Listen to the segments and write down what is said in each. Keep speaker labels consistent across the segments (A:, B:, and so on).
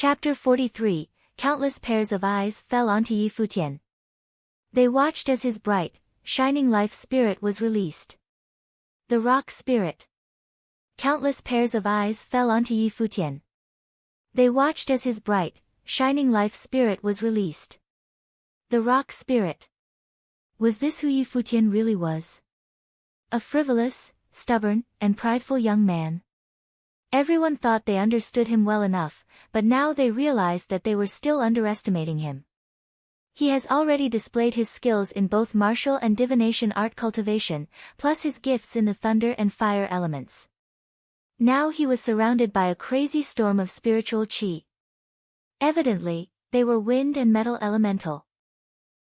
A: Chapter 43, Countless pairs of eyes fell onto Yi Futian. They watched as his bright, shining life spirit was released. The rock spirit. Countless pairs of eyes fell onto Yi Futian. They watched as his bright, shining life spirit was released. The rock spirit. Was this who Yi Futian really was? A frivolous, stubborn, and prideful young man. Everyone thought they understood him well enough, but now they realized that they were still underestimating him. He has already displayed his skills in both martial and divination art cultivation, plus his gifts in the thunder and fire elements. Now he was surrounded by a crazy storm of spiritual qi. Evidently, they were wind and metal elemental.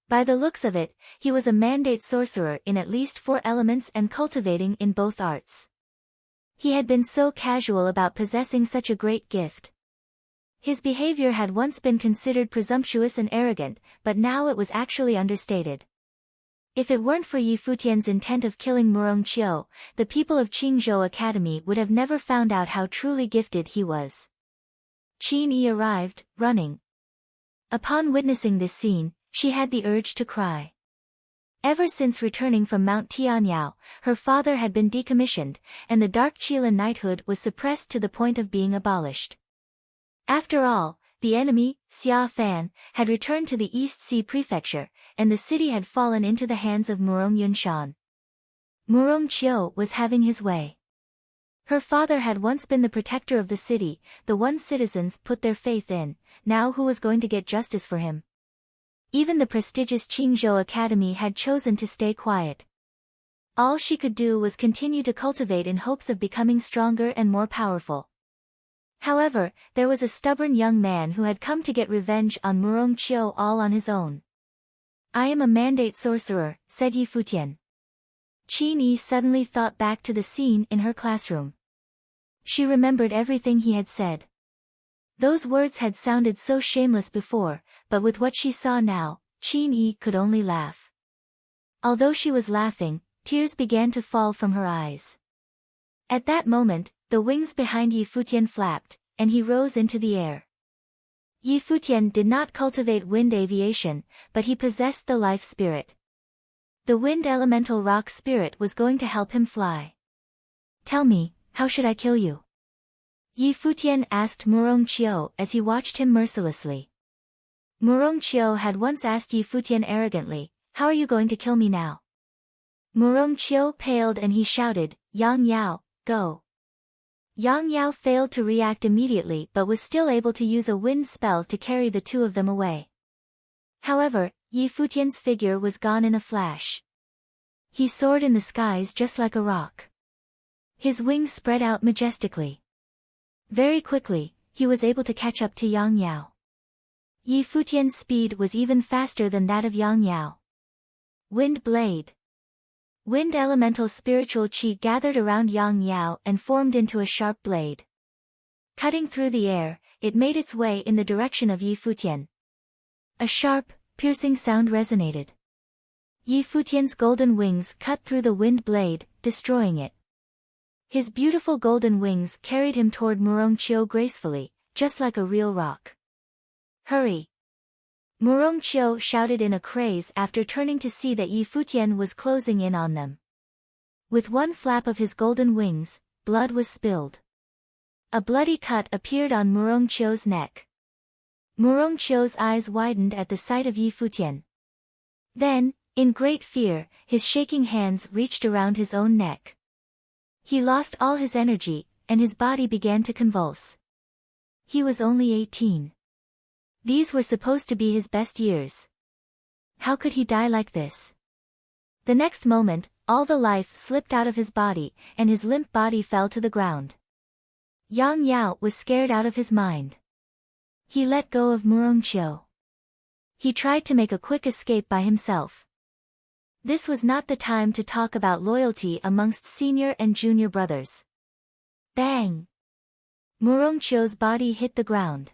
A: By the looks of it, he was a mandate sorcerer in at least 4 elements and cultivating in both arts. He had been so casual about possessing such a great gift. His behavior had once been considered presumptuous and arrogant, but now it was actually understated. If it weren't for Yi Futian's intent of killing Murong Qiu, the people of Qingzhou Academy would have never found out how truly gifted he was. Qin Yi arrived, running. Upon witnessing this scene, she had the urge to cry. Ever since returning from Mount Tianyao, her father had been decommissioned, and the Dark Qilin knighthood was suppressed to the point of being abolished. After all, the enemy, Xia Fan, had returned to the East Sea Prefecture, and the city had fallen into the hands of Murong Yunshan. Murong Qiu was having his way. Her father had once been the protector of the city, the one citizens put their faith in. Now who was going to get justice for him? Even the prestigious Qingzhou Academy had chosen to stay quiet. All she could do was continue to cultivate in hopes of becoming stronger and more powerful. However, there was a stubborn young man who had come to get revenge on Murong Qiu all on his own. "I am a mandate sorcerer," said Yi Futian. Qin Yi suddenly thought back to the scene in her classroom. She remembered everything he had said. Those words had sounded so shameless before, but with what she saw now, Qin Yi could only laugh. Although she was laughing, tears began to fall from her eyes. At that moment, the wings behind Yi Futian flapped, and he rose into the air. Yi Futian did not cultivate wind aviation, but he possessed the life spirit. The wind elemental rock spirit was going to help him fly. "Tell me, how should I kill you?" Yi Futian asked Murong Qiu as he watched him mercilessly. Murong Qiu had once asked Yi Futian arrogantly, "How are you going to kill me now?" Murong Qiu paled and he shouted, "Yang Yao, go." Yang Yao failed to react immediately but was still able to use a wind spell to carry the two of them away. However, Yi Futian's figure was gone in a flash. He soared in the skies just like a rock. His wings spread out majestically. Very quickly, he was able to catch up to Yang Yao. Yi Futian's speed was even faster than that of Yang Yao. Wind blade. Wind elemental spiritual qi gathered around Yang Yao and formed into a sharp blade. Cutting through the air, it made its way in the direction of Yi Futian. A sharp, piercing sound resonated. Yi Futian's golden wings cut through the wind blade, destroying it. His beautiful golden wings carried him toward Murong Qiu gracefully, just like a real rock. "Hurry!" Murong Qiu shouted in a craze after turning to see that Yi Futian was closing in on them. With one flap of his golden wings, blood was spilled. A bloody cut appeared on Murong Qiu's neck. Murong Qiu's eyes widened at the sight of Yi Futian. Then, in great fear, his shaking hands reached around his own neck. He lost all his energy, and his body began to convulse. He was only 18. These were supposed to be his best years. How could he die like this? The next moment, all the life slipped out of his body, and his limp body fell to the ground. Yang Yao was scared out of his mind. He let go of Murong Qiu. He tried to make a quick escape by himself. This was not the time to talk about loyalty amongst senior and junior brothers. Bang! Murong Qiu's body hit the ground.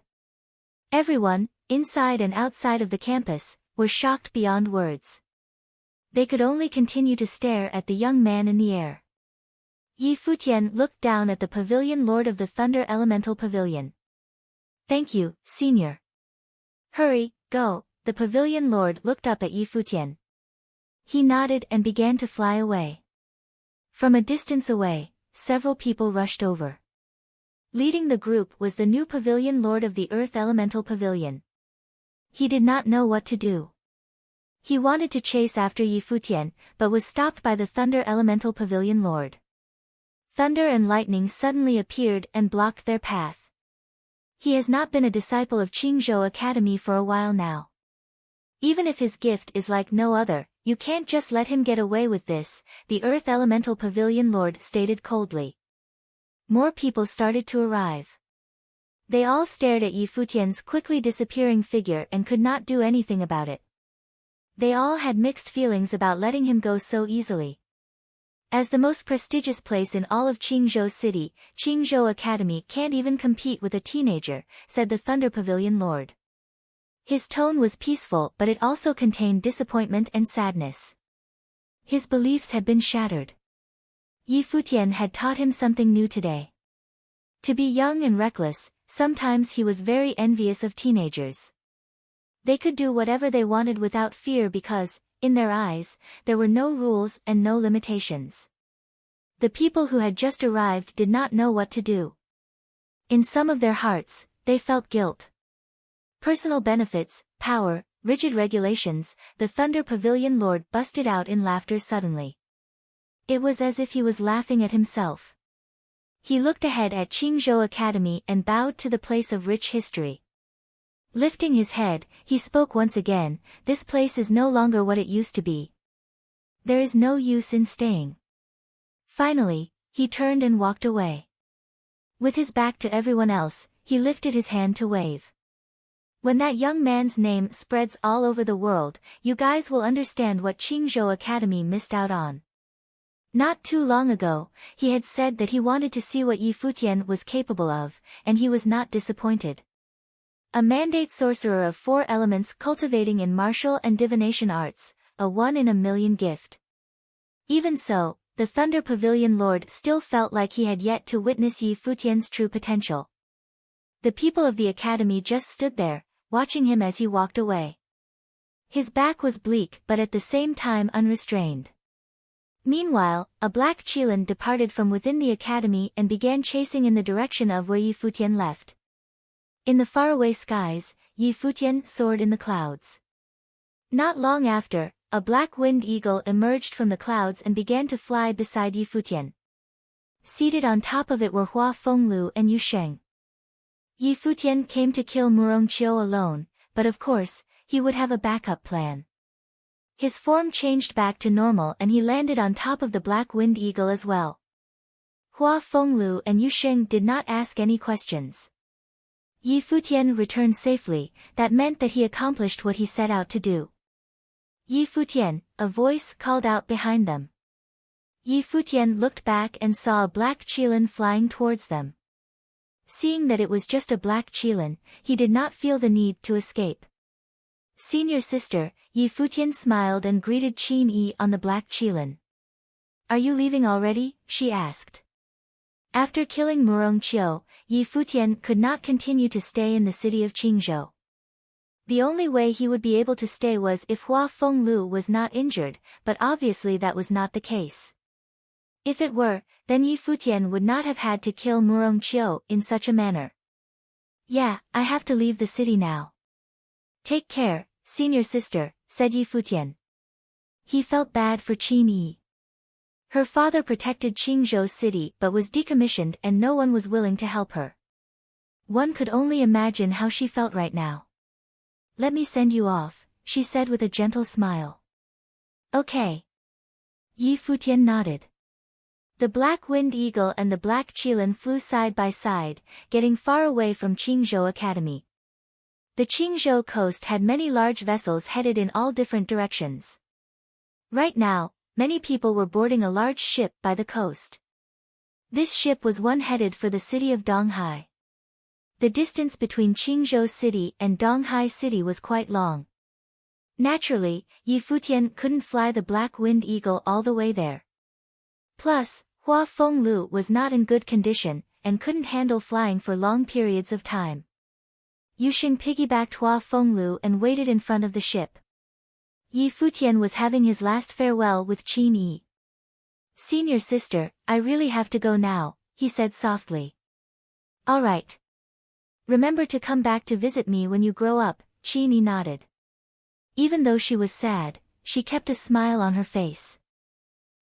A: Everyone, inside and outside of the campus, were shocked beyond words. They could only continue to stare at the young man in the air. Yi Futian looked down at the pavilion Lord of the Thunder Elemental Pavilion. Thank you, senior. Hurry, go. The pavilion lord looked up at Yi Futian. He nodded and began to fly away. From a distance away, several people rushed over. Leading the group was the new pavilion lord of the Earth Elemental Pavilion. He did not know what to do. He wanted to chase after Yi Futian, but was stopped by the Thunder Elemental Pavilion Lord. Thunder and lightning suddenly appeared and blocked their path. He has not been a disciple of Qingzhou Academy for a while now. Even if his gift is like no other, you can't just let him get away with this, the Earth Elemental Pavilion Lord stated coldly. More people started to arrive. They all stared at Yi Futian's quickly disappearing figure and could not do anything about it. They all had mixed feelings about letting him go so easily. As the most prestigious place in all of Qingzhou City, Qingzhou Academy can't even compete with a teenager, said the Thunder Pavilion Lord. His tone was peaceful, but it also contained disappointment and sadness. His beliefs had been shattered. Yi Futian had taught him something new today. To be young and reckless, sometimes he was very envious of teenagers. They could do whatever they wanted without fear because, in their eyes, there were no rules and no limitations. The people who had just arrived did not know what to do. In some of their hearts, they felt guilt. Personal benefits, power, rigid regulations, the Thunder Pavilion Lord busted out in laughter suddenly. It was as if he was laughing at himself. He looked ahead at Qingzhou Academy and bowed to the place of rich history. Lifting his head, he spoke once again, this place is no longer what it used to be. There is no use in staying. Finally, he turned and walked away. With his back to everyone else, he lifted his hand to wave. When that young man's name spreads all over the world, you guys will understand what Qingzhou Academy missed out on. Not too long ago, he had said that he wanted to see what Yi Futian was capable of, and he was not disappointed. A mandate sorcerer of 4 elements cultivating in martial and divination arts, a 1 in a million gift. Even so, the Thunder Pavilion Lord still felt like he had yet to witness Yi Futian's true potential. The people of the academy just stood there, watching him as he walked away. His back was bleak but at the same time unrestrained. Meanwhile, a black Qilin departed from within the academy and began chasing in the direction of where Yi Futian left. In the faraway skies, Yi Futian soared in the clouds. Not long after, a black winged eagle emerged from the clouds and began to fly beside Yi Futian. Seated on top of it were Hua Fenglu and Yu Sheng. Yi Futian came to kill Murongqiu alone, but of course, he would have a backup plan. His form changed back to normal and he landed on top of the black winged eagle as well. Hua Fenglu and Yu Sheng did not ask any questions. Yi Futian returned safely, that meant that he accomplished what he set out to do. Yi Futian, a voice called out behind them. Yi Futian looked back and saw a black Qilin flying towards them. Seeing that it was just a black Qilin, he did not feel the need to escape. Senior sister, Yi Futian smiled and greeted Qin Yi on the black Qilin. Are you leaving already? She asked. After killing Murongqiu, Yi Futian could not continue to stay in the city of Qingzhou. The only way he would be able to stay was if Hua Fenglu was not injured, but obviously that was not the case. If it were, then Yi Futian would not have had to kill Murongqiu in such a manner. Yeah, I have to leave the city now. Take care, senior sister, said Yi Futian. He felt bad for Qin Yi. Her father protected Qingzhou City but was decommissioned and no one was willing to help her. One could only imagine how she felt right now. Let me send you off, she said with a gentle smile. Okay. Yi Futian nodded. The black winged eagle and the black Qilin flew side by side, getting far away from Qingzhou Academy. The Qingzhou coast had many large vessels headed in all different directions. Right now, many people were boarding a large ship by the coast. This ship was one headed for the city of Donghai. The distance between Qingzhou City and Donghai City was quite long. Naturally, Yi Futian couldn't fly the black winged eagle all the way there. Plus, Hua Fenglu was not in good condition, and couldn't handle flying for long periods of time. Yusheng piggybacked Hua Fenglu and waited in front of the ship. Yi Futian was having his last farewell with Qin Yi. Senior sister, I really have to go now, he said softly. All right. Remember to come back to visit me when you grow up, Qin Yi nodded. Even though she was sad, she kept a smile on her face.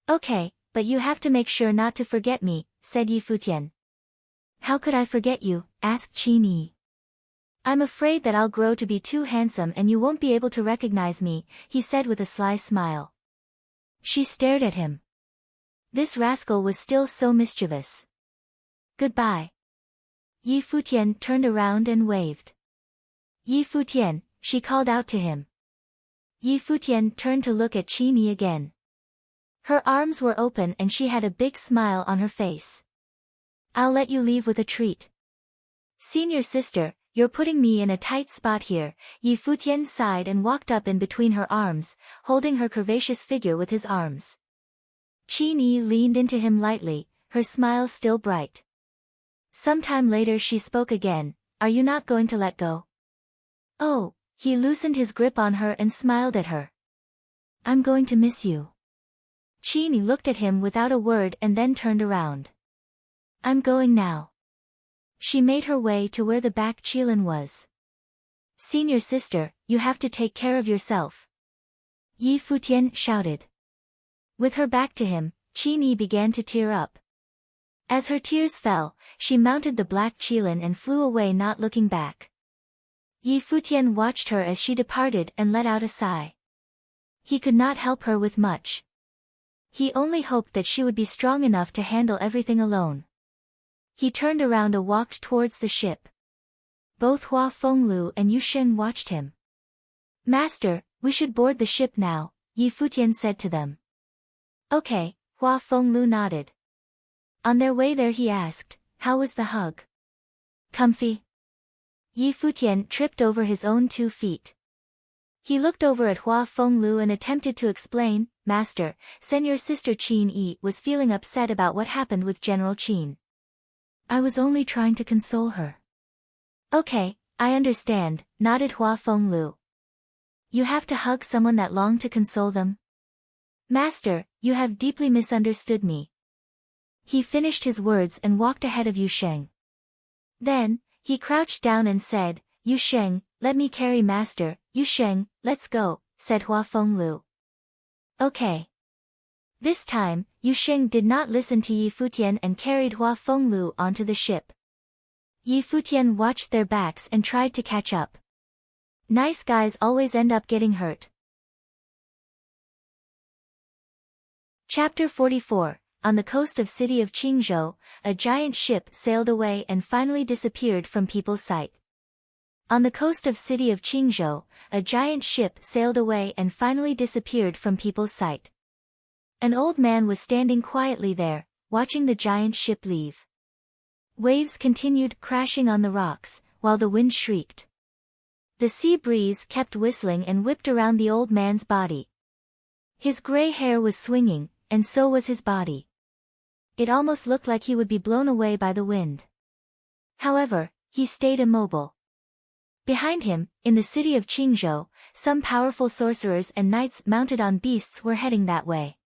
A: Okay, but you have to make sure not to forget me, said Yi Futian. How could I forget you? Asked Qin Yi. I'm afraid that I'll grow to be too handsome and you won't be able to recognize me, he said with a sly smile. She stared at him. This rascal was still so mischievous. Goodbye. Yi Futian turned around and waved. Yi Futian, she called out to him. Yi Futian turned to look at Qin Yi again. Her arms were open and she had a big smile on her face. I'll let you leave with a treat. Senior sister, you're putting me in a tight spot here, Yi Futian sighed and walked up in between her arms, holding her curvaceous figure with his arms. Qin Yi leaned into him lightly, her smile still bright. Sometime later she spoke again, are you not going to let go? Oh, he loosened his grip on her and smiled at her. I'm going to miss you. Qin Yi looked at him without a word and then turned around. I'm going now. She made her way to where the back Qilin was. Senior sister, you have to take care of yourself. Yi Futian shouted. With her back to him, Qin Yi began to tear up. As her tears fell, she mounted the black Qilin and flew away not looking back. Yi Futian watched her as she departed and let out a sigh. He could not help her with much. He only hoped that she would be strong enough to handle everything alone. He turned around and walked towards the ship. Both Hua Fenglu and Yusheng watched him. Master, we should board the ship now, Yi Futian said to them. Okay, Hua Fenglu nodded. On their way there he asked, how was the hug? Comfy? Yi Futian tripped over his own 2 feet. He looked over at Hua Fenglu and attempted to explain, Master, Senior sister Qin Yi was feeling upset about what happened with General Qin. I was only trying to console her. Okay, I understand, nodded Hua Fenglu. You have to hug someone that long to console them? Master, you have deeply misunderstood me. He finished his words and walked ahead of Yusheng. Then, he crouched down and said, Yusheng, let me carry Master. Yusheng, let's go, said Hua Fenglu. Okay. This time, Yusheng did not listen to Yi Futian and carried Hua Fenglu onto the ship. Yi Futian watched their backs and tried to catch up. Nice guys always end up getting hurt. Chapter 44. On the coast of city of Qingzhou, a giant ship sailed away and finally disappeared from people's sight. On the coast of city of Qingzhou, a giant ship sailed away and finally disappeared from people's sight. An old man was standing quietly there, watching the giant ship leave. Waves continued crashing on the rocks, while the wind shrieked. The sea breeze kept whistling and whipped around the old man's body. His gray hair was swinging, and so was his body. It almost looked like he would be blown away by the wind. However, he stayed immobile. Behind him, in the city of Qingzhou, some powerful sorcerers and knights mounted on beasts were heading that way.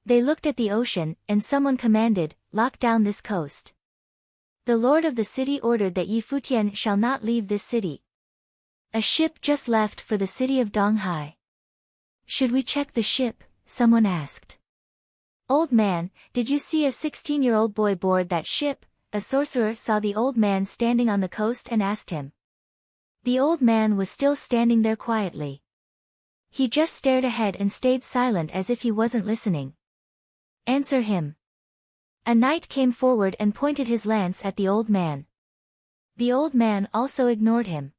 A: They looked at the ocean, and someone commanded, lock down this coast. The lord of the city ordered that Yi Futian shall not leave this city. A ship just left for the city of Donghai. Should we check the ship? Someone asked. Old man, did you see a 16-year-old boy board that ship? A sorcerer saw the old man standing on the coast and asked him. The old man was still standing there quietly. He just stared ahead and stayed silent as if he wasn't listening. Answer him. A knight came forward and pointed his lance at the old man. The old man also ignored him.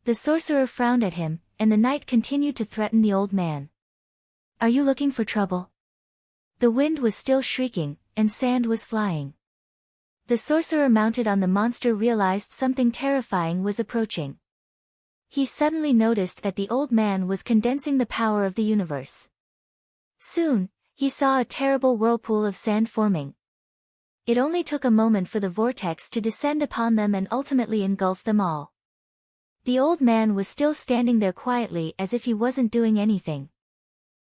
A: The sorcerer frowned at him, and the knight continued to threaten the old man. Are you looking for trouble? The wind was still shrieking, and sand was flying. The sorcerer mounted on the monster realized something terrifying was approaching. He suddenly noticed that the old man was condensing the power of the universe. Soon, he saw a terrible whirlpool of sand forming. It only took a moment for the vortex to descend upon them and ultimately engulf them all. The old man was still standing there quietly as if he wasn't doing anything.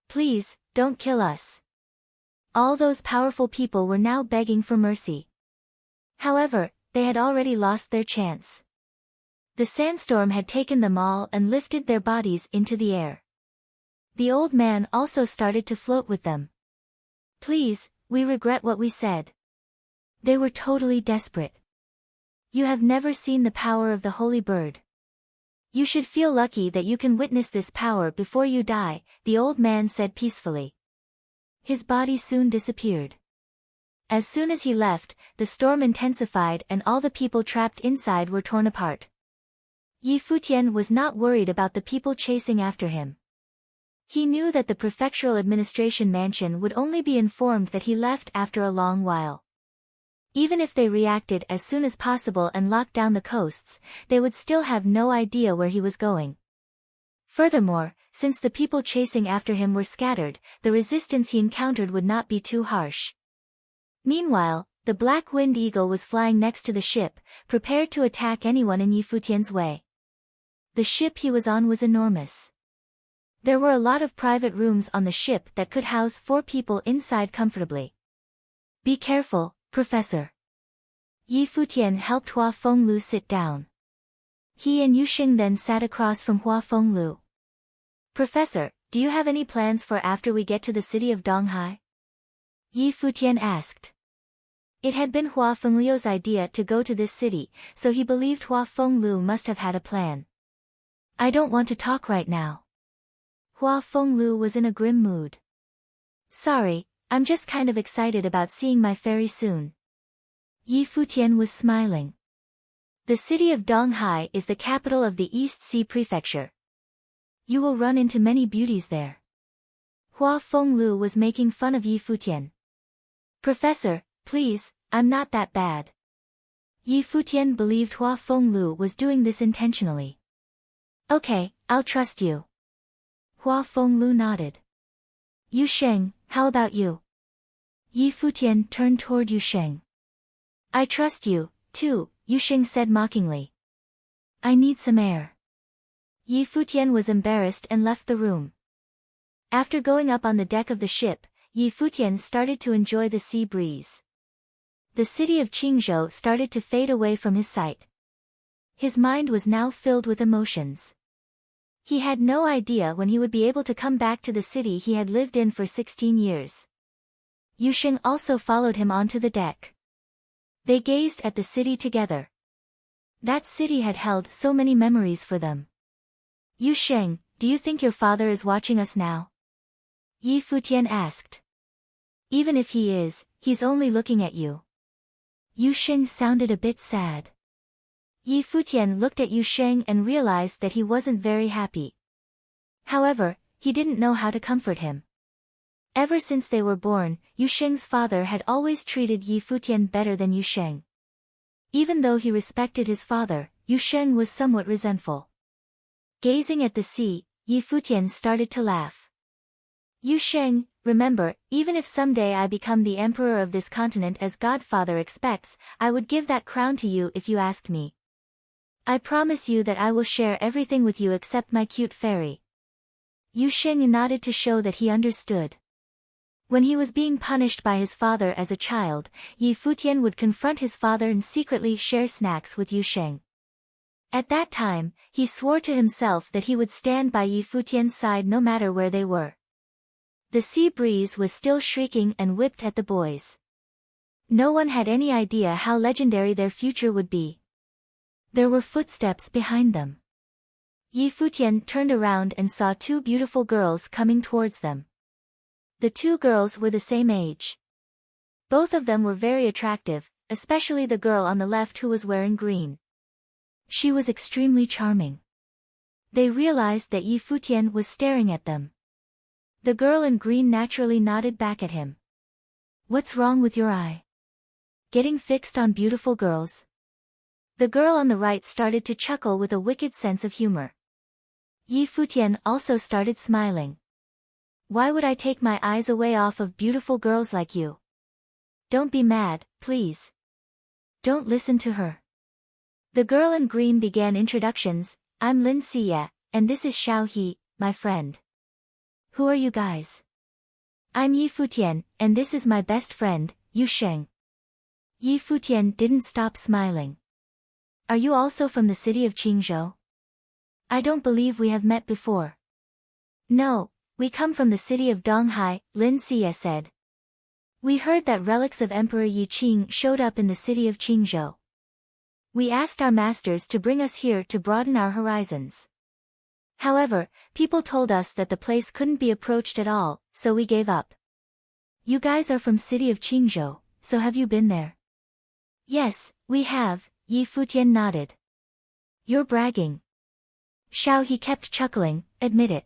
A: Please, don't kill us. All those powerful people were now begging for mercy. However, they had already lost their chance. The sandstorm had taken them all and lifted their bodies into the air. The old man also started to float with them. Please, we regret what we said. They were totally desperate. You have never seen the power of the holy bird. You should feel lucky that you can witness this power before you die, the old man said peacefully. His body soon disappeared. As soon as he left, the storm intensified and all the people trapped inside were torn apart. Futian was not worried about the people chasing after him. He knew that the prefectural administration mansion would only be informed that he left after a long while. Even if they reacted as soon as possible and locked down the coasts, they would still have no idea where he was going. Furthermore, since the people chasing after him were scattered, the resistance he encountered would not be too harsh. Meanwhile, the black winged eagle was flying next to the ship, prepared to attack anyone in Futian's way. The ship he was on was enormous. There were a lot of private rooms on the ship that could house 4 people inside comfortably. Be careful, Professor. Futian helped Hua Fenglu sit down. He and Yusheng then sat across from Hua Fenglu. Professor, do you have any plans for after we get to the city of Donghai? Futian asked. It had been Hua Fenglu's idea to go to this city, so he believed Hua Fenglu must have had a plan. I don't want to talk right now. Hua Fenglu was in a grim mood. Sorry, I'm just kind of excited about seeing my fairy soon. Futian was smiling. The city of Donghai is the capital of the East Sea Prefecture. You will run into many beauties there. Hua Fenglu was making fun of Futian. Professor, please, I'm not that bad. Futian believed Hua Fenglu was doing this intentionally. Okay, I'll trust you. Hua Fenglu nodded. Yusheng, how about you? Futian turned toward Yusheng. I trust you, too, Yusheng said mockingly. I need some air. Futian was embarrassed and left the room. After going up on the deck of the ship, Futian started to enjoy the sea breeze. The city of Qingzhou started to fade away from his sight. His mind was now filled with emotions. He had no idea when he would be able to come back to the city he had lived in for 16 years. Yusheng also followed him onto the deck. They gazed at the city together. That city had held so many memories for them. Yusheng, do you think your father is watching us now? Futian asked. Even if he is, he's only looking at you. Yusheng sounded a bit sad. Futian looked at Yusheng and realized that he wasn't very happy. However, he didn't know how to comfort him. Ever since they were born, Yusheng's father had always treated Futian better than Yusheng. Even though he respected his father, Yusheng was somewhat resentful. Gazing at the sea, Futian started to laugh. Yusheng, remember, even if someday I become the emperor of this continent as Godfather expects, I would give that crown to you if you asked me. I promise you that I will share everything with you except my cute fairy. Yusheng nodded to show that he understood. When he was being punished by his father as a child, Futian would confront his father and secretly share snacks with Yusheng. At that time, he swore to himself that he would stand by Futian's side no matter where they were. The sea breeze was still shrieking and whipped at the boys. No one had any idea how legendary their future would be. There were footsteps behind them. Futian turned around and saw 2 beautiful girls coming towards them. The 2 girls were the same age. Both of them were very attractive, especially the girl on the left who was wearing green. She was extremely charming. They realized that Futian was staring at them. The girl in green naturally nodded back at him. What's wrong with your eye? Getting fixed on beautiful girls? The girl on the right started to chuckle with a wicked sense of humor. Futian also started smiling. Why would I take my eyes away off of beautiful girls like you? Don't be mad, please. Don't listen to her. The girl in green began introductions. I'm Lin Siye, and this is Xiao He, my friend. Who are you guys? I'm Yi Futian, and this is my best friend, Yu Sheng. Yi Futian didn't stop smiling. Are you also from the city of Qingzhou? I don't believe we have met before. No, we come from the city of Donghai, Lin Siye said. We heard that relics of Emperor Yi Qing showed up in the city of Qingzhou. We asked our masters to bring us here to broaden our horizons. However, people told us that the place couldn't be approached at all, so we gave up. You guys are from city of Qingzhou, so have you been there? Yes, we have, Yi Futian nodded. You're bragging. Xiao He kept chuckling, admit it.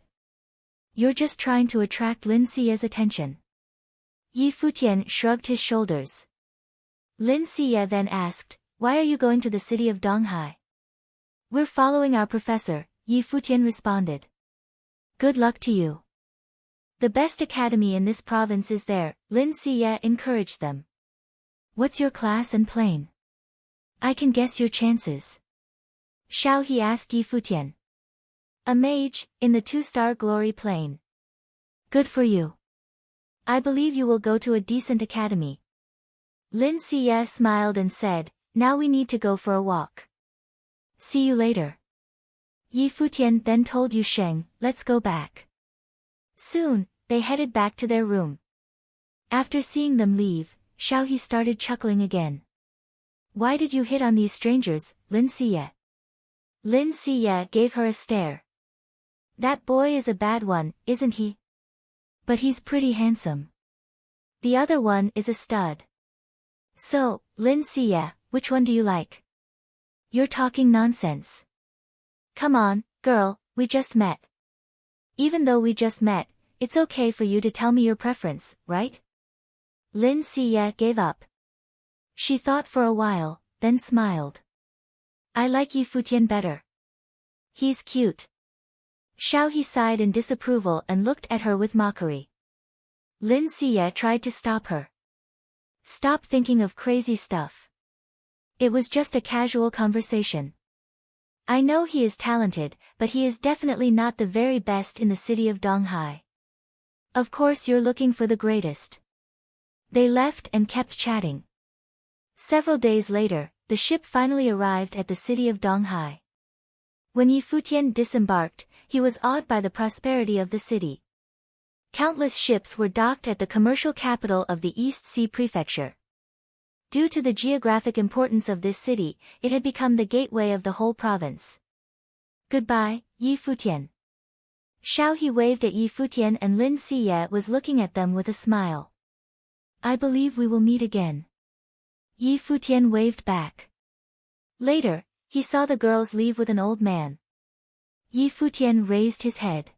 A: You're just trying to attract Lin Siye's attention. Yi Futian shrugged his shoulders. Lin Siye then asked, why are you going to the city of Donghai? We're following our professor, Yi Futian responded. Good luck to you. The best academy in this province is there, Lin Siye encouraged them. What's your class and plane? I can guess your chances. Xiao He asked Yi Futian. A mage, in the 2-star glory plane. Good for you. I believe you will go to a decent academy. Lin Siye smiled and said, now we need to go for a walk. See you later. Yi Futian then told Yu Sheng, let's go back. Soon, they headed back to their room. After seeing them leave, Xiao He started chuckling again. Why did you hit on these strangers, Lin Siye? Lin Siye gave her a stare. That boy is a bad one, isn't he? But he's pretty handsome. The other one is a stud. So, Lin Siye, which one do you like? You're talking nonsense. Come on, girl, we just met. Even though we just met, it's okay for you to tell me your preference, right? Lin Siye gave up. She thought for a while, then smiled. I like Yi Futian better. He's cute. Xiao He sighed in disapproval and looked at her with mockery. Lin Siye tried to stop her. Stop thinking of crazy stuff. It was just a casual conversation. I know he is talented, but he is definitely not the very best in the city of Donghai. Of course you're looking for the greatest. They left and kept chatting. Several days later, the ship finally arrived at the city of Donghai. When Yi Futian disembarked, he was awed by the prosperity of the city. Countless ships were docked at the commercial capital of the East Sea Prefecture. Due to the geographic importance of this city, it had become the gateway of the whole province. Goodbye, Yi Futian. Xiao He waved at Yi Futian and Lin Siye was looking at them with a smile. I believe we will meet again. Yi Futian waved back. Later, he saw the girls leave with an old man. Yi Futian raised his head.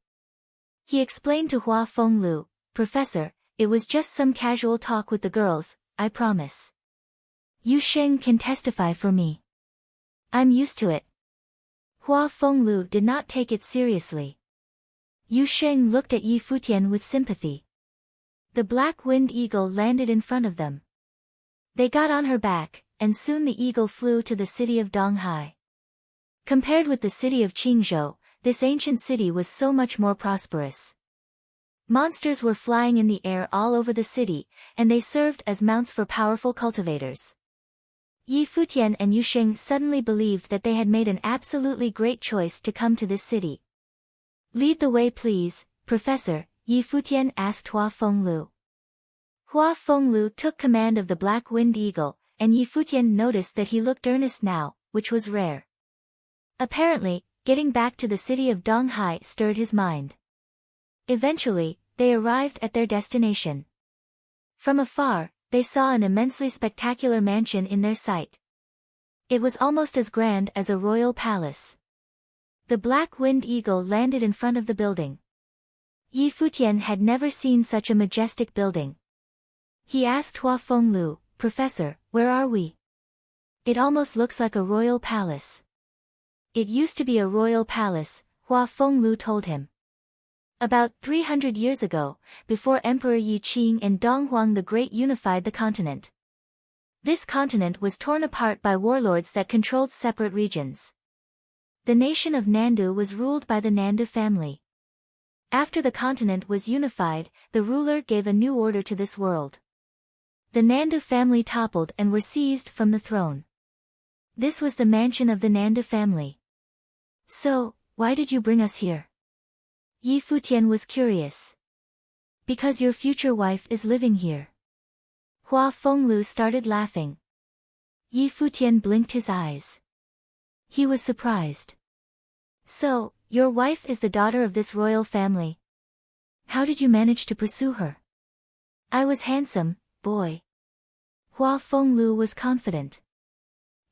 A: He explained to Hua Fenglu, Professor, it was just some casual talk with the girls, I promise. Yu Sheng can testify for me. I'm used to it. Hua Fenglu did not take it seriously. Yu Sheng looked at Yi Futian with sympathy. The black winged eagle landed in front of them. They got on her back, and soon the eagle flew to the city of Donghai. Compared with the city of Qingzhou, this ancient city was so much more prosperous. Monsters were flying in the air all over the city, and they served as mounts for powerful cultivators. Yi Futian and Yu Sheng suddenly believed that they had made an absolutely great choice to come to this city. Lead the way please, Professor, Yi Futian asked Hua Fenglu. Hua Fenglu took command of the black-winged eagle, and Yi Futian noticed that he looked earnest now, which was rare. Apparently, getting back to the city of Donghai stirred his mind. Eventually, they arrived at their destination. From afar, they saw an immensely spectacular mansion in their sight. It was almost as grand as a royal palace. The black-winged eagle landed in front of the building. Yi Futian had never seen such a majestic building. He asked Hua Fenglu, Professor, where are we? It almost looks like a royal palace. It used to be a royal palace, Hua Fenglu told him. About 300 years ago, before Emperor Yi Qing and Dong Huang the Great unified the continent. This continent was torn apart by warlords that controlled separate regions. The nation of Nandu was ruled by the Nandu family. After the continent was unified, the ruler gave a new order to this world. The Nandu family toppled and were seized from the throne. This was the mansion of the Nandu family. So, why did you bring us here? Yi Futian was curious. Because your future wife is living here. Hua Fenglu started laughing. Yi Futian blinked his eyes. He was surprised. So, your wife is the daughter of this royal family. How did you manage to pursue her? I was handsome, boy. Hua Fenglu was confident.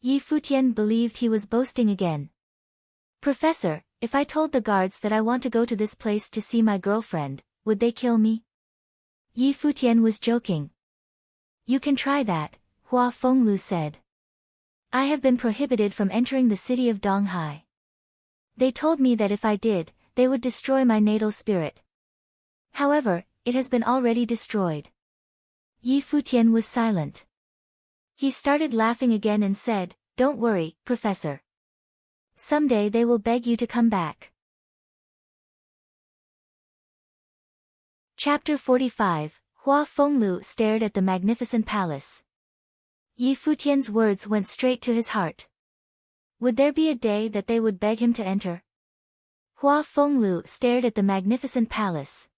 A: Yi Futian believed he was boasting again. Professor, if I told the guards that I want to go to this place to see my girlfriend, would they kill me? Yi Futian was joking. You can try that, Hua Fenglu said. I have been prohibited from entering the city of Donghai. They told me that if I did, they would destroy my natal spirit. However, it has been already destroyed. Yi Futian was silent. He started laughing again and said, Don't worry, Professor. Someday they will beg you to come back. Chapter 45, Hua Fenglu stared at the magnificent palace. Yi Futian's words went straight to his heart. Would there be a day that they would beg him to enter? Hua Fenglu stared at the magnificent palace.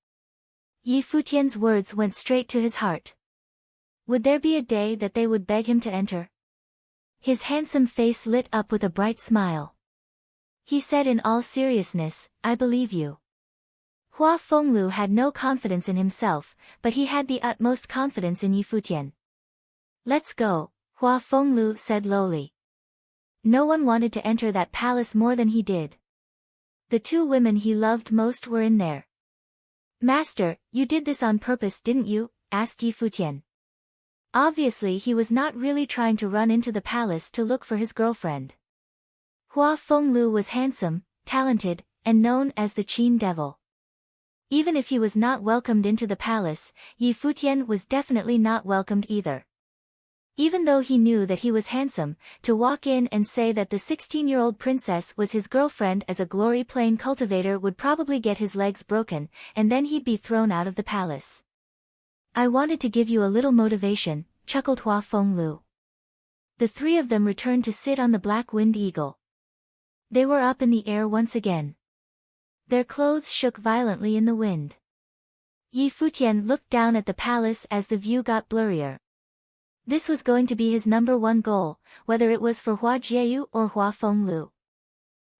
A: Yi Futian's words went straight to his heart. Would there be a day that they would beg him to enter? His handsome face lit up with a bright smile. He said in all seriousness, I believe you. Hua Fenglu had no confidence in himself, but he had the utmost confidence in Yi Futian. Let's go, Hua Fenglu said lowly. No one wanted to enter that palace more than he did. The two women he loved most were in there. Master, you did this on purpose, didn't you? Asked Yi Futian. Obviously he was not really trying to run into the palace to look for his girlfriend. Hua Fenglu was handsome, talented, and known as the Qin Devil. Even if he was not welcomed into the palace, Yi Futian was definitely not welcomed either. Even though he knew that he was handsome, to walk in and say that the 16-year-old princess was his girlfriend as a glory plane cultivator would probably get his legs broken, and then he'd be thrown out of the palace. I wanted to give you a little motivation, chuckled Hua Fenglu. The three of them returned to sit on the black-winged eagle. They were up in the air once again. Their clothes shook violently in the wind. Yi Futian looked down at the palace as the view got blurrier. This was going to be his #1 goal, whether it was for Hua Jieyu or Hua Fenglu.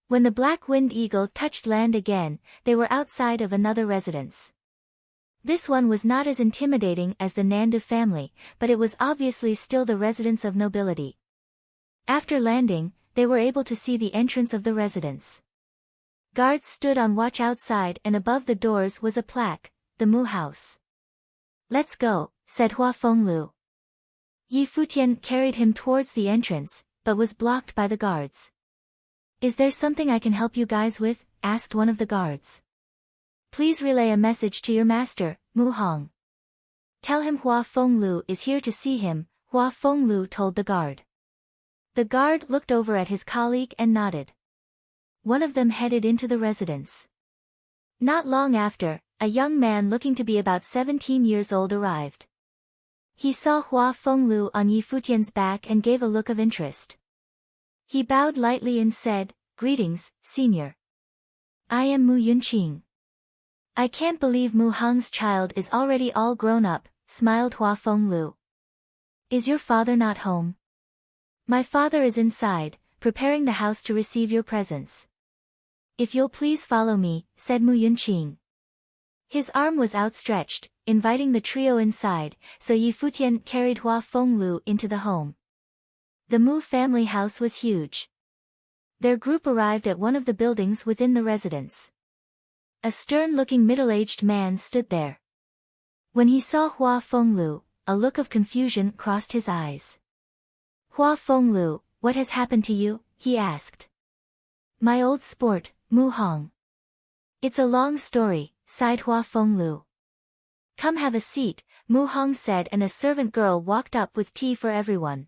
A: When the black-winged eagle touched land again, they were outside of another residence. This one was not as intimidating as the Nandu family, but it was obviously still the residence of nobility. After landing, they were able to see the entrance of the residence. Guards stood on watch outside and above the doors was a plaque, the Mu House. Let's go, said Hua Fenglu. Yi Futian carried him towards the entrance, but was blocked by the guards. Is there something I can help you guys with? Asked one of the guards. Please relay a message to your master, Mu Hong. Tell him Hua Fenglu is here to see him, Hua Fenglu told the guard. The guard looked over at his colleague and nodded. One of them headed into the residence. Not long after, a young man looking to be about 17 years old arrived. He saw Hua Fenglu on Yi Futian's back and gave a look of interest. He bowed lightly and said, Greetings, senior. I am Mu Yunqing. I can't believe Mu Hong's child is already all grown up, smiled Hua Fenglu. Is your father not home? My father is inside, preparing the house to receive your presents. If you'll please follow me, said Mu Yunqing. His arm was outstretched, inviting the trio inside, so Yi Futian carried Hua Fenglu into the home. The Mu family house was huge. Their group arrived at one of the buildings within the residence. A stern-looking middle-aged man stood there. When he saw Hua Fenglu, a look of confusion crossed his eyes. Hua Fenglu, what has happened to you? He asked. My old sport, Mu Hong. It's a long story, sighed Hua Fenglu. Come have a seat, Mu Hong said, and a servant girl walked up with tea for everyone.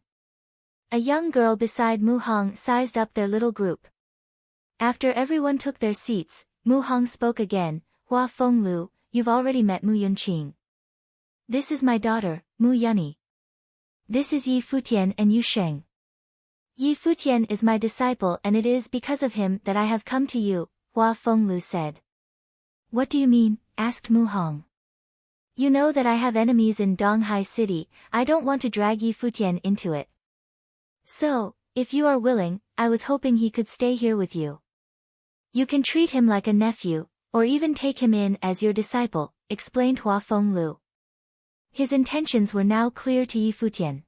A: A young girl beside Mu Hong sized up their little group. After everyone took their seats, Mu Hong spoke again. Hua Fenglu, you've already met Mu Yunqing. This is my daughter, Mu Yunyi. This is Yi Futian and Yu Sheng. Yi Futian is my disciple and it is because of him that I have come to you, Hua Fenglu said. What do you mean? Asked Mu Hong. You know that I have enemies in Donghai City, I don't want to drag Yi Futian into it. So, if you are willing, I was hoping he could stay here with you. You can treat him like a nephew, or even take him in as your disciple, explained Hua Fenglu. His intentions were now clear to Yi Futian.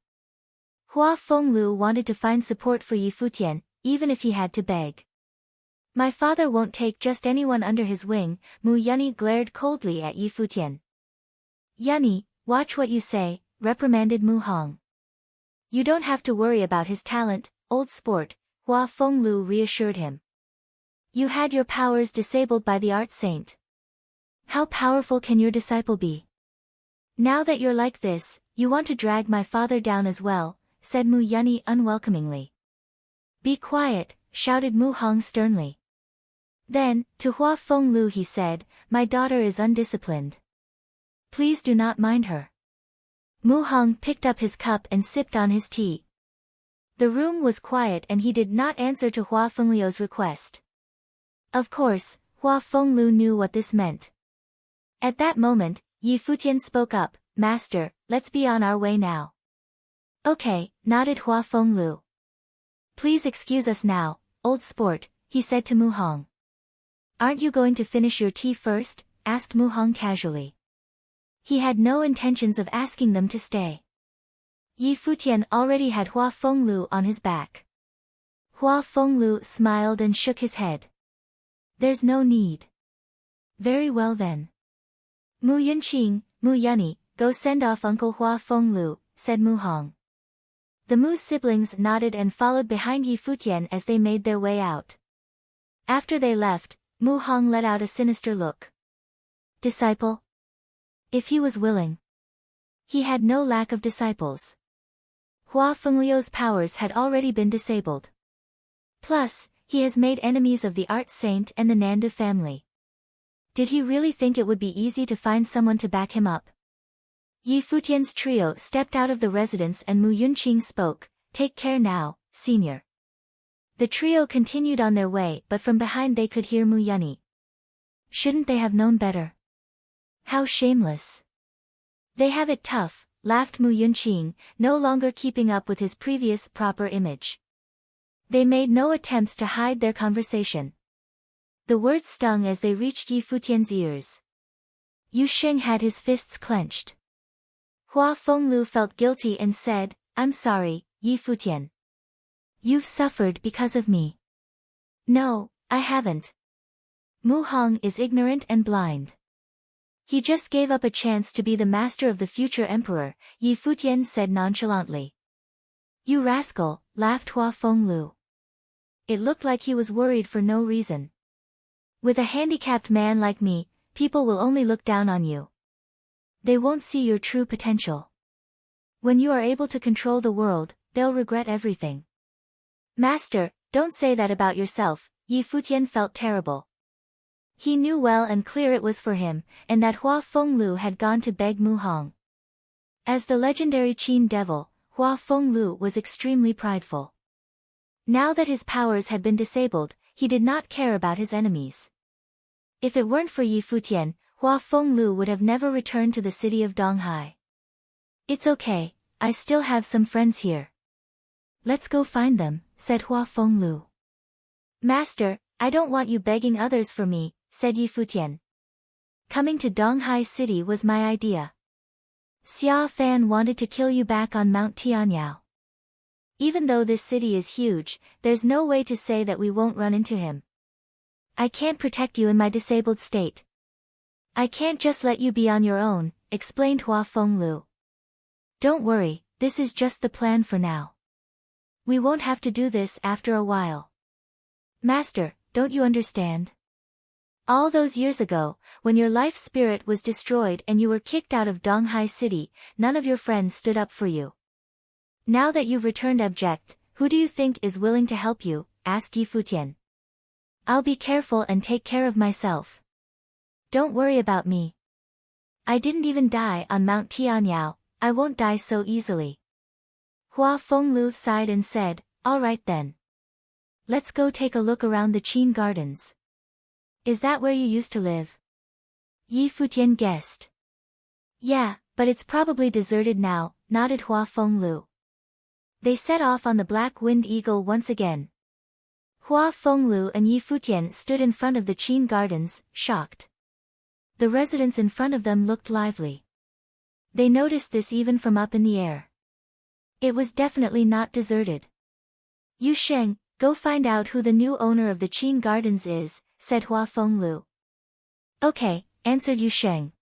A: Hua Fenglu wanted to find support for Yi Futian, even if he had to beg. My father won't take just anyone under his wing, Mu Yunyi glared coldly at Yi Futian. Yunyi, watch what you say, reprimanded Mu Hong. You don't have to worry about his talent, old sport, Hua Fenglu reassured him. You had your powers disabled by the art saint. How powerful can your disciple be? Now that you're like this, you want to drag my father down as well, said Mu Yunyi unwelcomingly. Be quiet, shouted Mu Hong sternly. Then, to Hua Fenglu he said, my daughter is undisciplined. Please do not mind her. Mu Hong picked up his cup and sipped on his tea. The room was quiet and he did not answer to Hua Fenglu's request. Of course, Hua Fenglu knew what this meant. At that moment, Yi Futian spoke up, Master, let's be on our way now. Okay, nodded Hua Fenglu. Please excuse us now, old sport, he said to Mu Hong. Aren't you going to finish your tea first? Asked Mu Hong casually. He had no intentions of asking them to stay. Yi Futian already had Hua Fenglu on his back. Hua Fenglu smiled and shook his head. There's no need. Very well then. Mu Yunqing, Mu Yunyi, go send off Uncle Hua Fenglu, said Mu Hong. The Mu siblings nodded and followed behind Yi Futian as they made their way out. After they left, Mu Hong let out a sinister look. Disciple? If he was willing. He had no lack of disciples. Hua Fenglu's powers had already been disabled. Plus, he has made enemies of the art saint and the Nandu family. Did he really think it would be easy to find someone to back him up? Yi Futian's trio stepped out of the residence and Mu Yunqing spoke, take care now, senior. The trio continued on their way but from behind they could hear Mu Yunyi. Shouldn't they have known better? How shameless. They have it tough, laughed Mu Yunqing, no longer keeping up with his previous proper image. They made no attempts to hide their conversation. The words stung as they reached Yi Futian's ears. Yu Sheng had his fists clenched. Hua Fenglu felt guilty and said, I'm sorry, Yi Futian. You've suffered because of me. No, I haven't. Mu Hong is ignorant and blind. He just gave up a chance to be the master of the future emperor, Yi Futian said nonchalantly. You rascal, laughed Hua Fenglu. It looked like he was worried for no reason. With a handicapped man like me, people will only look down on you. They won't see your true potential. When you are able to control the world, they'll regret everything. Master, don't say that about yourself, Yi Futian felt terrible. He knew well and clear it was for him, and that Hua Fenglu had gone to beg Mu Hong. As the legendary Qin devil, Hua Fenglu was extremely prideful. Now that his powers had been disabled, he did not care about his enemies. If it weren't for Yi Futian, Hua Fenglu would have never returned to the city of Donghai. It's okay, I still have some friends here. Let's go find them, said Hua Fenglu. Master, I don't want you begging others for me, said Yi Futian. Coming to Donghai City was my idea. Xia Fan wanted to kill you back on Mount Tianyao. Even though this city is huge, there's no way to say that we won't run into him. I can't protect you in my disabled state. I can't just let you be on your own, explained Hua Fenglu. Don't worry, this is just the plan for now. We won't have to do this after a while. Master, don't you understand? All those years ago, when your life spirit was destroyed and you were kicked out of Donghai City, none of your friends stood up for you. Now that you've returned abject, who do you think is willing to help you? Asked Yi Futian. I'll be careful and take care of myself. Don't worry about me. I didn't even die on Mount Tianyao, I won't die so easily. Hua Fenglu sighed and said, all right then. Let's go take a look around the Qin Gardens. Is that where you used to live? Yi Futian guessed. Yeah, but it's probably deserted now, nodded Hua Fenglu. They set off on the Black Wind Eagle once again. Hua Fenglu and Yi Futian stood in front of the Qin Gardens, shocked. The residents in front of them looked lively. They noticed this even from up in the air. It was definitely not deserted. Yu Sheng, go find out who the new owner of the Qin Gardens is, said Hua Fenglu. Okay, answered Yu Sheng.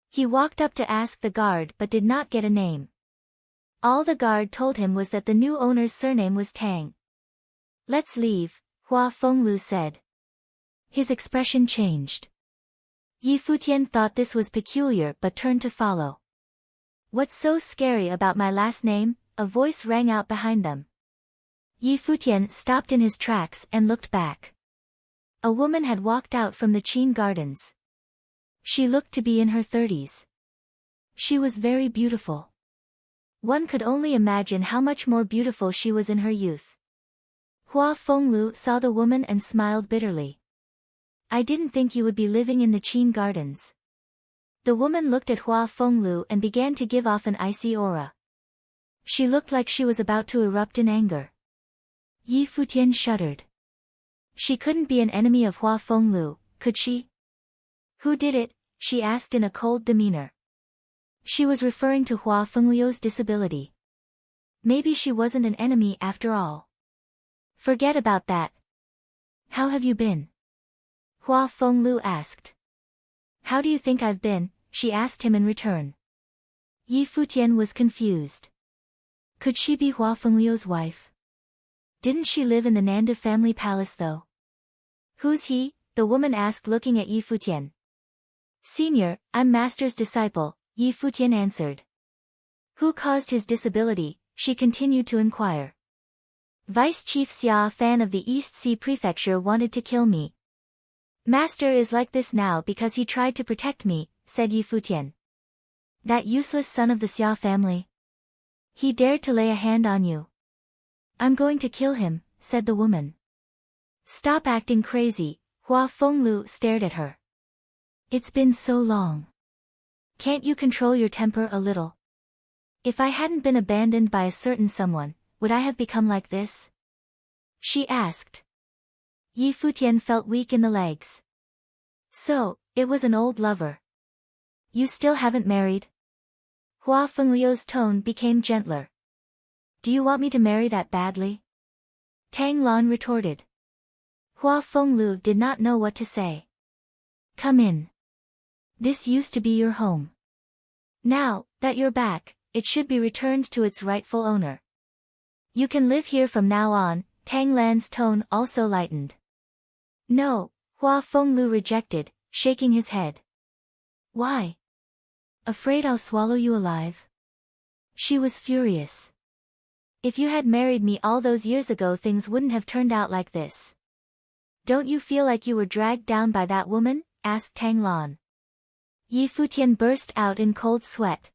A: He walked up to ask the guard but did not get a name. All the guard told him was that the new owner's surname was Tang. Let's leave, Hua Fenglu said. His expression changed. Yi Futian thought this was peculiar but turned to follow. What's so scary about my last name? A voice rang out behind them. Yi Futian stopped in his tracks and looked back. A woman had walked out from the Qin Gardens. She looked to be in her 30s. She was very beautiful. One could only imagine how much more beautiful she was in her youth. Hua Fenglu saw the woman and smiled bitterly. I didn't think you would be living in the Qin Gardens. The woman looked at Hua Fenglu and began to give off an icy aura. She looked like she was about to erupt in anger. Yi Futian shuddered. She couldn't be an enemy of Hua Fenglu, could she? Who did it? She asked in a cold demeanor. She was referring to Hua Fenglu's disability. Maybe she wasn't an enemy after all. Forget about that. How have you been? Hua Fenglu asked. How do you think I've been? She asked him in return. Yi Futian was confused. Could she be Hua Fenglu's wife? Didn't she live in the Nanda family palace though? Who's he? The woman asked looking at Yi Futian. Senior, I'm master's disciple, Yi Futian answered. Who caused his disability? She continued to inquire. Vice Chief Xia Fan of the East Sea Prefecture wanted to kill me. Master is like this now because he tried to protect me, said Yi Futian. That useless son of the Xia family. He dared to lay a hand on you. I'm going to kill him, said the woman. Stop acting crazy, Hua Fenglu stared at her. It's been so long. Can't you control your temper a little? If I hadn't been abandoned by a certain someone, would I have become like this? She asked. Yi Futian felt weak in the legs. So, it was an old lover. You still haven't married? Hua Fenglu's tone became gentler. Do you want me to marry that badly? Tang Lan retorted. Hua Fenglu did not know what to say. Come in. This used to be your home. Now, that you're back, it should be returned to its rightful owner. You can live here from now on, Tang Lan's tone also lightened. No, Hua Fenglu rejected, shaking his head. Why? Afraid I'll swallow you alive? She was furious. If you had married me all those years ago, things wouldn't have turned out like this. Don't you feel like you were dragged down by that woman? Asked Tang Lan. Yi Futian burst out in cold sweat.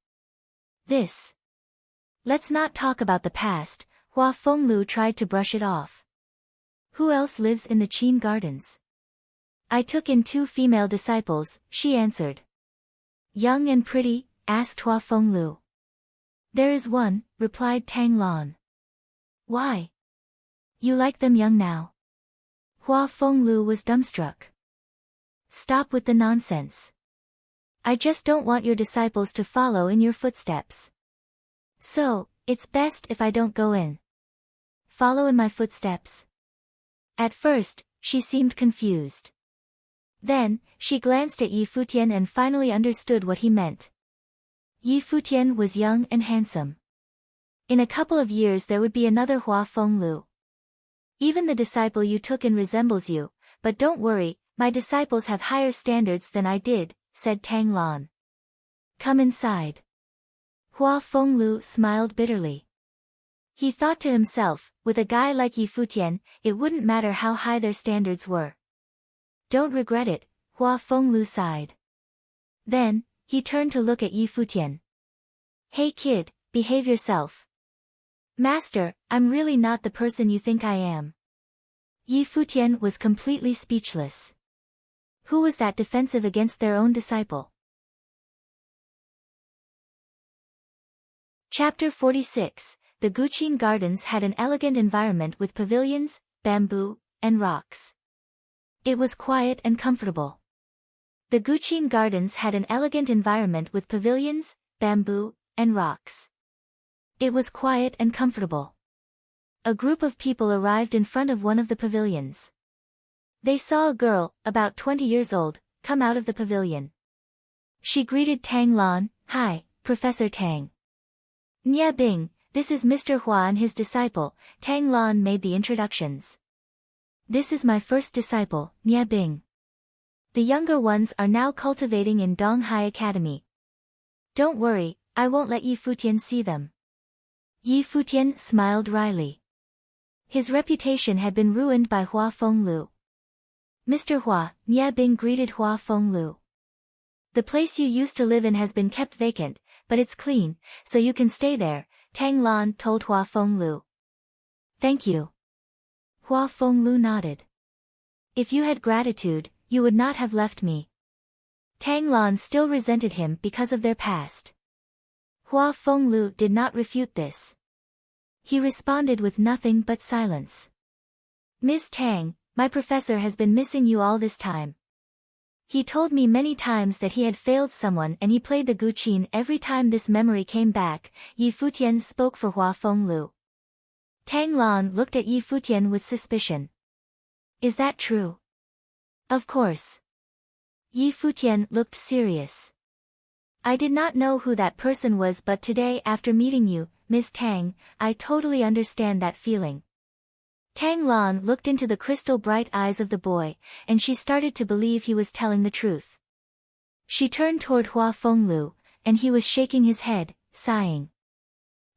A: Let's not talk about the past, Hua Fenglu tried to brush it off. Who else lives in the Qin Gardens? I took in 2 female disciples, she answered. Young and pretty? Asked Hua Fenglu. There is one, replied Tang Lan. Why? You like them young now? Hua Fenglu was dumbstruck. Stop with the nonsense. I just don't want your disciples to follow in your footsteps. So, it's best if I don't go in. Follow in my footsteps? At first, she seemed confused. Then, she glanced at Yi Futian and finally understood what he meant. Yi Futian was young and handsome. In a couple of years there would be another Hua Fenglu. Even the disciple you took in resembles you, but don't worry, my disciples have higher standards than I did, said Tang Lan. Come inside. Hua Fenglu smiled bitterly. He thought to himself, with a guy like Yi Futian, it wouldn't matter how high their standards were. Don't regret it, Hua Fenglu sighed. Then, he turned to look at Yi Futian. Hey kid, behave yourself. Master, I'm really not the person you think I am. Yi Futian was completely speechless. Who was that defensive against their own disciple? Chapter 46. The Guqin Gardens had an elegant environment with pavilions, bamboo, and rocks. It was quiet and comfortable. The Guqin Gardens had an elegant environment with pavilions, bamboo, and rocks. It was quiet and comfortable. A group of people arrived in front of one of the pavilions. They saw a girl, about 20 years old, come out of the pavilion. She greeted Tang Lan. Hi, Professor Tang. Nye Bing, this is Mr. Hua and his disciple. Tang Lan made the introductions. This is my first disciple, Nye Bing. The younger ones are now cultivating in Donghai Academy. Don't worry, I won't let Yi Futian see them. Yi Futian smiled wryly. His reputation had been ruined by Hua Fenglu. Mr. Hua, Nye Bing greeted Hua Fenglu. The place you used to live in has been kept vacant, but it's clean, so you can stay there, Tang Lan told Hua Fenglu. Thank you. Hua Fenglu nodded. If you had gratitude, you would not have left me. Tang Lan still resented him because of their past. Hua Fenglu did not refute this. He responded with nothing but silence. Ms. Tang, my professor has been missing you all this time. He told me many times that he had failed someone and he played the Guqin every time this memory came back. Yi Futian spoke for Hua Fenglu. Tang Lan looked at Yi Futian with suspicion. Is that true? Of course. Yi Futian looked serious. I did not know who that person was, but today after meeting you, Ms. Tang, I totally understand that feeling. Tang Lan looked into the crystal bright eyes of the boy, and she started to believe he was telling the truth. She turned toward Hua Fenglu, and he was shaking his head, sighing.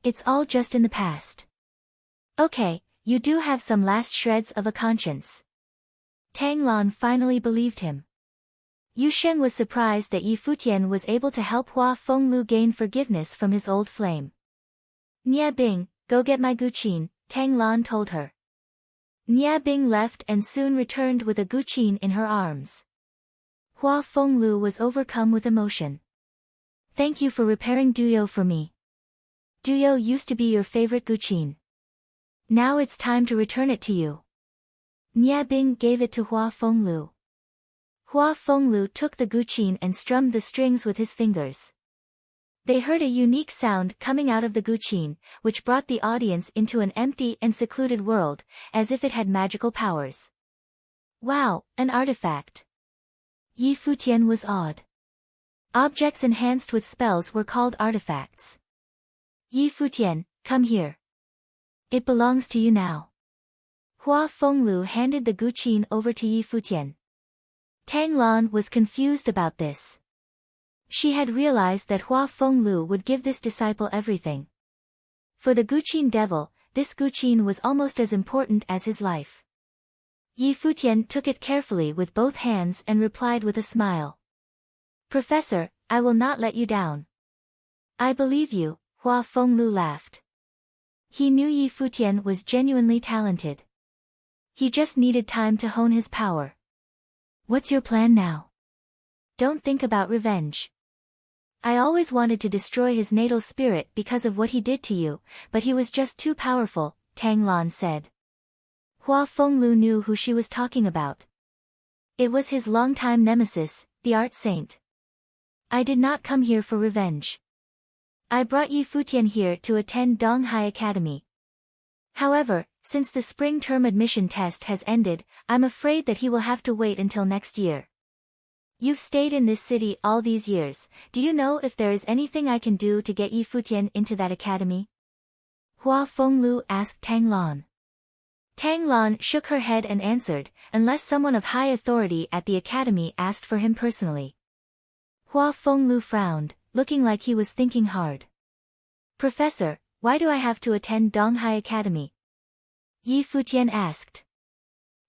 A: It's all just in the past. Okay, you do have some last shreds of a conscience. Tang Lan finally believed him. Yu Shen was surprised that Yi Futian was able to help Hua Fenglu gain forgiveness from his old flame. Nye Bing, go get my Guqin, Tang Lan told her. Nye Bing left and soon returned with a Guqin in her arms. Hua Fenglu was overcome with emotion. Thank you for repairing Duyo for me. Duyo used to be your favorite Guqin. Now it's time to return it to you. Nye Bing gave it to Hua Fenglu. Hua Fenglu took the Guqin and strummed the strings with his fingers. They heard a unique sound coming out of the Guqin, which brought the audience into an empty and secluded world, as if it had magical powers. Wow, an artifact. Yi Futian was awed. Objects enhanced with spells were called artifacts. Yi Futian, come here. It belongs to you now. Hua Fenglu handed the Guqin over to Yi Futian. Tang Lan was confused about this. She had realized that Hua Fenglu would give this disciple everything. For the Guqin devil, this Guqin was almost as important as his life. Yi Futian took it carefully with both hands and replied with a smile. Professor, I will not let you down. I believe you, Hua Fenglu laughed. He knew Yi Futian was genuinely talented. He just needed time to hone his power. What's your plan now? Don't think about revenge. I always wanted to destroy his natal spirit because of what he did to you, but he was just too powerful, Tang Lan said. Hua Fenglu knew who she was talking about. It was his longtime nemesis, the art saint. I did not come here for revenge. I brought Yi Futian here to attend Donghai Academy. However, since the spring term admission test has ended, I'm afraid that he will have to wait until next year. You've stayed in this city all these years, do you know if there is anything I can do to get Yi Futian into that academy? Hua Fenglu asked Tang Lan. Tang Lan shook her head and answered, unless someone of high authority at the academy asked for him personally. Hua Fenglu frowned, looking like he was thinking hard. Professor, why do I have to attend Donghai Academy? Yi Futian asked.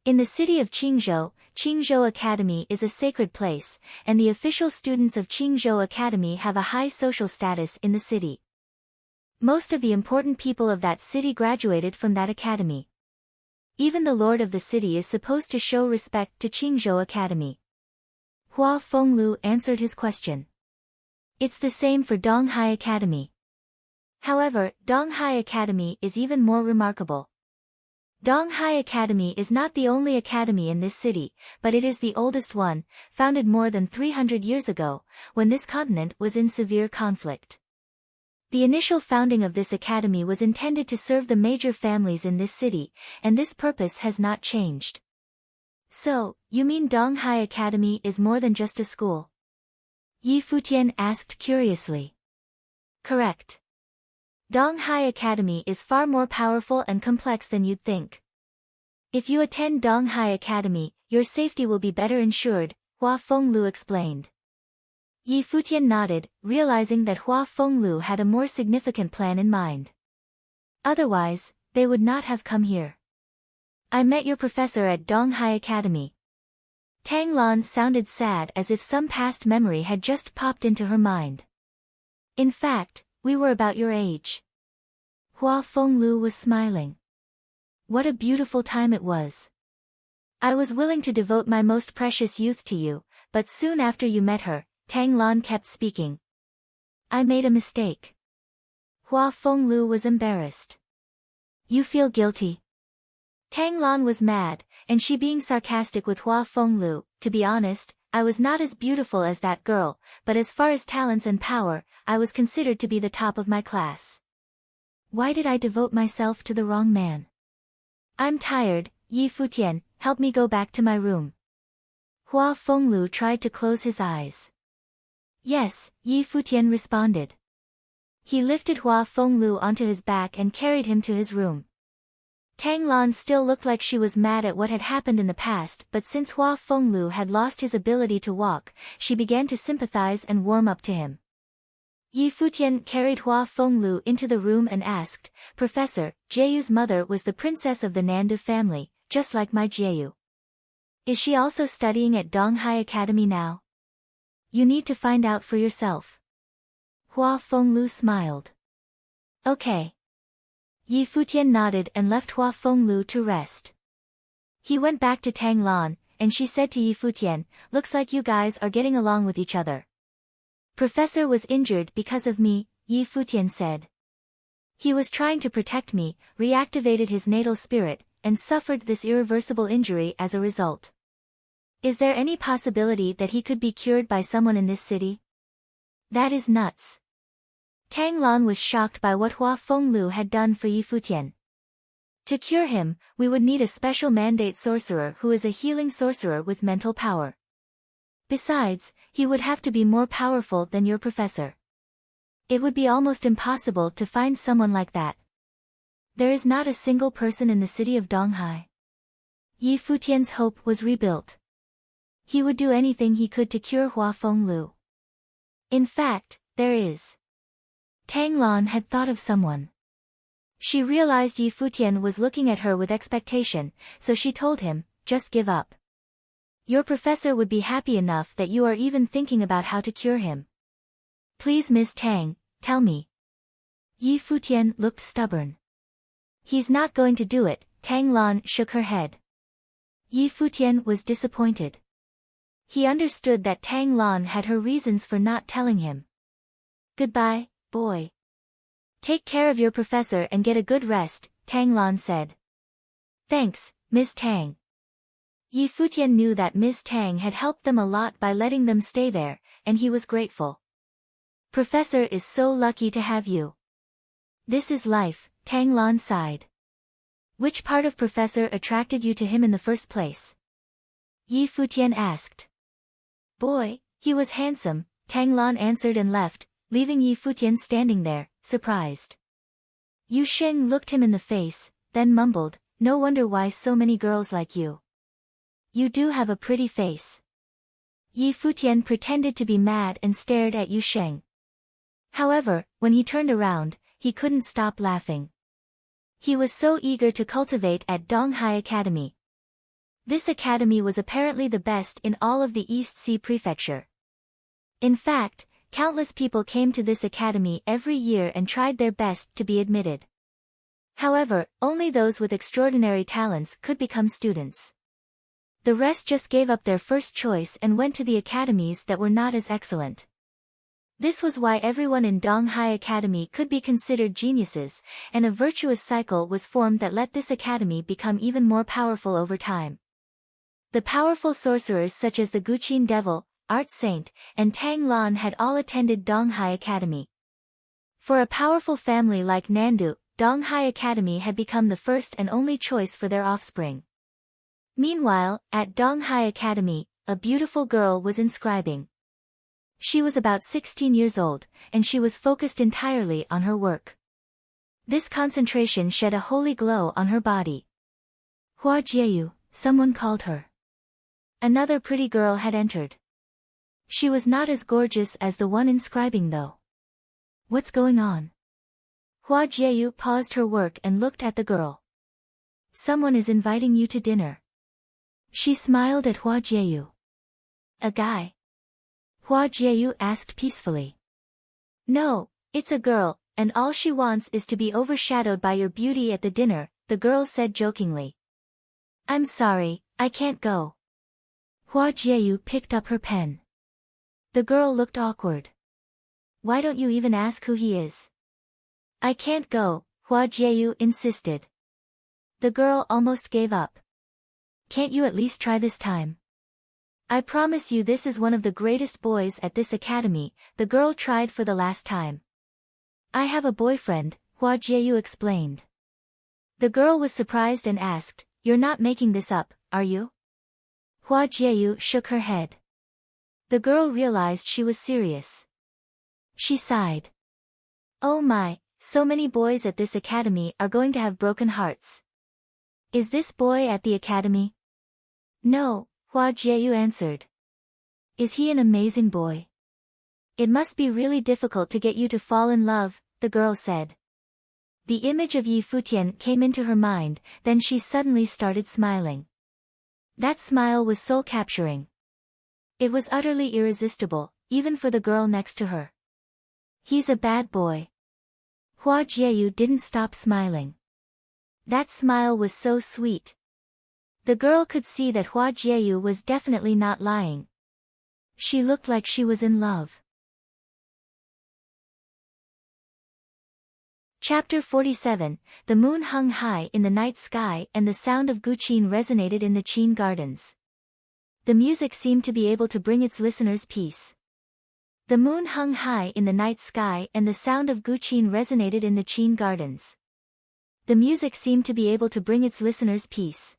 A: In the city of Qingzhou Academy is a sacred place, and the official students of Qingzhou Academy have a high social status in the city. Most of the important people of that city graduated from that academy. Even the lord of the city is supposed to show respect to Qingzhou Academy. Hua Fenglu answered his question. It's the same for Donghai Academy. However, Donghai Academy is even more remarkable. Donghai Academy is not the only academy in this city, but it is the oldest one, founded more than 300 years ago, when this continent was in severe conflict. The initial founding of this academy was intended to serve the major families in this city, and this purpose has not changed. So, you mean Donghai Academy is more than just a school? Yi Futian asked curiously. Correct. Donghai Academy is far more powerful and complex than you'd think. If you attend Donghai Academy, your safety will be better ensured, Hua Fenglu explained. Yi Futian nodded, realizing that Hua Fenglu had a more significant plan in mind. Otherwise, they would not have come here. I met your professor at Donghai Academy. Tang Lan sounded sad as if some past memory had just popped into her mind. In fact, we were about your age. Hua Fenglu was smiling. What a beautiful time it was. I was willing to devote my most precious youth to you, but soon after you met her, Tang Lan kept speaking. I made a mistake. Hua Fenglu was embarrassed. You feel guilty? Tang Lan was mad, and she being sarcastic with Hua Fenglu, to be honest, I was not as beautiful as that girl, but as far as talents and power, I was considered to be the top of my class. Why did I devote myself to the wrong man? I'm tired, Yi Futian, help me go back to my room. Hua Fenglu tried to close his eyes. Yes, Yi Futian responded. He lifted Hua Fenglu onto his back and carried him to his room. Tang Lan still looked like she was mad at what had happened in the past, but since Hua Fenglu had lost his ability to walk, she began to sympathize and warm up to him. Yi Futian carried Hua Fenglu into the room and asked, Professor, Jieyu's mother was the princess of the Nandu family, just like my Jieyu. Is she also studying at Donghai Academy now? You need to find out for yourself. Hua Fenglu smiled. Okay. Yi Futian nodded and left Hua Fenglu to rest. He went back to Tang Lan, and she said to Yi Futian, looks like you guys are getting along with each other. Professor was injured because of me, Yi Futian said. He was trying to protect me, reactivated his natal spirit, and suffered this irreversible injury as a result. Is there any possibility that he could be cured by someone in this city? That is nuts. Tang Lan was shocked by what Hua Fenglu had done for Yi Futian. To cure him, we would need a special mandate sorcerer who is a healing sorcerer with mental power. Besides, he would have to be more powerful than your professor. It would be almost impossible to find someone like that. There is not a single person in the city of Donghai. Yi Futian's hope was rebuilt. He would do anything he could to cure Hua Fenglu. In fact, there is. Tang Lan had thought of someone. She realized Yi Futian was looking at her with expectation, so she told him, just give up. Your professor would be happy enough that you are even thinking about how to cure him. Please Miss Tang, tell me. Yi Futian looked stubborn. He's not going to do it, Tang Lan shook her head. Yi Futian was disappointed. He understood that Tang Lan had her reasons for not telling him. Goodbye, boy. Take care of your professor and get a good rest, Tang Lan said. Thanks, Miss Tang. Yi Futian knew that Miss Tang had helped them a lot by letting them stay there, and he was grateful. Professor is so lucky to have you. This is life, Tang Lan sighed. Which part of Professor attracted you to him in the first place? Yi Futian asked. Boy, he was handsome, Tang Lan answered and left, leaving Yi Futian standing there, surprised. Yu Sheng looked him in the face, then mumbled, no wonder why so many girls like you. You do have a pretty face. Yi Futian pretended to be mad and stared at Yu Sheng. However, when he turned around, he couldn't stop laughing. He was so eager to cultivate at Donghai Academy. This academy was apparently the best in all of the East Sea Prefecture. In fact, countless people came to this academy every year and tried their best to be admitted. However, only those with extraordinary talents could become students. The rest just gave up their first choice and went to the academies that were not as excellent. This was why everyone in Donghai Academy could be considered geniuses, and a virtuous cycle was formed that let this academy become even more powerful over time. The powerful sorcerers such as the Guqin Devil, Art Saint, and Tang Lan had all attended Donghai Academy. For a powerful family like Nandu, Donghai Academy had become the first and only choice for their offspring. Meanwhile, at Donghai Academy, a beautiful girl was inscribing. She was about 16 years old, and she was focused entirely on her work. This concentration shed a holy glow on her body. Hua Jieyu, someone called her. Another pretty girl had entered. She was not as gorgeous as the one inscribing though. What's going on? Hua Jieyu paused her work and looked at the girl. Someone is inviting you to dinner. She smiled at Hua Jieyu. A guy? Hua Jieyu asked peacefully. No, it's a girl, and all she wants is to be overshadowed by your beauty at the dinner, the girl said jokingly. I'm sorry, I can't go. Hua Jieyu picked up her pen. The girl looked awkward. Why don't you even ask who he is? I can't go, Hua Jieyu insisted. The girl almost gave up. Can't you at least try this time? I promise you this is one of the greatest boys at this academy, the girl tried for the last time. I have a boyfriend, Hua Jieyu explained. The girl was surprised and asked, You're not making this up, are you? Hua Jieyu shook her head. The girl realized she was serious. She sighed. Oh my, so many boys at this academy are going to have broken hearts. Is this boy at the academy? No, Hua Jieyu answered. Is he an amazing boy? It must be really difficult to get you to fall in love, the girl said. The image of Yi Futian came into her mind, then she suddenly started smiling. That smile was soul-capturing. It was utterly irresistible, even for the girl next to her. He's a bad boy. Hua Jieyu didn't stop smiling. That smile was so sweet. The girl could see that Hua Jieyu was definitely not lying. She looked like she was in love. Chapter 47, The moon hung high in the night sky and the sound of Guqin resonated in the Qin gardens. The music seemed to be able to bring its listeners peace. The moon hung high in the night sky and the sound of Guqin resonated in the Qin gardens. The music seemed to be able to bring its listeners peace.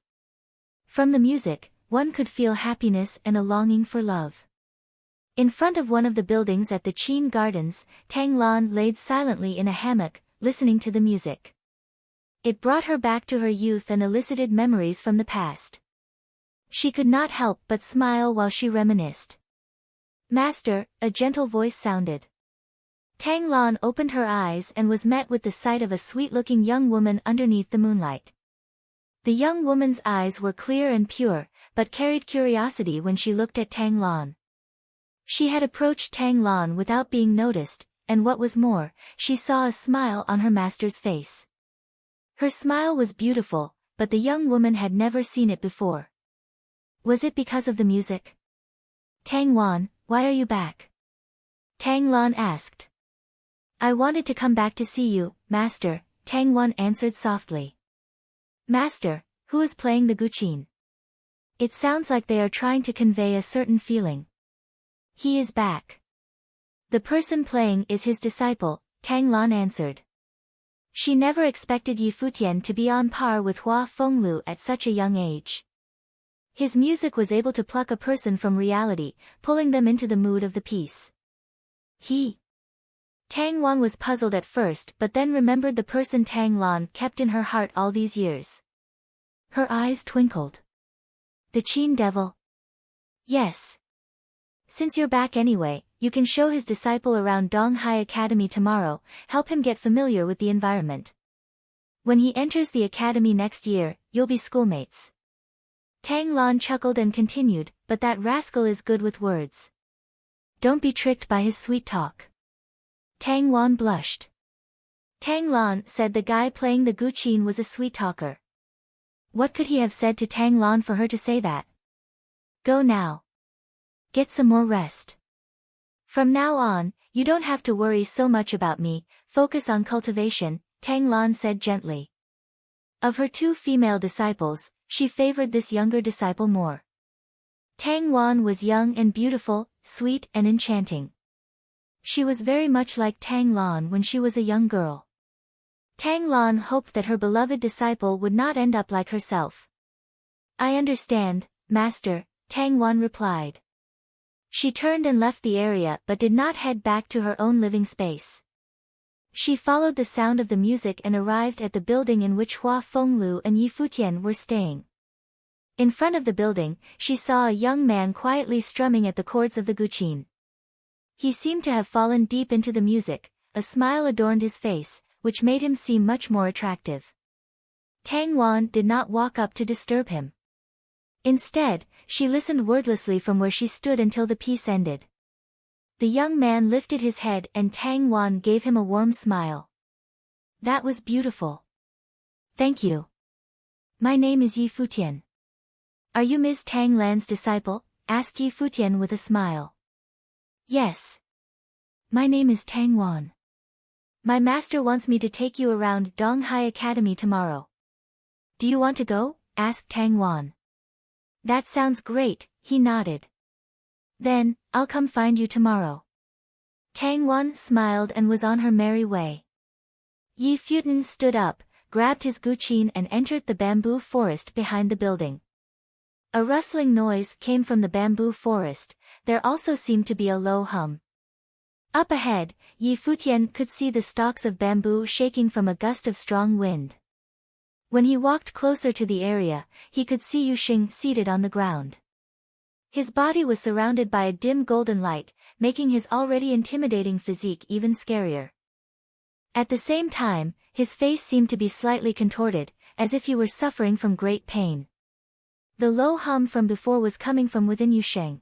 A: From the music, one could feel happiness and a longing for love. In front of one of the buildings at the Qin gardens, Tang Lan laid silently in a hammock, listening to the music. It brought her back to her youth and elicited memories from the past. She could not help but smile while she reminisced. Master, a gentle voice sounded. Tang Lan opened her eyes and was met with the sight of a sweet-looking young woman underneath the moonlight. The young woman's eyes were clear and pure, but carried curiosity when she looked at Tang Lan. She had approached Tang Lan without being noticed, and what was more, she saw a smile on her master's face. Her smile was beautiful, but the young woman had never seen it before. Was it because of the music? Tang Wan, why are you back? Tang Lan asked. I wanted to come back to see you, Master, Tang Wan answered softly. Master, who is playing the Guqin? It sounds like they are trying to convey a certain feeling. He is back. The person playing is his disciple, Tang Lan answered. She never expected Yi Futian to be on par with Hua Fenglu at such a young age. His music was able to pluck a person from reality, pulling them into the mood of the piece. Tang Wan was puzzled at first but then remembered the person Tang Lan kept in her heart all these years. Her eyes twinkled. The Qin Devil? Yes. Since you're back anyway, you can show his disciple around Donghai Academy tomorrow, help him get familiar with the environment. When he enters the academy next year, you'll be schoolmates. Tang Lan chuckled and continued, but that rascal is good with words. Don't be tricked by his sweet talk. Tang Wan blushed. Tang Lan said the guy playing the guqin was a sweet talker. What could he have said to Tang Lan for her to say that? Go now. Get some more rest. From now on, you don't have to worry so much about me, focus on cultivation, Tang Lan said gently. Of her 2 female disciples, she favored this younger disciple more. Tang Wan was young and beautiful, sweet and enchanting. She was very much like Tang Lan when she was a young girl. Tang Lan hoped that her beloved disciple would not end up like herself. I understand, Master, Tang Wan replied. She turned and left the area but did not head back to her own living space. She followed the sound of the music and arrived at the building in which Hua Fenglu and Yi Futian were staying. In front of the building, she saw a young man quietly strumming at the chords of the guqin. He seemed to have fallen deep into the music, a smile adorned his face, which made him seem much more attractive. Tang Wan did not walk up to disturb him. Instead, she listened wordlessly from where she stood until the piece ended. The young man lifted his head and Tang Wan gave him a warm smile. That was beautiful. Thank you. My name is Yi Futian. Are you Ms. Tang Lan's disciple? Asked Yi Futian with a smile. Yes. My name is Tang Wan. My master wants me to take you around Donghai Academy tomorrow. Do you want to go? Asked Tang Wan. That sounds great, he nodded. Then, I'll come find you tomorrow. Tang Wan smiled and was on her merry way. Yi Futian stood up, grabbed his guqin and entered the bamboo forest behind the building. A rustling noise came from the bamboo forest, there also seemed to be a low hum. Up ahead, Yi Futian could see the stalks of bamboo shaking from a gust of strong wind. When he walked closer to the area, he could see Yusheng seated on the ground. His body was surrounded by a dim golden light, making his already intimidating physique even scarier. At the same time, his face seemed to be slightly contorted, as if he were suffering from great pain. The low hum from before was coming from within Yusheng.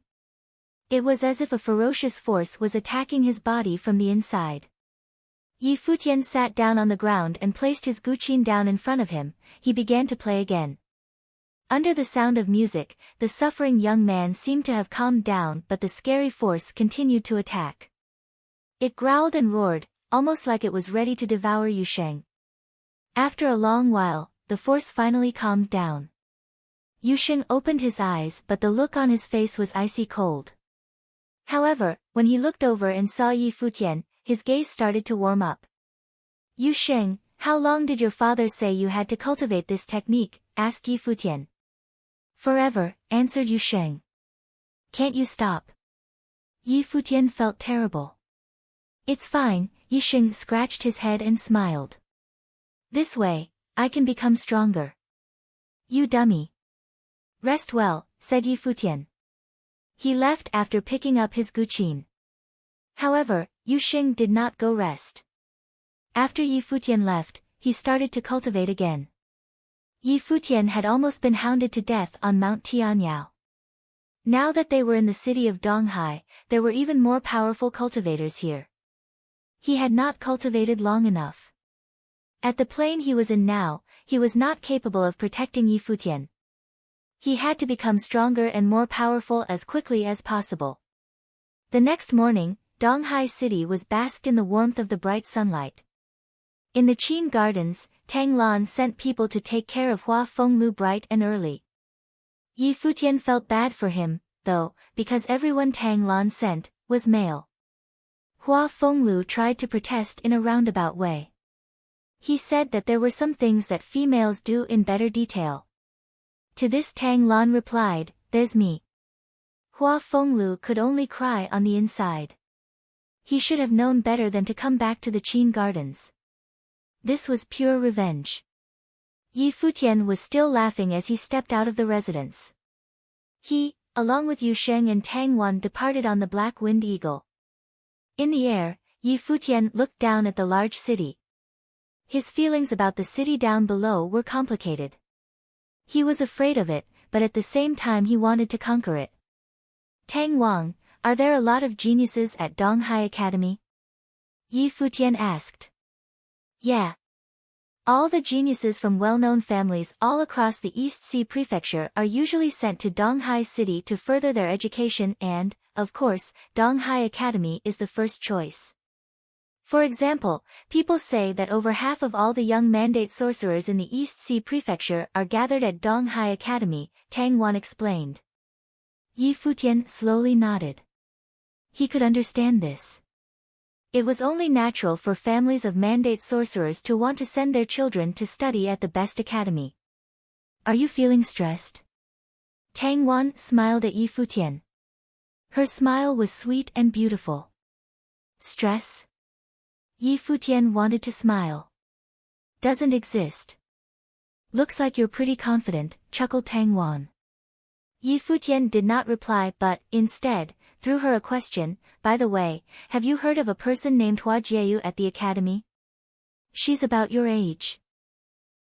A: It was as if a ferocious force was attacking his body from the inside. Yi Futian sat down on the ground and placed his guqin down in front of him. He began to play again. Under the sound of music, the suffering young man seemed to have calmed down, but the scary force continued to attack. It growled and roared, almost like it was ready to devour Yusheng. After a long while, the force finally calmed down. Yusheng opened his eyes, but the look on his face was icy cold. However, when he looked over and saw Yi Futian, his gaze started to warm up. Yusheng, how long did your father say you had to cultivate this technique? Asked Yi Futian. Forever, answered Yusheng. Can't you stop? Yi Futian felt terrible. It's fine, Yusheng scratched his head and smiled. This way, I can become stronger. You dummy. Rest well, said Yi Futian. He left after picking up his guqin. However, Yusheng did not go rest. After Yi Futian left, he started to cultivate again. Yi Futian had almost been hounded to death on Mount Tianyao. Now that they were in the city of Donghai, there were even more powerful cultivators here. He had not cultivated long enough. At the plane he was in now, he was not capable of protecting Yi Futian. He had to become stronger and more powerful as quickly as possible. The next morning, Donghai City was basked in the warmth of the bright sunlight. In the Qin Gardens, Tang Lan sent people to take care of Hua Fenglu bright and early. Yi Futian felt bad for him, though, because everyone Tang Lan sent was male. Hua Fenglu tried to protest in a roundabout way. He said that there were some things that females do in better detail. To this Tang Lan replied, "There's me." Hua Fenglu could only cry on the inside. He should have known better than to come back to the Qin Gardens. This was pure revenge. Yi Futian was still laughing as he stepped out of the residence. He, along with Yusheng and Tang Wan, departed on the Black Wind Eagle. In the air, Yi Futian looked down at the large city. His feelings about the city down below were complicated. He was afraid of it, but at the same time he wanted to conquer it. Tang Wang, are there a lot of geniuses at Donghai Academy? Yi Futian asked. Yeah. All the geniuses from well-known families all across the East Sea Prefecture are usually sent to Donghai City to further their education and, of course, Donghai Academy is the first choice. For example, people say that over half of all the young mandate sorcerers in the East Sea Prefecture are gathered at Donghai Academy, Tang Wan explained. Yi Futian slowly nodded. He could understand this. It was only natural for families of mandate sorcerers to want to send their children to study at the best academy. Are you feeling stressed? Tang Wan smiled at Yi Futian. Her smile was sweet and beautiful. Stress? Yi Futian wanted to smile. Doesn't exist. Looks like you're pretty confident, chuckled Tang Wan. Yi Futian did not reply but, instead, threw her a question. By the way, have you heard of a person named Hua Jieyu at the academy? She's about your age.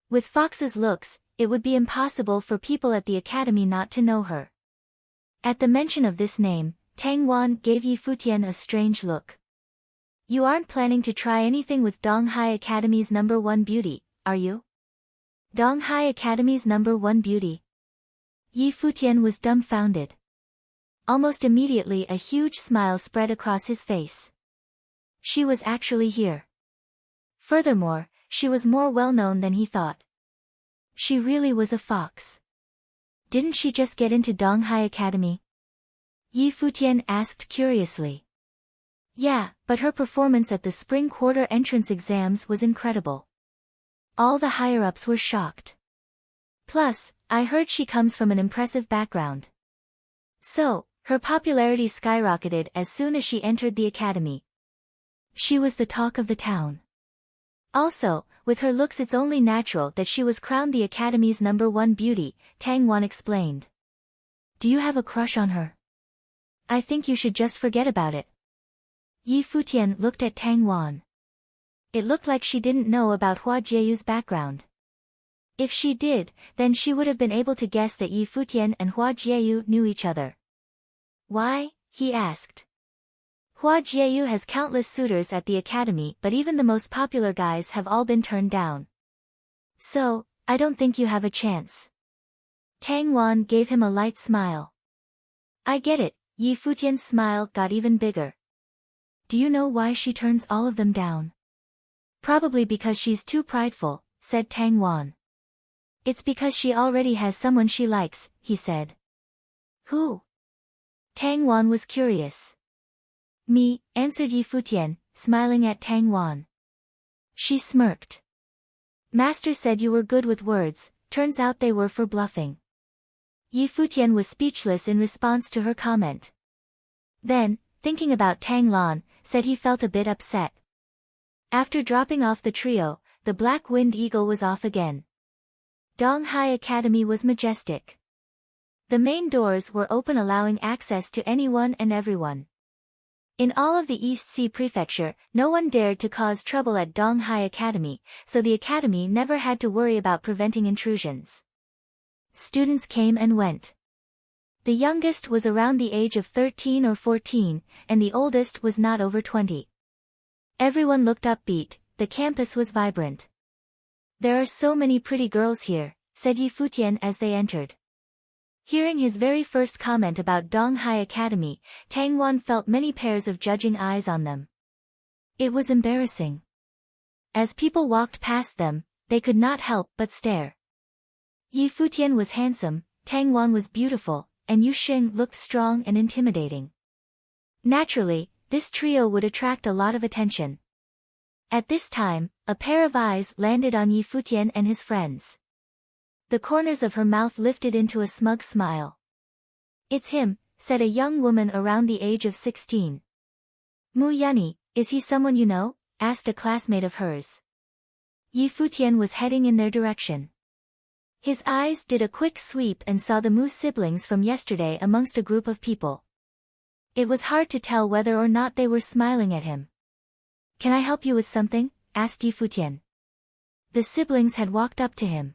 A: With Fox's looks, it would be impossible for people at the academy not to know her. At the mention of this name, Tang Wan gave Yi Futian a strange look. You aren't planning to try anything with Donghai Academy's #1 beauty, are you? Donghai Academy's #1 beauty? Yi Futian was dumbfounded. Almost immediately a huge smile spread across his face. She was actually here. Furthermore, she was more well-known than he thought. She really was a fox. Didn't she just get into Donghai Academy? Yi Futian asked curiously. Yeah, but her performance at the spring quarter entrance exams was incredible. All the higher-ups were shocked. Plus, I heard she comes from an impressive background. So, her popularity skyrocketed as soon as she entered the academy. She was the talk of the town. Also, with her looks it's only natural that she was crowned the academy's #1 beauty, Tang Wan explained. Do you have a crush on her? I think you should just forget about it. Yi Futian looked at Tang Wan. It looked like she didn't know about Hua Jieyu's background. If she did, then she would have been able to guess that Yi Futian and Hua Jieyu knew each other. Why? He asked. Hua Jieyu has countless suitors at the academy but even the most popular guys have all been turned down. So, I don't think you have a chance. Tang Wan gave him a light smile. I get it, Yi Futian's smile got even bigger. Do you know why she turns all of them down? Probably because she's too prideful, said Tang Wan. It's because she already has someone she likes, he said. Who? Tang Wan was curious. Me, answered Yi Futian, smiling at Tang Wan. She smirked. Master said you were good with words, turns out they were for bluffing. Yi Futian was speechless in response to her comment. Then, thinking about Tang Lan, said he felt a bit upset. After dropping off the trio, the black-winged eagle was off again. Donghai Academy was majestic. The main doors were open allowing access to anyone and everyone. In all of the East Sea Prefecture, no one dared to cause trouble at Donghai Academy, so the academy never had to worry about preventing intrusions. Students came and went. The youngest was around the age of 13 or 14, and the oldest was not over 20. Everyone looked upbeat, the campus was vibrant. There are so many pretty girls here, said Yi Futian as they entered. Hearing his very first comment about Donghai Academy, Tang Wan felt many pairs of judging eyes on them. It was embarrassing. As people walked past them, they could not help but stare. Yi Futian was handsome, Tang Wan was beautiful, and Yu Xing looked strong and intimidating. Naturally, this trio would attract a lot of attention. At this time, a pair of eyes landed on Yi Futian and his friends. The corners of her mouth lifted into a smug smile. It's him, said a young woman around the age of 16. Mu Yunny, is he someone you know? Asked a classmate of hers. Yi Futian was heading in their direction. His eyes did a quick sweep and saw the Mu siblings from yesterday amongst a group of people. It was hard to tell whether or not they were smiling at him. "Can I help you with something?" asked Yi Futian. The siblings had walked up to him.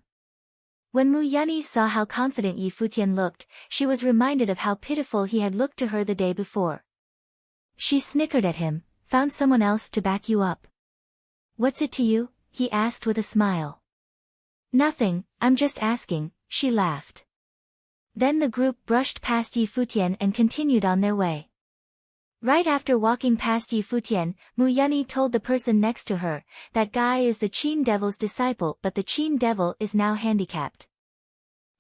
A: When Mu Yunyi saw how confident Yi Futian looked, she was reminded of how pitiful he had looked to her the day before. She snickered at him. "Found someone else to back you up." "What's it to you?" he asked with a smile. "Nothing, I'm just asking," she laughed. Then the group brushed past Yi Futian and continued on their way. Right after walking past Yi Futian, Mu Yunyi told the person next to her, "That guy is the Qin Devil's disciple, but the Qin Devil is now handicapped.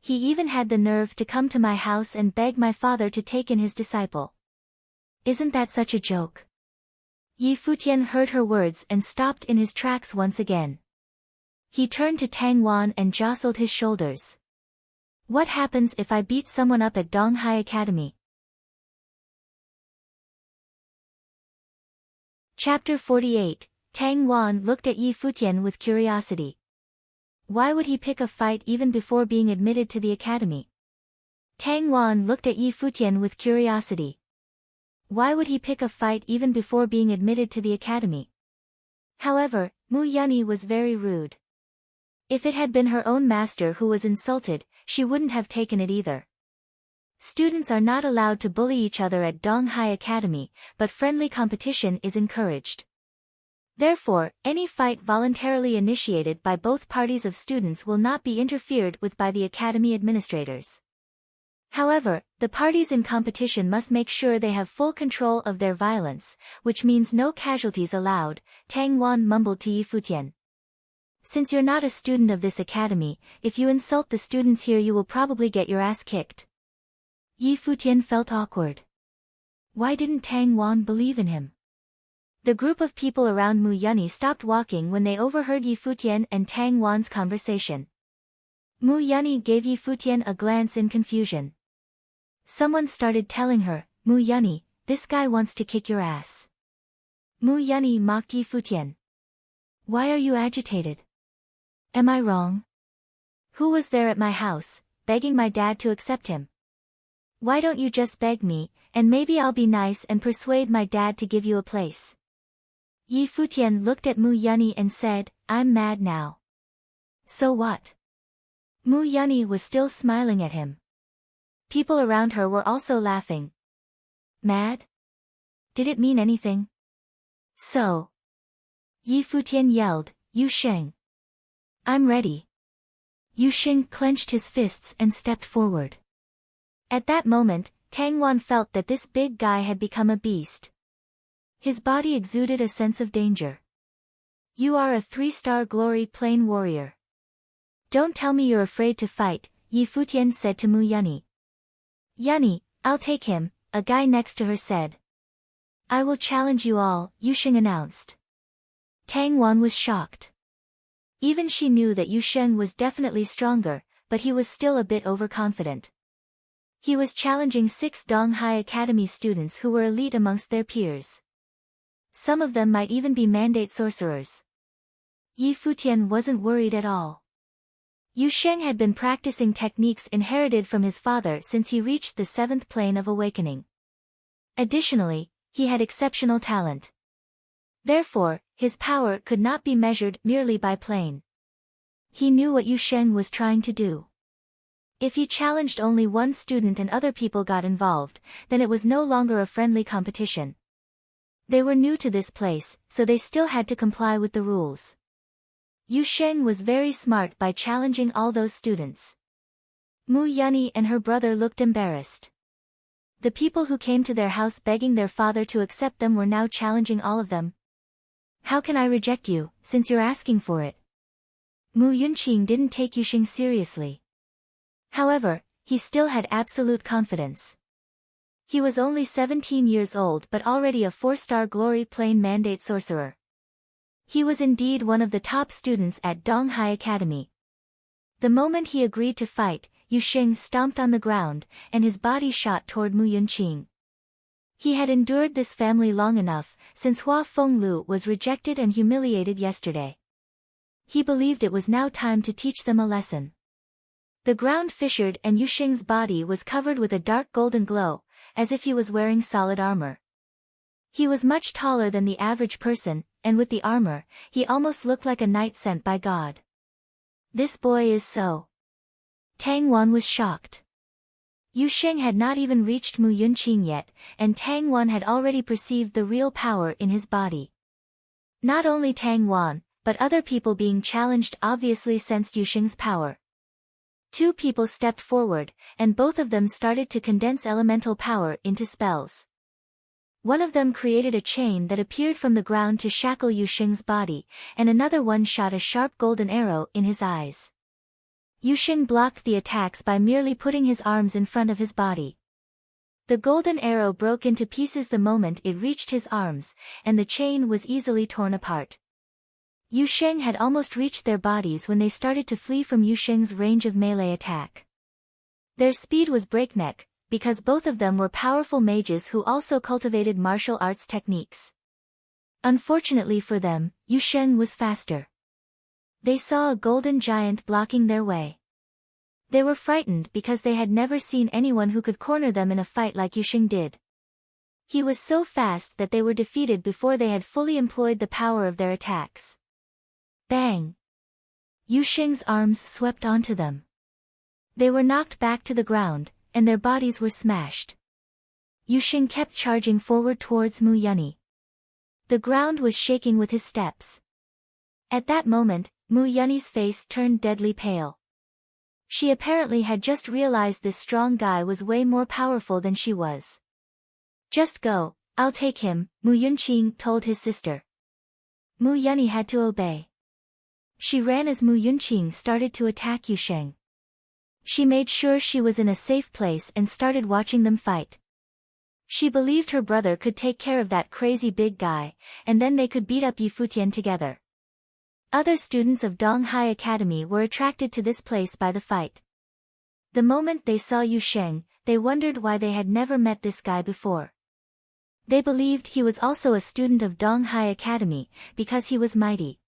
A: He even had the nerve to come to my house and beg my father to take in his disciple. Isn't that such a joke?" Yi Futian heard her words and stopped in his tracks once again. He turned to Tang Wan and jostled his shoulders. "What happens if I beat someone up at Donghai Academy?" Chapter 48, Tang Wan looked at Yi Futian with curiosity. Why would he pick a fight even before being admitted to the academy? Tang Wan looked at Yi Futian with curiosity. Why would he pick a fight even before being admitted to the academy? However, Mu Yunyi was very rude. If it had been her own master who was insulted, she wouldn't have taken it either. Students are not allowed to bully each other at Donghai Academy, but friendly competition is encouraged. Therefore, any fight voluntarily initiated by both parties of students will not be interfered with by the academy administrators. However, the parties in competition must make sure they have full control of their violence, which means no casualties allowed, Tang Wan mumbled to Yi Futian. "Since you're not a student of this academy, if you insult the students here you will probably get your ass kicked." Yi Futian felt awkward. Why didn't Tang Wan believe in him? The group of people around Mu Yunyi stopped walking when they overheard Yi Futian and Tang Wan's conversation. Mu Yunyi gave Yi Futian a glance in confusion. Someone started telling her, "Mu Yunyi, this guy wants to kick your ass." Mu Yunyi mocked Yi Futian. "Why are you agitated? Am I wrong? Who was there at my house, begging my dad to accept him? Why don't you just beg me, and maybe I'll be nice and persuade my dad to give you a place?" Yi Futian looked at Mu Yunyi and said, "I'm mad now." "So what?" Mu Yunyi was still smiling at him. People around her were also laughing. Mad? Did it mean anything? "So." Yi Futian yelled, "Yu Sheng. I'm ready." Yu Sheng clenched his fists and stepped forward. At that moment, Tang Wan felt that this big guy had become a beast. His body exuded a sense of danger. "You are a 3-star glory plain warrior. Don't tell me you're afraid to fight," Yi Futian said to Mu Yunyi. "Yunyi, I'll take him," a guy next to her said. "I will challenge you all," Yu Sheng announced. Tang Wan was shocked. Even she knew that Yu Sheng was definitely stronger, but he was still a bit overconfident. He was challenging 6 Donghai Academy students who were elite amongst their peers. Some of them might even be mandate sorcerers. Yi Futian wasn't worried at all. Yu Sheng had been practicing techniques inherited from his father since he reached the 7th plane of awakening. Additionally, he had exceptional talent. Therefore, his power could not be measured merely by plane. He knew what Yu Sheng was trying to do. If he challenged only one student and other people got involved, then it was no longer a friendly competition. They were new to this place, so they still had to comply with the rules. Yu Sheng was very smart by challenging all those students. Mu Yunyi and her brother looked embarrassed. The people who came to their house begging their father to accept them were now challenging all of them. "How can I reject you, since you're asking for it?" Mu Yunqing didn't take Yu Sheng seriously. However, he still had absolute confidence. He was only 17 years old but already a 4-star glory plane mandate sorcerer. He was indeed one of the top students at Donghai Academy. The moment he agreed to fight, Yu Sheng stomped on the ground, and his body shot toward Mu Yunqing. He had endured this family long enough, since Hua Fenglu was rejected and humiliated yesterday. He believed it was now time to teach them a lesson. The ground fissured and Yu Sheng's body was covered with a dark golden glow, as if he was wearing solid armor. He was much taller than the average person, and with the armor, he almost looked like a knight sent by God. This boy is so. Tang Wan was shocked. Yu Sheng had not even reached Mu Yunqing yet, and Tang Wan had already perceived the real power in his body. Not only Tang Wan, but other people being challenged obviously sensed Yu Sheng's power. Two people stepped forward, and both of them started to condense elemental power into spells. One of them created a chain that appeared from the ground to shackle Yu Sheng's body, and another one shot a sharp golden arrow in his eyes. Yu Sheng blocked the attacks by merely putting his arms in front of his body. The golden arrow broke into pieces the moment it reached his arms, and the chain was easily torn apart. Yu Sheng had almost reached their bodies when they started to flee from Yu Sheng's range of melee attack. Their speed was breakneck, because both of them were powerful mages who also cultivated martial arts techniques. Unfortunately for them, Yu Sheng was faster. They saw a golden giant blocking their way. They were frightened because they had never seen anyone who could corner them in a fight like Yu Sheng did. He was so fast that they were defeated before they had fully employed the power of their attacks. Bang! Yu Sheng's arms swept onto them. They were knocked back to the ground, and their bodies were smashed. Yu Sheng kept charging forward towards Mu Yunni. The ground was shaking with his steps. At that moment, Mu Yunni's face turned deadly pale. She apparently had just realized this strong guy was way more powerful than she was. Just go, I'll take him, Mu Yunqing told his sister. Mu Yunni had to obey. She ran as Mu Yunqing started to attack Yu Sheng. She made sure she was in a safe place and started watching them fight. She believed her brother could take care of that crazy big guy, and then they could beat up Futian together. Other students of Donghai Academy were attracted to this place by the fight. The moment they saw Yu Sheng, they wondered why they had never met this guy before. They believed he was also a student of Donghai Academy, because he was mighty.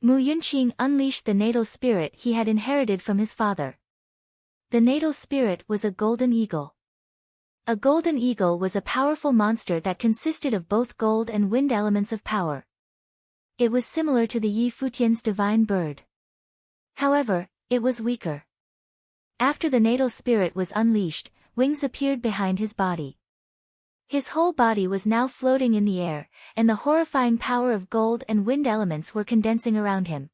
A: Mu Yunqing unleashed the natal spirit he had inherited from his father. The natal spirit was a golden eagle. A golden eagle was a powerful monster that consisted of both gold and wind elements of power. It was similar to the Yi Futian's divine bird. However, it was weaker. After the natal spirit was unleashed, wings appeared behind his body. His whole body was now floating in the air, and the horrifying power of gold and wind elements were condensing around him.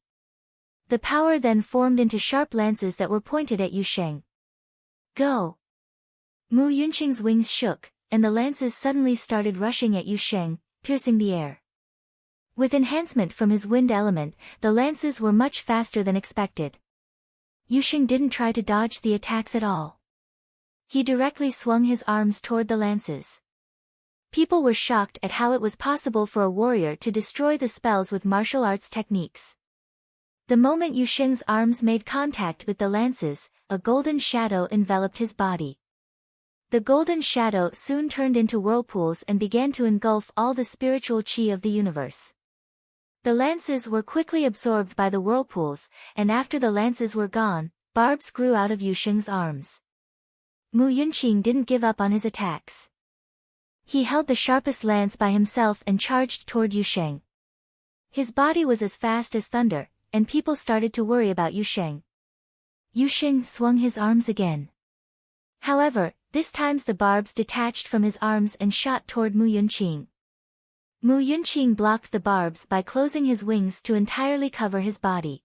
A: The power then formed into sharp lances that were pointed at Yu Sheng. Go! Mu Yunqing's wings shook, and the lances suddenly started rushing at Yu Sheng, piercing the air. With enhancement from his wind element, the lances were much faster than expected. Yu Sheng didn't try to dodge the attacks at all. He directly swung his arms toward the lances. People were shocked at how it was possible for a warrior to destroy the spells with martial arts techniques. The moment Yu Sheng's arms made contact with the lances, a golden shadow enveloped his body. The golden shadow soon turned into whirlpools and began to engulf all the spiritual qi of the universe. The lances were quickly absorbed by the whirlpools, and after the lances were gone, barbs grew out of Yu Sheng's arms. Mu Yunqing didn't give up on his attacks. He held the sharpest lance by himself and charged toward Yu Sheng. His body was as fast as thunder, and people started to worry about Yu Sheng. Yu Sheng swung his arms again. However, this time the barbs detached from his arms and shot toward Mu Yunqing. Mu Yunqing blocked the barbs by closing his wings to entirely cover his body.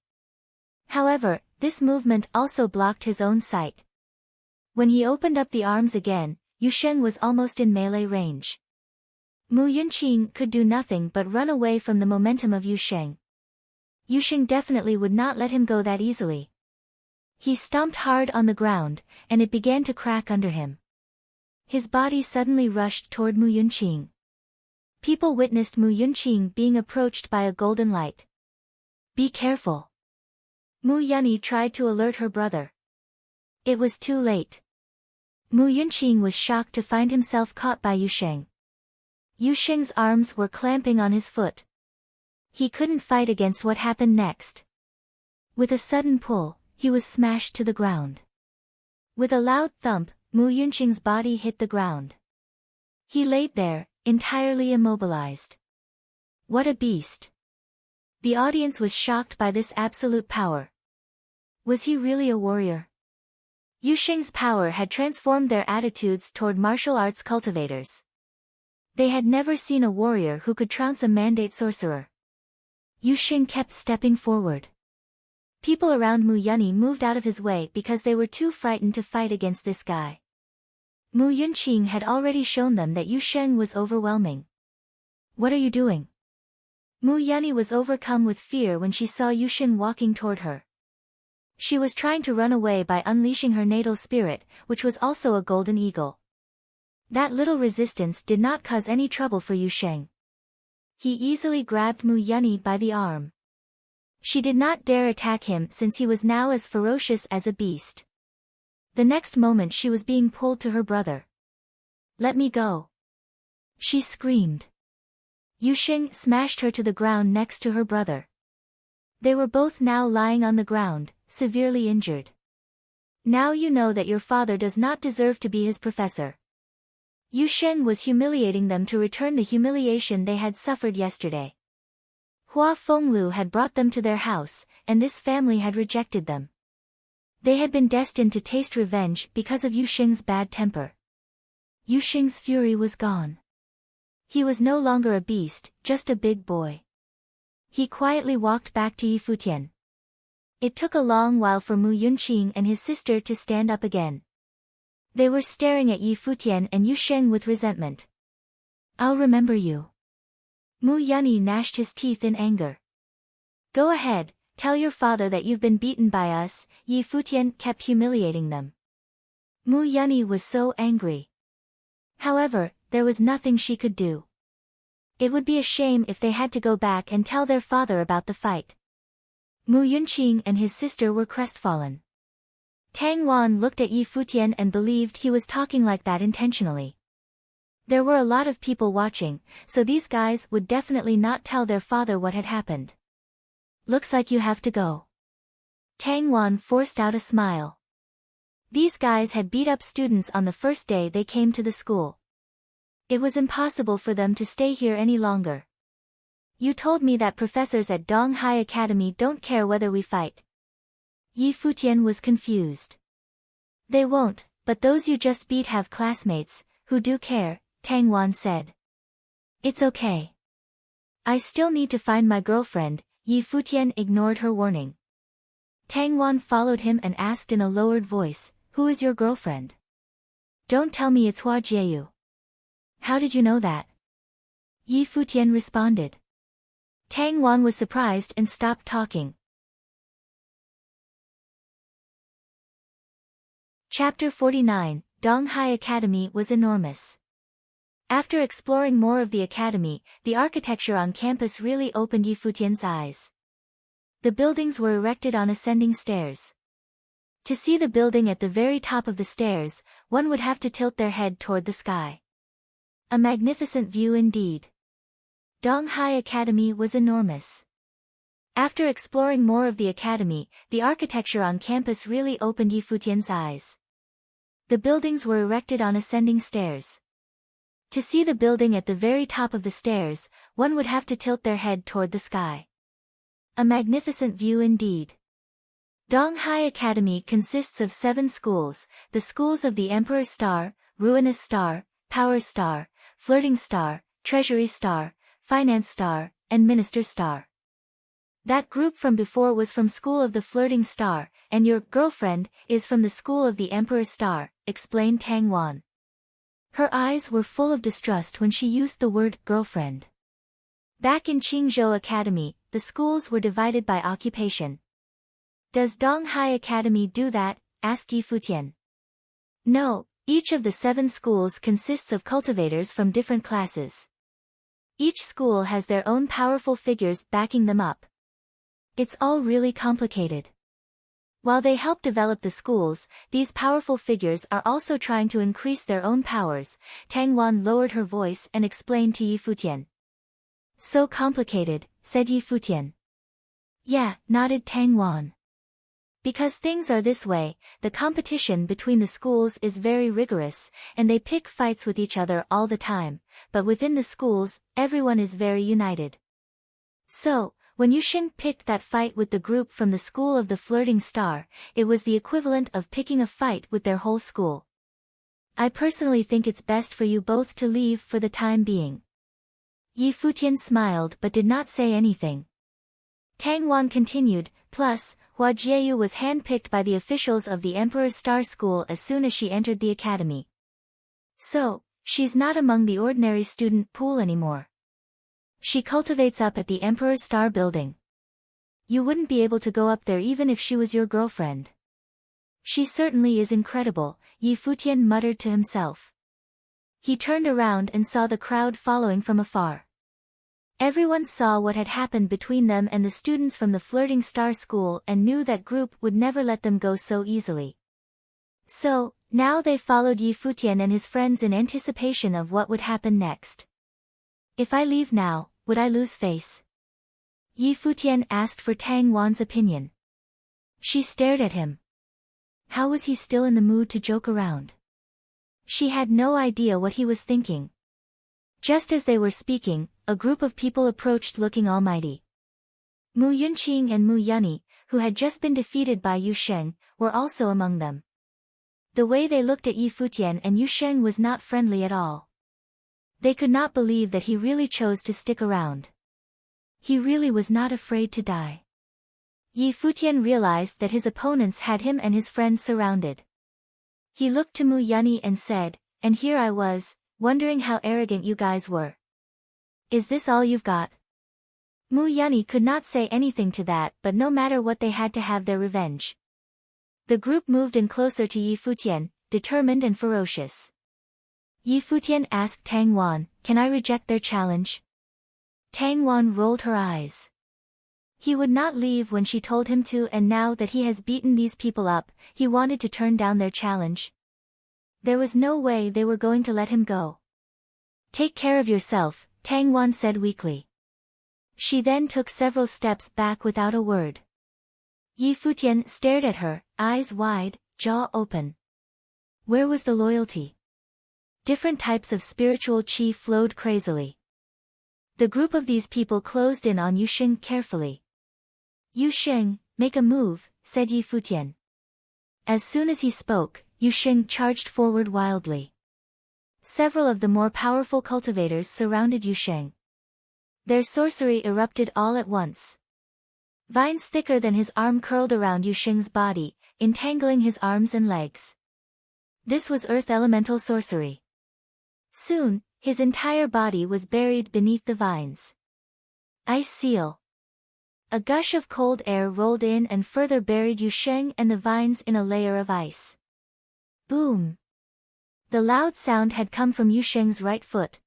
A: However, this movement also blocked his own sight. When he opened up the arms again, Yu Sheng was almost in melee range. Mu Yunqing could do nothing but run away from the momentum of Yu Sheng. Yu Sheng definitely would not let him go that easily. He stomped hard on the ground, and it began to crack under him. His body suddenly rushed toward Mu Yunqing. People witnessed Mu Yunqing being approached by a golden light. Be careful! Mu Yunni tried to alert her brother. It was too late. Mu Yunqing was shocked to find himself caught by Yu Sheng. Yu Sheng's arms were clamping on his foot. He couldn't fight against what happened next. With a sudden pull, he was smashed to the ground. With a loud thump, Mu Yunqing's body hit the ground. He laid there, entirely immobilized. What a beast! The audience was shocked by this absolute power. Was he really a warrior? Yusheng's power had transformed their attitudes toward martial arts cultivators. They had never seen a warrior who could trounce a mandate sorcerer. Yusheng kept stepping forward. People around Mu Yunyi moved out of his way because they were too frightened to fight against this guy. Mu Yunqing had already shown them that Yusheng was overwhelming. What are you doing? Mu Yunyi was overcome with fear when she saw Yusheng walking toward her. She was trying to run away by unleashing her natal spirit, which was also a golden eagle. That little resistance did not cause any trouble for Yusheng. He easily grabbed Mu Yunyi by the arm. She did not dare attack him since he was now as ferocious as a beast. The next moment she was being pulled to her brother. Let me go! She screamed. Yusheng smashed her to the ground next to her brother. They were both now lying on the ground, severely injured. Now you know that your father does not deserve to be his professor. Yusheng was humiliating them to return the humiliation they had suffered yesterday. Hua Fenglu had brought them to their house, and this family had rejected them. They had been destined to taste revenge because of Yusheng's bad temper. Yusheng's fury was gone. He was no longer a beast, just a big boy. He quietly walked back to Futian. It took a long while for Mu Yunqing and his sister to stand up again. They were staring at Futian and Yusheng with resentment. I'll remember you. Mu Yunyi gnashed his teeth in anger. Go ahead, tell your father that you've been beaten by us. Futian kept humiliating them. Mu Yunyi was so angry. However, there was nothing she could do. It would be a shame if they had to go back and tell their father about the fight. Mu Yunqing and his sister were crestfallen. Tang Wan looked at Futian and believed he was talking like that intentionally. There were a lot of people watching, so these guys would definitely not tell their father what had happened. Looks like you have to go. Tang Wan forced out a smile. These guys had beat up students on the first day they came to the school. It was impossible for them to stay here any longer. You told me that professors at Donghai Academy don't care whether we fight. Futian was confused. They won't, but those you just beat have classmates, who do care, Tang Wan said. It's okay. I still need to find my girlfriend. Futian ignored her warning. Tang Wan followed him and asked in a lowered voice, who is your girlfriend? Don't tell me it's Hua Jieyu. How did you know that? Futian responded. Tang Wan was surprised and stopped talking. Chapter 49, Donghai Academy was enormous. After exploring more of the academy, the architecture on campus really opened Futian's eyes. The buildings were erected on ascending stairs. To see the building at the very top of the stairs, one would have to tilt their head toward the sky. A magnificent view indeed. Donghai Academy was enormous. After exploring more of the academy, the architecture on campus really opened Futian's eyes. The buildings were erected on ascending stairs. To see the building at the very top of the stairs, one would have to tilt their head toward the sky. A magnificent view indeed. Donghai Academy consists of 7 schools, the schools of the Emperor Star, Ruinous Star, Power Star, Flirting Star, Treasury Star, Finance Star, and Minister Star. That group from before was from School of the Flirting Star, and your girlfriend is from the School of the Emperor Star, explained Tang Wan. Her eyes were full of distrust when she used the word girlfriend. Back in Qingzhou Academy, the schools were divided by occupation. Does Donghai Academy do that? Asked Futian. No, each of the 7 schools consists of cultivators from different classes. Each school has their own powerful figures backing them up. It's all really complicated. While they help develop the schools, these powerful figures are also trying to increase their own powers. Tang Wan lowered her voice and explained to Futian. So complicated, said Futian. Yeah, nodded Tang Wan. Because things are this way, the competition between the schools is very rigorous, and they pick fights with each other all the time, but within the schools, everyone is very united. So, when Yusheng picked that fight with the group from the school of the flirting star, it was the equivalent of picking a fight with their whole school. I personally think it's best for you both to leave for the time being. Yi Futian smiled but did not say anything. Tang Wan continued, plus, Hua Jieyu was handpicked by the officials of the Emperor's Star School as soon as she entered the academy. So, she's not among the ordinary student pool anymore. She cultivates up at the Emperor's Star Building. You wouldn't be able to go up there even if she was your girlfriend. She certainly is incredible, Yi Futian muttered to himself. He turned around and saw the crowd following from afar. Everyone saw what had happened between them and the students from the Flirting Star School and knew that group would never let them go so easily. So, now they followed Yi Futian and his friends in anticipation of what would happen next. If I leave now, would I lose face? Yi Futian asked for Tang Wan's opinion. She stared at him. How was he still in the mood to joke around? She had no idea what he was thinking. Just as they were speaking, a group of people approached looking almighty. Mu Yunqing and Mu Yunyi, who had just been defeated by Yu Sheng, were also among them. The way they looked at Yi Futian and Yu Sheng was not friendly at all. They could not believe that he really chose to stick around. He really was not afraid to die. Yi Futian realized that his opponents had him and his friends surrounded. He looked to Mu Yunyi and said, and here I was, wondering how arrogant you guys were. Is this all you've got? Mu Yunyi could not say anything to that, but no matter what they had to have their revenge. The group moved in closer to Yi Futian, determined and ferocious. Yi Futian asked Tang Wan, can I reject their challenge? Tang Wan rolled her eyes. He would not leave when she told him to, and now that he has beaten these people up, he wanted to turn down their challenge. There was no way they were going to let him go. Take care of yourself, Tang Wan said weakly. She then took several steps back without a word. Yi Futian stared at her, eyes wide, jaw open. Where was the loyalty? Different types of spiritual qi flowed crazily. The group of these people closed in on Yu Sheng carefully. Yu Sheng, make a move, said Yi Futian. As soon as he spoke, Yu Sheng charged forward wildly. Several of the more powerful cultivators surrounded Yu Sheng. Their sorcery erupted all at once. Vines thicker than his arm curled around Yu Sheng's body, entangling his arms and legs. This was earth elemental sorcery. Soon, his entire body was buried beneath the vines. Ice seal. A gush of cold air rolled in and further buried Yu Sheng and the vines in a layer of ice. Boom! The loud sound had come from Yu Sheng's right foot.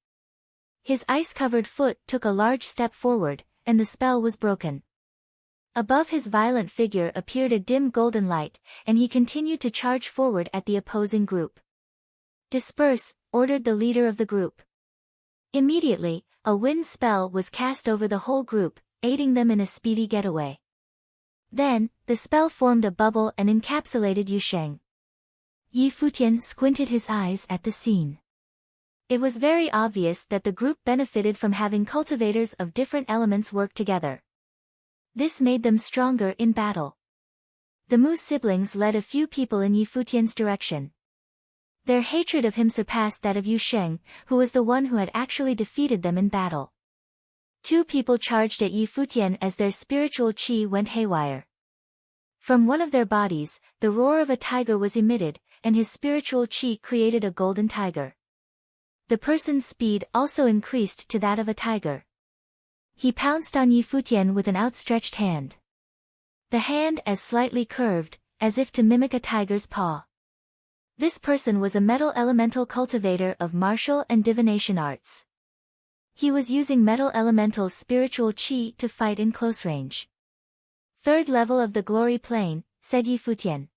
A: His ice-covered foot took a large step forward, and the spell was broken. Above his violent figure appeared a dim golden light, and he continued to charge forward at the opposing group. Disperse, ordered the leader of the group. Immediately, a wind spell was cast over the whole group, aiding them in a speedy getaway. Then, the spell formed a bubble and encapsulated Yu Sheng. Yi Futian squinted his eyes at the scene. It was very obvious that the group benefited from having cultivators of different elements work together. This made them stronger in battle. The Mu siblings led a few people in Yi Futian's direction. Their hatred of him surpassed that of Yu Sheng, who was the one who had actually defeated them in battle. Two people charged at Yi Futian as their spiritual qi went haywire. From one of their bodies, the roar of a tiger was emitted, and his spiritual qi created a golden tiger. The person's speed also increased to that of a tiger. He pounced on Yi Futian with an outstretched hand. The hand as slightly curved, as if to mimic a tiger's paw. This person was a metal elemental cultivator of martial and divination arts. He was using metal elemental's spiritual qi to fight in close range. Third level of the glory plane, said Yi Futian.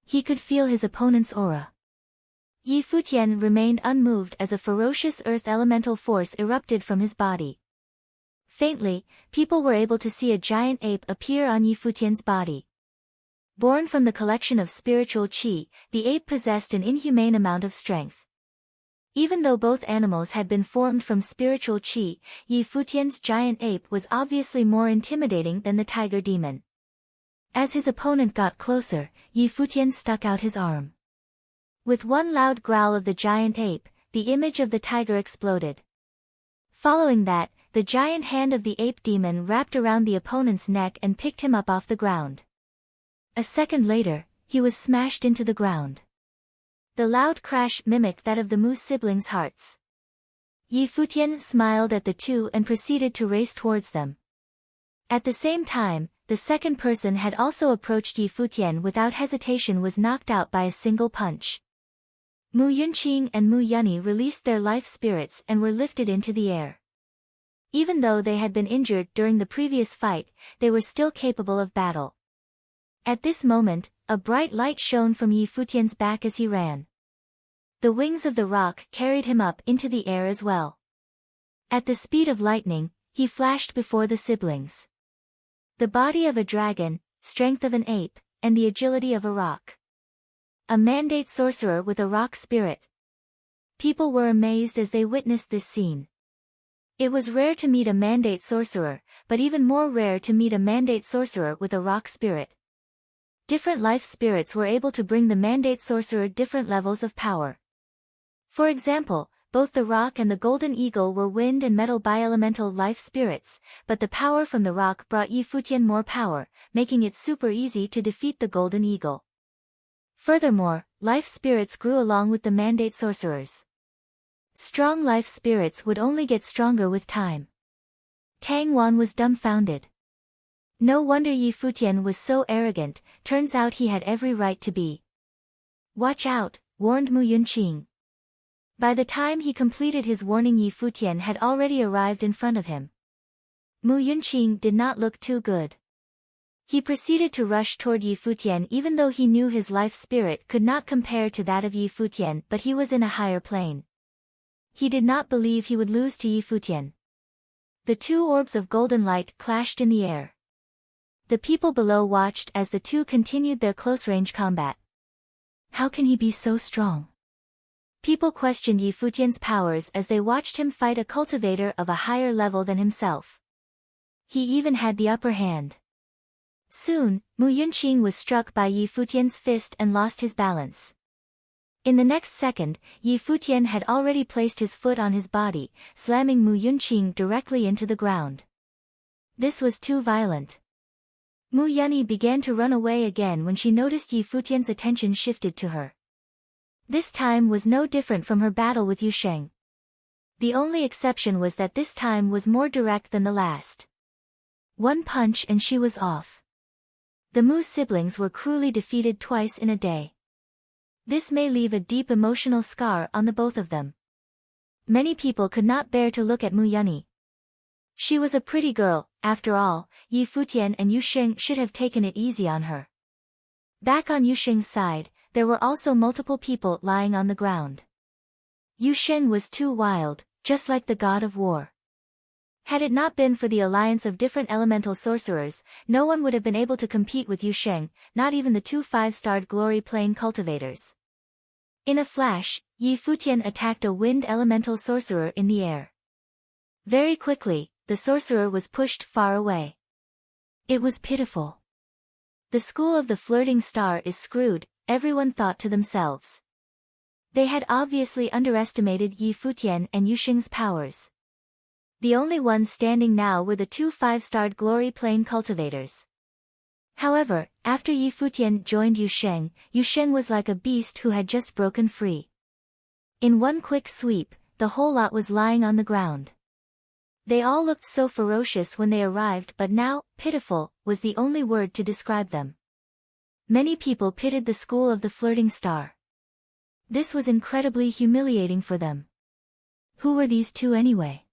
A: He could feel his opponent's aura. Yi Futian remained unmoved as a ferocious earth elemental force erupted from his body. Faintly, people were able to see a giant ape appear on Yi Futian's body. Born from the collection of spiritual qi, the ape possessed an inhumane amount of strength. Even though both animals had been formed from spiritual qi, Yi Futian's giant ape was obviously more intimidating than the tiger demon. As his opponent got closer, Yi Futian stuck out his arm. With one loud growl of the giant ape, the image of the tiger exploded. Following that, the giant hand of the ape demon wrapped around the opponent's neck and picked him up off the ground. A second later, he was smashed into the ground. The loud crash mimicked that of the Mu siblings' hearts. Yi Futian smiled at the two and proceeded to race towards them. At the same time, the second person had also approached Yi Futian without hesitation was knocked out by a single punch. Mu Yunqing and Mu Yunyi released their life spirits and were lifted into the air. Even though they had been injured during the previous fight, they were still capable of battle. At this moment, a bright light shone from Yi Futian's back as he ran. The wings of the rock carried him up into the air as well. At the speed of lightning, he flashed before the siblings. The body of a dragon, strength of an ape, and the agility of a rock. A mandate sorcerer with a rock spirit. People were amazed as they witnessed this scene. It was rare to meet a mandate sorcerer, but even more rare to meet a mandate sorcerer with a rock spirit. Different life spirits were able to bring the mandate sorcerer different levels of power. For example, both the rock and the golden eagle were wind and metal bi-elemental life spirits, but the power from the rock brought Yi Futian more power, making it super easy to defeat the golden eagle. Furthermore, life spirits grew along with the mandate sorcerers. Strong life spirits would only get stronger with time. Tang Wan was dumbfounded. No wonder Yi Futian was so arrogant, turns out he had every right to be. Watch out, warned Mu Yunqing. By the time he completed his warning, Yi Futian had already arrived in front of him. Mu Yunqing did not look too good. He proceeded to rush toward Yi Futian even though he knew his life spirit could not compare to that of Yi Futian, but he was in a higher plane. He did not believe he would lose to Yi Futian. The two orbs of golden light clashed in the air. The people below watched as the two continued their close-range combat. How can he be so strong? People questioned Yi Futian's powers as they watched him fight a cultivator of a higher level than himself. He even had the upper hand. Soon, Mu Yunqing was struck by Yi Futian's fist and lost his balance. In the next second, Yi Futian had already placed his foot on his body, slamming Mu Yunqing directly into the ground. This was too violent. Mu Yunyi began to run away again when she noticed Yi Futian's attention shifted to her. This time was no different from her battle with Yu Sheng. The only exception was that this time was more direct than the last. One punch and she was off. The Mu siblings were cruelly defeated twice in a day. This may leave a deep emotional scar on the both of them. Many people could not bear to look at Mu Yunyi. She was a pretty girl, after all. Yi Futian and Yu Sheng should have taken it easy on her. Back on Yu Sheng's side, there were also multiple people lying on the ground. Yu Sheng was too wild, just like the god of war. Had it not been for the alliance of different elemental sorcerers, no one would have been able to compete with Yu Sheng, not even the two 5-starred glory plane cultivators. In a flash, Yi Futian attacked a wind elemental sorcerer in the air. Very quickly, the sorcerer was pushed far away. It was pitiful. The school of the flirting star is screwed, everyone thought to themselves. They had obviously underestimated Yi Futian and Yu Sheng's powers. The only ones standing now were the two 5-starred glory plane cultivators. However, after Yi Futian joined Yu Sheng was like a beast who had just broken free. In one quick sweep, the whole lot was lying on the ground. They all looked so ferocious when they arrived, but now, pitiful, was the only word to describe them. Many people pitied the school of the flirting star. This was incredibly humiliating for them. Who were these two anyway?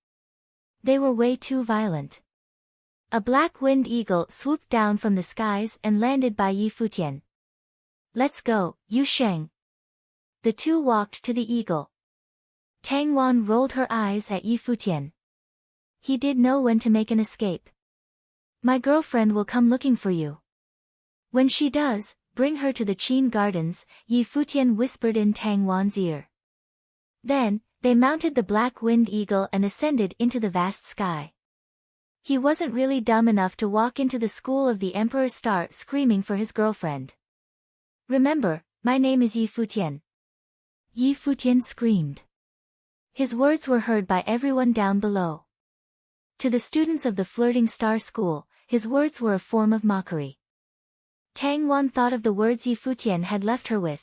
A: They were way too violent. A black winged eagle swooped down from the skies and landed by Yi Futian. Let's go, Yu Sheng. The two walked to the eagle. Tang Wan rolled her eyes at Yi Futian. He did know when to make an escape. My girlfriend will come looking for you. When she does, bring her to the Qin Gardens, Yi Futian whispered in Tang Wan's ear. Then, they mounted the black winged eagle and ascended into the vast sky. He wasn't really dumb enough to walk into the school of the Emperor's Star screaming for his girlfriend. Remember, my name is Yi Futian. Yi Futian screamed. His words were heard by everyone down below. To the students of the Flirting Star School, his words were a form of mockery. Tang Wan thought of the words Yi Futian had left her with.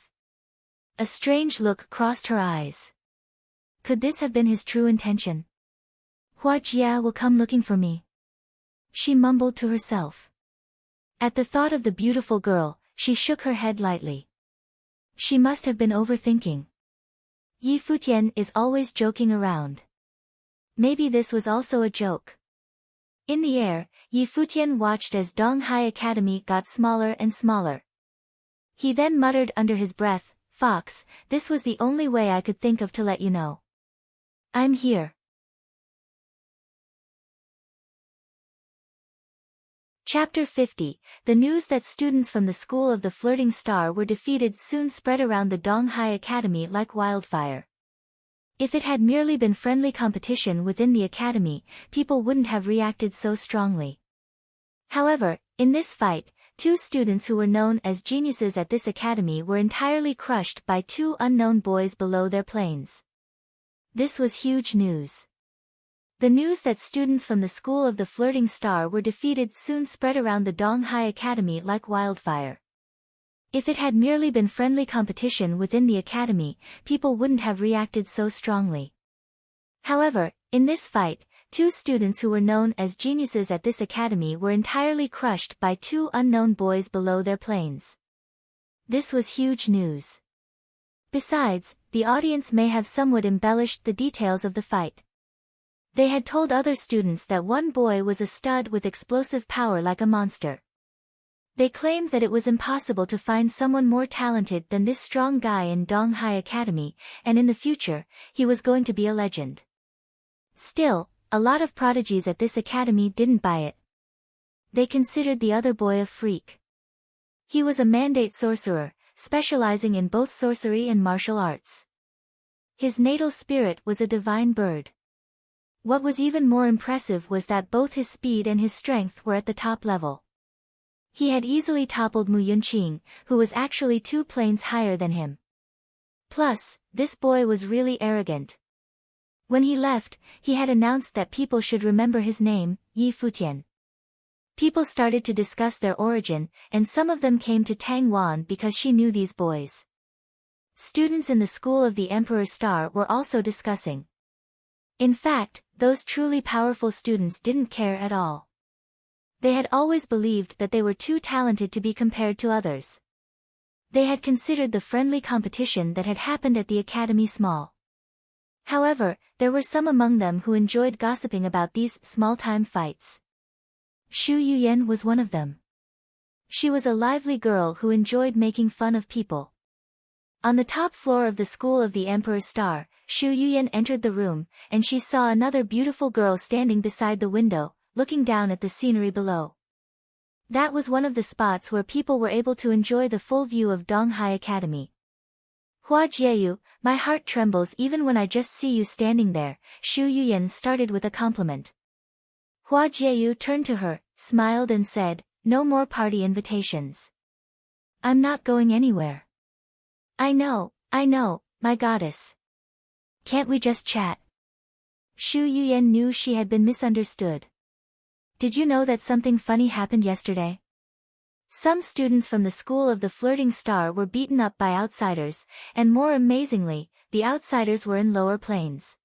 A: A strange look crossed her eyes. Could this have been his true intention? Hua Jia will come looking for me, she mumbled to herself. At the thought of the beautiful girl, she shook her head lightly. She must have been overthinking. Yi Futian is always joking around. Maybe this was also a joke. In the air, Yi Futian watched as Donghai Academy got smaller and smaller. He then muttered under his breath, "Fox, this was the only way I could think of to let you know. I'm here." Chapter 50. The news that students from the School of the Flirting Star were defeated soon spread around the Donghai Academy like wildfire. If it had merely been friendly competition within the academy, people wouldn't have reacted so strongly. However, in this fight, two students who were known as geniuses at this academy were entirely crushed by two unknown boys below their planes. This was huge news. The news that students from the School of the Flirting Star were defeated soon spread around the Donghai Academy like wildfire. If it had merely been friendly competition within the academy, people wouldn't have reacted so strongly. However, in this fight, two students who were known as geniuses at this academy were entirely crushed by two unknown boys below their planes. This was huge news. Besides, the audience may have somewhat embellished the details of the fight. They had told other students that one boy was a stud with explosive power like a monster. They claimed that it was impossible to find someone more talented than this strong guy in Donghai Academy, and in the future, he was going to be a legend. Still, a lot of prodigies at this academy didn't buy it. They considered the other boy a freak. He was a mandate sorcerer, specializing in both sorcery and martial arts. His natal spirit was a divine bird. What was even more impressive was that both his speed and his strength were at the top level. He had easily toppled Mu Yunqing, who was actually 2 planes higher than him. Plus, this boy was really arrogant. When he left, he had announced that people should remember his name, Yi Futian. People started to discuss their origin, and some of them came to Tang Wan because she knew these boys. Students in the School of the Emperor's Star were also discussing. In fact, those truly powerful students didn't care at all. They had always believed that they were too talented to be compared to others. They had considered the friendly competition that had happened at the academy small. However, there were some among them who enjoyed gossiping about these small-time fights. Xu Yuyan was one of them. She was a lively girl who enjoyed making fun of people. On the top floor of the School of the Emperor's Star, Xu Yuyan entered the room, and she saw another beautiful girl standing beside the window, looking down at the scenery below. That was one of the spots where people were able to enjoy the full view of Donghai Academy. Hua Jieyu, my heart trembles even when I just see you standing there, Xu Yuyan started with a compliment. Hua Jieyu turned to her, smiled and said, "No more party invitations. I'm not going anywhere." I know, my goddess. Can't we just chat?" Xu Yuyan knew she had been misunderstood. "Did you know that something funny happened yesterday? Some students from the School of the Flirting Star were beaten up by outsiders, and more amazingly, the outsiders were in lower planes.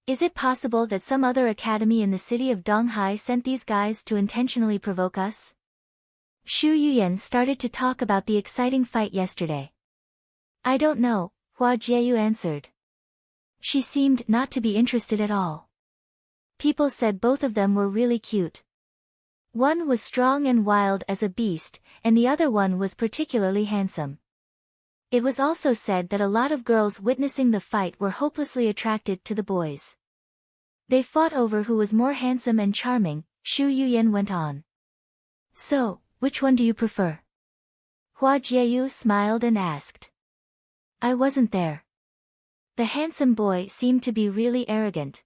A: Is it possible that some other academy in the city of Donghai sent these guys to intentionally provoke us?" Xu Yuyan started to talk about the exciting fight yesterday. "I don't know," Hua Jieyu answered. She seemed not to be interested at all. People said both of them were really cute. One was strong and wild as a beast, and the other one was particularly handsome. It was also said that a lot of girls witnessing the fight were hopelessly attracted to the boys. They fought over who was more handsome and charming, Xu Yuyan went on. "So, which one do you prefer?" Hua Jieyu smiled and asked. I wasn't there. The handsome boy seemed to be really arrogant.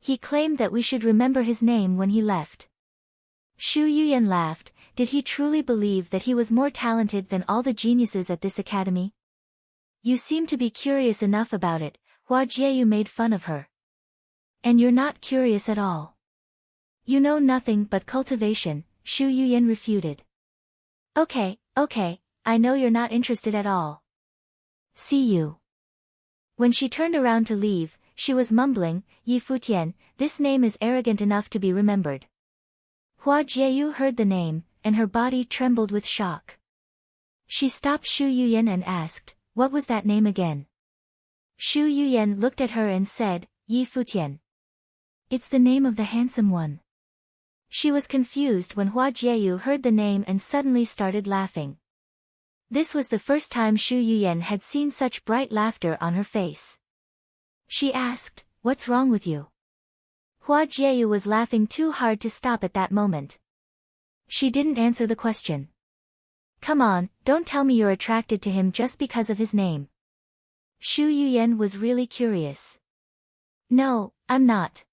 A: He claimed that we should remember his name when he left. Shu Yuyan laughed. Did he truly believe that he was more talented than all the geniuses at this academy? You seem to be curious enough about it, Hua Jieyu made fun of her. And you're not curious at all. You know nothing but cultivation, Shu Yuyan refuted. Okay, I know you're not interested at all. See you. When she turned around to leave, she was mumbling, Yi Futian, this name is arrogant enough to be remembered. Hua Jieyu heard the name, and her body trembled with shock. She stopped Shu Yuyan and asked, what was that name again? Shu Yuyan looked at her and said, Yi Futian. It's the name of the handsome one. She was confused when Hua Jieyu heard the name and suddenly started laughing. This was the first time Shu Yuyan had seen such bright laughter on her face. She asked, what's wrong with you? Hua Jieyu was laughing too hard to stop at that moment. She didn't answer the question. Come on, don't tell me you're attracted to him just because of his name. Shu Yuyan was really curious. No, I'm not.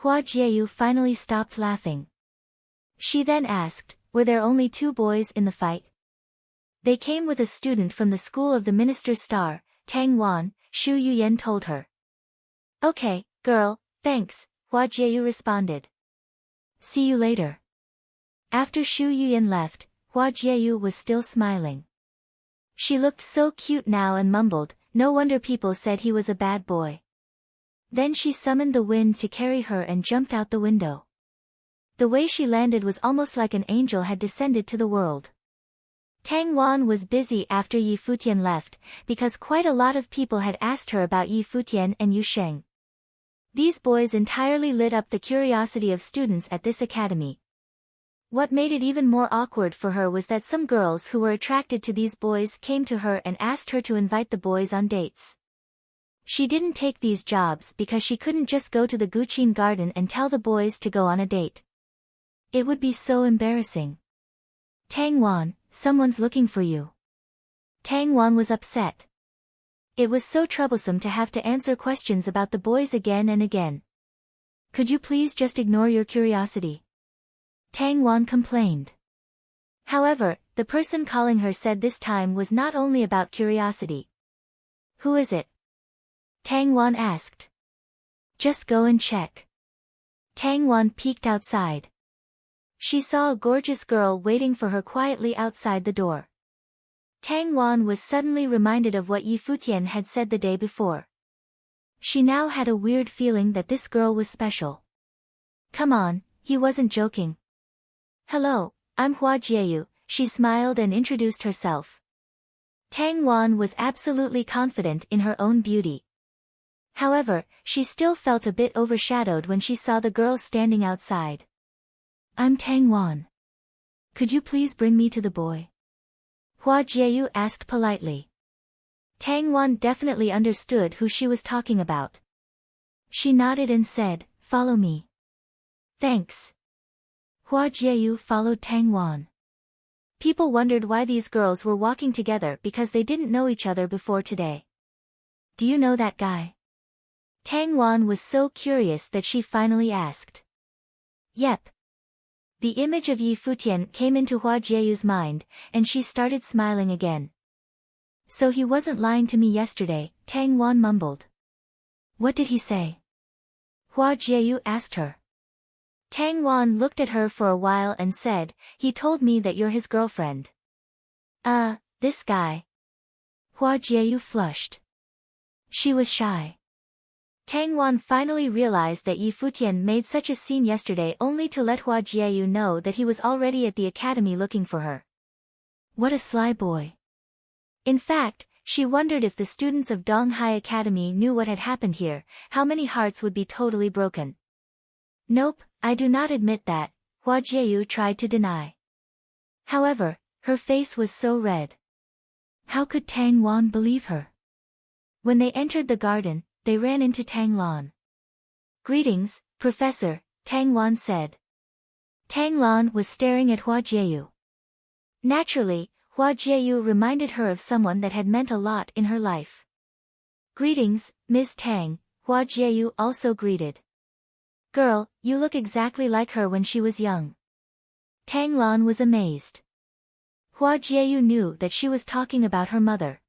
A: Hua Jieyu finally stopped laughing. She then asked, were there only 2 boys in the fight? They came with a student from the school of the minister's star, Tang Wan, Shu Yuyan told her. Okay, girl, thanks, Hua Jieyu responded. See you later. After Shu Yuyan left, Hua Jieyu was still smiling. She looked so cute now and mumbled, no wonder people said he was a bad boy. Then she summoned the wind to carry her and jumped out the window. The way she landed was almost like an angel had descended to the world. Tang Wan was busy after Yi Futian left, because quite a lot of people had asked her about Yi Futian and Yu Sheng. These boys entirely lit up the curiosity of students at this academy. What made it even more awkward for her was that some girls who were attracted to these boys came to her and asked her to invite the boys on dates. She didn't take these jobs because she couldn't just go to the Guqin garden and tell the boys to go on a date. It would be so embarrassing. Tang Wan, someone's looking for you. Tang Wan was upset. It was so troublesome to have to answer questions about the boys again and again. Could you please just ignore your curiosity? Tang Wan complained. However, the person calling her said this time was not only about curiosity. Who is it? Tang Wan asked. Just go and check. Tang Wan peeked outside. She saw a gorgeous girl waiting for her quietly outside the door. Tang Wan was suddenly reminded of what Yi Futian had said the day before. She now had a weird feeling that this girl was special. Come on, he wasn't joking. Hello, I'm Hua Jieyu, she smiled and introduced herself. Tang Wan was absolutely confident in her own beauty. However, she still felt a bit overshadowed when she saw the girl standing outside. I'm Tang Wan. Could you please bring me to the boy? Hua Jieyu asked politely. Tang Wan definitely understood who she was talking about. She nodded and said, follow me. Thanks. Hua Jieyu followed Tang Wan. People wondered why these girls were walking together because they didn't know each other before today. Do you know that guy? Tang Wan was so curious that she finally asked. Yep. The image of Yi Futian came into Hua Jieyu's mind, and she started smiling again. So he wasn't lying to me yesterday, Tang Wan mumbled. What did he say? Hua Jieyu asked her. Tang Wan looked at her for a while and said, he told me that you're his girlfriend. This guy. Hua Jieyu flushed. She was shy. Tang Wan finally realized that Yi Futian made such a scene yesterday only to let Hua Jieyu know that he was already at the academy looking for her. What a sly boy. In fact, she wondered if the students of Donghai Academy knew what had happened here, how many hearts would be totally broken. Nope, I do not admit that, Hua Jieyu tried to deny. However, her face was so red. How could Tang Wan believe her? When they entered the garden, they ran into Tang Lan. Greetings, Professor, Tang Wan said. Tang Lan was staring at Hua Jieyu. Naturally, Hua Jieyu reminded her of someone that had meant a lot in her life. "Greetings, Ms. Tang," Hua Jieyu also greeted. "Girl, you look exactly like her when she was young." Tang Lan was amazed. Hua Jieyu knew that she was talking about her mother.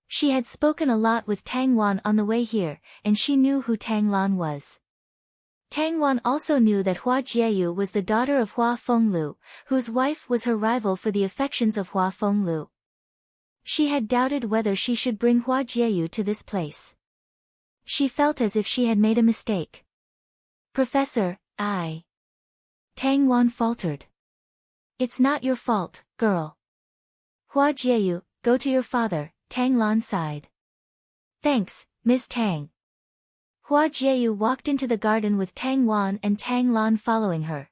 A: She had spoken a lot with Tang Wan on the way here, and she knew who Tang Lan was. Tang Wan also knew that Hua Jieyu was the daughter of Hua Fenglu, whose wife was her rival for the affections of Hua Fenglu. She had doubted whether she should bring Hua Jieyu to this place. She felt as if she had made a mistake. "Professor, Tang Wan faltered. "It's not your fault, girl." "Hua Jieyu, go to your father," Tang Lan sighed. "Thanks, Miss Tang." Hua Jieyu walked into the garden with Tang Wan and Tang Lan following her.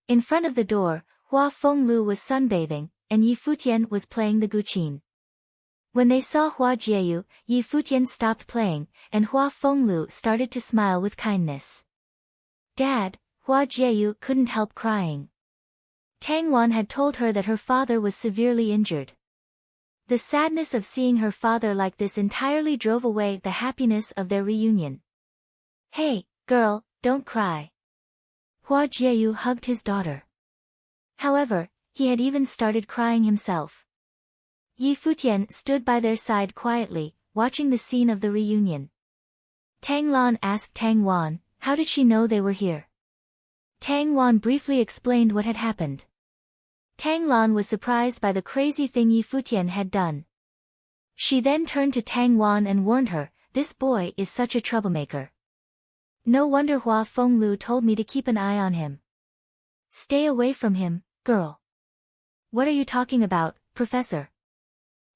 A: In front of the door, Hua Fenglu was sunbathing, and Yi Futian was playing the guqin. When they saw Hua Jieyu, Yi Futian stopped playing, and Hua Fenglu started to smile with kindness. "Dad," Hua Jieyu couldn't help crying. Tang Wan had told her that her father was severely injured. The sadness of seeing her father like this entirely drove away the happiness of their reunion. "Hey, girl, don't cry." Hua Jieyu hugged his daughter. However, he had even started crying himself. Yi Futian stood by their side quietly, watching the scene of the reunion. Tang Lan asked Tang Wan, how did she know they were here? Tang Wan briefly explained what had happened. Tang Lan was surprised by the crazy thing Yi Futian had done. She then turned to Tang Wan and warned her, "This boy is such a troublemaker. No wonder Hua Fenglu told me to keep an eye on him. Stay away from him, girl." "What are you talking about, Professor?"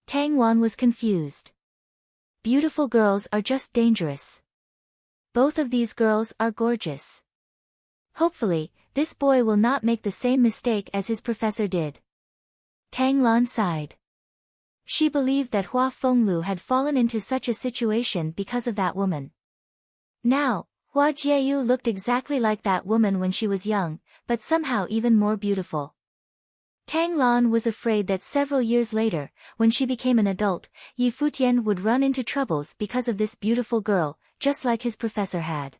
A: Tang Wan was confused. "Beautiful girls are just dangerous. Both of these girls are gorgeous. Hopefully, this boy will not make the same mistake as his professor did." Tang Lan sighed. She believed that Hua Fenglu had fallen into such a situation because of that woman. Now, Hua Jieyu looked exactly like that woman when she was young, but somehow even more beautiful. Tang Lan was afraid that several years later, when she became an adult, Yi Futian would run into troubles because of this beautiful girl, just like his professor had.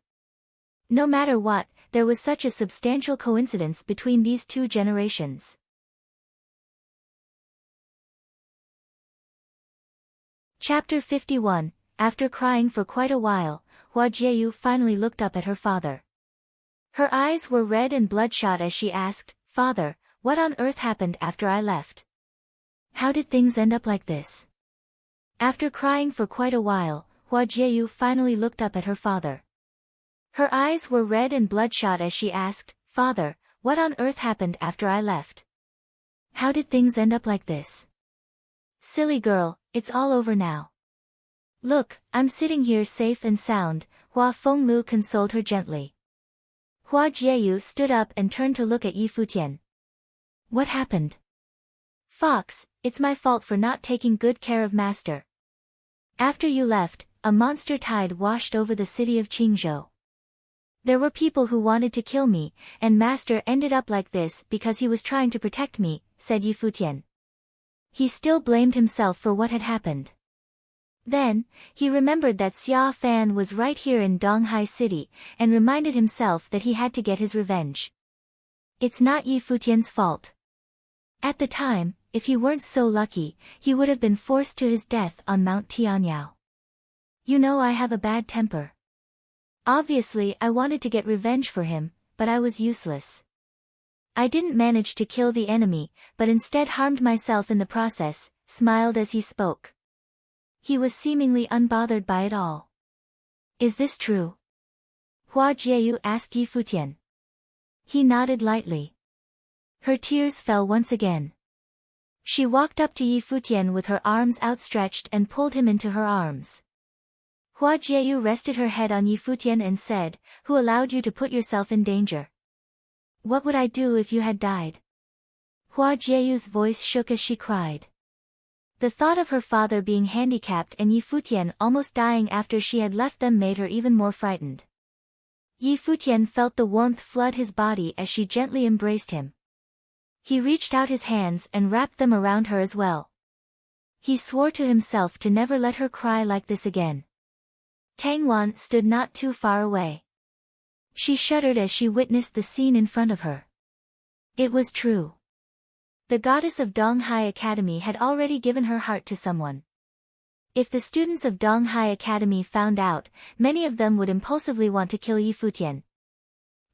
A: No matter what, there was such a substantial coincidence between these two generations. Chapter 51. After crying for quite a while, Hua Jieyu finally looked up at her father. Her eyes were red and bloodshot as she asked, "Father, what on earth happened after I left? How did things end up like this?" After crying for quite a while, Hua Jieyu finally looked up at her father. Her eyes were red and bloodshot as she asked, "Father, what on earth happened after I left? How did things end up like this?" "Silly girl, it's all over now. Look, I'm sitting here safe and sound," Hua Fenglu consoled her gently. Hua Jieyu stood up and turned to look at Yi Futian. "What happened?" "Fox, it's my fault for not taking good care of Master. After you left, a monster tide washed over the city of Qingzhou. There were people who wanted to kill me, and Master ended up like this because he was trying to protect me," said Yi Futian. He still blamed himself for what had happened. Then, he remembered that Xia Fan was right here in Donghai City, and reminded himself that he had to get his revenge. It's not Yi Futian's fault. At the time, if he weren't so lucky, he would have been forced to his death on Mount Tianyao. You know I have a bad temper. Obviously I wanted to get revenge for him, but I was useless. I didn't manage to kill the enemy, but instead harmed myself in the process," smiled as he spoke. He was seemingly unbothered by it all. "Is this true?" Hua Jieyu asked Yi Futian. He nodded lightly. Her tears fell once again. She walked up to Yi Futian with her arms outstretched and pulled him into her arms. Hua Jieyu rested her head on Yi Futian and said, "Who allowed you to put yourself in danger? What would I do if you had died?" Hua Jieyu's voice shook as she cried. The thought of her father being handicapped and Yi Futian almost dying after she had left them made her even more frightened. Yi Futian felt the warmth flood his body as she gently embraced him. He reached out his hands and wrapped them around her as well. He swore to himself to never let her cry like this again. Tang Wan stood not too far away. She shuddered as she witnessed the scene in front of her. It was true. The goddess of Donghai Academy had already given her heart to someone. If the students of Donghai Academy found out, many of them would impulsively want to kill Yi Futian.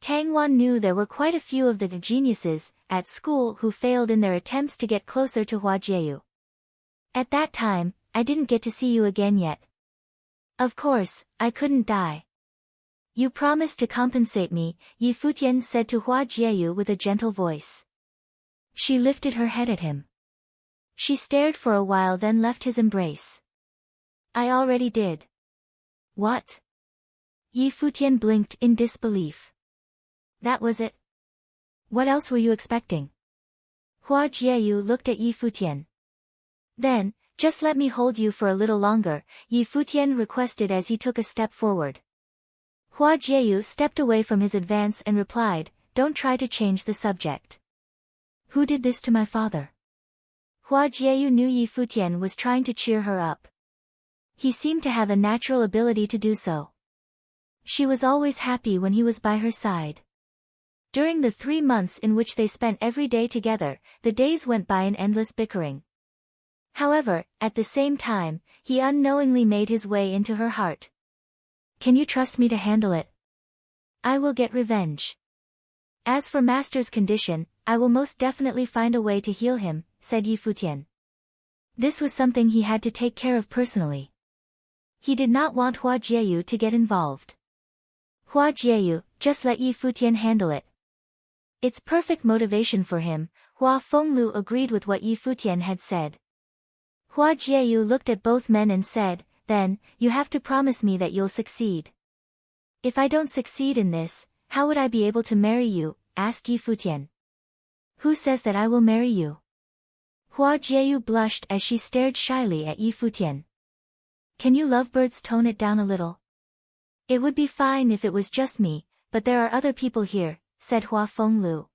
A: Tang Wan knew there were quite a few of the geniuses at school who failed in their attempts to get closer to Hua Jieyu. At that time, I didn't get to see you again yet. Of course, I couldn't die. You promised to compensate me, Yi Futian said to Hua Jieyu with a gentle voice. She lifted her head at him. She stared for a while, then left his embrace. I already did. What? Yi Futian blinked in disbelief. That was it? What else were you expecting? Hua Jieyu looked at Yi Futian. Then, just let me hold you for a little longer, Yi Futian requested as he took a step forward. Hua Jieyu stepped away from his advance and replied, don't try to change the subject. Who did this to my father? Hua Jieyu knew Yi Futian was trying to cheer her up. He seemed to have a natural ability to do so. She was always happy when he was by her side. During the 3 months in which they spent every day together, the days went by in endless bickering. However, at the same time, he unknowingly made his way into her heart. Can you trust me to handle it? I will get revenge. As for Master's condition, I will most definitely find a way to heal him, said Yi Futian. This was something he had to take care of personally. He did not want Hua Jieyu to get involved. Hua Jieyu, just let Yi Futian handle it. It's perfect motivation for him. Hua Fenglu agreed with what Yi Futian had said. Hua Jieyu looked at both men and said, then, you have to promise me that you'll succeed. If I don't succeed in this, how would I be able to marry you? Asked Yi Futian. Who says that I will marry you? Hua Jieyu blushed as she stared shyly at Yi Futian. Can you lovebirds tone it down a little? It would be fine if it was just me, but there are other people here, said Hua Fenglu.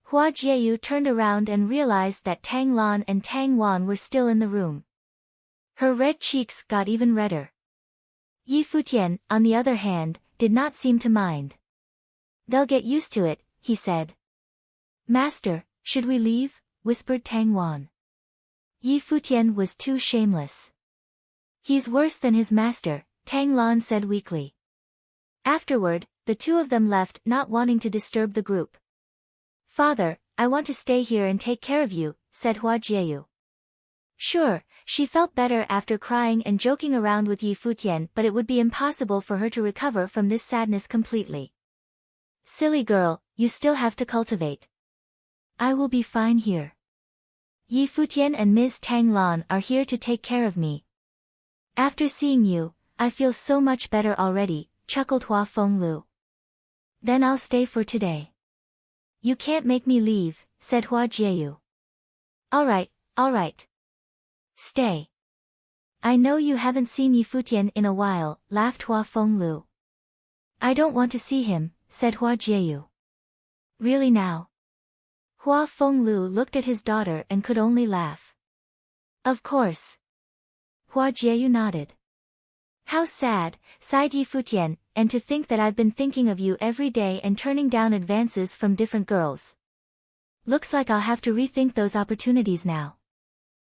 A: Hua Jieyu turned around and realized that Tang Lan and Tang Wan were still in the room. Her red cheeks got even redder. Yi Futian, on the other hand, did not seem to mind. They'll get used to it, he said. Master, should we leave? Whispered Tang Wan. Yi Futian was too shameless. He's worse than his master, Tang Lan said weakly. Afterward, the two of them left, not wanting to disturb the group. Father, I want to stay here and take care of you, said Hua Jieyu. Sure, she felt better after crying and joking around with Yi Futian, but it would be impossible for her to recover from this sadness completely. Silly girl, you still have to cultivate. I will be fine here. Yi Futian and Ms. Tang Lan are here to take care of me. After seeing you, I feel so much better already, chuckled Hua Fenglu. Then I'll stay for today. You can't make me leave, said Hua Jieyu. Alright. Stay. I know you haven't seen Yi Futian in a while, laughed Hua Fenglu. I don't want to see him, said Hua Jieyu. Really now? Hua Fenglu looked at his daughter and could only laugh. Of course. Hua Jieyu nodded. How sad, sighed Yi Futian, and to think that I've been thinking of you every day and turning down advances from different girls. Looks like I'll have to rethink those opportunities now.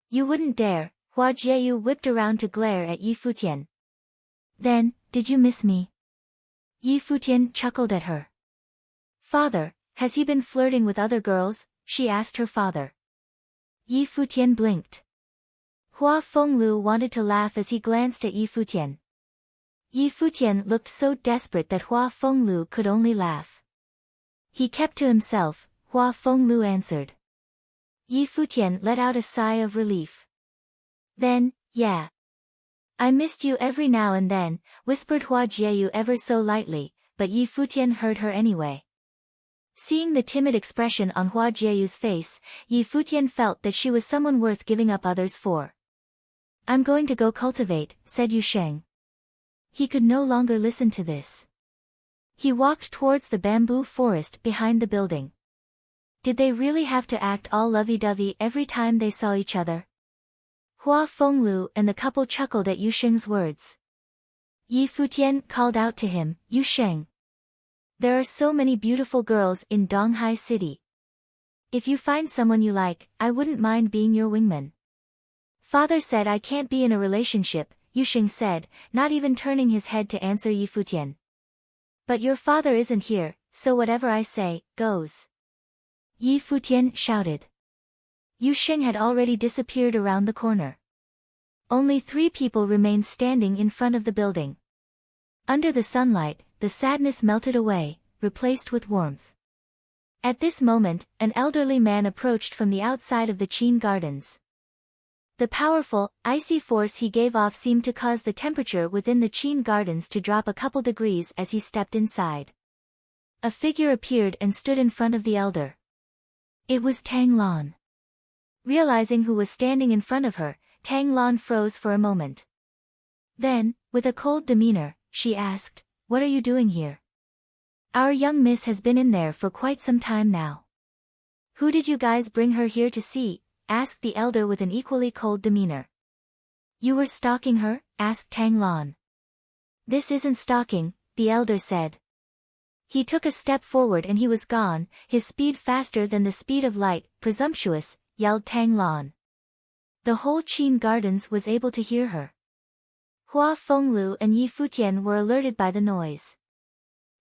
A: You wouldn't dare, Hua Jieyu whipped around to glare at Yi Futian. Then, did you miss me? Yi Futian chuckled at her. Father, has he been flirting with other girls? She asked her father. Yi Futian blinked. Hua Fenglu wanted to laugh as he glanced at Yi Futian. Yi Futian looked so desperate that Hua Fenglu could only laugh. He kept to himself, Hua Fenglu answered. Yi Futian let out a sigh of relief. Then, yeah. I missed you every now and then, whispered Hua Jieyu ever so lightly, but Yi Futian heard her anyway. Seeing the timid expression on Hua Jieyu's face, Yi Futian felt that she was someone worth giving up others for. I'm going to go cultivate, said Yu Sheng. He could no longer listen to this. He walked towards the bamboo forest behind the building. Did they really have to act all lovey-dovey every time they saw each other? Hua Fenglu and the couple chuckled at Yu Sheng's words. Yi Futian called out to him, Yu Sheng. There are so many beautiful girls in Donghai City. If you find someone you like, I wouldn't mind being your wingman. Father said I can't be in a relationship, Yu Sheng said, not even turning his head to answer Yi Futian. But your father isn't here, so whatever I say, goes. Yi Futian shouted. Yu Sheng had already disappeared around the corner. Only 3 people remained standing in front of the building. Under the sunlight, the sadness melted away, replaced with warmth. At this moment, an elderly man approached from the outside of the Qin Gardens. The powerful, icy force he gave off seemed to cause the temperature within the Qin Gardens to drop a couple degrees as he stepped inside. A figure appeared and stood in front of the elder. It was Tang Lan. Realizing who was standing in front of her, Tang Lan froze for a moment. Then, with a cold demeanor, she asked, What are you doing here? Our young miss has been in there for quite some time now. Who did you guys bring her here to see? Asked the elder with an equally cold demeanor. You were stalking her? Asked Tang Lan. This isn't stalking, the elder said. He took a step forward and he was gone, his speed faster than the speed of light. Presumptuous, yelled Tang Lan. The whole Qin Gardens was able to hear her. Hua Fenglu and Yi Futian were alerted by the noise.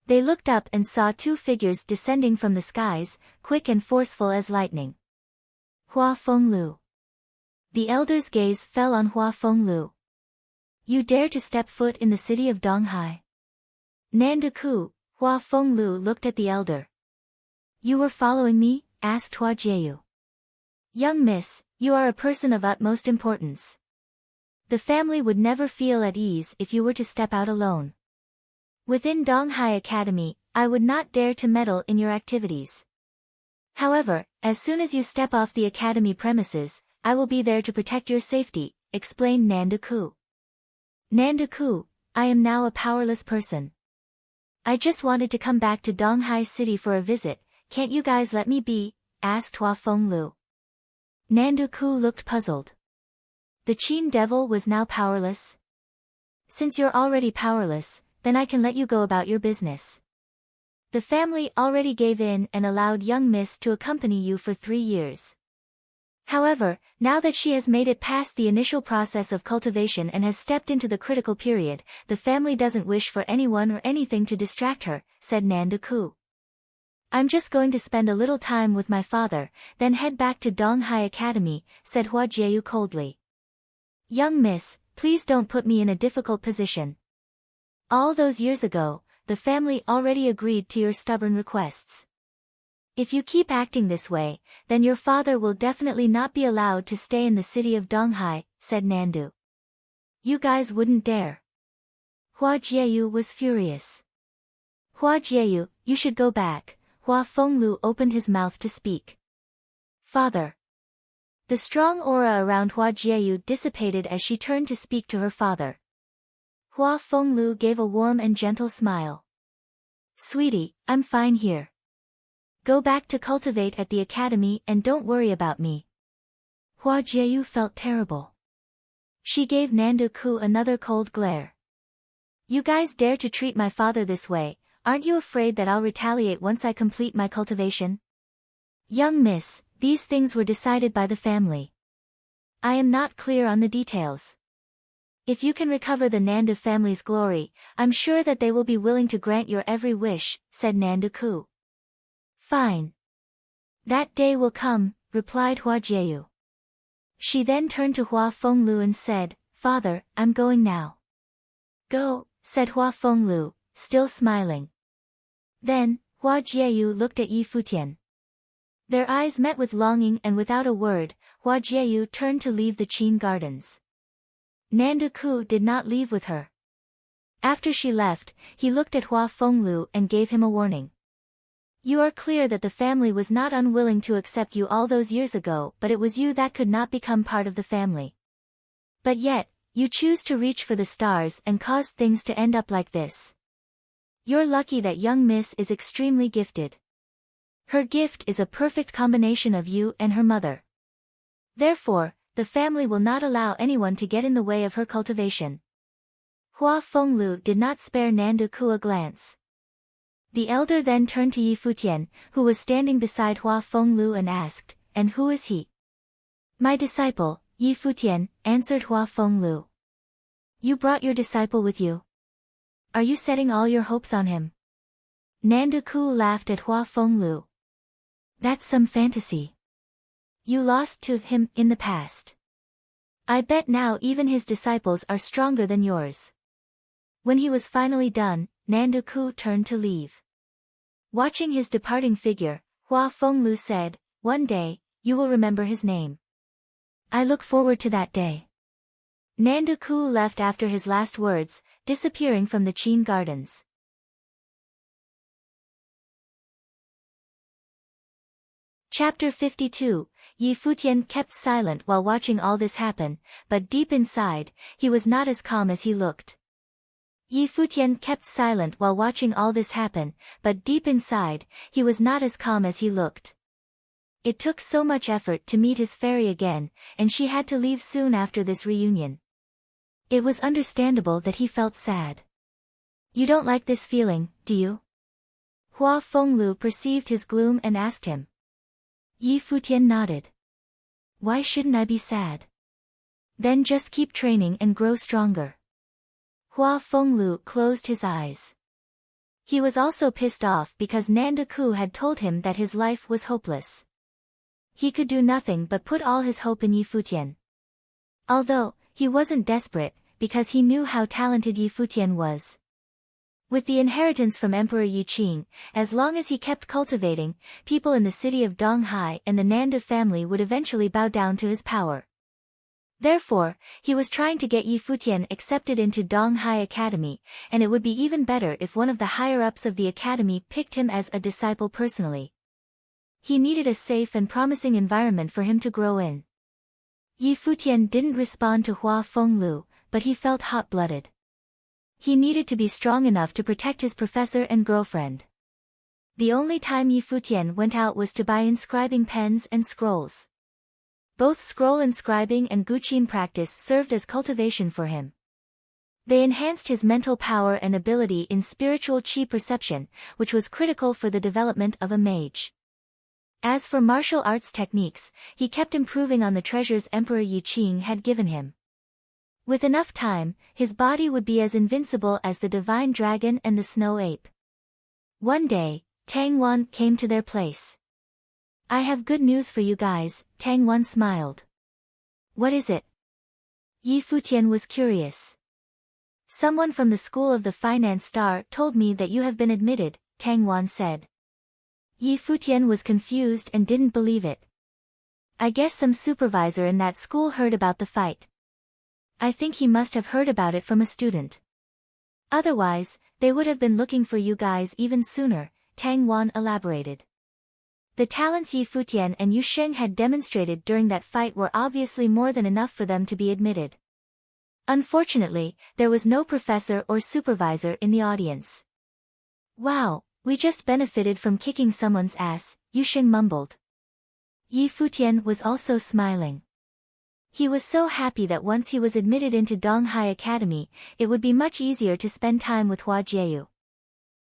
A: They looked up and saw 2 figures descending from the skies, quick and forceful as lightning. Hua Fenglu. The elder's gaze fell on Hua Fenglu. You dare to step foot in the city of Donghai? Nandaku, Hua Fenglu looked at the elder. You were following me? Asked Hua Jieyu. Young miss, you are a person of utmost importance. The family would never feel at ease if you were to step out alone. Within Donghai Academy, I would not dare to meddle in your activities. However, as soon as you step off the academy premises, I will be there to protect your safety, explained Nandaku. Nandaku, I am now a powerless person. I just wanted to come back to Donghai City for a visit, can't you guys let me be? Asked Hua Fenglu. Nandaku looked puzzled. The Qin devil was now powerless? Since you're already powerless, then I can let you go about your business. The family already gave in and allowed young miss to accompany you for 3 years. However, now that she has made it past the initial process of cultivation and has stepped into the critical period, the family doesn't wish for anyone or anything to distract her, said Nandaku. I'm just going to spend a little time with my father, then head back to Donghai Academy, said Hua Jieyu coldly. Young miss, please don't put me in a difficult position. All those years ago, the family already agreed to your stubborn requests. If you keep acting this way, then your father will definitely not be allowed to stay in the city of Donghai, said Nandu. You guys wouldn't dare. Hua Jieyu was furious. Hua Jieyu, you should go back. Hua Fenglu opened his mouth to speak. Father. The strong aura around Hua Jieyu dissipated as she turned to speak to her father. Hua Fenglu gave a warm and gentle smile. Sweetie, I'm fine here. Go back to cultivate at the academy and don't worry about me. Hua Jieyu felt terrible. She gave Nandaku another cold glare. You guys dare to treat my father this way, aren't you afraid that I'll retaliate once I complete my cultivation? Young miss, these things were decided by the family. I am not clear on the details. If you can recover the Nanda family's glory, I'm sure that they will be willing to grant your every wish, said Nandaku. Fine. That day will come, replied Hua Jieyu. She then turned to Hua Fenglu and said, Father, I'm going now. Go, said Hua Fenglu, still smiling. Then, Hua Jieyu looked at Yi Futian. Their eyes met with longing and without a word, Hua Jieyu turned to leave the Qin Gardens. Nandaku did not leave with her. After she left, he looked at Hua Fenglu and gave him a warning. You are clear that the family was not unwilling to accept you all those years ago, but it was you that could not become part of the family. But yet, you choose to reach for the stars and cause things to end up like this. You're lucky that young miss is extremely gifted. Her gift is a perfect combination of you and her mother. Therefore, the family will not allow anyone to get in the way of her cultivation. Hua Fenglu did not spare Nandu-ku a glance. The elder then turned to Yi Futian, who was standing beside Hua Fenglu, and asked, "And who is he?" "My disciple, Yi Futian," answered Hua Fenglu. "You brought your disciple with you? Are you setting all your hopes on him?" Nandu-ku laughed at Hua Fenglu. "That's some fantasy. You lost to him in the past. I bet now even his disciples are stronger than yours." When he was finally done, Nandu-ku turned to leave. Watching his departing figure, Hua Fenglu said, "One day, you will remember his name. I look forward to that day." Nandu-ku left after his last words, disappearing from the Qin gardens. Chapter 52. Yi Futian kept silent while watching all this happen, but deep inside, he was not as calm as he looked. Yi Futian kept silent while watching all this happen, but deep inside, he was not as calm as he looked. It took so much effort to meet his fairy again, and she had to leave soon after this reunion. It was understandable that he felt sad. "You don't like this feeling, do you?" Hua Fenglu perceived his gloom and asked him. Yi Futian nodded. "Why shouldn't I be sad? Then just keep training and grow stronger." Hua Fenglu closed his eyes. He was also pissed off because Nandu-ku had told him that his life was hopeless. He could do nothing but put all his hope in Yi Futian. Although, he wasn't desperate, because he knew how talented Yi Futian was. With the inheritance from Emperor Yi Qing, as long as he kept cultivating, people in the city of Donghai and the Nanda family would eventually bow down to his power. Therefore, he was trying to get Yi Futian accepted into Donghai Academy, and it would be even better if one of the higher-ups of the academy picked him as a disciple personally. He needed a safe and promising environment for him to grow in. Yi Futian didn't respond to Hua Fenglu, but he felt hot-blooded. He needed to be strong enough to protect his professor and girlfriend. The only time Yi Futian went out was to buy inscribing pens and scrolls. Both scroll inscribing and guqin practice served as cultivation for him. They enhanced his mental power and ability in spiritual qi perception, which was critical for the development of a mage. As for martial arts techniques, he kept improving on the treasures Emperor Yi Qing had given him. With enough time, his body would be as invincible as the divine dragon and the snow ape. One day, Tang Wan came to their place. "I have good news for you guys," Tang Wan smiled. "What is it?" Yi Futian was curious. "Someone from the school of the finance star told me that you have been admitted," Tang Wan said. Yi Futian was confused and didn't believe it. "I guess some supervisor in that school heard about the fight. I think he must have heard about it from a student. Otherwise, they would have been looking for you guys even sooner," Tang Wan elaborated. The talents Yi Futian and Yu Sheng had demonstrated during that fight were obviously more than enough for them to be admitted. Unfortunately, there was no professor or supervisor in the audience. "Wow, we just benefited from kicking someone's ass," Yu Sheng mumbled. Yi Futian was also smiling. He was so happy that once he was admitted into Donghai Academy, it would be much easier to spend time with Hua Jieyu.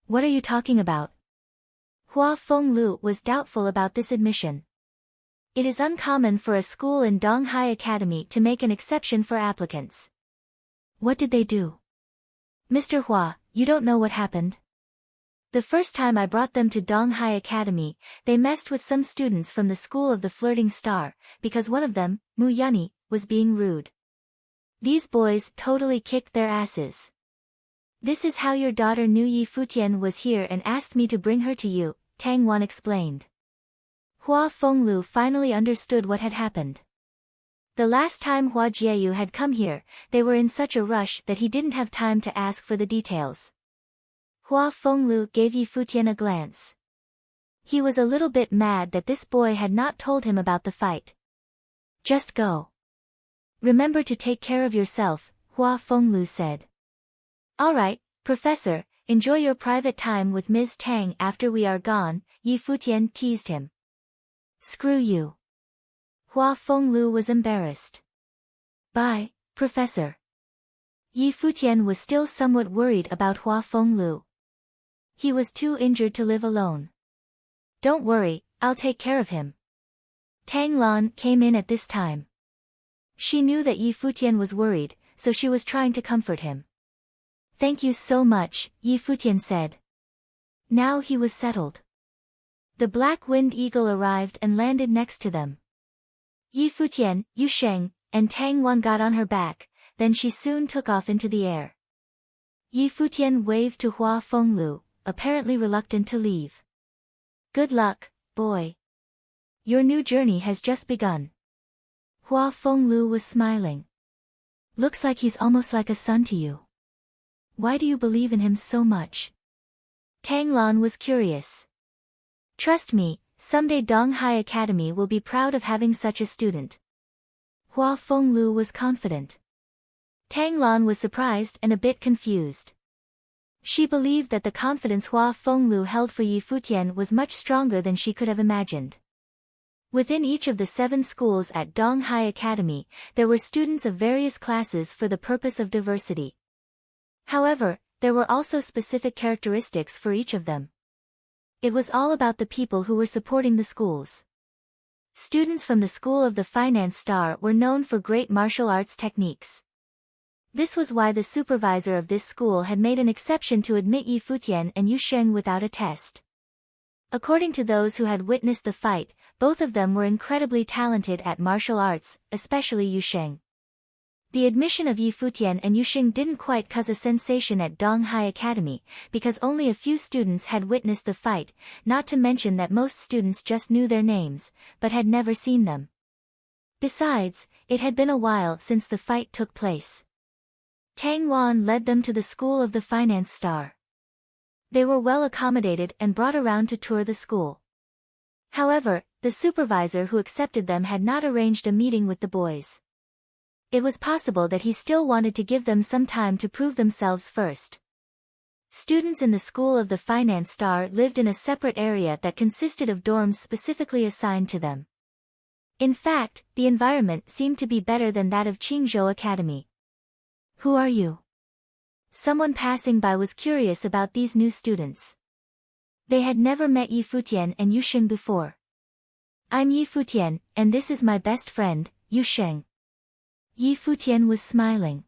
A: "What are you talking about?" Hua Fenglu was doubtful about this admission. It is uncommon for a school in Donghai Academy to make an exception for applicants. "What did they do?" "Mr. Hua, you don't know what happened? The first time I brought them to Donghai Academy, they messed with some students from the school of the Flirting Star, because one of them, Mu Yunni, was being rude. These boys totally kicked their asses. This is how your daughter knew Yi Futian was here and asked me to bring her to you," Tang Wan explained. Hua Fenglu finally understood what had happened. The last time Hua Jieyu had come here, they were in such a rush that he didn't have time to ask for the details. Hua Fenglu gave Yi Futian a glance. He was a little bit mad that this boy had not told him about the fight. "Just go. Remember to take care of yourself," Hua Fenglu said. "All right, Professor," enjoy your private time with Ms. Tang after we are gone, Yi Futian teased him. Screw you. Hua Fenglu was embarrassed. Bye, Professor. Yi Futian was still somewhat worried about Hua Fenglu. He was too injured to live alone. Don't worry, I'll take care of him. Tang Lan came in at this time. She knew that Yi Futian was worried, so she was trying to comfort him. Thank you so much, Yi Futian said. Now he was settled. The black winged eagle arrived and landed next to them. Yi Futian, Yu Sheng, and Tang Wan got on her back, then she soon took off into the air. Yi Futian waved to Hua Fenglu, apparently reluctant to leave. Good luck, boy. Your new journey has just begun. Hua Fenglu was smiling. Looks like he's almost like a son to you. Why do you believe in him so much? Tang Lan was curious. Trust me, someday Donghai Academy will be proud of having such a student. Hua Fenglu was confident. Tang Lan was surprised and a bit confused. She believed that the confidence Hua Fenglu held for Yi Futian was much stronger than she could have imagined. Within each of the 7 schools at Donghai Academy, there were students of various classes for the purpose of diversity. However, there were also specific characteristics for each of them. It was all about the people who were supporting the schools. Students from the School of the Finance Star were known for great martial arts techniques. This was why the supervisor of this school had made an exception to admit Yi Futian and Yu Sheng without a test. According to those who had witnessed the fight, both of them were incredibly talented at martial arts, especially Yu Sheng. The admission of Yi Futian and Yu Sheng didn't quite cause a sensation at Donghai Academy, because only a few students had witnessed the fight, not to mention that most students just knew their names, but had never seen them. Besides, it had been a while since the fight took place. Tang Wan led them to the School of the Finance Star. They were well accommodated and brought around to tour the school. However, the supervisor who accepted them had not arranged a meeting with the boys. It was possible that he still wanted to give them some time to prove themselves first. Students in the School of the Finance Star lived in a separate area that consisted of dorms specifically assigned to them. In fact, the environment seemed to be better than that of Qingzhou Academy. Who are you? Someone passing by was curious about these new students. They had never met Yi Futian and Yu Sheng before. I'm Yi Futian, and this is my best friend, Yu Sheng. Yi Futian was smiling.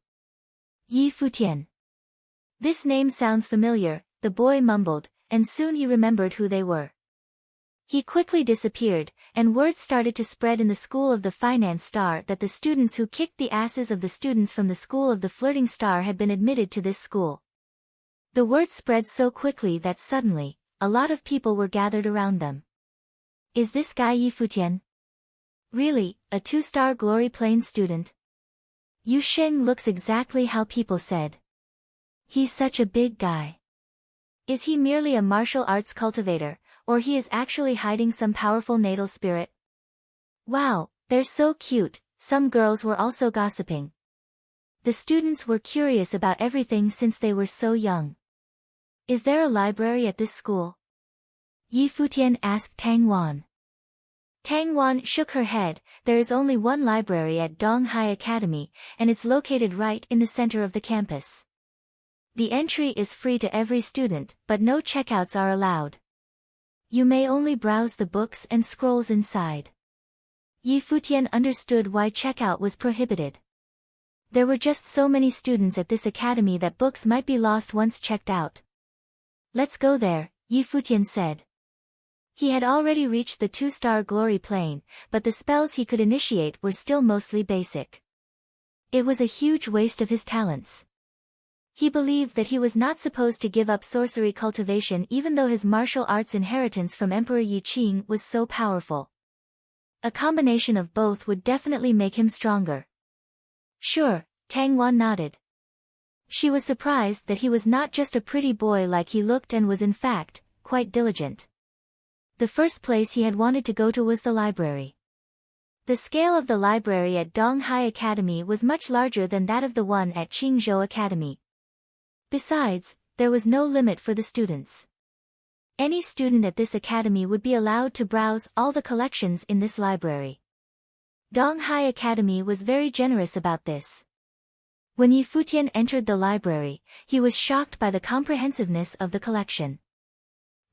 A: Yi Futian. This name sounds familiar, the boy mumbled, and soon he remembered who they were. He quickly disappeared, and word started to spread in the School of the Finance Star that the students who kicked the asses of the students from the School of the Flirting Star had been admitted to this school. The word spread so quickly that suddenly, a lot of people were gathered around them. Is this guy Yi Futian? Really, a 2-star Glory Plane student? Yu Sheng looks exactly how people said. He's such a big guy. Is he merely a martial arts cultivator, or he is actually hiding some powerful natal spirit? Wow, they're so cute, some girls were also gossiping. The students were curious about everything since they were so young. Is there a library at this school? Yi Futian asked Tang Wan. Tang Wan shook her head. There is only one library at Donghai Academy, and it's located right in the center of the campus. The entry is free to every student, but no checkouts are allowed. You may only browse the books and scrolls inside. Yi Futian understood why checkout was prohibited. There were just so many students at this academy that books might be lost once checked out. Let's go there, Yi Futian said. He had already reached the 2-star Glory Plane, but the spells he could initiate were still mostly basic. It was a huge waste of his talents. He believed that he was not supposed to give up sorcery cultivation even though his martial arts inheritance from Emperor Yi Qing was so powerful. A combination of both would definitely make him stronger. Sure, Tang Wan nodded. She was surprised that he was not just a pretty boy like he looked and was in fact, quite diligent. The first place he had wanted to go to was the library. The scale of the library at Donghai Academy was much larger than that of the one at Qingzhou Academy. Besides, there was no limit for the students. Any student at this academy would be allowed to browse all the collections in this library. Donghai Academy was very generous about this. When Yi Futian entered the library, he was shocked by the comprehensiveness of the collection.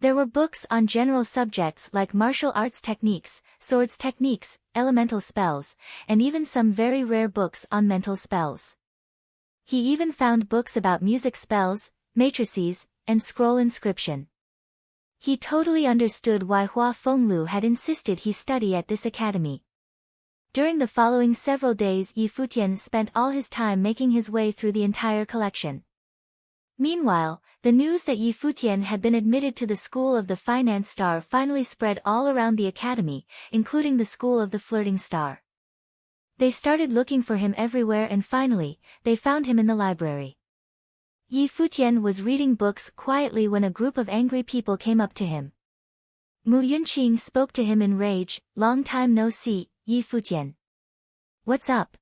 A: There were books on general subjects like martial arts techniques, swords techniques, elemental spells, and even some very rare books on mental spells. He even found books about music spells, matrices, and scroll inscription. He totally understood why Hua Fenglu had insisted he study at this academy. During the following several days, Yi Futian spent all his time making his way through the entire collection. Meanwhile, the news that Yi Futian had been admitted to the School of the Finance Star finally spread all around the academy, including the School of the Flirting Star. They started looking for him everywhere and finally, they found him in the library. Yi Futian was reading books quietly when a group of angry people came up to him. Mu Yunqing spoke to him in rage, "Long time no see, Yi Futian. What's up?"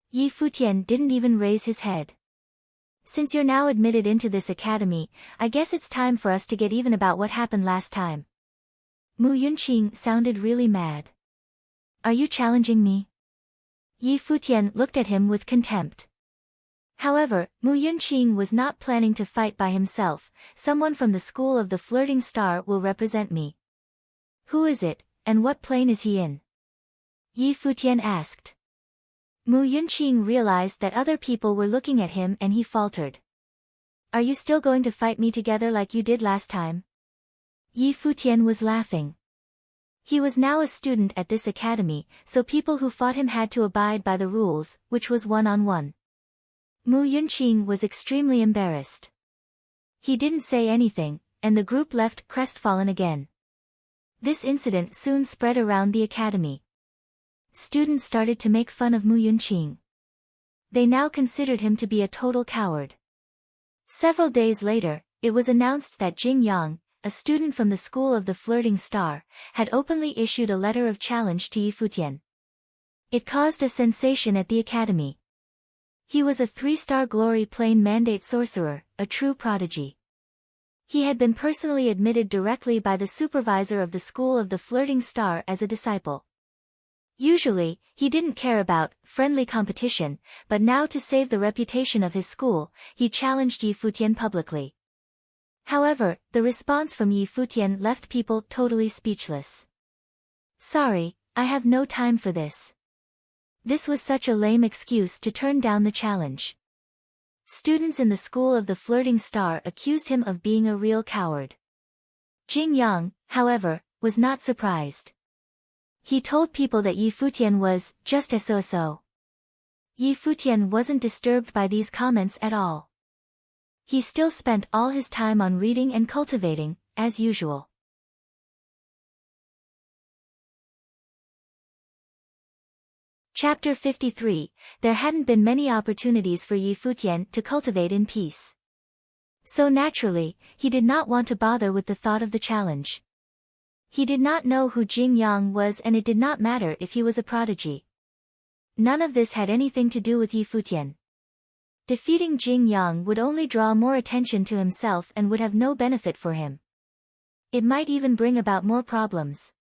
A: Yi Futian didn't even raise his head. "Since you're now admitted into this academy, I guess it's time for us to get even about what happened last time." Mu Yunqing sounded really mad. "Are you challenging me?" Yi Futian looked at him with contempt. However, Mu Yunqing was not planning to fight by himself. "Someone from the School of the Flirting Star will represent me." "Who is it, and what plane is he in?" Yi Futian asked. Mu Yunqing realized that other people were looking at him and he faltered. "Are you still going to fight me together like you did last time?" Yi Futian was laughing. He was now a student at this academy, so people who fought him had to abide by the rules, which was one-on-one. Mu Yunqing was extremely embarrassed. He didn't say anything, and the group left crestfallen again. This incident soon spread around the academy. Students started to make fun of Mu Yunqing. They now considered him to be a total coward. Several days later, it was announced that Jing Yang, a student from the School of the Flirting Star, had openly issued a letter of challenge to Yi Futian. It caused a sensation at the academy. He was a 3-star glory plane mandate sorcerer, a true prodigy. He had been personally admitted directly by the supervisor of the School of the Flirting Star as a disciple. Usually, he didn't care about friendly competition, but now to save the reputation of his school, he challenged Yi Futian publicly. However, the response from Yi Futian left people totally speechless. "Sorry, I have no time for this." This was such a lame excuse to turn down the challenge. Students in the School of the Flirting Star accused him of being a real coward. Jing Yang, however, was not surprised. He told people that Yi Futian was just a so-so. Yi Futian wasn't disturbed by these comments at all. He still spent all his time on reading and cultivating, as usual. Chapter 53, There hadn't been many opportunities for Yi Futian to cultivate in peace. So naturally, he did not want to bother with the thought of the challenge. He did not know who Jing Yang was and it did not matter if he was a prodigy. None of this had anything to do with Yi Futian. Defeating Jing Yang would only draw more attention to himself and would have no benefit for him. It might even bring about more problems.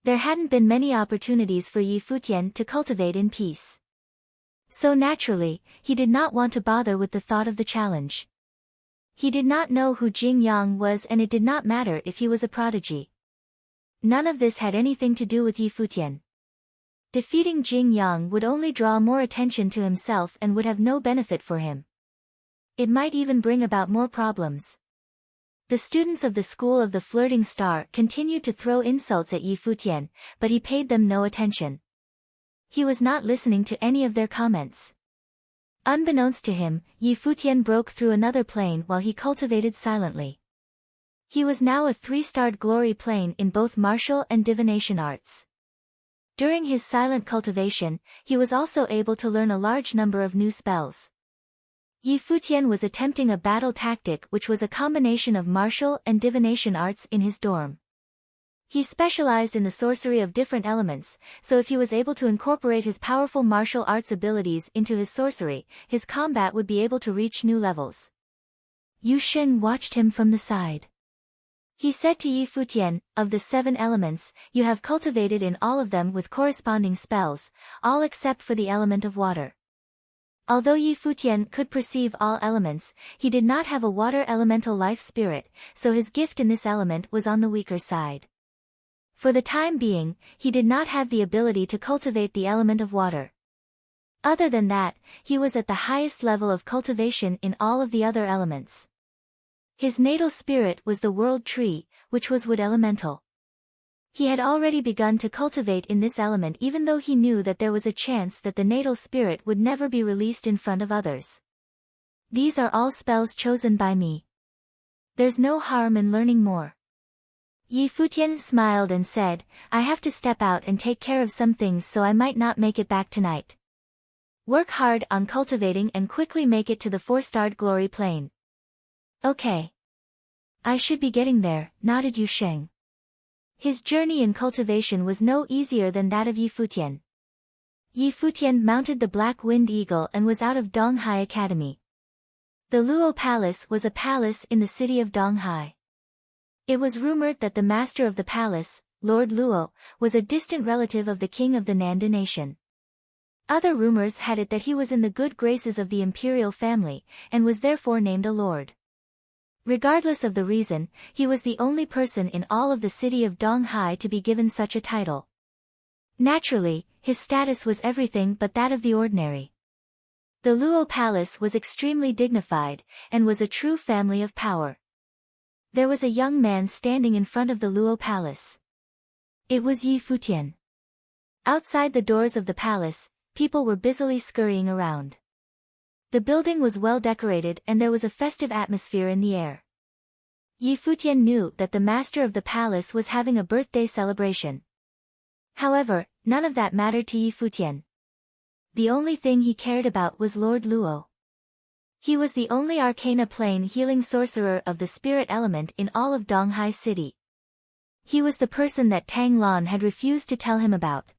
A: There hadn't been many opportunities for Yi Futian to cultivate in peace. So naturally, he did not want to bother with the thought of the challenge. He did not know who Jing Yang was and it did not matter if he was a prodigy. None of this had anything to do with Yi Futian. Defeating Jing Yang would only draw more attention to himself and would have no benefit for him. It might even bring about more problems. The students of the School of the Flirting Star continued to throw insults at Yi Futian, but he paid them no attention. He was not listening to any of their comments. Unbeknownst to him, Yi Futian broke through another plane while he cultivated silently. He was now a 3-starred glory plane in both martial and divination arts. During his silent cultivation, he was also able to learn a large number of new spells. Yi Futian was attempting a battle tactic which was a combination of martial and divination arts in his dorm. He specialized in the sorcery of different elements, so if he was able to incorporate his powerful martial arts abilities into his sorcery, his combat would be able to reach new levels. Yu Sheng watched him from the side. He said to Yi Futian, of the 7 elements, you have cultivated in all of them with corresponding spells, all except for the element of water. Although Yi Futian could perceive all elements, he did not have a water elemental life spirit, so his gift in this element was on the weaker side. For the time being, he did not have the ability to cultivate the element of water. Other than that, he was at the highest level of cultivation in all of the other elements. His natal spirit was the world tree, which was wood elemental. He had already begun to cultivate in this element even though he knew that there was a chance that the natal spirit would never be released in front of others. These are all spells chosen by me. There's no harm in learning more. Yi Futian smiled and said, I have to step out and take care of some things so I might not make it back tonight. Work hard on cultivating and quickly make it to the 4-starred glory plane. Okay. I should be getting there, nodded Yu Sheng. His journey in cultivation was no easier than that of Yi Futian. Yi Futian mounted the Black Wind Eagle and was out of Donghai Academy. The Luo Palace was a palace in the city of Donghai. It was rumored that the master of the palace, Lord Luo, was a distant relative of the king of the Nanda nation. Other rumors had it that he was in the good graces of the imperial family, and was therefore named a lord. Regardless of the reason, he was the only person in all of the city of Donghai to be given such a title. Naturally, his status was everything but that of the ordinary. The Luo Palace was extremely dignified, and was a true family of power. There was a young man standing in front of the Luo Palace. It was Yi Futian. Outside the doors of the palace, people were busily scurrying around. The building was well decorated and there was a festive atmosphere in the air. Yi Futian knew that the master of the palace was having a birthday celebration. However, none of that mattered to Yi Futian. The only thing he cared about was Lord Luo. He was the only arcana plane healing sorcerer of the spirit element in all of Donghai City. He was the person that Tang Lan had refused to tell him about.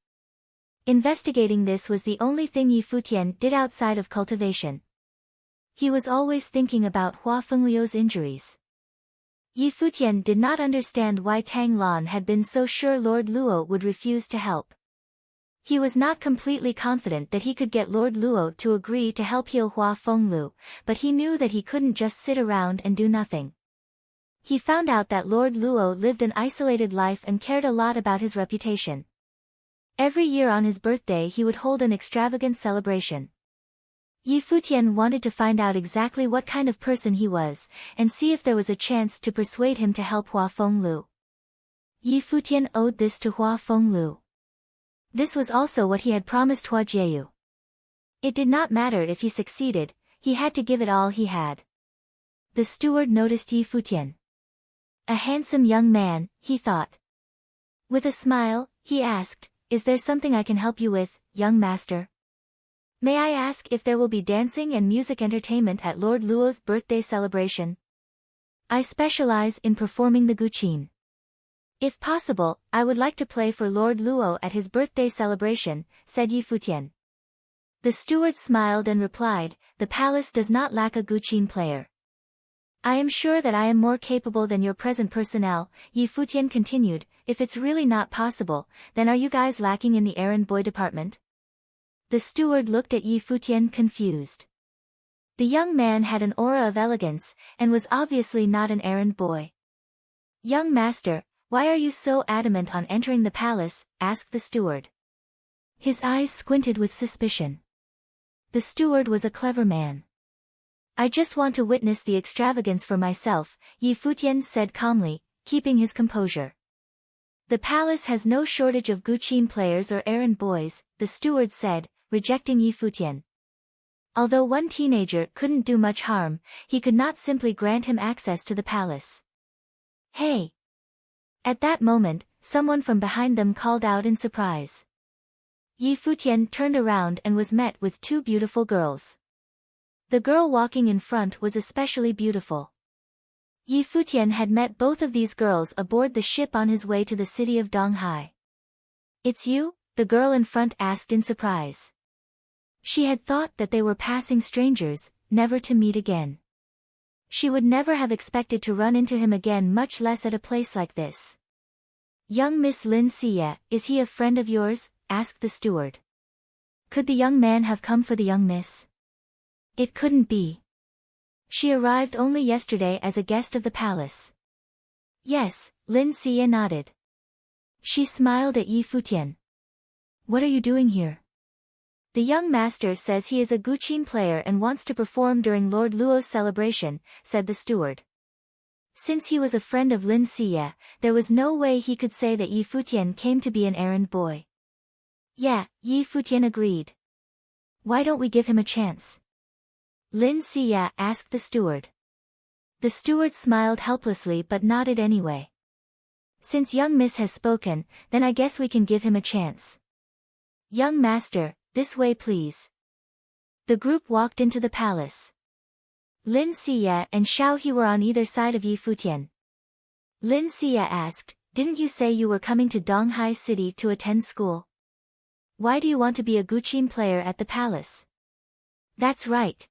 A: Investigating this was the only thing Yi Futian did outside of cultivation. He was always thinking about Hua Fengliu's injuries. Yi Futian did not understand why Tang Lan had been so sure Lord Luo would refuse to help. He was not completely confident that he could get Lord Luo to agree to help heal Hua Fengliu, but he knew that he couldn't just sit around and do nothing. He found out that Lord Luo lived an isolated life and cared a lot about his reputation. Every year on his birthday he would hold an extravagant celebration. Yi Futian wanted to find out exactly what kind of person he was, and see if there was a chance to persuade him to help Hua Fengliu. Yi Futian owed this to Hua Fengliu. This was also what he had promised Hua Jieyu. It did not matter if he succeeded, he had to give it all he had. The steward noticed Yi Futian. A handsome young man, he thought. With a smile, he asked, Is there something I can help you with, young master? May I ask if there will be dancing and music entertainment at Lord Luo's birthday celebration? I specialize in performing the guqin. If possible, I would like to play for Lord Luo at his birthday celebration, said Yi Futian. The steward smiled and replied, The palace does not lack a guqin player. I am sure that I am more capable than your present personnel, Yi Futian continued. If it's really not possible, then are you guys lacking in the errand boy department? The steward looked at Yi Futian confused. The young man had an aura of elegance, and was obviously not an errand boy. Young master, why are you so adamant on entering the palace? Asked the steward. His eyes squinted with suspicion. The steward was a clever man. I just want to witness the extravagance for myself, Yi Futian said calmly, keeping his composure. The palace has no shortage of guqin players or errand boys, the steward said, rejecting Yi Futian. Although one teenager couldn't do much harm, he could not simply grant him access to the palace. Hey! At that moment, someone from behind them called out in surprise. Yi Futian turned around and was met with 2 beautiful girls. The girl walking in front was especially beautiful. Yi Futian had met both of these girls aboard the ship on his way to the city of Donghai. It's you? The girl in front asked in surprise. She had thought that they were passing strangers, never to meet again. She would never have expected to run into him again, much less at a place like this. "Young Miss Lin Xie, is he a friend of yours?" asked the steward. Could the young man have come for the young miss? It couldn't be. She arrived only yesterday as a guest of the palace. Yes, Lin Xie nodded. She smiled at Yi Futian. "What are you doing here?" "The young master says he is a guqin player and wants to perform during Lord Luo's celebration," said the steward. Since he was a friend of Lin Xie, there was no way he could say that Yi Futian came to be an errand boy. "Yeah," Yi Futian agreed. "Why don't we give him a chance?" Lin Xie asked the steward. The steward smiled helplessly but nodded anyway. "Since young miss has spoken, then I guess we can give him a chance. Young master, this way please." The group walked into the palace. Lin Xie and Xiao He were on either side of Yi Futian. Lin Xie asked, "Didn't you say you were coming to Donghai City to attend school? Why do you want to be a guqin player at the palace?" "That's right.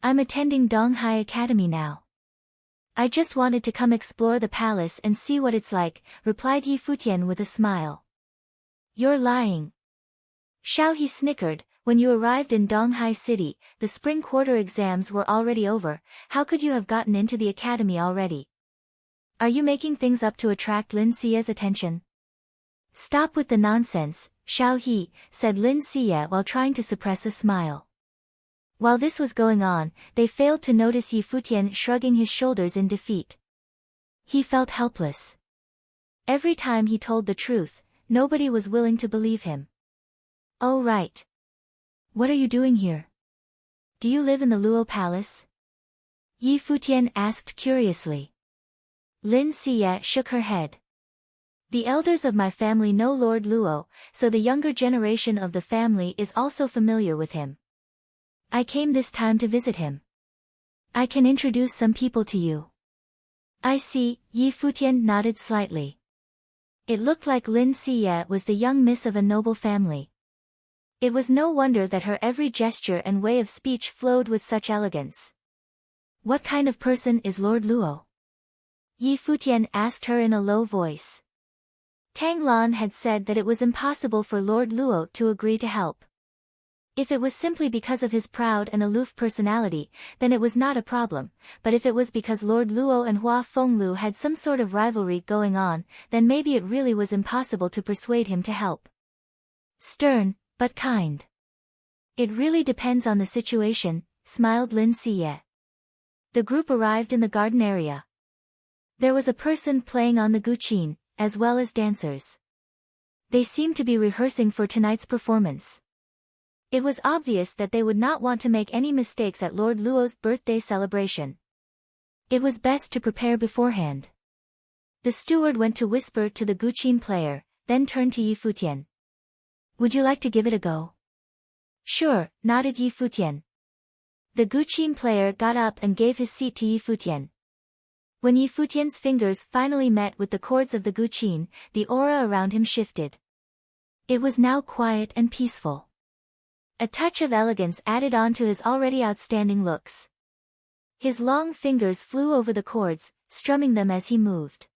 A: I'm attending Donghai Academy now. I just wanted to come explore the palace and see what it's like," replied Yi Futian with a smile. "You're lying." Xiao He snickered. "When you arrived in Donghai City, the spring quarter exams were already over. How could you have gotten into the academy already? Are you making things up to attract Lin Xie's attention?" "Stop with the nonsense, Xiao He," said Lin Xie while trying to suppress a smile. While this was going on, they failed to notice Yi Futian shrugging his shoulders in defeat. He felt helpless. Every time he told the truth, nobody was willing to believe him. "Oh right. What are you doing here? Do you live in the Luo Palace?" Yi Futian asked curiously. Lin Xie shook her head. "The elders of my family know Lord Luo, so the younger generation of the family is also familiar with him. I came this time to visit him. I can introduce some people to you." "I see," Yi Futian nodded slightly. It looked like Lin Xie was the young miss of a noble family. It was no wonder that her every gesture and way of speech flowed with such elegance. "What kind of person is Lord Luo?" Yi Futian asked her in a low voice. Tang Lan had said that it was impossible for Lord Luo to agree to help. If it was simply because of his proud and aloof personality, then it was not a problem, but if it was because Lord Luo and Hua Fenglu had some sort of rivalry going on, then maybe it really was impossible to persuade him to help. "Stern, but kind. It really depends on the situation," smiled Lin Xie. The group arrived in the garden area. There was a person playing on the guqin, as well as dancers. They seemed to be rehearsing for tonight's performance. It was obvious that they would not want to make any mistakes at Lord Luo's birthday celebration. It was best to prepare beforehand. The steward went to whisper to the guqin player, then turned to Yi Futian. "Would you like to give it a go?" "Sure," nodded Yi Futian. The guqin player got up and gave his seat to Yi Futian. When Yi Futian's fingers finally met with the chords of the guqin, the aura around him shifted. It was now quiet and peaceful. A touch of elegance added on to his already outstanding looks. His long fingers flew over the chords, strumming them as he moved.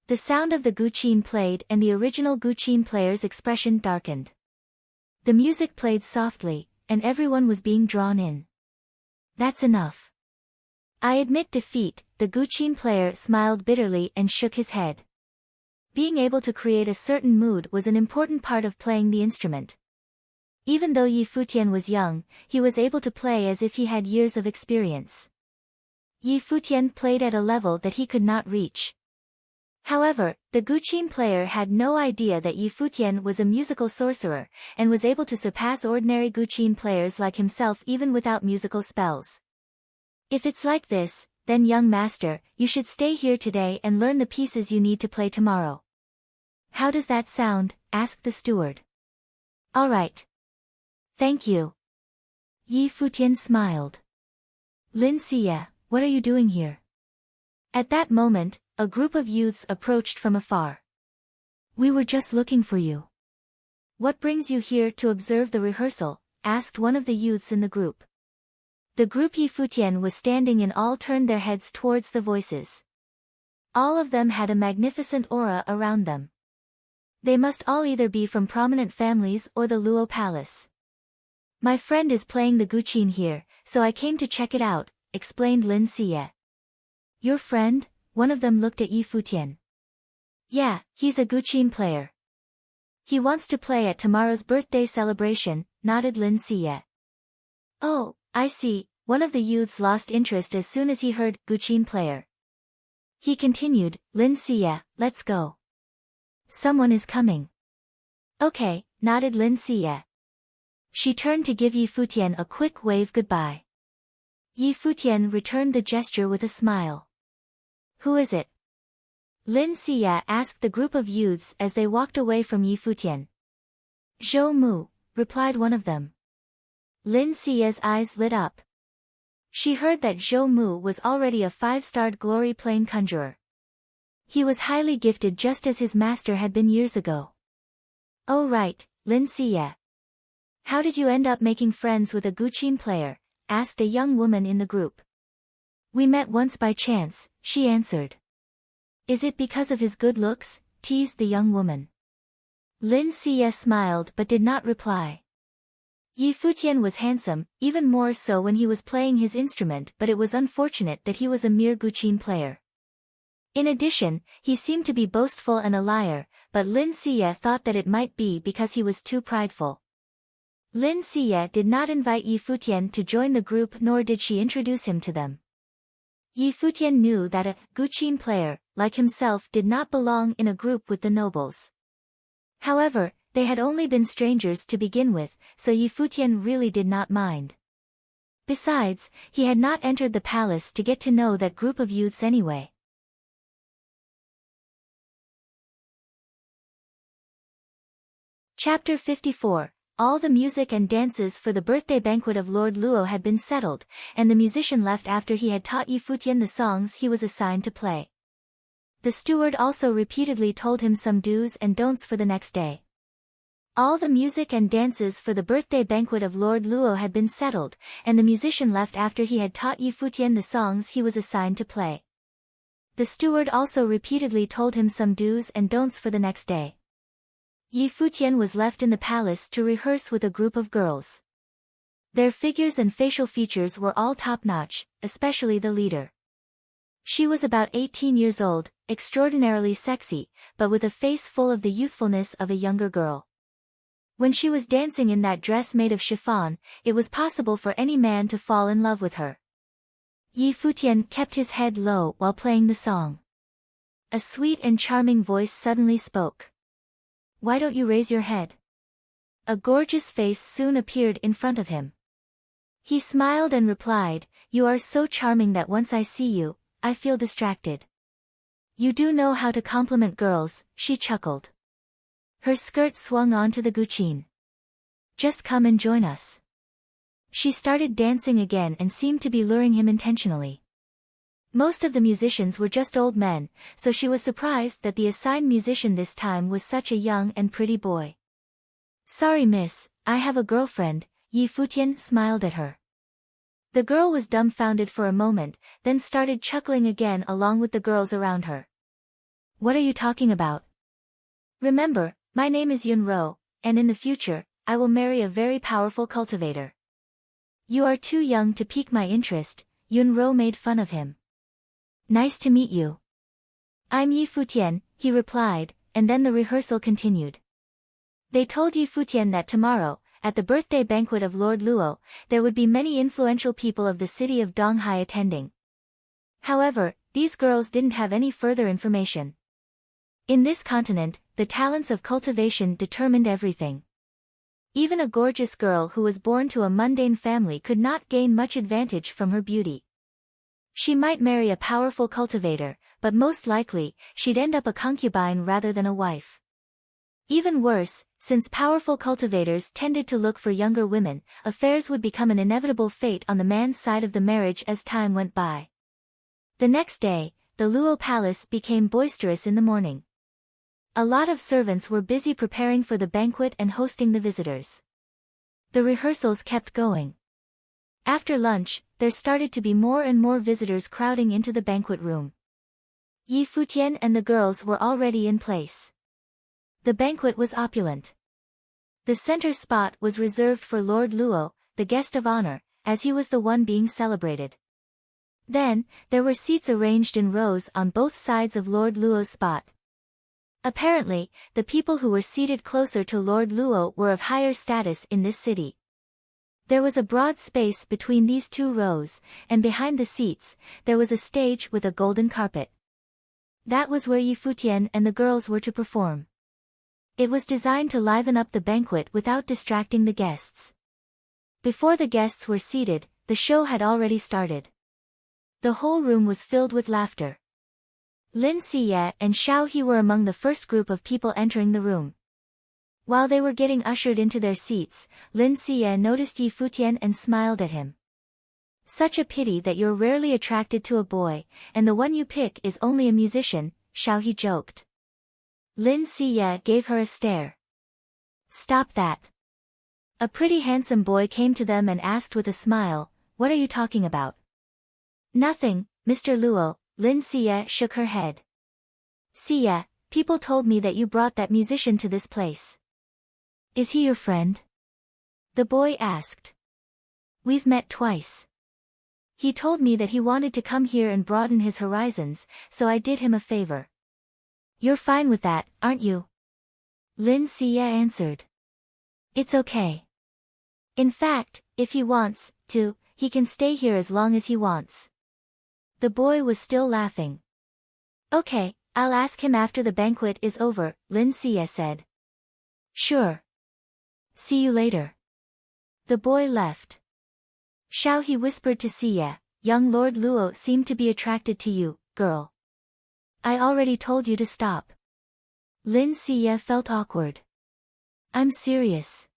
A: The sound of the guqin played and the original guqin player's expression darkened. The music played softly, and everyone was being drawn in. "That's enough. I admit defeat," the guqin player smiled bitterly and shook his head. Being able to create a certain mood was an important part of playing the instrument. Even though Yi Futian was young, he was able to play as if he had years of experience. Yi Futian played at a level that he could not reach. However, the guqin player had no idea that Yi Futian was a musical sorcerer, and was able to surpass ordinary guqin players like himself even without musical spells. "If it's like this, then young master, you should stay here today and learn the pieces you need to play tomorrow." "How does that sound?" asked the steward. "All right. Thank you." Yi Futian smiled. "Lin Xie, what are you doing here?" At that moment, a group of youths approached from afar. "We were just looking for you." "What brings you here to observe the rehearsal?" asked one of the youths in the group. The group Yi Futian was standing in all turned their heads towards the voices. All of them had a magnificent aura around them. They must all either be from prominent families or the Luo Palace. My friend is playing the guqin here, so I came to check it out, explained Lin Siye. Your friend? One of them looked at Yi Futian. Yeah, he's a guqin player. He wants to play at tomorrow's birthday celebration, nodded Lin Siye. Oh, I see, one of the youths lost interest as soon as he heard guqin player. He continued, Lin Siye, let's go. Someone is coming. Okay, nodded Lin Siye. She turned to give Yi Futian a quick wave goodbye. Yi Futian returned the gesture with a smile. Who is it? Lin Siye asked the group of youths as they walked away from Yi Futian. Zhou Mu, replied one of them. Lin Siye's eyes lit up. She heard that Zhou Mu was already a 5-starred glory plane conjurer. He was highly gifted just as his master had been years ago. Oh right, Lin Siye. How did you end up making friends with a guqin player? Asked a young woman in the group. We met once by chance, she answered. Is it because of his good looks? Teased the young woman. Lin Siye smiled but did not reply. Yi Futian was handsome, even more so when he was playing his instrument, but it was unfortunate that he was a mere guqin player. In addition, he seemed to be boastful and a liar, but Lin Siye thought that it might be because he was too prideful. Lin Siye did not invite Yi Futian to join the group, nor did she introduce him to them. Yi Futian knew that a guqin player, like himself, did not belong in a group with the nobles. However, they had only been strangers to begin with, so Yi Futian really did not mind. Besides, he had not entered the palace to get to know that group of youths anyway. Chapter 54. All the music and dances for the birthday banquet of Lord Luo had been settled, and the musician left after he had taught Yi Futian the songs he was assigned to play. The steward also repeatedly told him some do's and don'ts for the next day. All the music and dances for the birthday banquet of Lord Luo had been settled, and the musician left after he had taught Yi Futian the songs he was assigned to play. The steward also repeatedly told him some do's and don'ts for the next day. Yi Futian was left in the palace to rehearse with a group of girls. Their figures and facial features were all top-notch, especially the leader. She was about 18 years old, extraordinarily sexy, but with a face full of the youthfulness of a younger girl. When she was dancing in that dress made of chiffon, it was possible for any man to fall in love with her. Yi Futian kept his head low while playing the song. A sweet and charming voice suddenly spoke. Why don't you raise your head? A gorgeous face soon appeared in front of him. He smiled and replied, You are so charming that once I see you, I feel distracted. You do know how to compliment girls, she chuckled. Her skirt swung onto the guqin. Just come and join us. She started dancing again and seemed to be luring him intentionally. Most of the musicians were just old men, so she was surprised that the assigned musician this time was such a young and pretty boy. Sorry miss, I have a girlfriend, Yi Futian smiled at her. The girl was dumbfounded for a moment, then started chuckling again along with the girls around her. What are you talking about? Remember, my name is Yun Ro, and in the future, I will marry a very powerful cultivator. You are too young to pique my interest, Yun Ro made fun of him. Nice to meet you. I'm Yi Futian, he replied, and then the rehearsal continued. They told Yi Futian that tomorrow, at the birthday banquet of Lord Luo, there would be many influential people of the city of Donghai attending. However, these girls didn't have any further information. In this continent, the talents of cultivation determined everything. Even a gorgeous girl who was born to a mundane family could not gain much advantage from her beauty. She might marry a powerful cultivator, but most likely, she'd end up a concubine rather than a wife. Even worse, since powerful cultivators tended to look for younger women, affairs would become an inevitable fate on the man's side of the marriage as time went by. The next day, the Luo palace became boisterous in the morning. A lot of servants were busy preparing for the banquet and hosting the visitors. The rehearsals kept going. After lunch, there started to be more and more visitors crowding into the banquet room. Yi Futian and the girls were already in place. The banquet was opulent. The center spot was reserved for Lord Luo, the guest of honor, as he was the one being celebrated. Then, there were seats arranged in rows on both sides of Lord Luo's spot. Apparently, the people who were seated closer to Lord Luo were of higher status in this city. There was a broad space between these two rows, and behind the seats, there was a stage with a golden carpet. That was where Yi Futian and the girls were to perform. It was designed to liven up the banquet without distracting the guests. Before the guests were seated, the show had already started. The whole room was filled with laughter. Lin Siye and Xiao He were among the first group of people entering the room. While they were getting ushered into their seats, Lin Siye noticed Yi Futian and smiled at him. Such a pity that you're rarely attracted to a boy, and the one you pick is only a musician, Xiao He joked. Lin Siye gave her a stare. Stop that. A pretty handsome boy came to them and asked with a smile, what are you talking about? Nothing, Mr. Luo, Lin Siye shook her head. Siye, people told me that you brought that musician to this place. Is he your friend? The boy asked. We've met twice. He told me that he wanted to come here and broaden his horizons, so I did him a favor. You're fine with that, aren't you? Lin Siye answered. It's okay. In fact, if he wants to, he can stay here as long as he wants. The boy was still laughing. Okay, I'll ask him after the banquet is over, Lin Siye said. Sure. See you later. The boy left. Xiao He whispered to Siye, young Lord Luo seemed to be attracted to you, girl. I already told you to stop. Lin Siye felt awkward. I'm serious.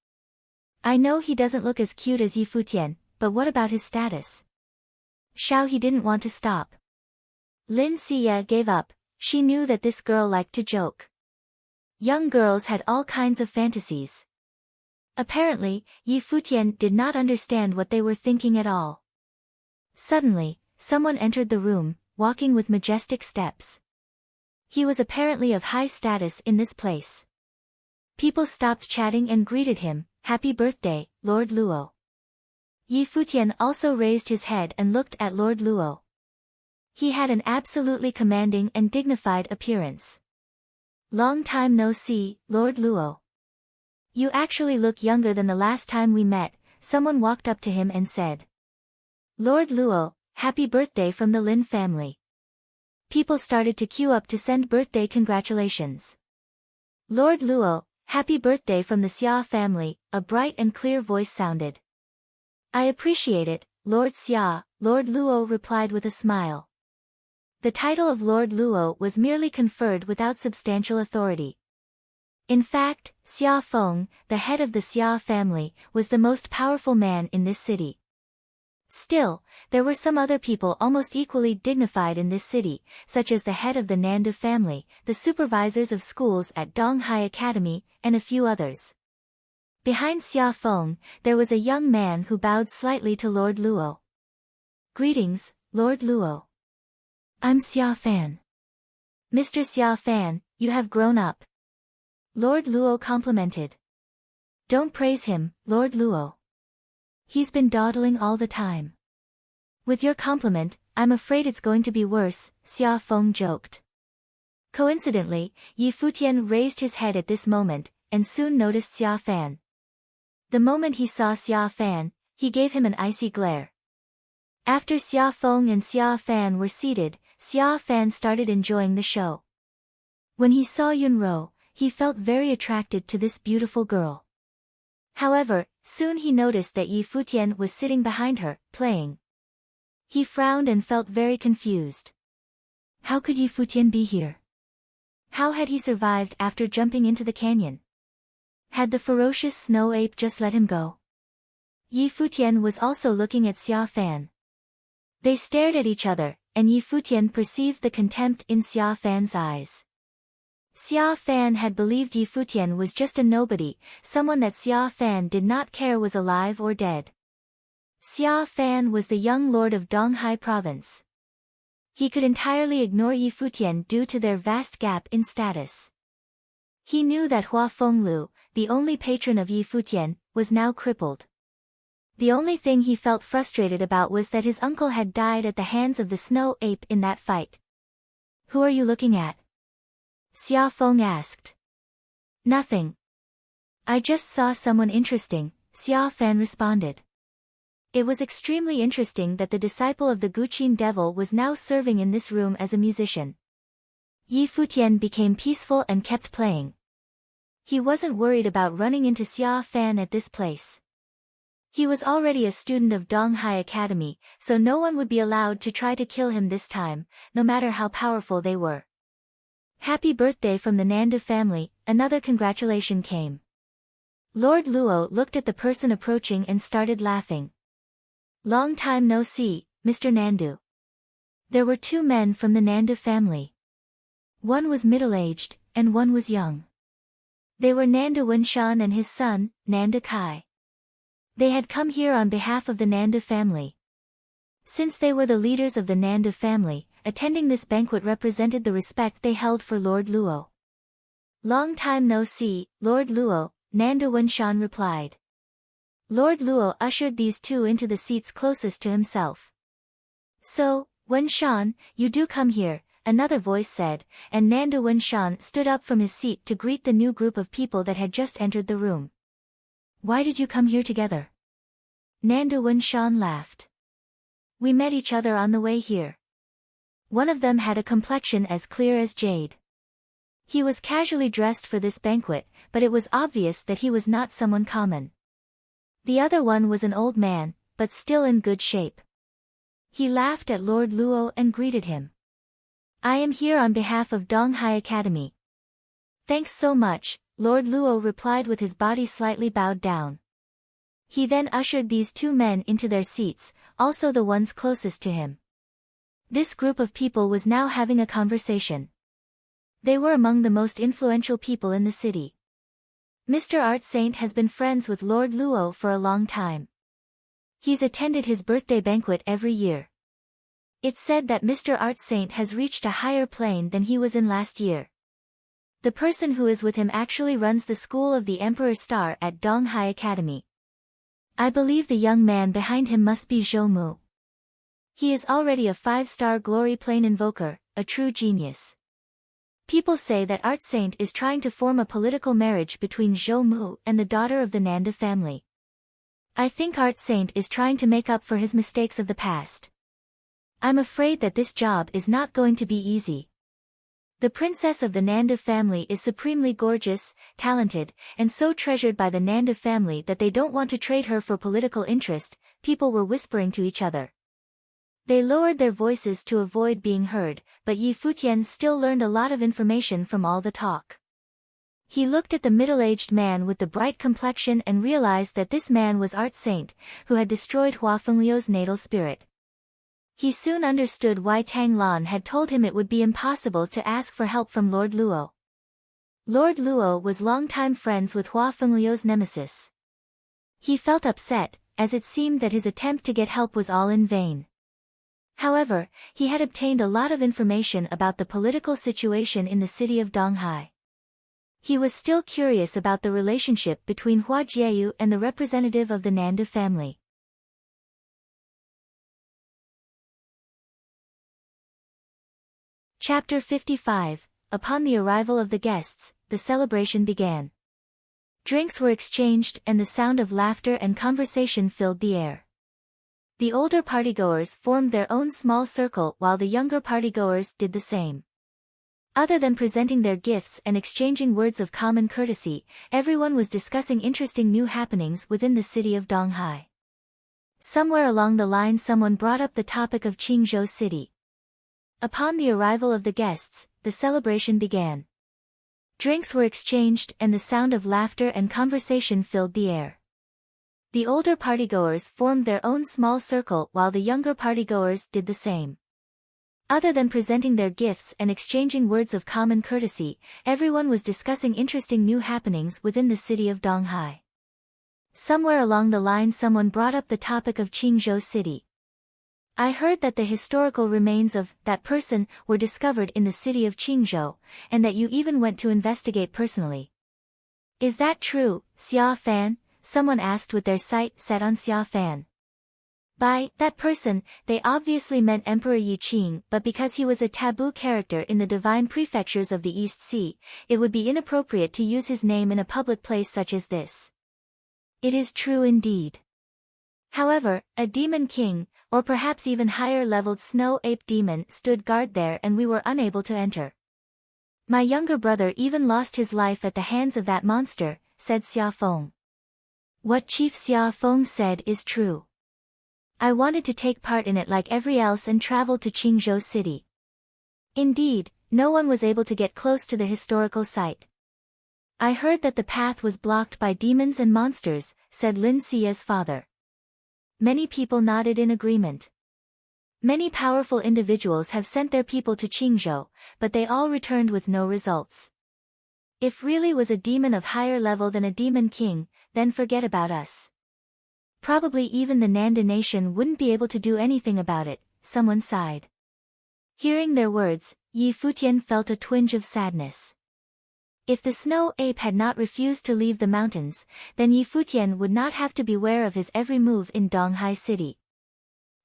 A: I know he doesn't look as cute as Yi Futian, but what about his status? Xiao He didn't want to stop. Lin Siye gave up, she knew that this girl liked to joke. Young girls had all kinds of fantasies. Apparently, Yi Futian did not understand what they were thinking at all. Suddenly, someone entered the room, walking with majestic steps. He was apparently of high status in this place. People stopped chatting and greeted him, happy birthday, Lord Luo. Yi Futian also raised his head and looked at Lord Luo. He had an absolutely commanding and dignified appearance. Long time no see, Lord Luo. You actually look younger than the last time we met, someone walked up to him and said. Lord Luo, happy birthday from the Lin family. People started to queue up to send birthday congratulations. Lord Luo, happy birthday from the Xia family, a bright and clear voice sounded. I appreciate it, Lord Xia, Lord Luo replied with a smile. The title of Lord Luo was merely conferred without substantial authority. In fact, Xia Feng, the head of the Xia family, was the most powerful man in this city. Still, there were some other people almost equally dignified in this city, such as the head of the Nandu family, the supervisors of schools at Donghai Academy, and a few others. Behind Xia Feng, there was a young man who bowed slightly to Lord Luo. Greetings, Lord Luo. I'm Xia Fan. Mr. Xia Fan, you have grown up. Lord Luo complimented. Don't praise him, Lord Luo. He's been dawdling all the time. With your compliment, I'm afraid it's going to be worse, Xia Feng joked. Coincidentally, Yi Futian raised his head at this moment, and soon noticed Xia Fan. The moment he saw Xia Fan, he gave him an icy glare. After Xia Feng and Xia Fan were seated, Xia Fan started enjoying the show. When he saw Yunro, he felt very attracted to this beautiful girl. However, soon he noticed that Yi Futian was sitting behind her, playing. He frowned and felt very confused. How could Yi Futian be here? How had he survived after jumping into the canyon? Had the ferocious snow ape just let him go? Yi Futian was also looking at Xia Fan. They stared at each other, and Yi Futian perceived the contempt in Xia Fan's eyes. Xia Fan had believed Yi Futian was just a nobody, someone that Xia Fan did not care was alive or dead. Xia Fan was the young lord of Donghai province. He could entirely ignore Yi Futian due to their vast gap in status. He knew that Hua Fenglu, the only patron of Yi Futian, was now crippled. The only thing he felt frustrated about was that his uncle had died at the hands of the snow ape in that fight. "Who are you looking at?" Xia Feng asked. "Nothing. I just saw someone interesting," Xia Fan responded. It was extremely interesting that the disciple of the Guqin devil was now serving in this room as a musician. Yi Futian became peaceful and kept playing. He wasn't worried about running into Xia Fan at this place. He was already a student of Donghai Academy, so no one would be allowed to try to kill him this time, no matter how powerful they were. "Happy birthday from the Nandu family," another congratulation came. Lord Luo looked at the person approaching and started laughing. "Long time no see, Mr. Nandu." There were two men from the Nandu family. One was middle-aged, and one was young. They were Nandu Wenshan and his son, Nandu Kai. They had come here on behalf of the Nandu family. Since they were the leaders of the Nandu family, attending this banquet represented the respect they held for Lord Luo. "Long time no see, Lord Luo," Nandu Wenshan replied. Lord Luo ushered these two into the seats closest to himself. "So, Wenshan, you do come here," another voice said, and Nandu Wenshan stood up from his seat to greet the new group of people that had just entered the room. "Why did you come here together?" Nandu Wenshan laughed. "We met each other on the way here." One of them had a complexion as clear as jade. He was casually dressed for this banquet, but it was obvious that he was not someone common. The other one was an old man, but still in good shape. He laughed at Lord Luo and greeted him. "I am here on behalf of Donghai Academy." "Thanks so much," Lord Luo replied with his body slightly bowed down. He then ushered these two men into their seats, also the ones closest to him. This group of people was now having a conversation. They were among the most influential people in the city. Mr. Art Saint has been friends with Lord Luo for a long time. He's attended his birthday banquet every year. It's said that Mr. Art Saint has reached a higher plane than he was in last year. The person who is with him actually runs the school of the Emperor's Star at Donghai Academy. I believe the young man behind him must be Zhou Mu. He is already a 5-star glory plane invoker, a true genius. People say that Art Saint is trying to form a political marriage between Zhou Mu and the daughter of the Nanda family. I think Art Saint is trying to make up for his mistakes of the past. I'm afraid that this job is not going to be easy. The princess of the Nanda family is supremely gorgeous, talented, and so treasured by the Nanda family that they don't want to trade her for political interest, people were whispering to each other. They lowered their voices to avoid being heard, but Yi Futian still learned a lot of information from all the talk. He looked at the middle-aged man with the bright complexion and realized that this man was Art Saint, who had destroyed Hua Fengliu's natal spirit. He soon understood why Tang Lan had told him it would be impossible to ask for help from Lord Luo. Lord Luo was longtime friends with Hua Fengliu's nemesis. He felt upset, as it seemed that his attempt to get help was all in vain. However, he had obtained a lot of information about the political situation in the city of Donghai. He was still curious about the relationship between Hua Jieyu and the representative of the Nanda family. Chapter 55. Upon the arrival of the guests, the celebration began. Drinks were exchanged and the sound of laughter and conversation filled the air. The older partygoers formed their own small circle while the younger partygoers did the same. Other than presenting their gifts and exchanging words of common courtesy, everyone was discussing interesting new happenings within the city of Donghai. Somewhere along the line someone brought up the topic of Qingzhou City. Upon the arrival of the guests, the celebration began. Drinks were exchanged and the sound of laughter and conversation filled the air. The older partygoers formed their own small circle while the younger partygoers did the same. Other than presenting their gifts and exchanging words of common courtesy, everyone was discussing interesting new happenings within the city of Donghai. Somewhere along the line someone brought up the topic of Qingzhou City. I heard that the historical remains of that person were discovered in the city of Qingzhou, and that you even went to investigate personally. Is that true, Xia Fan? Someone asked with their sight set on Xia Fan. By that person, they obviously meant Emperor Yi Qing, but because he was a taboo character in the divine prefectures of the East Sea, it would be inappropriate to use his name in a public place such as this. It is true indeed. However, a demon king, or perhaps even higher-leveled snow ape demon, stood guard there and we were unable to enter. My younger brother even lost his life at the hands of that monster, said Xia Feng. What Chief Xia Feng said is true. I wanted to take part in it like every else and traveled to Qingzhou City. Indeed, no one was able to get close to the historical site. I heard that the path was blocked by demons and monsters, said Lin Xia's father. Many people nodded in agreement. Many powerful individuals have sent their people to Qingzhou, but they all returned with no results. If really was a demon of higher level than a demon king, then forget about us. Probably even the Nanda nation wouldn't be able to do anything about it, someone sighed. Hearing their words, Yi Futian felt a twinge of sadness. If the snow ape had not refused to leave the mountains, then Yi Futian would not have to beware of his every move in Donghai City.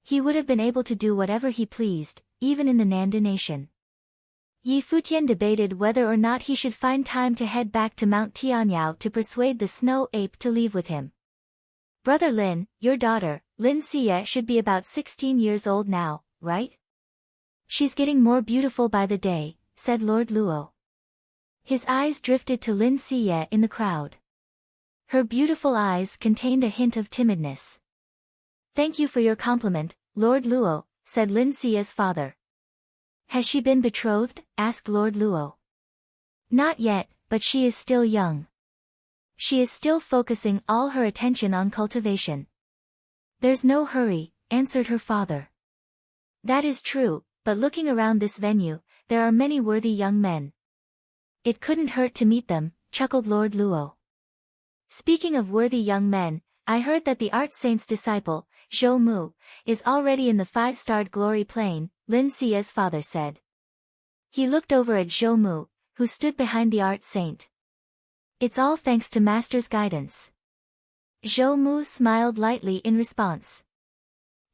A: He would have been able to do whatever he pleased, even in the Nanda nation. Yi Futian debated whether or not he should find time to head back to Mount Tianyao to persuade the snow ape to leave with him. Brother Lin, your daughter, Lin Xia, should be about 16 years old now, right? She's getting more beautiful by the day, said Lord Luo. His eyes drifted to Lin Xia in the crowd. Her beautiful eyes contained a hint of timidness. Thank you for your compliment, Lord Luo, said Lin Xia's father. Has she been betrothed? Asked Lord Luo. Not yet, but she is still young. She is still focusing all her attention on cultivation. There's no hurry, answered her father. That is true, but looking around this venue, there are many worthy young men. It couldn't hurt to meet them, chuckled Lord Luo. Speaking of worthy young men, I heard that the art saint's disciple, Zhou Mu, is already in the 5-starred glory plane, Lin Xia's father said. He looked over at Zhou Mu, who stood behind the art saint. It's all thanks to Master's guidance. Zhou Mu smiled lightly in response.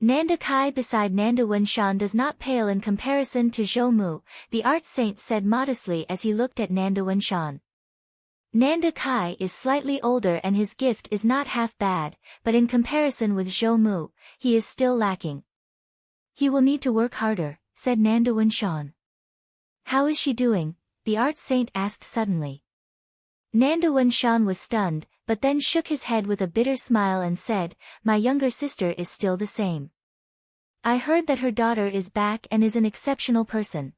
A: Nanda Kai beside Nanda Wenshan does not pale in comparison to Zhou Mu, the art saint said modestly as he looked at Nanda Wenshan. Nanda Kai is slightly older and his gift is not half bad, but in comparison with Zhou Mu, he is still lacking. He will need to work harder, said Nanda Wenshan. How is she doing? The art saint asked suddenly. Nanda Wenshan was stunned, but then shook his head with a bitter smile and said, my younger sister is still the same. I heard that her daughter is back and is an exceptional person.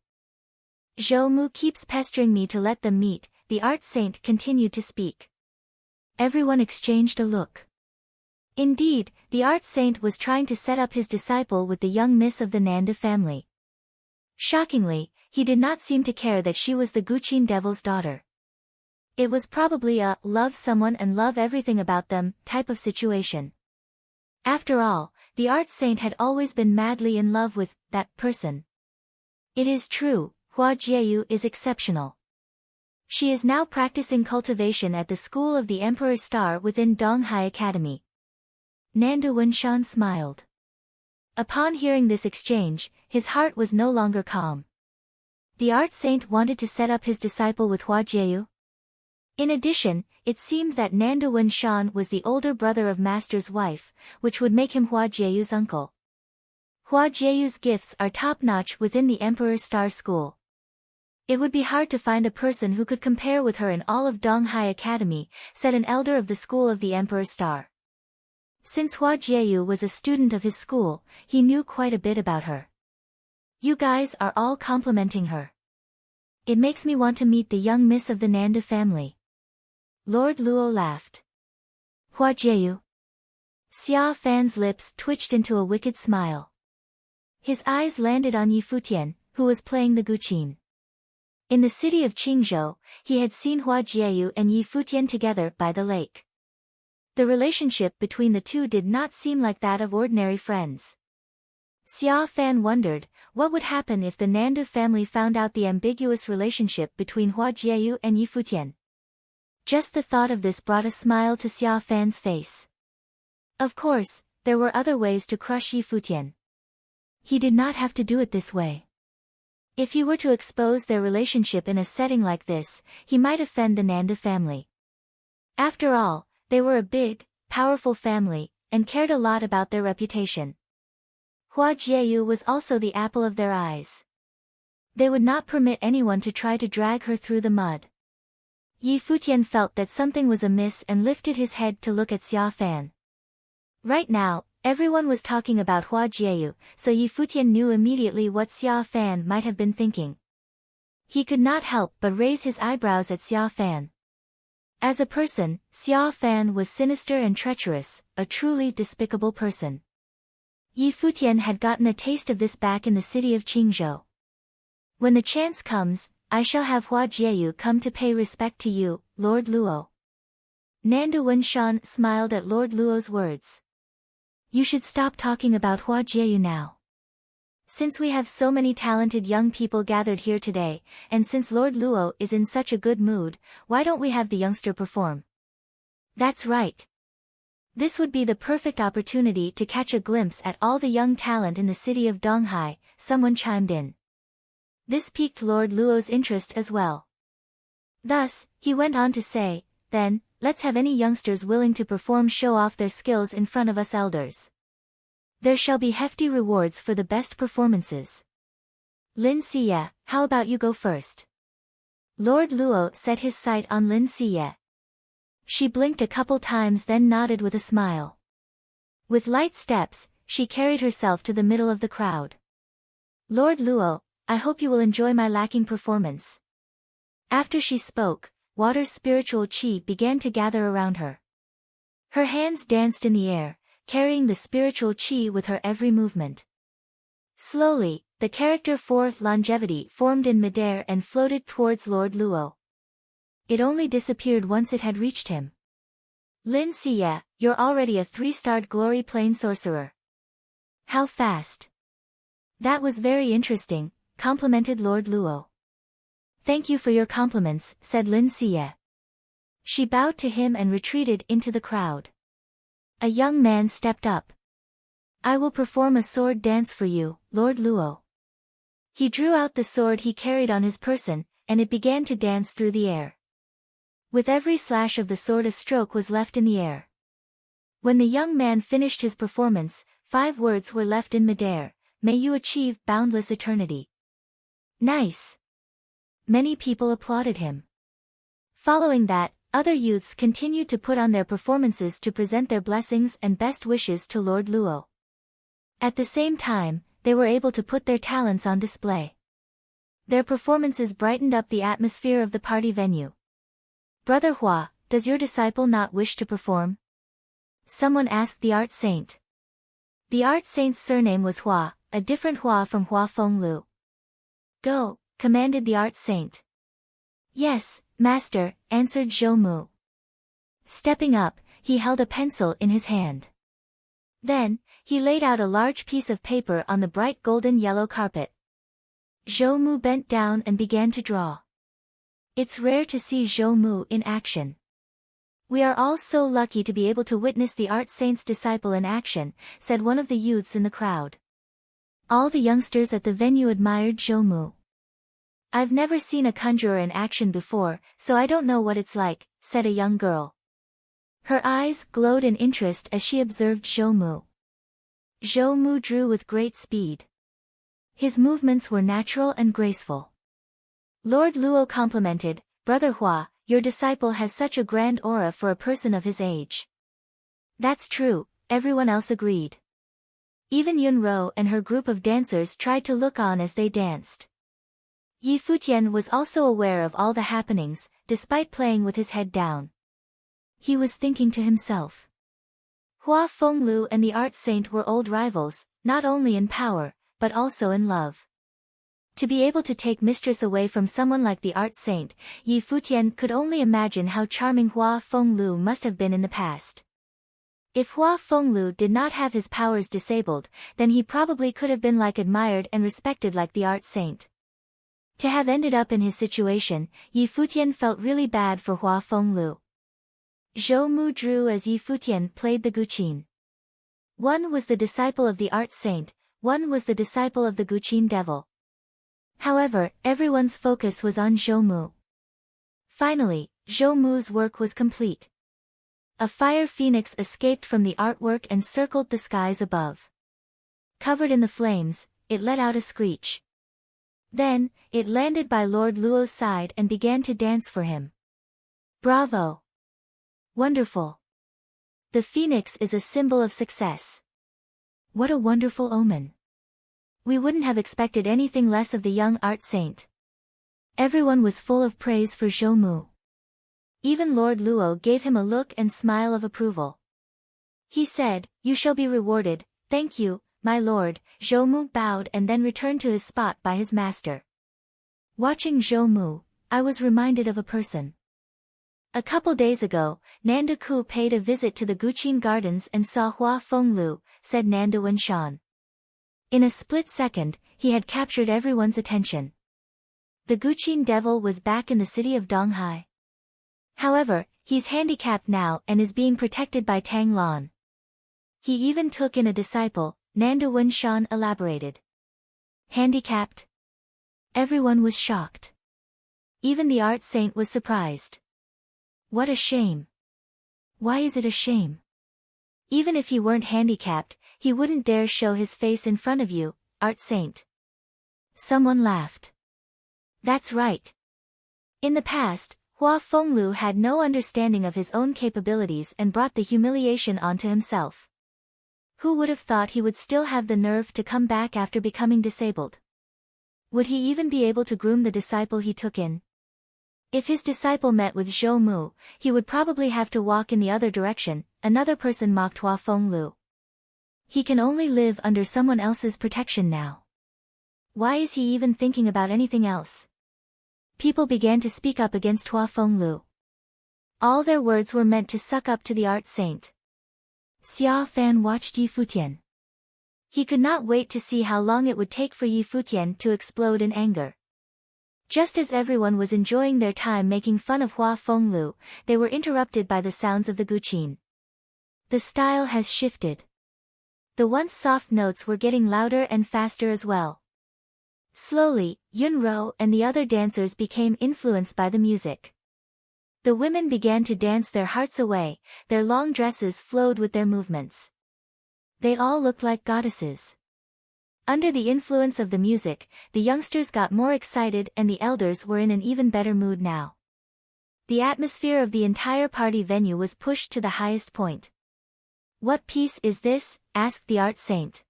A: Zhou Mu keeps pestering me to let them meet, the art saint continued to speak. Everyone exchanged a look. Indeed, the art saint was trying to set up his disciple with the young miss of the Nanda family. Shockingly, he did not seem to care that she was the Guqin devil's daughter. It was probably a love someone and love everything about them type of situation. After all, the art saint had always been madly in love with that person. It is true, Hua Jieyu is exceptional. She is now practicing cultivation at the school of the Emperor's Star within Donghai Academy. Nanda Wenshan smiled. Upon hearing this exchange, his heart was no longer calm. The art saint wanted to set up his disciple with Hua Jieyu. In addition, it seemed that Nanda Wenshan was the older brother of Master's wife, which would make him Hua Jieyu's uncle. Hua Jieyu's gifts are top-notch within the Emperor's Star School. It would be hard to find a person who could compare with her in all of Donghai Academy, said an elder of the school of the Emperor's Star. Since Hua Jieyu was a student of his school, he knew quite a bit about her. You guys are all complimenting her. It makes me want to meet the young miss of the Nanda family. Lord Luo laughed. Hua Jieyu. Xia Fan's lips twitched into a wicked smile. His eyes landed on Yi Futian, who was playing the guqin. In the city of Qingzhou, he had seen Hua Jieyu and Yi Futian together by the lake. The relationship between the two did not seem like that of ordinary friends. Xia Fan wondered, what would happen if the Nandu family found out the ambiguous relationship between Hua Jieyu and Yi Futian? Just the thought of this brought a smile to Xia Fan's face. Of course, there were other ways to crush Yi Futian. He did not have to do it this way. If he were to expose their relationship in a setting like this, he might offend the Nandu family. After all, they were a big, powerful family, and cared a lot about their reputation. Hua Jieyu was also the apple of their eyes. They would not permit anyone to try to drag her through the mud. Yi Futian felt that something was amiss and lifted his head to look at Xia Fan. Right now, everyone was talking about Hua Jieyu, so Yi Futian knew immediately what Xia Fan might have been thinking. He could not help but raise his eyebrows at Xia Fan. As a person, Xia Fan was sinister and treacherous, a truly despicable person. Yi Futian had gotten a taste of this back in the city of Qingzhou. When the chance comes, I shall have Hua Jieyu come to pay respect to you, Lord Luo. Nandu Wenshan smiled at Lord Luo's words. You should stop talking about Hua Jieyu now. Since we have so many talented young people gathered here today, and since Lord Luo is in such a good mood, why don't we have the youngster perform? That's right. This would be the perfect opportunity to catch a glimpse at all the young talent in the city of Donghai, someone chimed in. This piqued Lord Luo's interest as well. Thus, he went on to say, then, let's have any youngsters willing to perform show off their skills in front of us elders. There shall be hefty rewards for the best performances. Lin Siye, how about you go first? Lord Luo set his sight on Lin Siye. She blinked a couple times then nodded with a smile. With light steps, she carried herself to the middle of the crowd. Lord Luo, I hope you will enjoy my lacking performance. After she spoke, water's spiritual qi began to gather around her. Her hands danced in the air, carrying the spiritual qi with her every movement. Slowly, the character Fourth Longevity formed in midair and floated towards Lord Luo. It only disappeared once it had reached him. Lin Siye, you're already a 3-starred glory plane sorcerer. How fast. That was very interesting, complimented Lord Luo. Thank you for your compliments, said Lin Siye. She bowed to him and retreated into the crowd. A young man stepped up. I will perform a sword dance for you, Lord Luo. He drew out the sword he carried on his person, and it began to dance through the air. With every slash of the sword a stroke was left in the air. When the young man finished his performance, 5 words were left in midair, may you achieve boundless eternity. Nice. Many people applauded him. Following that, other youths continued to put on their performances to present their blessings and best wishes to Lord Luo. At the same time, they were able to put their talents on display. Their performances brightened up the atmosphere of the party venue. Brother Hua, does your disciple not wish to perform? Someone asked the art saint. The art saint's surname was Hua, a different Hua from Hua Fenglu. Go, commanded the art saint. Yes, master, answered Zhou Mu. Stepping up, he held a pencil in his hand. Then, he laid out a large piece of paper on the bright golden-yellow carpet. Zhou Mu bent down and began to draw. It's rare to see Zhou Mu in action. We are all so lucky to be able to witness the art saint's disciple in action, said one of the youths in the crowd. All the youngsters at the venue admired Zhou Mu. I've never seen a conjurer in action before, so I don't know what it's like, said a young girl. Her eyes glowed in interest as she observed Zhou Mu. Zhou Mu drew with great speed. His movements were natural and graceful. Lord Luo complimented, Brother Hua, your disciple has such a grand aura for a person of his age. That's true, everyone else agreed. Even Yun Ro and her group of dancers tried to look on as they danced. Yi Futian was also aware of all the happenings, despite playing with his head down. He was thinking to himself. Hua Fenglu and the art saint were old rivals, not only in power, but also in love. To be able to take mistress away from someone like the art saint, Yi Futian could only imagine how charming Hua Fenglu must have been in the past. If Hua Fenglu did not have his powers disabled, then he probably could have been admired and respected like the art saint. To have ended up in his situation, Yi Futian felt really bad for Hua Fenglu. Zhou Mu drew as Yi Futian played the guqin. One was the disciple of the art saint, one was the disciple of the guqin devil. However, everyone's focus was on Zhou Mu. Finally, Zhou Mu's work was complete. A fire phoenix escaped from the artwork and circled the skies above. Covered in the flames, it let out a screech. Then, it landed by Lord Luo's side and began to dance for him. Bravo! Wonderful! The phoenix is a symbol of success. What a wonderful omen! We wouldn't have expected anything less of the young art saint. Everyone was full of praise for Zhou Mu. Even Lord Luo gave him a look and smile of approval. He said, "You shall be rewarded, thank you, my lord." Zhou Mu bowed and then returned to his spot by his master. Watching Zhou Mu, I was reminded of a person. A couple days ago, Nanda Ku paid a visit to the Guqin Gardens and saw Hua Fenglu, said Nanda Wenshan. In a split second, he had captured everyone's attention. The Guqin devil was back in the city of Donghai. However, he's handicapped now and is being protected by Tang Lan. He even took in a disciple, Nanda Wenshan elaborated. Handicapped? Everyone was shocked. Even the art saint was surprised. What a shame. Why is it a shame? Even if he weren't handicapped, he wouldn't dare show his face in front of you, art saint. Someone laughed. That's right. In the past, Hua Fenglu had no understanding of his own capabilities and brought the humiliation onto himself. Who would have thought he would still have the nerve to come back after becoming disabled? Would he even be able to groom the disciple he took in? If his disciple met with Zhou Mu, he would probably have to walk in the other direction. Another person mocked Hua Fenglu. He can only live under someone else's protection now. Why is he even thinking about anything else? People began to speak up against Hua Fenglu. All their words were meant to suck up to the art saint. Xia Fan watched Yi Futian. He could not wait to see how long it would take for Yi Futian to explode in anger. Just as everyone was enjoying their time making fun of Hua Fenglu, they were interrupted by the sounds of the guqin. The style has shifted. The once soft notes were getting louder and faster as well. Slowly, Yunro and the other dancers became influenced by the music. The women began to dance their hearts away, their long dresses flowed with their movements. They all looked like goddesses. Under the influence of the music, the youngsters got more excited and the elders were in an even better mood now. The atmosphere of the entire party venue was pushed to the highest point. "What piece is this?" asked the art saint.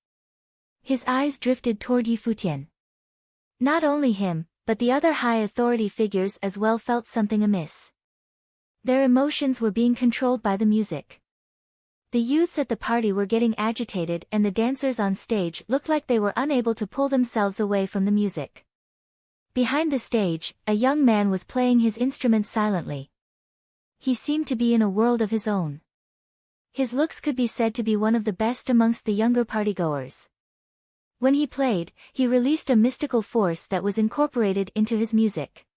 A: His eyes drifted toward Yi Futian. Not only him, but the other high authority figures as well felt something amiss. Their emotions were being controlled by the music. The youths at the party were getting agitated and the dancers on stage looked like they were unable to pull themselves away from the music. Behind the stage, a young man was playing his instrument silently. He seemed to be in a world of his own. His looks could be said to be one of the best amongst the younger partygoers. When he played, he released a mystical force that was incorporated into his music.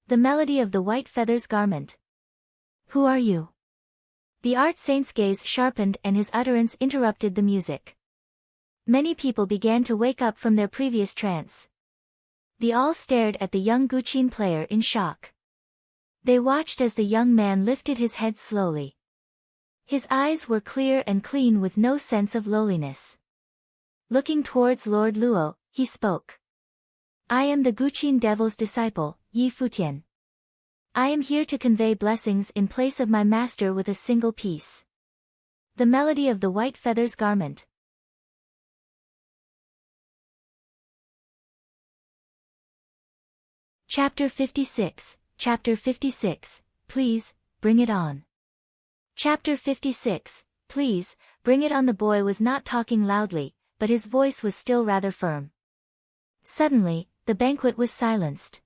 A: The melody of the white feathers garment. "Who are you?" The art saint's gaze sharpened and his utterance interrupted the music. Many people began to wake up from their previous trance. They all stared at the young guqin player in shock. They watched as the young man lifted his head slowly. His eyes were clear and clean with no sense of lowliness. Looking towards Lord Luo, he spoke. "I am the guqin devil's disciple, Yi Futian. I am here to convey blessings in place of my master with a single piece. The melody of the white feathers garment." Chapter 56, Chapter 56, Please, Bring It On. Chapter 56, Please, Bring It On. The boy was not talking loudly, but his voice was still rather firm. Suddenly, the banquet was silenced.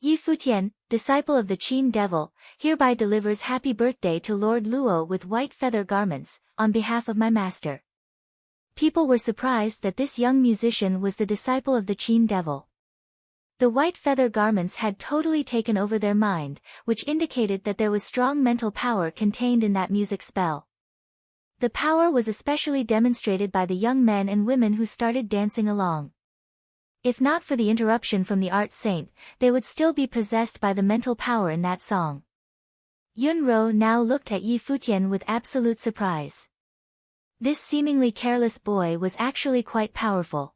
A: Yi Futian, disciple of the Qin devil, hereby delivers happy birthday to Lord Luo with white feather garments, on behalf of my master. People were surprised that this young musician was the disciple of the Qin devil. The white feather garments had totally taken over their mind, which indicated that there was strong mental power contained in that music spell. The power was especially demonstrated by the young men and women who started dancing along. If not for the interruption from the art saint, they would still be possessed by the mental power in that song. Yunro now looked at Yi Futian with absolute surprise. This seemingly careless boy was actually quite powerful.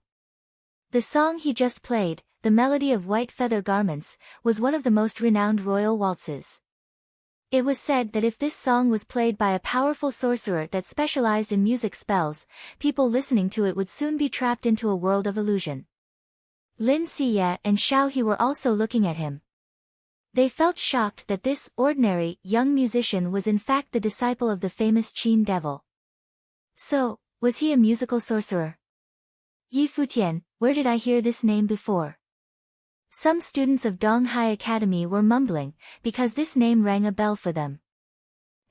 A: The song he just played, the melody of white feather garments, was one of the most renowned royal waltzes. It was said that if this song was played by a powerful sorcerer that specialized in music spells, people listening to it would soon be trapped into a world of illusion. Lin Siye and Xiao He were also looking at him. They felt shocked that this ordinary, young musician was in fact the disciple of the famous Qin devil. So, was he a musical sorcerer? Yi Futian, where did I hear this name before? Some students of Donghai Academy were mumbling, because this name rang a bell for them.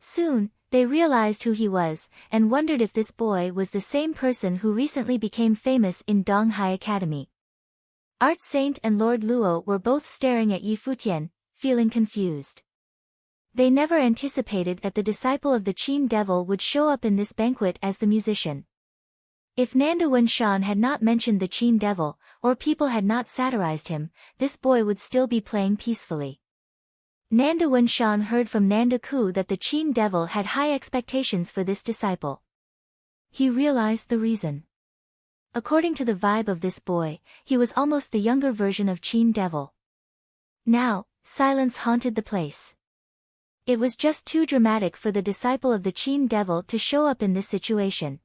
A: Soon, they realized who he was, and wondered if this boy was the same person who recently became famous in Donghai Academy. Art Saint and Lord Luo were both staring at Yi Futian, feeling confused. They never anticipated that the disciple of the Qin devil would show up in this banquet as the musician. If Nanda Wenshan had not mentioned the Qin devil, or people had not satirized him, this boy would still be playing peacefully. Nanda Wenshan heard from Nanda Ku that the Qin devil had high expectations for this disciple. He realized the reason. According to the vibe of this boy, he was almost the younger version of Qin devil. Now, silence haunted the place. It was just too dramatic for the disciple of the Qin devil to show up in this situation.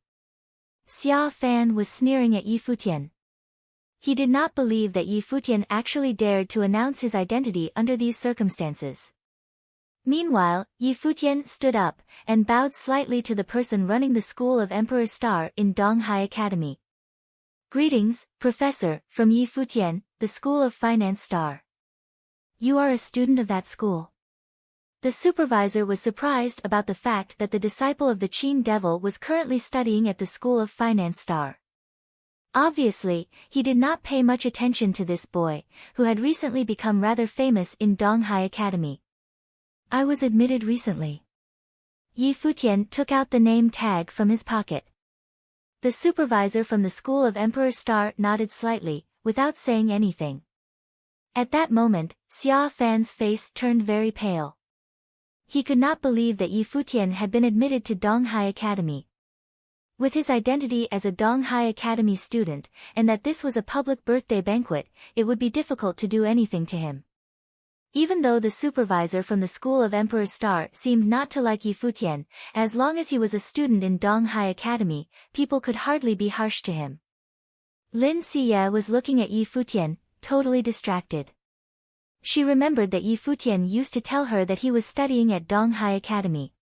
A: Xia Fan was sneering at Yi Futian. He did not believe that Yi Futian actually dared to announce his identity under these circumstances. Meanwhile, Yi Futian stood up, and bowed slightly to the person running the School of Emperor Star in Donghai Academy. Greetings, Professor, from Yi Futian, the School of Finance Star. You are a student of that school. The supervisor was surprised about the fact that the disciple of the Qin devil was currently studying at the School of Finance Star. Obviously, he did not pay much attention to this boy, who had recently become rather famous in Donghai Academy. I was admitted recently. Yi Futian took out the name tag from his pocket. The supervisor from the School of Emperor Star nodded slightly, without saying anything. At that moment, Xia Fan's face turned very pale. He could not believe that Yi Futian had been admitted to Donghai Academy. With his identity as a Donghai Academy student, and that this was a public birthday banquet, it would be difficult to do anything to him. Even though the supervisor from the School of Emperor Star seemed not to like Yi Futian, as long as he was a student in Donghai Academy, people could hardly be harsh to him. Lin Siye was looking at Yi Futian, totally distracted. She remembered that Yi Futian used to tell her that he was studying at Donghai Academy.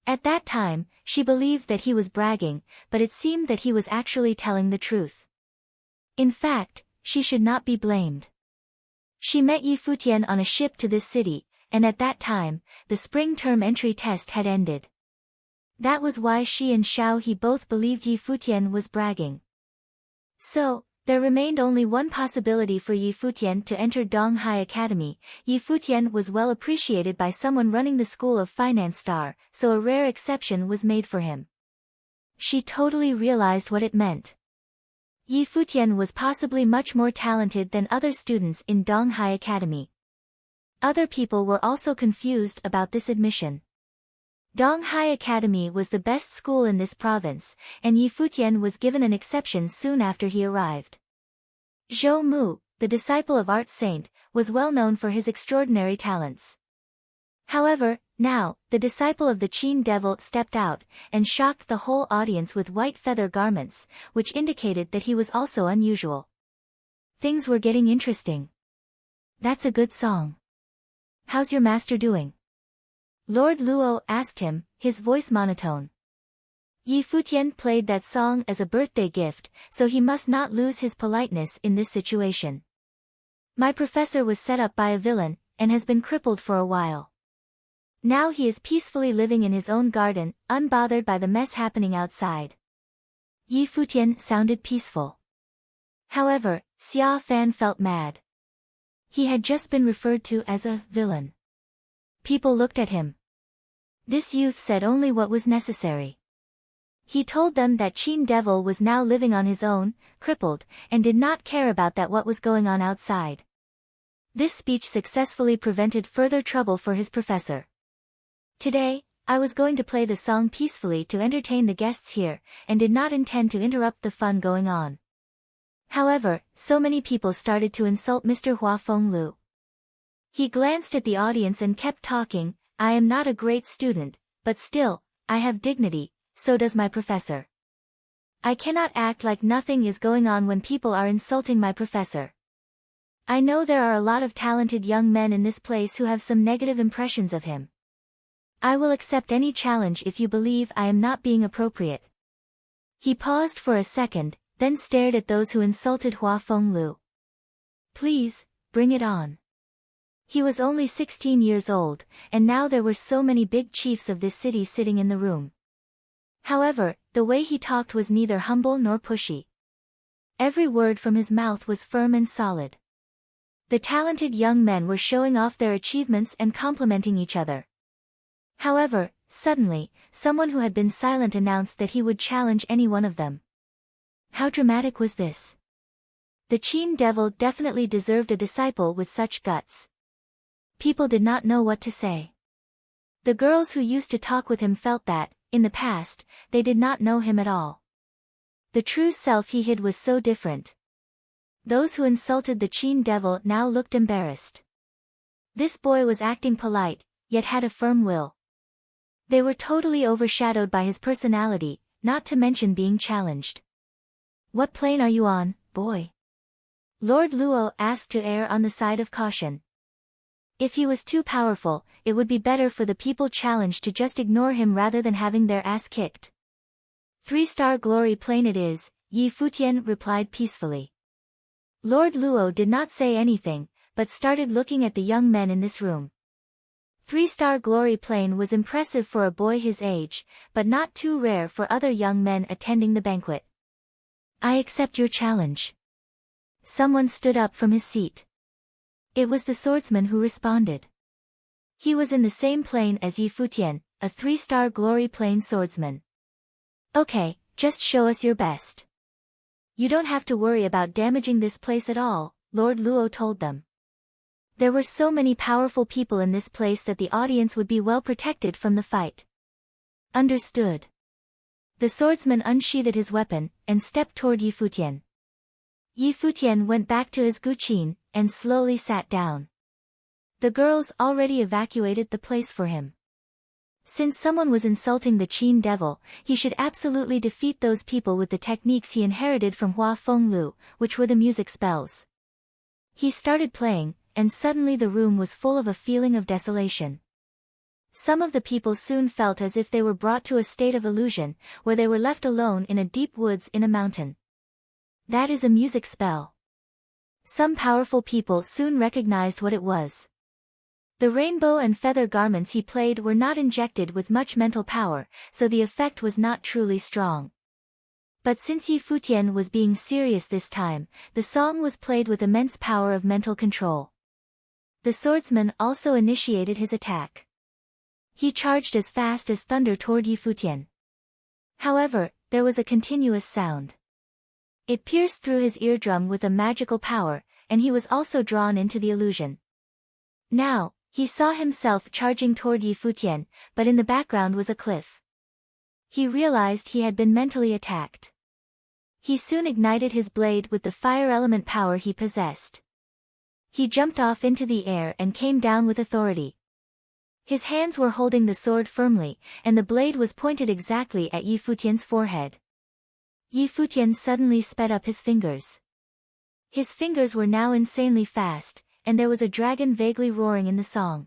A: At that time, she believed that he was bragging, but it seemed that he was actually telling the truth. In fact, she should not be blamed. She met Yi Futian on a ship to this city, and at that time, the spring term entry test had ended. That was why she and Xiao He both believed Yi Futian was bragging. So, there remained only one possibility for Yi Futian to enter Donghai Academy. Yi Futian was well appreciated by someone running the School of Finance Star, so a rare exception was made for him. She totally realized what it meant. Yi Futian was possibly much more talented than other students in Donghai Academy. Other people were also confused about this admission. Donghai Academy was the best school in this province, and Yi Futian was given an exception soon after he arrived. Zhou Mu, the disciple of Art Saint, was well known for his extraordinary talents. However, now, the disciple of the Qin devil stepped out, and shocked the whole audience with white feather garments, which indicated that he was also unusual. Things were getting interesting. That's a good song. How's your master doing? Lord Luo asked him, his voice monotone. Yi Futian played that song as a birthday gift, so he must not lose his politeness in this situation. My professor was set up by a villain, and has been crippled for a while. Now he is peacefully living in his own garden, unbothered by the mess happening outside. Yi Futian sounded peaceful. However, Xia Fan felt mad. He had just been referred to as a villain. People looked at him. This youth said only what was necessary. He told them that Qin Devil was now living on his own, crippled, and did not care about what was going on outside. This speech successfully prevented further trouble for his professor. Today, I was going to play the song peacefully to entertain the guests here, and did not intend to interrupt the fun going on. However, so many people started to insult Mr. Hua Fenglu. He glanced at the audience and kept talking. I am not a great student, but still, I have dignity, so does my professor. I cannot act like nothing is going on when people are insulting my professor. I know there are a lot of talented young men in this place who have some negative impressions of him. I will accept any challenge if you believe I am not being appropriate. He paused for a second, then stared at those who insulted Hua Fenglu. Please, bring it on. He was only 16 years old, and now there were so many big chiefs of this city sitting in the room. However, the way he talked was neither humble nor pushy. Every word from his mouth was firm and solid. The talented young men were showing off their achievements and complimenting each other. However, suddenly, someone who had been silent announced that he would challenge any one of them. How dramatic was this? The Qin Devil definitely deserved a disciple with such guts. People did not know what to say. The girls who used to talk with him felt that, in the past, they did not know him at all. The true self he hid was so different. Those who insulted the Qin Devil now looked embarrassed. This boy was acting polite, yet had a firm will. They were totally overshadowed by his personality, not to mention being challenged. What plane are you on, boy? Lord Luo asked to err on the side of caution. If he was too powerful, it would be better for the people challenged to just ignore him rather than having their ass kicked. 3-star glory plane it is, Yi Futian replied peacefully. Lord Luo did not say anything, but started looking at the young men in this room. 3-star glory plane was impressive for a boy his age, but not too rare for other young men attending the banquet. I accept your challenge. Someone stood up from his seat. It was the swordsman who responded. He was in the same plane as Yi Futian, a 3-star glory plane swordsman. Okay, just show us your best. You don't have to worry about damaging this place at all, Lord Luo told them. There were so many powerful people in this place that the audience would be well protected from the fight. Understood. The swordsman unsheathed his weapon, and stepped toward Yi Futian. Yi Futian went back to his guqin, and slowly sat down. The girls already evacuated the place for him. Since someone was insulting the Qin Devil, he should absolutely defeat those people with the techniques he inherited from Hua Fenglu, which were the music spells. He started playing, and suddenly the room was full of a feeling of desolation. Some of the people soon felt as if they were brought to a state of illusion, where they were left alone in a deep woods in a mountain. That is a music spell. Some powerful people soon recognized what it was. The rainbow and feather garments he played were not injected with much mental power, so the effect was not truly strong. But since Yi Futian was being serious this time, the song was played with immense power of mental control. The swordsman also initiated his attack. He charged as fast as thunder toward Yi Futian. However, there was a continuous sound. It pierced through his eardrum with a magical power, and he was also drawn into the illusion. Now, he saw himself charging toward Yi Futian, but in the background was a cliff. He realized he had been mentally attacked. He soon ignited his blade with the fire element power he possessed. He jumped off into the air and came down with authority. His hands were holding the sword firmly, and the blade was pointed exactly at Yi Futian's forehead. Yi Futian suddenly sped up his fingers. His fingers were now insanely fast, and there was a dragon vaguely roaring in the song.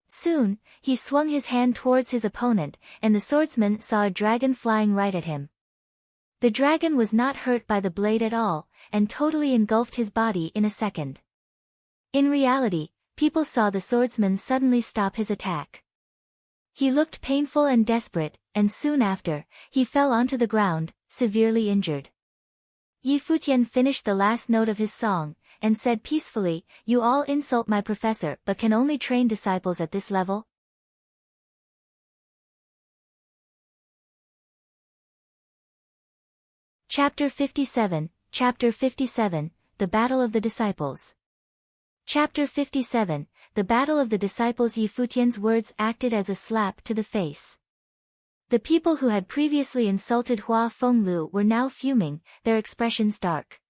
A: Soon, he swung his hand towards his opponent, and the swordsman saw a dragon flying right at him. The dragon was not hurt by the blade at all, and totally engulfed his body in a second. In reality, people saw the swordsman suddenly stop his attack. He looked painful and desperate, and soon after, he fell onto the ground, severely injured. Yi Futian finished the last note of his song, and said peacefully, "You all insult my professor but can only train disciples at this level?" Chapter 57, The Battle of the Disciples. Chapter 57, The Battle of the Disciples. Yi Futian's words acted as a slap to the face. The people who had previously insulted Hua Fenglu were now fuming, their expressions dark.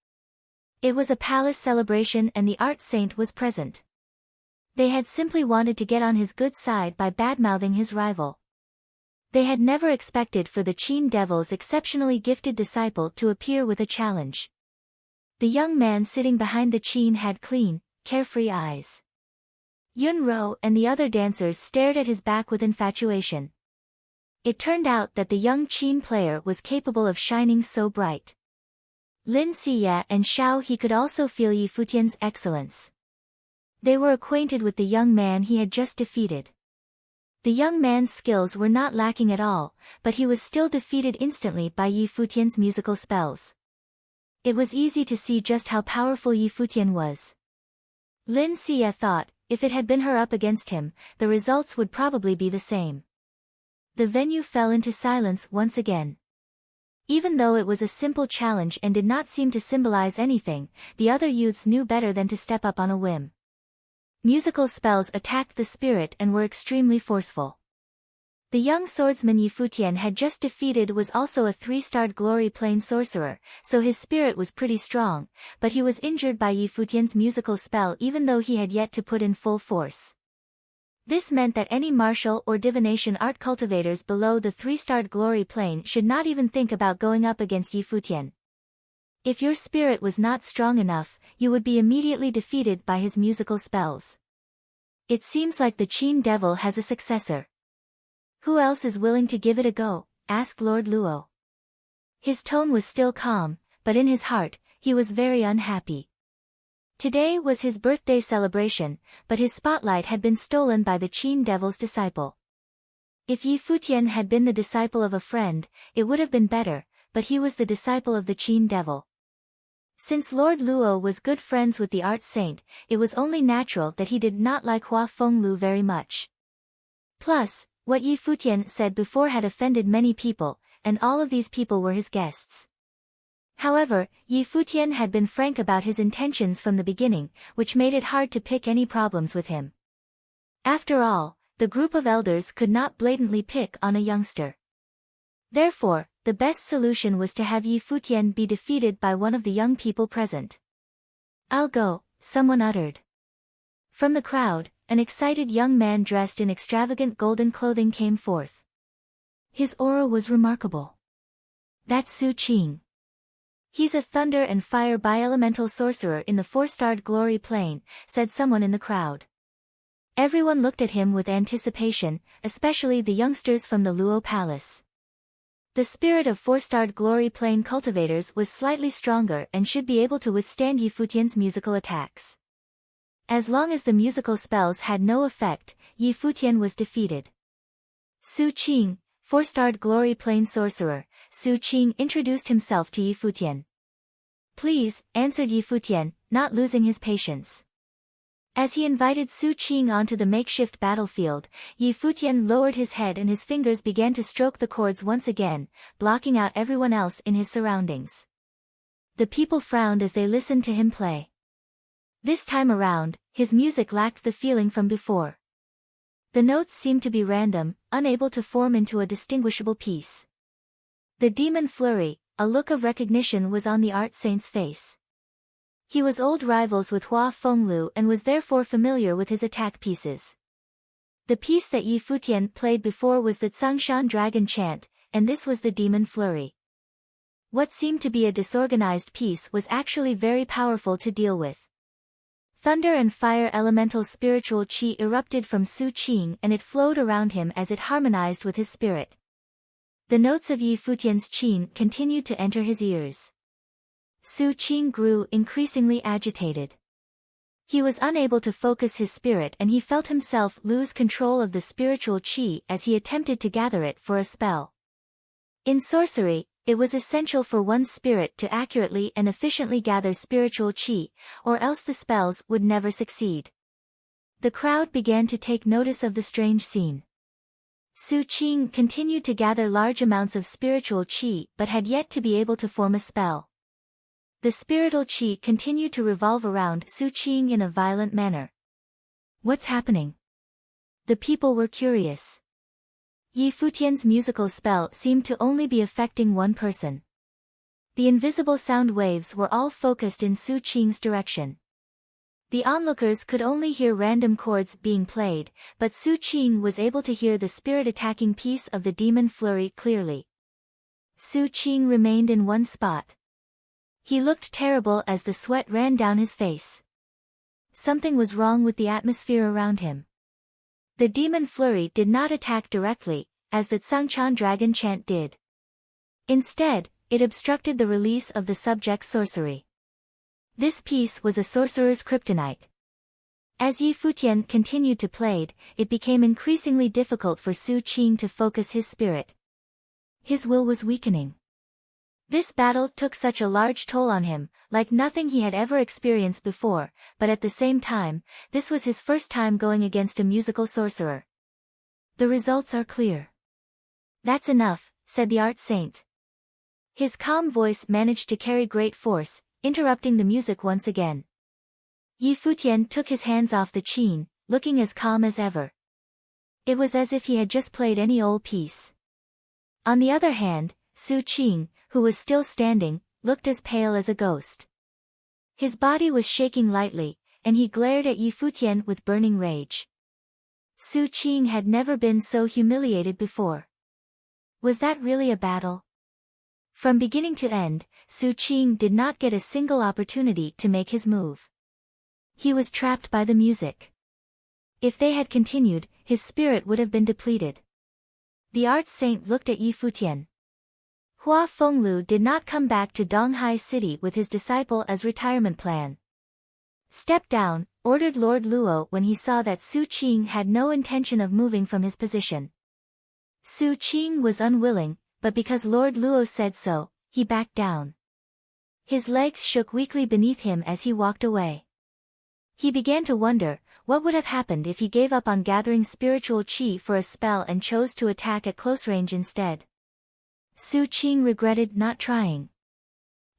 A: It was a palace celebration and the art saint was present. They had simply wanted to get on his good side by badmouthing his rival. They had never expected for the Qin Devil's exceptionally gifted disciple to appear with a challenge. The young man sitting behind the Qin had clean, carefree eyes. Yun Ro and the other dancers stared at his back with infatuation. It turned out that the young Qin player was capable of shining so bright. Lin Siya and Xiao He could also feel Yi Futian's excellence. They were acquainted with the young man he had just defeated. The young man's skills were not lacking at all, but he was still defeated instantly by Yi Futian's musical spells. It was easy to see just how powerful Yi Futian was. Lin Siya thought, if it had been her up against him, the results would probably be the same. The venue fell into silence once again. Even though it was a simple challenge and did not seem to symbolize anything, the other youths knew better than to step up on a whim. Musical spells attacked the spirit and were extremely forceful. The young swordsman Yi Futian had just defeated was also a 3-starred glory plane sorcerer, so his spirit was pretty strong, but he was injured by Yi Futian's musical spell even though he had yet to put in full force. This meant that any martial or divination art cultivators below the 3-starred glory plane should not even think about going up against Yi Futian. If your spirit was not strong enough, you would be immediately defeated by his musical spells. It seems like the Qin Devil has a successor. Who else is willing to give it a go? Asked Lord Luo. His tone was still calm, but in his heart, he was very unhappy. Today was his birthday celebration, but his spotlight had been stolen by the Qin Devil's disciple. If Yi Futian had been the disciple of a friend, it would have been better, but he was the disciple of the Qin Devil. Since Lord Luo was good friends with the art saint, it was only natural that he did not like Hua Fenglu very much. Plus, what Yi Futian said before had offended many people, and all of these people were his guests. However, Yi Futian had been frank about his intentions from the beginning, which made it hard to pick any problems with him. After all, the group of elders could not blatantly pick on a youngster. Therefore, the best solution was to have Yi Futian be defeated by one of the young people present. "I'll go," someone uttered. From the crowd, an excited young man dressed in extravagant golden clothing came forth. His aura was remarkable. "That's Su Qing. He's a thunder and fire bi-elemental sorcerer in the 4-starred glory plane," said someone in the crowd. Everyone looked at him with anticipation, especially the youngsters from the Luo Palace. The spirit of 4-starred glory plane cultivators was slightly stronger and should be able to withstand Yi Futian's musical attacks. As long as the musical spells had no effect, Yi Futian was defeated. "Su Qing, 4-starred glory plane sorcerer," Su Qing introduced himself to Yi Futian. "Please," answered Yi Futian, not losing his patience. As he invited Su Qing onto the makeshift battlefield, Yi Futian lowered his head and his fingers began to stroke the chords once again, blocking out everyone else in his surroundings. The people frowned as they listened to him play. This time around, his music lacked the feeling from before. The notes seemed to be random, unable to form into a distinguishable piece. The demon flurry, a look of recognition was on the art saint's face. He was old rivals with Hua Fenglu and was therefore familiar with his attack pieces. The piece that Yi Futian played before was the Tsongshan Dragon Chant, and this was the demon flurry. What seemed to be a disorganized piece was actually very powerful to deal with. Thunder and fire elemental spiritual qi erupted from Su Qing and it flowed around him as it harmonized with his spirit. The notes of Yi Futian's qin continued to enter his ears. Su Qing grew increasingly agitated. He was unable to focus his spirit and he felt himself lose control of the spiritual qi as he attempted to gather it for a spell. In sorcery, it was essential for one's spirit to accurately and efficiently gather spiritual qi, or else the spells would never succeed. The crowd began to take notice of the strange scene. Su Qing continued to gather large amounts of spiritual qi but had yet to be able to form a spell. The spiritual qi continued to revolve around Su Qing in a violent manner. What's happening? The people were curious. Yi Futian's musical spell seemed to only be affecting one person. The invisible sound waves were all focused in Su Qing's direction. The onlookers could only hear random chords being played, but Su Qing was able to hear the spirit-attacking piece of the demon flurry clearly. Su Qing remained in one spot. He looked terrible as the sweat ran down his face. Something was wrong with the atmosphere around him. The demon flurry did not attack directly, as the Tsangchan dragon chant did. Instead, it obstructed the release of the subject's sorcery. This piece was a sorcerer's kryptonite. As Yi Futian continued to play, it became increasingly difficult for Su Qing to focus his spirit. His will was weakening. This battle took such a large toll on him, like nothing he had ever experienced before, but at the same time, this was his first time going against a musical sorcerer. The results are clear. That's enough, said the art saint. His calm voice managed to carry great force, interrupting the music once again. Yi Futian took his hands off the qin, looking as calm as ever. It was as if he had just played any old piece. On the other hand, Su Qing, who was still standing, looked as pale as a ghost. His body was shaking lightly, and he glared at Yi Futian with burning rage. Su Qing had never been so humiliated before. Was that really a battle? From beginning to end, Su Qing did not get a single opportunity to make his move. He was trapped by the music. If they had continued, his spirit would have been depleted. The art saint looked at Yi Futian. Hua Fenglu did not come back to Donghai City with his disciple as retirement plan. Step down, ordered Lord Luo when he saw that Su Qing had no intention of moving from his position. Su Qing was unwilling, but because Lord Luo said so, he backed down. His legs shook weakly beneath him as he walked away. He began to wonder, what would have happened if he gave up on gathering spiritual qi for a spell and chose to attack at close range instead. Su Qing regretted not trying.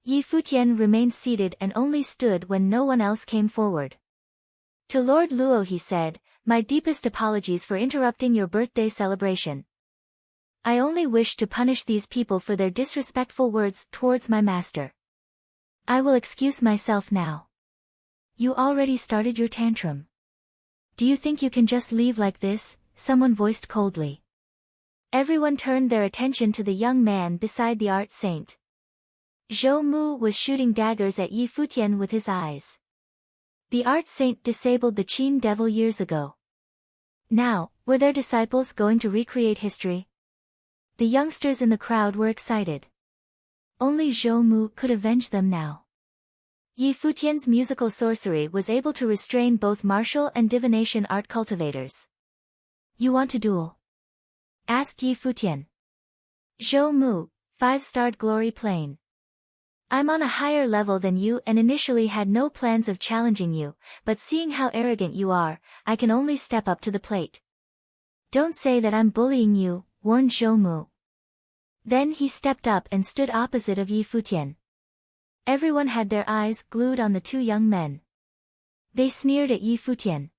A: Yi Futian remained seated and only stood when no one else came forward. To Lord Luo he said, "My deepest apologies for interrupting your birthday celebration. I only wish to punish these people for their disrespectful words towards my master. I will excuse myself now." "You already started your tantrum. Do you think you can just leave like this?" someone voiced coldly. Everyone turned their attention to the young man beside the art saint. Zhou Mu was shooting daggers at Yi Futian with his eyes. The art saint disabled the Qin devil years ago. Now, were their disciples going to recreate history? The youngsters in the crowd were excited. Only Zhou Mu could avenge them now. Yi Futian's musical sorcery was able to restrain both martial and divination art cultivators. "You want to duel?" asked Yi Futian. "Zhou Mu, 5-starred glory plane. I'm on a higher level than you and initially had no plans of challenging you, but seeing how arrogant you are, I can only step up to the plate." "Don't say that I'm bullying you," warned Zhou Mu. Then he stepped up and stood opposite of Yi Futian. Everyone had their eyes glued on the two young men. They sneered at Yi Futian.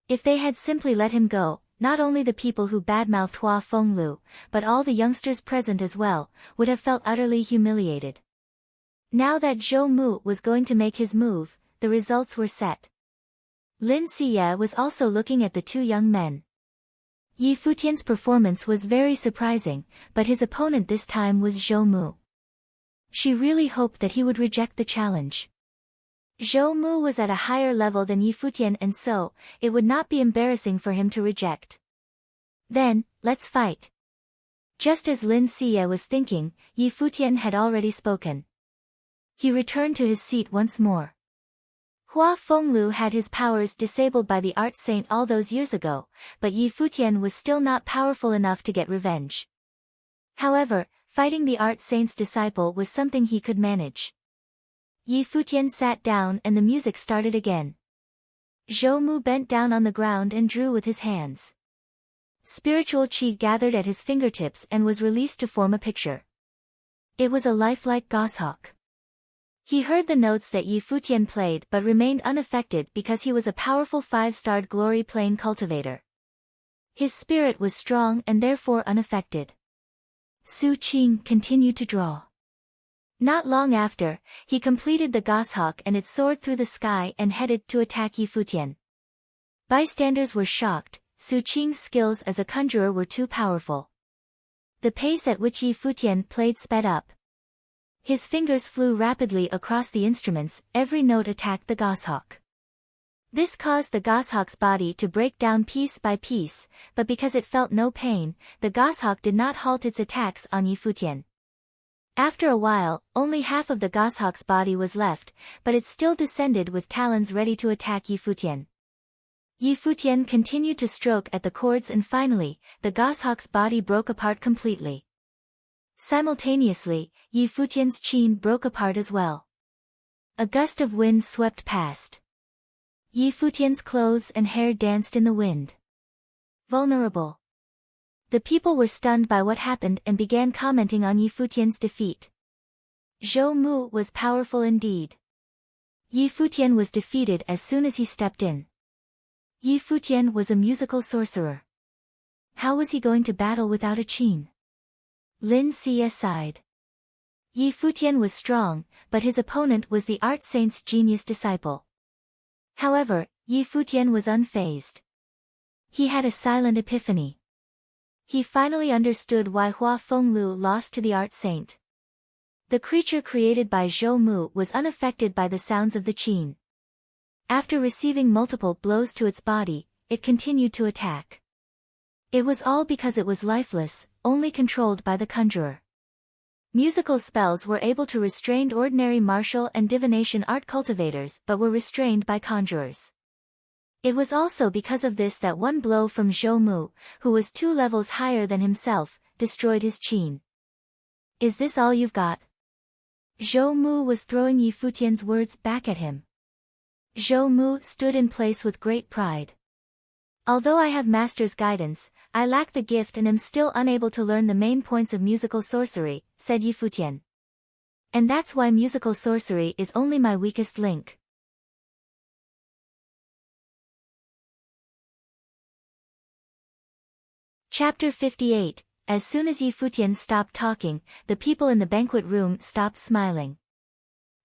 A: If they had simply let him go, not only the people who badmouthed Hua Fenglu, but all the youngsters present as well, would have felt utterly humiliated. Now that Zhou Mu was going to make his move, the results were set. Lin Siye was also looking at the two young men. Yi Futian's performance was very surprising, but his opponent this time was Zhou Mu. She really hoped that he would reject the challenge. Zhou Mu was at a higher level than Yi Futian and so, it would not be embarrassing for him to reject. "Then, let's fight." Just as Lin Siye was thinking, Yi Futian had already spoken. He returned to his seat once more. Hua Fenglu had his powers disabled by the art saint all those years ago, but Yi Futian was still not powerful enough to get revenge. However, fighting the art saint's disciple was something he could manage. Yi Futian sat down and the music started again. Zhou Mu bent down on the ground and drew with his hands. Spiritual qi gathered at his fingertips and was released to form a picture. It was a lifelike goshawk. He heard the notes that Yi Futian played but remained unaffected because he was a powerful 5-starred glory plane cultivator. His spirit was strong and therefore unaffected. Su Qing continued to draw. Not long after, he completed the goshawk and it soared through the sky and headed to attack Yi Futian. Bystanders were shocked. Su Qing's skills as a conjurer were too powerful. The pace at which Yi Futian played sped up. His fingers flew rapidly across the instruments, every note attacked the goshawk. This caused the goshawk's body to break down piece by piece, but because it felt no pain, the goshawk did not halt its attacks on Yi Futian. After a while, only half of the goshawk's body was left, but it still descended with talons ready to attack Yi Futian. Yi Futian continued to stroke at the cords and finally, the goshawk's body broke apart completely. Simultaneously, Yi Futian's qin broke apart as well. A gust of wind swept past. Yi Futian's clothes and hair danced in the wind. Vulnerable. The people were stunned by what happened and began commenting on Yi Futian's defeat. Zhou Mu was powerful indeed. Yi Futian was defeated as soon as he stepped in. Yi Futian was a musical sorcerer. How was he going to battle without a qin? Lin Xie sighed. Yi Futian was strong, but his opponent was the art saint's genius disciple. However, Yi Futian was unfazed. He had a silent epiphany. He finally understood why Hua Fenglu lost to the art saint. The creature created by Zhou Mu was unaffected by the sounds of the qin. After receiving multiple blows to its body, it continued to attack. It was all because it was lifeless, only controlled by the conjurer. Musical spells were able to restrain ordinary martial and divination art cultivators but were restrained by conjurers. It was also because of this that one blow from Zhou Mu, who was 2 levels higher than himself, destroyed his qin. Is this all you've got? Zhou Mu was throwing Yi Futian's words back at him. Zhou Mu stood in place with great pride. Although I have master's guidance, I lack the gift and am still unable to learn the main points of musical sorcery, said Yi Futian. And that's why musical sorcery is only my weakest link. Chapter 58. As soon as Yi Futian stopped talking, the people in the banquet room stopped smiling.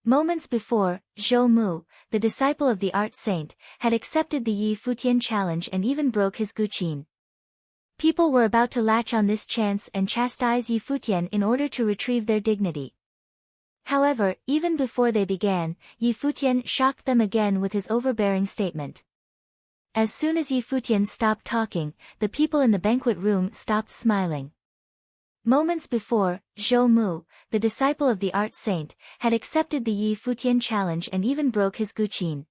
A: Moments before, Zhou Mu, the disciple of the art saint, had accepted the Yi Futian challenge and even broke his guqin. People were about to latch on this chance and chastise Yi Futian in order to retrieve their dignity. However, even before they began, Yi Futian shocked them again with his overbearing statement. As soon as Yi Futian stopped talking, the people in the banquet room stopped smiling. Moments before, Zhou Mu, the disciple of the art saint, had accepted the Yi Futian challenge and even broke his guqin.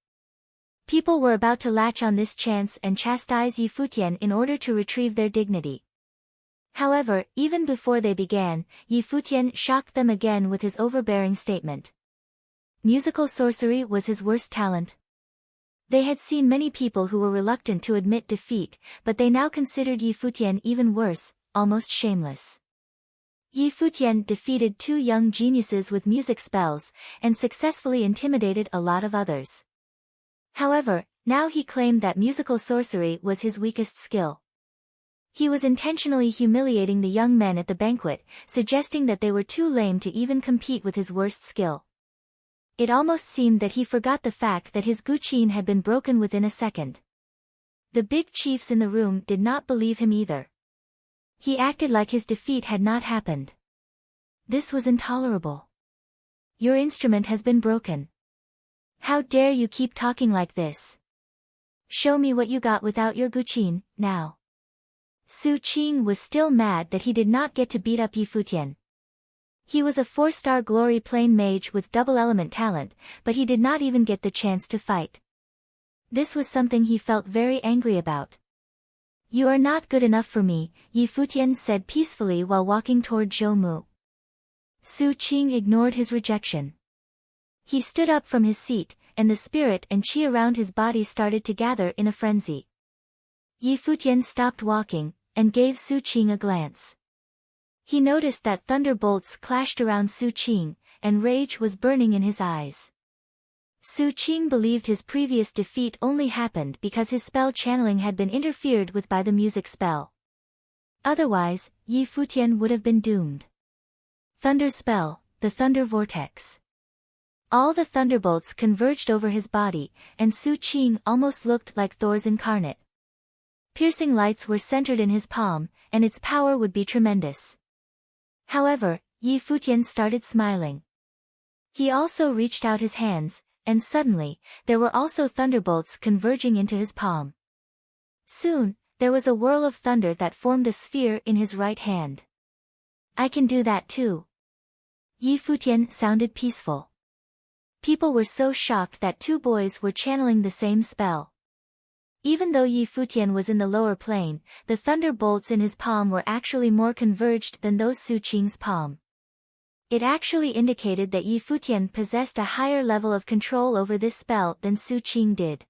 A: People were about to latch on this chance and chastise Yi Futian in order to retrieve their dignity. However, even before they began, Yi Futian shocked them again with his overbearing statement. Musical sorcery was his worst talent. They had seen many people who were reluctant to admit defeat, but they now considered Yi Futian even worse, almost shameless. Yi Futian defeated 2 young geniuses with music spells, and successfully intimidated a lot of others. However, now he claimed that musical sorcery was his weakest skill. He was intentionally humiliating the young men at the banquet, suggesting that they were too lame to even compete with his worst skill. It almost seemed that he forgot the fact that his guqin had been broken within a second. The big chiefs in the room did not believe him either. He acted like his defeat had not happened. This was intolerable. Your instrument has been broken. How dare you keep talking like this? Show me what you got without your guqin, now. Su Qing was still mad that he did not get to beat up Yi Futian. He was a 4-star glory plane mage with double element talent, but he did not even get the chance to fight. This was something he felt very angry about. You are not good enough for me, Yi Futian said peacefully while walking toward Zhou Mu. Su Qing ignored his rejection. He stood up from his seat, and the spirit and qi around his body started to gather in a frenzy. Yi Futian stopped walking, and gave Su Qing a glance. He noticed that thunderbolts clashed around Su Qing, and rage was burning in his eyes. Su Qing believed his previous defeat only happened because his spell channeling had been interfered with by the music spell. Otherwise, Yi Futian would have been doomed. Thunder spell, the thunder vortex. All the thunderbolts converged over his body, and Su Qing almost looked like Thor's incarnate. Piercing lights were centered in his palm, and its power would be tremendous. However, Yi Futian started smiling. He also reached out his hands, and suddenly, there were also thunderbolts converging into his palm. Soon, there was a whirl of thunder that formed a sphere in his right hand. I can do that too. Yi Futian sounded peaceful. People were so shocked that two boys were channeling the same spell. Even though Yi Futian was in the lower plane, the thunderbolts in his palm were actually more converged than those Su Qing's palm. It actually indicated that Yi Futian possessed a higher level of control over this spell than Su Qing did.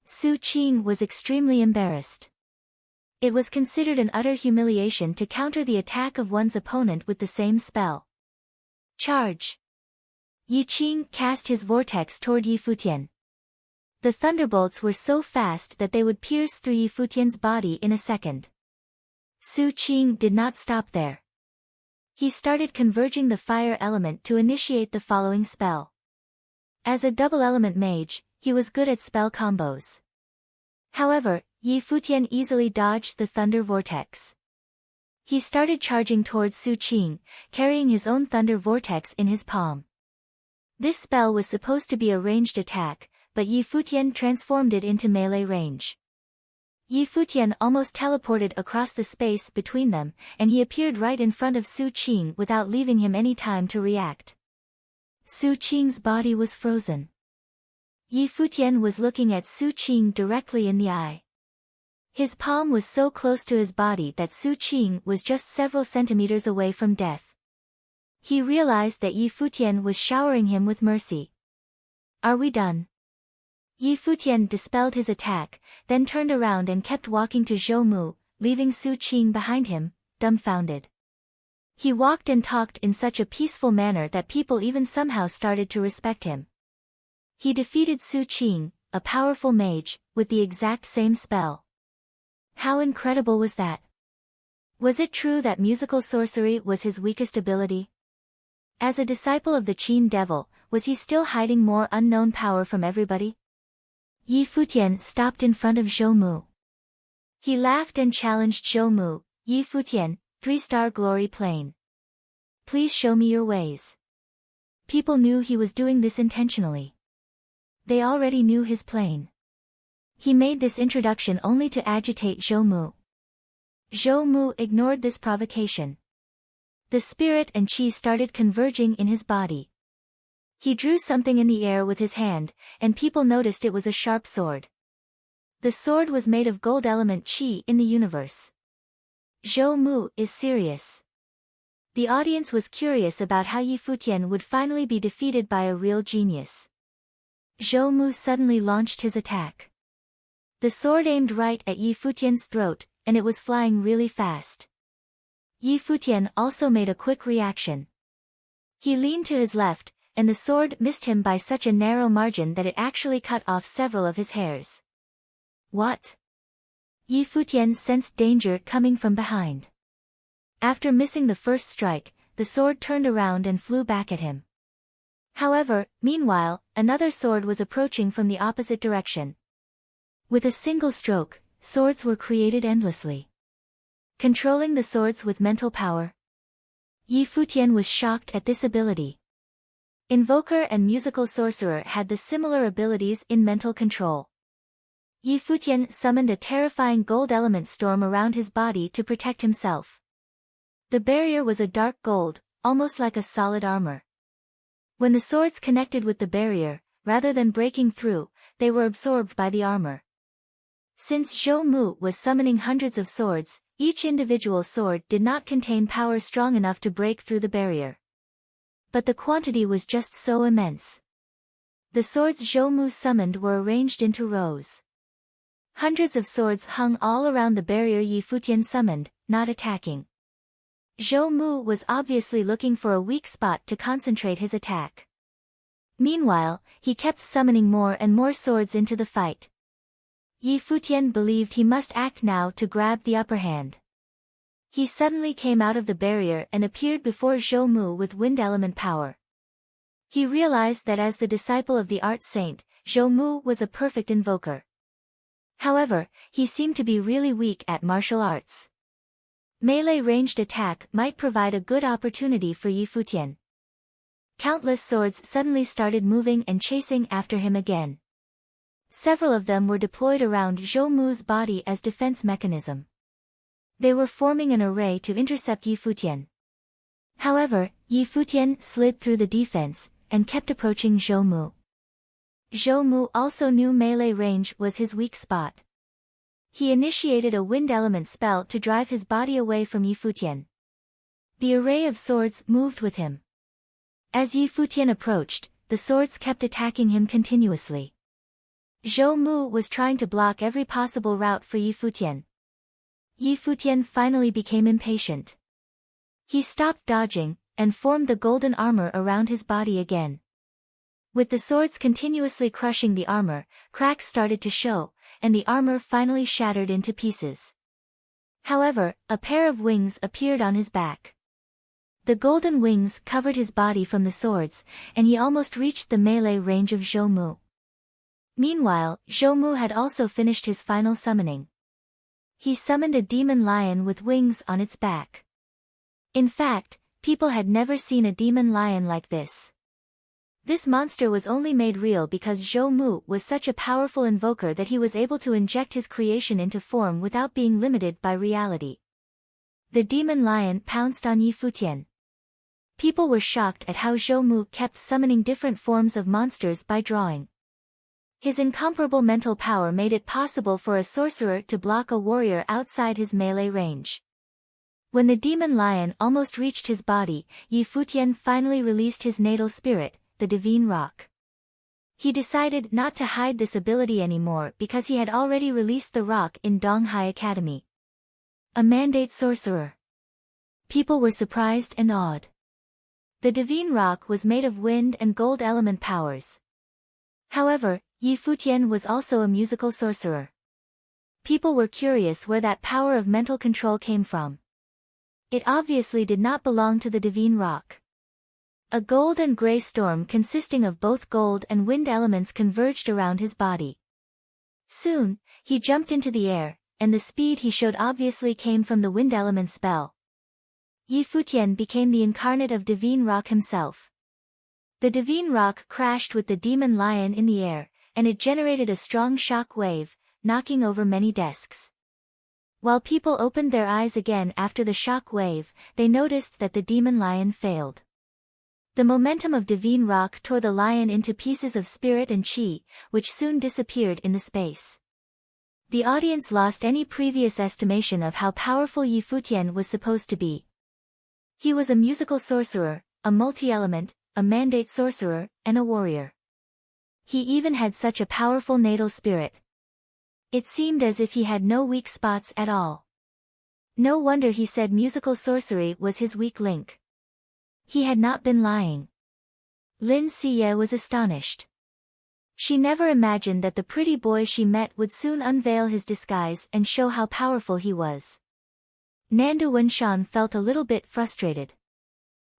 A: Su Qing was extremely embarrassed. It was considered an utter humiliation to counter the attack of one's opponent with the same spell. Charge! Yi Qing cast his vortex toward Yi Futian. The thunderbolts were so fast that they would pierce through Yi Futian's body in a second. Su Qing did not stop there. He started converging the fire element to initiate the following spell. As a double-element mage, he was good at spell combos. However, Yi Futian easily dodged the thunder vortex. He started charging towards Su Qing, carrying his own thunder vortex in his palm. This spell was supposed to be a ranged attack, but Yi Futian transformed it into melee range. Yi Futian almost teleported across the space between them, and he appeared right in front of Su Qing without leaving him any time to react. Su Qing's body was frozen. Yi Futian was looking at Su Qing directly in the eye. His palm was so close to his body that Su Qing was just several centimeters away from death. He realized that Yi Futian was showering him with mercy. Are we done? Yi Futian dispelled his attack, then turned around and kept walking to Zhou Mu, leaving Su Qing behind him, dumbfounded. He walked and talked in such a peaceful manner that people even somehow started to respect him. He defeated Su Qing, a powerful mage, with the exact same spell. How incredible was that? Was it true that musical sorcery was his weakest ability? As a disciple of the Qin devil, was he still hiding more unknown power from everybody? Yi Futian stopped in front of Zhou Mu. He laughed and challenged Zhou Mu, Yi Futian, 3-star glory plane. Please show me your ways. People knew he was doing this intentionally. They already knew his plane. He made this introduction only to agitate Zhou Mu. Zhou Mu ignored this provocation. The spirit and qi started converging in his body. He drew something in the air with his hand, and people noticed it was a sharp sword. The sword was made of gold element qi in the universe. Zhou Mu is serious. The audience was curious about how Yi Futian would finally be defeated by a real genius. Zhou Mu suddenly launched his attack. The sword aimed right at Yi Futian's throat, and it was flying really fast. Yi Futian also made a quick reaction. He leaned to his left, and the sword missed him by such a narrow margin that it actually cut off several of his hairs. What? Yi Futian sensed danger coming from behind. After missing the first strike, the sword turned around and flew back at him. However, meanwhile, another sword was approaching from the opposite direction. With a single stroke, swords were created endlessly. Controlling the swords with mental power. Yi Futian was shocked at this ability. Invoker and musical sorcerer had the similar abilities in mental control. Yi Futian summoned a terrifying gold element storm around his body to protect himself. The barrier was a dark gold, almost like a solid armor. When the swords connected with the barrier, rather than breaking through, they were absorbed by the armor. Since Zhou Mu was summoning hundreds of swords, each individual sword did not contain power strong enough to break through the barrier. But the quantity was just so immense. The swords Zhou Mu summoned were arranged into rows. Hundreds of swords hung all around the barrier Yi Futian summoned, not attacking. Zhou Mu was obviously looking for a weak spot to concentrate his attack. Meanwhile, he kept summoning more and more swords into the fight. Yi Futian believed he must act now to grab the upper hand. He suddenly came out of the barrier and appeared before Zhou Mu with wind element power. He realized that as the disciple of the art saint, Zhou Mu was a perfect invoker. However, he seemed to be really weak at martial arts. Melee ranged attack might provide a good opportunity for Yi Futian. Countless swords suddenly started moving and chasing after him again. Several of them were deployed around Zhou Mu's body as defense mechanism. They were forming an array to intercept Yi Futian. However, Yi Futian slid through the defense, and kept approaching Zhou Mu. Zhou Mu also knew melee range was his weak spot. He initiated a wind element spell to drive his body away from Yi Futian. The array of swords moved with him. As Yi Futian approached, the swords kept attacking him continuously. Zhou Mu was trying to block every possible route for Yi Futian. Yi Futian finally became impatient. He stopped dodging, and formed the golden armor around his body again. With the swords continuously crushing the armor, cracks started to show, and the armor finally shattered into pieces. However, a pair of wings appeared on his back. The golden wings covered his body from the swords, and he almost reached the melee range of Zhou Mu. Meanwhile, Zhou Mu had also finished his final summoning. He summoned a demon lion with wings on its back. In fact, people had never seen a demon lion like this. This monster was only made real because Zhou Mu was such a powerful invoker that he was able to inject his creation into form without being limited by reality. The demon lion pounced on Yi Futian. People were shocked at how Zhou Mu kept summoning different forms of monsters by drawing. His incomparable mental power made it possible for a sorcerer to block a warrior outside his melee range. When the demon lion almost reached his body, Yi Futian finally released his natal spirit, the divine rock. He decided not to hide this ability anymore because he had already released the rock in Donghai Academy. A mandate sorcerer. People were surprised and awed. The divine rock was made of wind and gold element powers. However, Yi Futian was also a musical sorcerer. People were curious where that power of mental control came from. It obviously did not belong to the divine rock. A gold and gray storm consisting of both gold and wind elements converged around his body. Soon, he jumped into the air, and the speed he showed obviously came from the wind element spell. Yi Futian became the incarnate of divine rock himself. The divine rock crashed with the demon lion in the air, and it generated a strong shock wave, knocking over many desks. While people opened their eyes again after the shock wave, they noticed that the demon lion failed. The momentum of divine rock tore the lion into pieces of spirit and chi, which soon disappeared in the space. The audience lost any previous estimation of how powerful Yi Futian was supposed to be. He was a musical sorcerer, a multi-element, a mandate sorcerer, and a warrior. He even had such a powerful natal spirit. It seemed as if he had no weak spots at all. No wonder he said musical sorcery was his weak link. He had not been lying. Lin Siye was astonished. She never imagined that the pretty boy she met would soon unveil his disguise and show how powerful he was. Nandu Wenshan felt a little bit frustrated.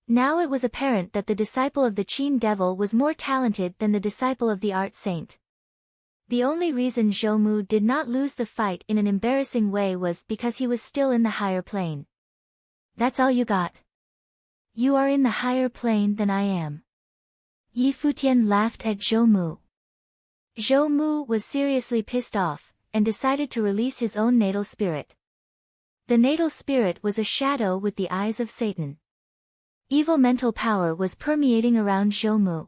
A: Now it was apparent that the disciple of the Qin devil was more talented than the disciple of the art saint. The only reason Zhou Mu did not lose the fight in an embarrassing way was because he was still in the higher plane. That's all you got? You are in the higher plane than I am. Yi Futian laughed at Zhou Mu. Zhou Mu was seriously pissed off, and decided to release his own natal spirit. The natal spirit was a shadow with the eyes of Satan. Evil mental power was permeating around Zhou Mu.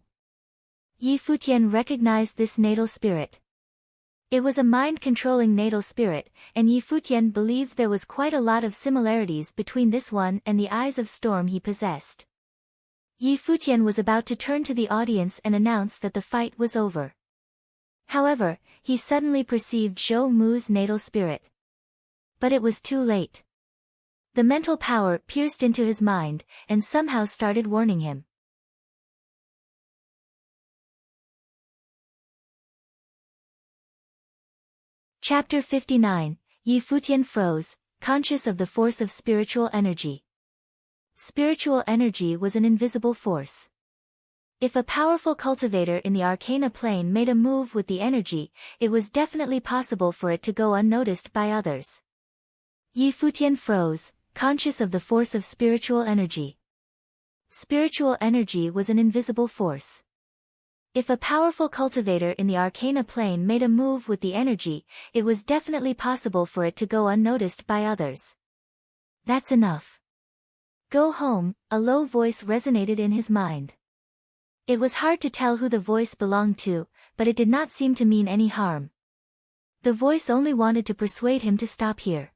A: Yi Futian recognized this natal spirit. It was a mind-controlling natal spirit, and Yi Futian believed there was quite a lot of similarities between this one and the Eyes of Storm he possessed. Yi Futian was about to turn to the audience and announce that the fight was over. However, he suddenly perceived Zhou Mu's natal spirit. But it was too late. The mental power pierced into his mind, and somehow started warning him. Chapter 59, Yi Futian froze, conscious of the force of spiritual energy. Spiritual energy was an invisible force. If a powerful cultivator in the arcana plane made a move with the energy, it was definitely possible for it to go unnoticed by others. Yi Futian froze, conscious of the force of spiritual energy. Spiritual energy was an invisible force. If a powerful cultivator in the arcana plane made a move with the energy, it was definitely possible for it to go unnoticed by others. That's enough. Go home, a low voice resonated in his mind. It was hard to tell who the voice belonged to, but it did not seem to mean any harm. The voice only wanted to persuade him to stop here.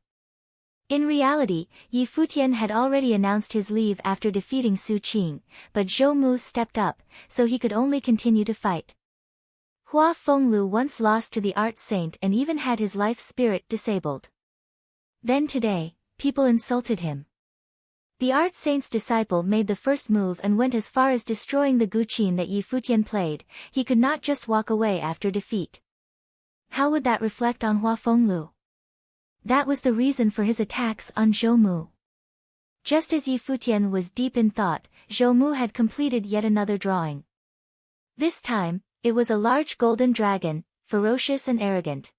A: In reality, Yi Futian had already announced his leave after defeating Su Qing, but Zhou Mu stepped up, so he could only continue to fight. Hua Fenglu once lost to the art saint and even had his life spirit disabled. Then today, people insulted him. The art saint's disciple made the first move and went as far as destroying the guqin that Yi Futian played. He could not just walk away after defeat. How would that reflect on Hua Fenglu? That was the reason for his attacks on Zhou Mu. Just as Yi Futian was deep in thought, Zhou Mu had completed yet another drawing. This time, it was a large golden dragon, ferocious and arrogant.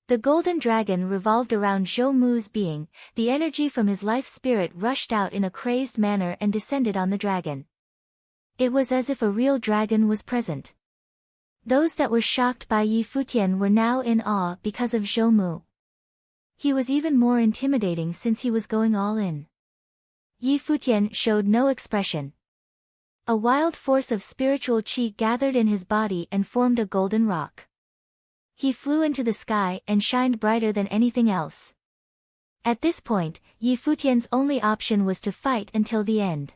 A: The golden dragon revolved around Zhou Mu's being, the energy from his life spirit rushed out in a crazed manner and descended on the dragon. It was as if a real dragon was present. Those that were shocked by Yi Futian were now in awe because of Zhou Mu. He was even more intimidating since he was going all in. Yi Futian showed no expression. A wild force of spiritual qi gathered in his body and formed a golden rock. He flew into the sky and shined brighter than anything else. At this point, Yi Futian's only option was to fight until the end.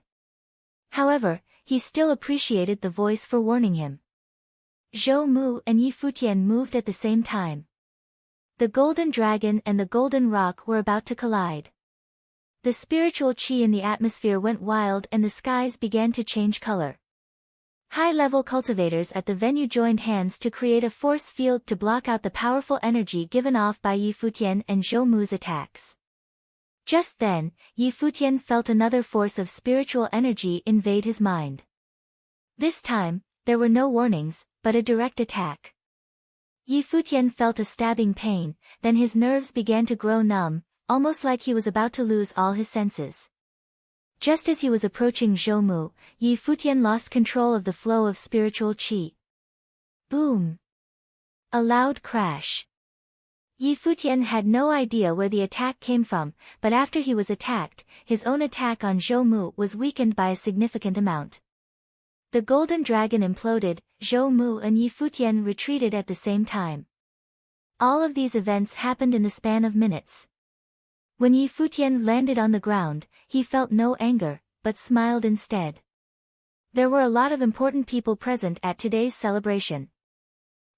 A: However, he still appreciated the voice for warning him. Zhou Mu and Yi Futian moved at the same time. The golden dragon and the golden rock were about to collide. The spiritual qi in the atmosphere went wild and the skies began to change color. High-level cultivators at the venue joined hands to create a force field to block out the powerful energy given off by Yi Futian and Zhou Mu's attacks. Just then, Yi Futian felt another force of spiritual energy invade his mind. This time, there were no warnings, but a direct attack. Yi Futian felt a stabbing pain, then his nerves began to grow numb, almost like he was about to lose all his senses. Just as he was approaching Zhou Mu, Yi Futian lost control of the flow of spiritual qi. Boom! A loud crash. Yi Futian had no idea where the attack came from, but after he was attacked, his own attack on Zhou Mu was weakened by a significant amount. The golden dragon imploded, Zhou Mu and Yi Futian retreated at the same time. All of these events happened in the span of minutes. When Yi Futian landed on the ground, he felt no anger, but smiled instead. There were a lot of important people present at today's celebration.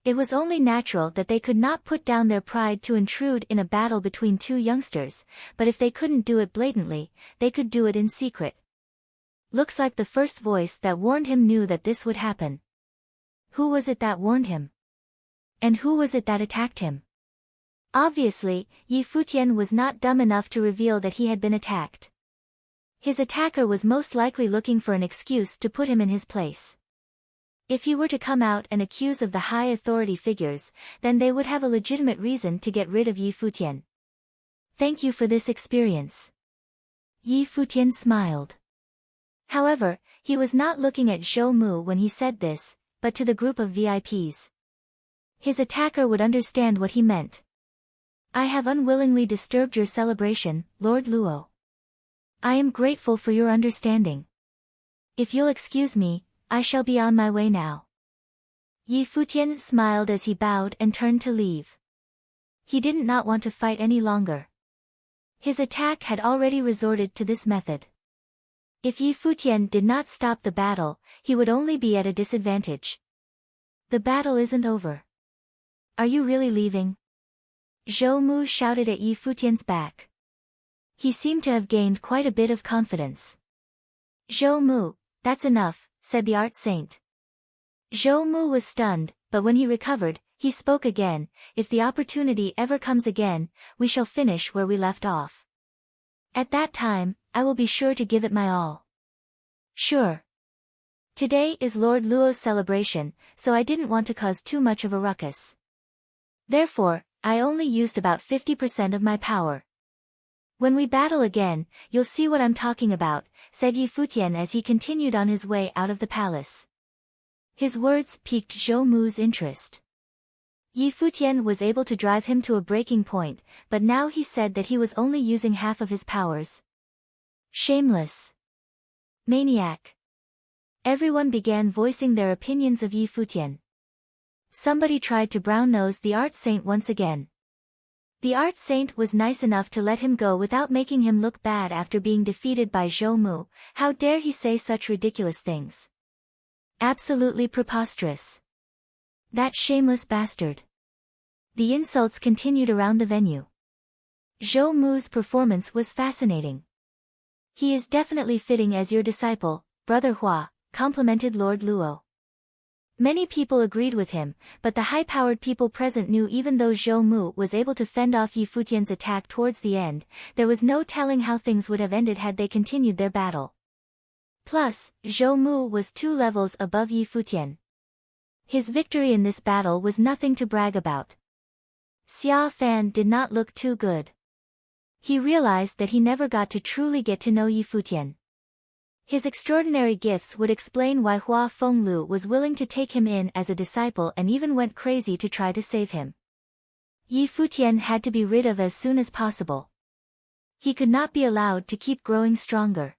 A: It was only natural that they could not put down their pride to intrude in a battle between two youngsters, but if they couldn't do it blatantly, they could do it in secret. Looks like the first voice that warned him knew that this would happen. Who was it that warned him? And who was it that attacked him? Obviously, Yi Futian was not dumb enough to reveal that he had been attacked. His attacker was most likely looking for an excuse to put him in his place. If he were to come out and accuse of the high authority figures, then they would have a legitimate reason to get rid of Yi Futian. Thank you for this experience. Yi Futian smiled. However, he was not looking at Zhou Mu when he said this, but to the group of VIPs. His attacker would understand what he meant. I have unwillingly disturbed your celebration, Lord Luo. I am grateful for your understanding. If you'll excuse me, I shall be on my way now. Yi Futian smiled as he bowed and turned to leave. He did not want to fight any longer. His attack had already resorted to this method. If Yi Futian did not stop the battle, he would only be at a disadvantage. The battle isn't over. Are you really leaving? Zhou Mu shouted at Yi Futian's back. He seemed to have gained quite a bit of confidence. Zhou Mu, that's enough, said the art saint. Zhou Mu was stunned, but when he recovered, he spoke again. If the opportunity ever comes again, we shall finish where we left off. At that time, I will be sure to give it my all. Sure. Today is Lord Luo's celebration, so I didn't want to cause too much of a ruckus. Therefore, I only used about 50% of my power. When we battle again, you'll see what I'm talking about, said Yi Futian as he continued on his way out of the palace. His words piqued Zhou Mu's interest. Yi Futian was able to drive him to a breaking point, but now he said that he was only using half of his powers. Shameless. Maniac. Everyone began voicing their opinions of Yi Futian. Somebody tried to brown-nose the art saint once again. The art saint was nice enough to let him go without making him look bad after being defeated by Zhou Mu. How dare he say such ridiculous things? Absolutely preposterous. That shameless bastard. The insults continued around the venue. Zhou Mu's performance was fascinating. He is definitely fitting as your disciple, Brother Hua, complimented Lord Luo. Many people agreed with him, but the high-powered people present knew even though Zhou Mu was able to fend off Yi Futian's attack towards the end, there was no telling how things would have ended had they continued their battle. Plus, Zhou Mu was 2 levels above Yi Futian. His victory in this battle was nothing to brag about. Xia Fan did not look too good. He realized that he never got to truly get to know Yi Futian. His extraordinary gifts would explain why Hua Fenglu was willing to take him in as a disciple and even went crazy to try to save him. Yi Futian had to be rid of as soon as possible. He could not be allowed to keep growing stronger.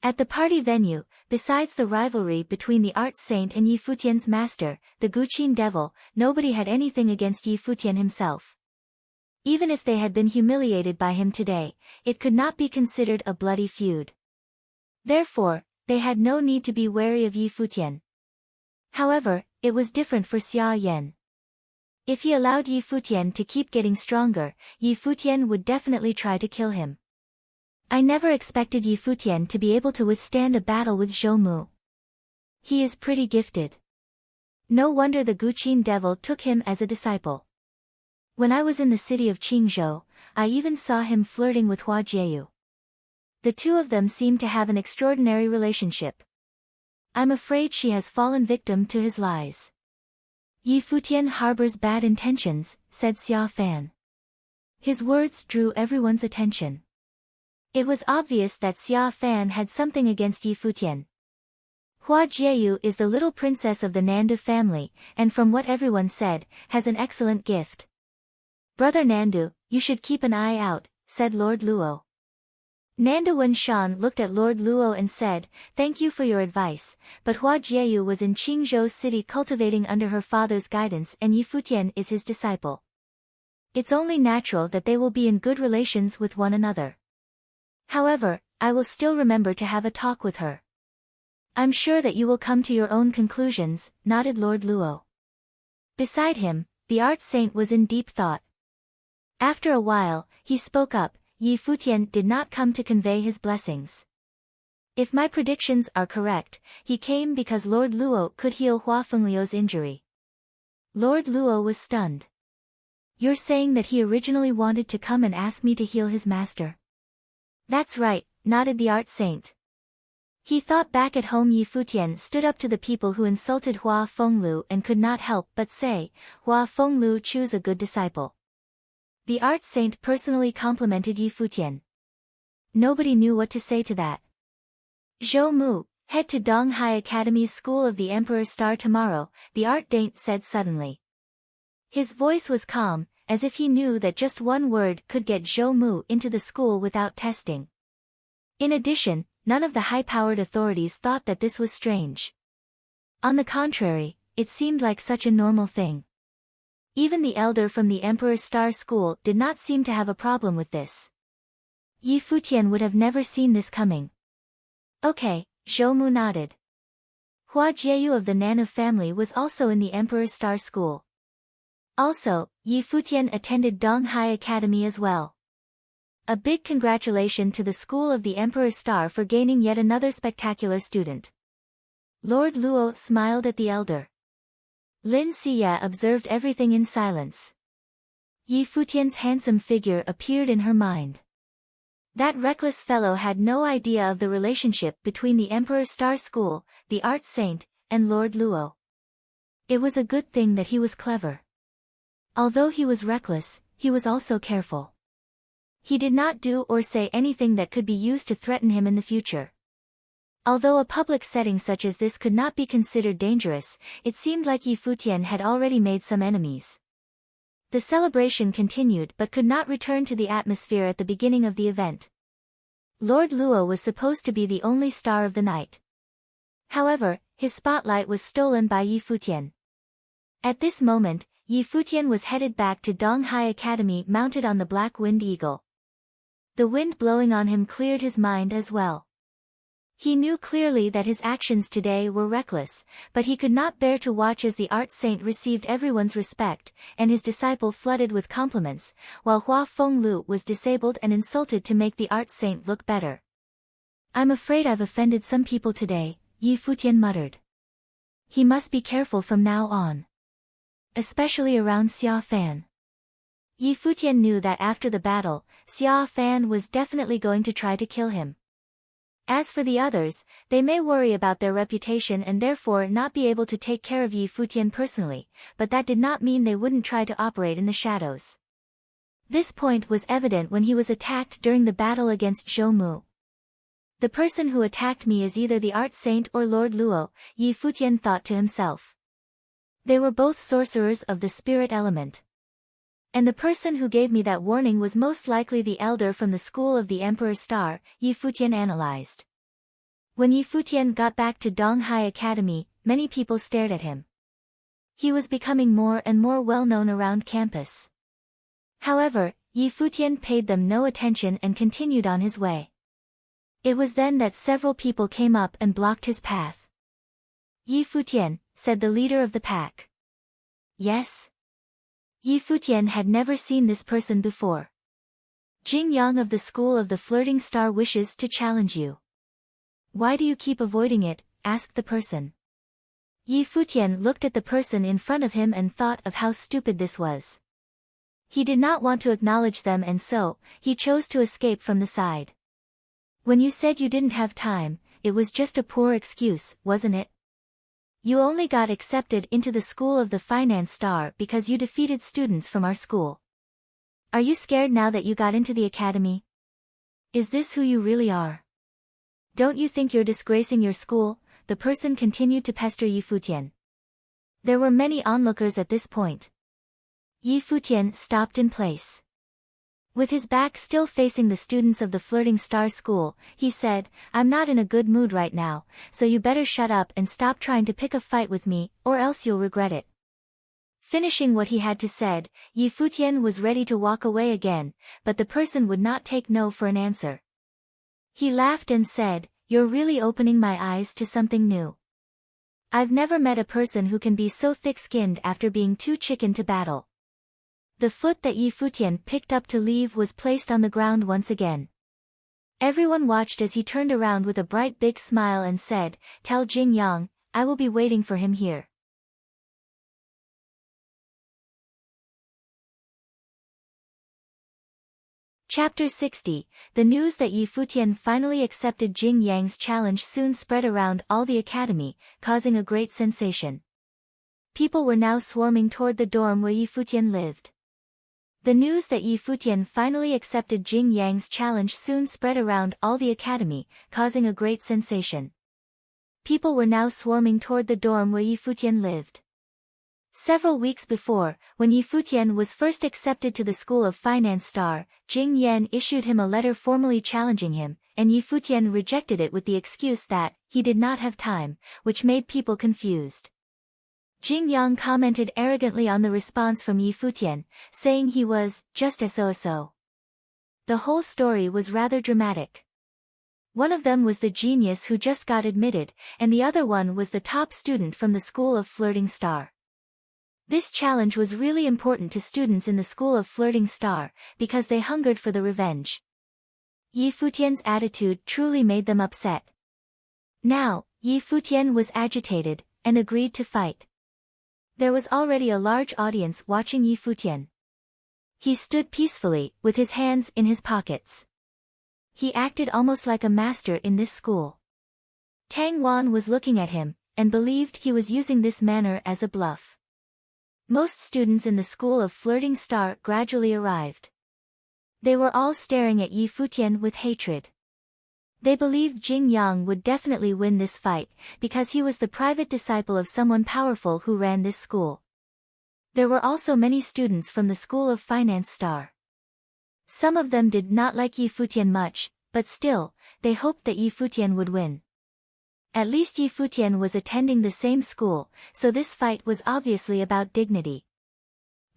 A: At the party venue, besides the rivalry between the art saint and Yi Futian's master, the Guqin devil, nobody had anything against Yi Futian himself. Even if they had been humiliated by him today, it could not be considered a bloody feud. Therefore, they had no need to be wary of Yi Futian. However, it was different for Xia Yan. If he allowed Yi Futian to keep getting stronger, Yi Futian would definitely try to kill him. I never expected Yi Futian to be able to withstand a battle with Zhou Mu. He is pretty gifted. No wonder the Guqin devil took him as a disciple. When I was in the city of Qingzhou, I even saw him flirting with Hua Jieyu. The two of them seem to have an extraordinary relationship. I'm afraid she has fallen victim to his lies. Yi Futian harbors bad intentions, said Xia Fan. His words drew everyone's attention. It was obvious that Xia Fan had something against Yi Futian. Hua Jieyu is the little princess of the Nandu family, and from what everyone said, has an excellent gift. Brother Nandu, you should keep an eye out, said Lord Luo. Nandu Wenshan looked at Lord Luo and said, thank you for your advice, but Hua Jieyu was in Qingzhou city cultivating under her father's guidance and Yi Futian is his disciple. It's only natural that they will be in good relations with one another. However, I will still remember to have a talk with her. I'm sure that you will come to your own conclusions, nodded Lord Luo. Beside him, the art saint was in deep thought. After a while, he spoke up. Yi Futian did not come to convey his blessings. If my predictions are correct, he came because Lord Luo could heal Hua Fengliu's injury. Lord Luo was stunned. You're saying that he originally wanted to come and ask me to heal his master? That's right, nodded the art saint. He thought back at home Yi Futian stood up to the people who insulted Hua Fenglu and could not help but say, Hua Fenglu choose a good disciple. The art saint personally complimented Yi Futian. Nobody knew what to say to that. Zhou Mu, head to Donghai Academy's School of the Emperor's Star tomorrow, the art saint said suddenly. His voice was calm, as if he knew that just one word could get Zhou Mu into the school without testing. In addition, none of the high-powered authorities thought that this was strange. On the contrary, it seemed like such a normal thing. Even the elder from the Emperor's Star School did not seem to have a problem with this. Yi Futian would have never seen this coming. Okay, Zhou Mu nodded. Hua Jieyu of the Nanu family was also in the Emperor's Star School. Also, Yi Futian attended Donghai Academy as well. A big congratulations to the School of the Emperor's Star for gaining yet another spectacular student. Lord Luo smiled at the elder. Lin Siya observed everything in silence. Yi Futian's handsome figure appeared in her mind. That reckless fellow had no idea of the relationship between the Emperor's Star School, the Art Saint, and Lord Luo. It was a good thing that he was clever. Although he was reckless, he was also careful. He did not do or say anything that could be used to threaten him in the future. Although a public setting such as this could not be considered dangerous, it seemed like Yi Futian had already made some enemies. The celebration continued but could not return to the atmosphere at the beginning of the event. Lord Luo was supposed to be the only star of the night. However, his spotlight was stolen by Yi Futian. At this moment, Yi Futian was headed back to Donghai Academy mounted on the Black Wind Eagle. The wind blowing on him cleared his mind as well. He knew clearly that his actions today were reckless, but he could not bear to watch as the Art Saint received everyone's respect, and his disciple flooded with compliments, while Hua Fenglu was disabled and insulted to make the Art Saint look better. I'm afraid I've offended some people today, Yi Futian muttered. He must be careful from now on. Especially around Xia Fan. Yi Futian knew that after the battle, Xia Fan was definitely going to try to kill him. As for the others, they may worry about their reputation and therefore not be able to take care of Yi Futian personally, but that did not mean they wouldn't try to operate in the shadows. This point was evident when he was attacked during the battle against Zhou Mu. The person who attacked me is either the Art Saint or Lord Luo, Yi Futian thought to himself. They were both sorcerers of the spirit element. And the person who gave me that warning was most likely the elder from the School of the Emperor's Star, Yi Futian analyzed. When Yi Futian got back to Donghai Academy, many people stared at him. He was becoming more and more well-known around campus. However, Yi Futian paid them no attention and continued on his way. It was then that several people came up and blocked his path. Yi Futian, said the leader of the pack. Yes? Yi Futian had never seen this person before. Jing Yang of the School of the Flirting Star wishes to challenge you. Why do you keep avoiding it? Asked the person. Yi Futian looked at the person in front of him and thought of how stupid this was. He did not want to acknowledge them and so, he chose to escape from the side. When you said you didn't have time, it was just a poor excuse, wasn't it? You only got accepted into the School of the Finance Star because you defeated students from our school. Are you scared now that you got into the academy? Is this who you really are? Don't you think you're disgracing your school? The person continued to pester Yi Futian. There were many onlookers at this point. Yi Futian stopped in place. With his back still facing the students of the Flirting Star School, he said, I'm not in a good mood right now, so you better shut up and stop trying to pick a fight with me, or else you'll regret it. Finishing what he had to said, Yi Futian was ready to walk away again, but the person would not take no for an answer. He laughed and said, You're really opening my eyes to something new. I've never met a person who can be so thick-skinned after being too chicken to battle. The foot that Yi Futian picked up to leave was placed on the ground once again. Everyone watched as he turned around with a bright big smile and said, Tell Jing Yang, I will be waiting for him here. Chapter 60, The news that Yi Futian finally accepted Jing Yang's challenge soon spread around all the academy, causing a great sensation. People were now swarming toward the dorm where Yi Futian lived. The news that Yi Futian finally accepted Jing Yang's challenge soon spread around all the academy, causing a great sensation. People were now swarming toward the dorm where Yi Futian lived. Several weeks before, when Yi Futian was first accepted to the School of Finance Star, Jing Yan issued him a letter formally challenging him. and Yi Futian rejected it with the excuse that he did not have time, which made people confused. Jing Yang commented arrogantly on the response from Yi Futian, saying he was just as so. The whole story was rather dramatic. One of them was the genius who just got admitted, and the other one was the top student from the School of Flirting Star. This challenge was really important to students in the School of Flirting Star, because they hungered for the revenge. Yi Futian's attitude truly made them upset. Now, Yi Futian was agitated, and agreed to fight. There was already a large audience watching Yi Futian. He stood peacefully, with his hands in his pockets. He acted almost like a master in this school. Tang Wan was looking at him, and believed he was using this manner as a bluff. Most students in the School of Flirting Star gradually arrived. They were all staring at Yi Futian with hatred. They believed Jing Yang would definitely win this fight, because he was the private disciple of someone powerful who ran this school. There were also many students from the School of Finance Star. Some of them did not like Yi Futian much, but still, they hoped that Yi Futian would win. At least Yi Futian was attending the same school, so this fight was obviously about dignity.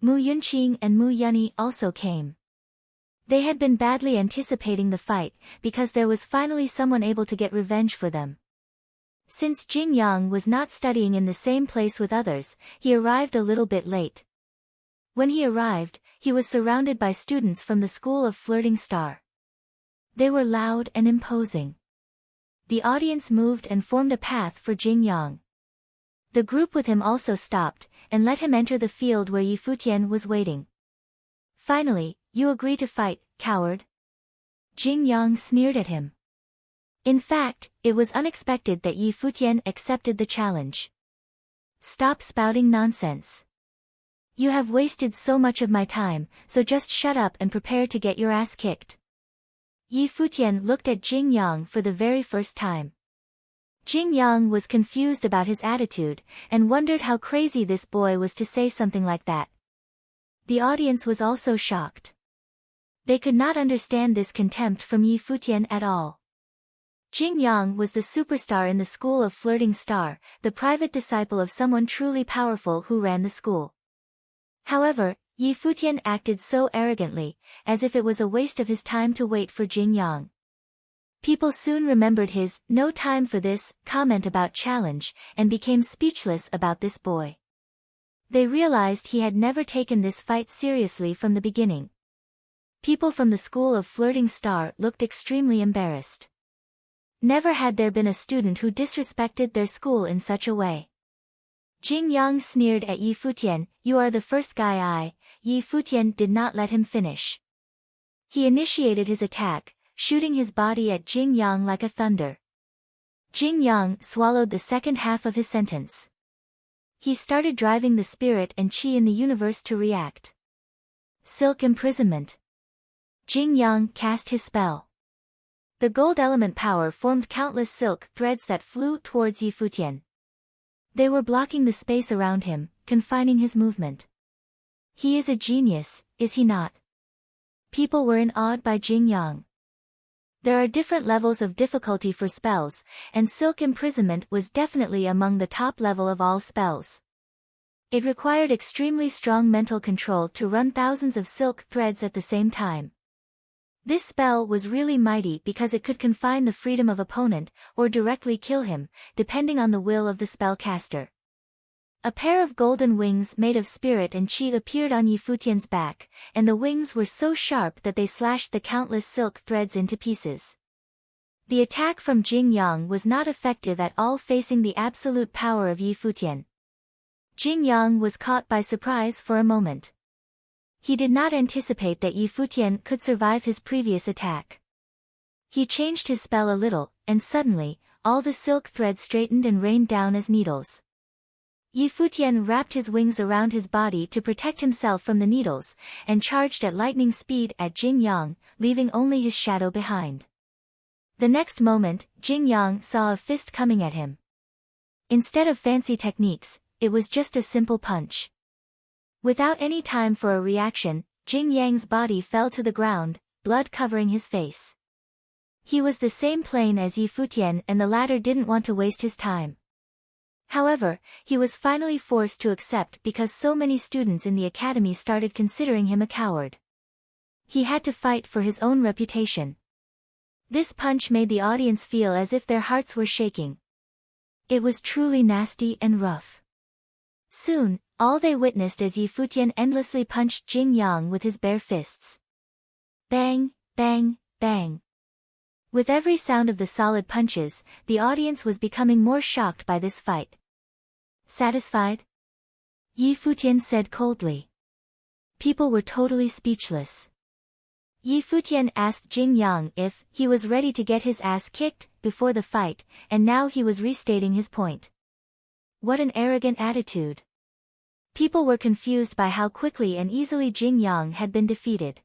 A: Mu Yunqing and Mu Yunyi also came. They had been badly anticipating the fight, because there was finally someone able to get revenge for them. Since Jing Yang was not studying in the same place with others, he arrived a little bit late. When he arrived, he was surrounded by students from the School of Flirting Star. They were loud and imposing. The audience moved and formed a path for Jing Yang. The group with him also stopped, and let him enter the field where Yi Futian was waiting. Finally, you agree to fight, coward? Jing Yang sneered at him. In fact, it was unexpected that Yi Futian accepted the challenge. Stop spouting nonsense. You have wasted so much of my time, so just shut up and prepare to get your ass kicked. Yi Futian looked at Jing Yang for the very first time. Jing Yang was confused about his attitude, and wondered how crazy this boy was to say something like that. The audience was also shocked. They could not understand this contempt from Yi Futian at all. Jing Yang was the superstar in the School of Flirting Star, the private disciple of someone truly powerful who ran the school. However, Yi Futian acted so arrogantly, as if it was a waste of his time to wait for Jing Yang. People soon remembered his "no time for this" comment about challenge, and became speechless about this boy. They realized he had never taken this fight seriously from the beginning. People from the School of Flirting Star looked extremely embarrassed. Never had there been a student who disrespected their school in such a way. Jing Yang sneered at Yi Futian, "You are the first guy." Yi Futian did not let him finish. He initiated his attack, shooting his body at Jing Yang like a thunder. Jing Yang swallowed the second half of his sentence. He started driving the spirit and qi in the universe to react. Silk imprisonment. Jing Yang cast his spell. The gold element power formed countless silk threads that flew towards Yi Futian. They were blocking the space around him, confining his movement. He is a genius, is he not? People were in awe by Jing Yang. There are different levels of difficulty for spells, and silk imprisonment was definitely among the top level of all spells. It required extremely strong mental control to run thousands of silk threads at the same time. This spell was really mighty because it could confine the freedom of opponent, or directly kill him, depending on the will of the spellcaster. A pair of golden wings made of spirit and qi appeared on Yi Futian's back, and the wings were so sharp that they slashed the countless silk threads into pieces. The attack from Jing Yang was not effective at all facing the absolute power of Yi Futian. Jing Yang was caught by surprise for a moment. He did not anticipate that Yi Futian could survive his previous attack. He changed his spell a little, and suddenly, all the silk threads straightened and rained down as needles. Yi Futian wrapped his wings around his body to protect himself from the needles, and charged at lightning speed at Jing Yang, leaving only his shadow behind. The next moment, Jing Yang saw a fist coming at him. Instead of fancy techniques, it was just a simple punch. Without any time for a reaction, Jing Yang's body fell to the ground, blood covering his face. He was the same plane as Yi Futian and the latter didn't want to waste his time. However, he was finally forced to accept because so many students in the academy started considering him a coward. He had to fight for his own reputation. This punch made the audience feel as if their hearts were shaking. It was truly nasty and rough. Soon, all they witnessed as Yi Futian endlessly punched Jing Yang with his bare fists. Bang, bang, bang. With every sound of the solid punches, the audience was becoming more shocked by this fight. Satisfied? Yi Futian said coldly. People were totally speechless. Yi Futian asked Jing Yang if he was ready to get his ass kicked before the fight, and now he was restating his point. What an arrogant attitude. People were confused by how quickly and easily Jing Yang had been defeated.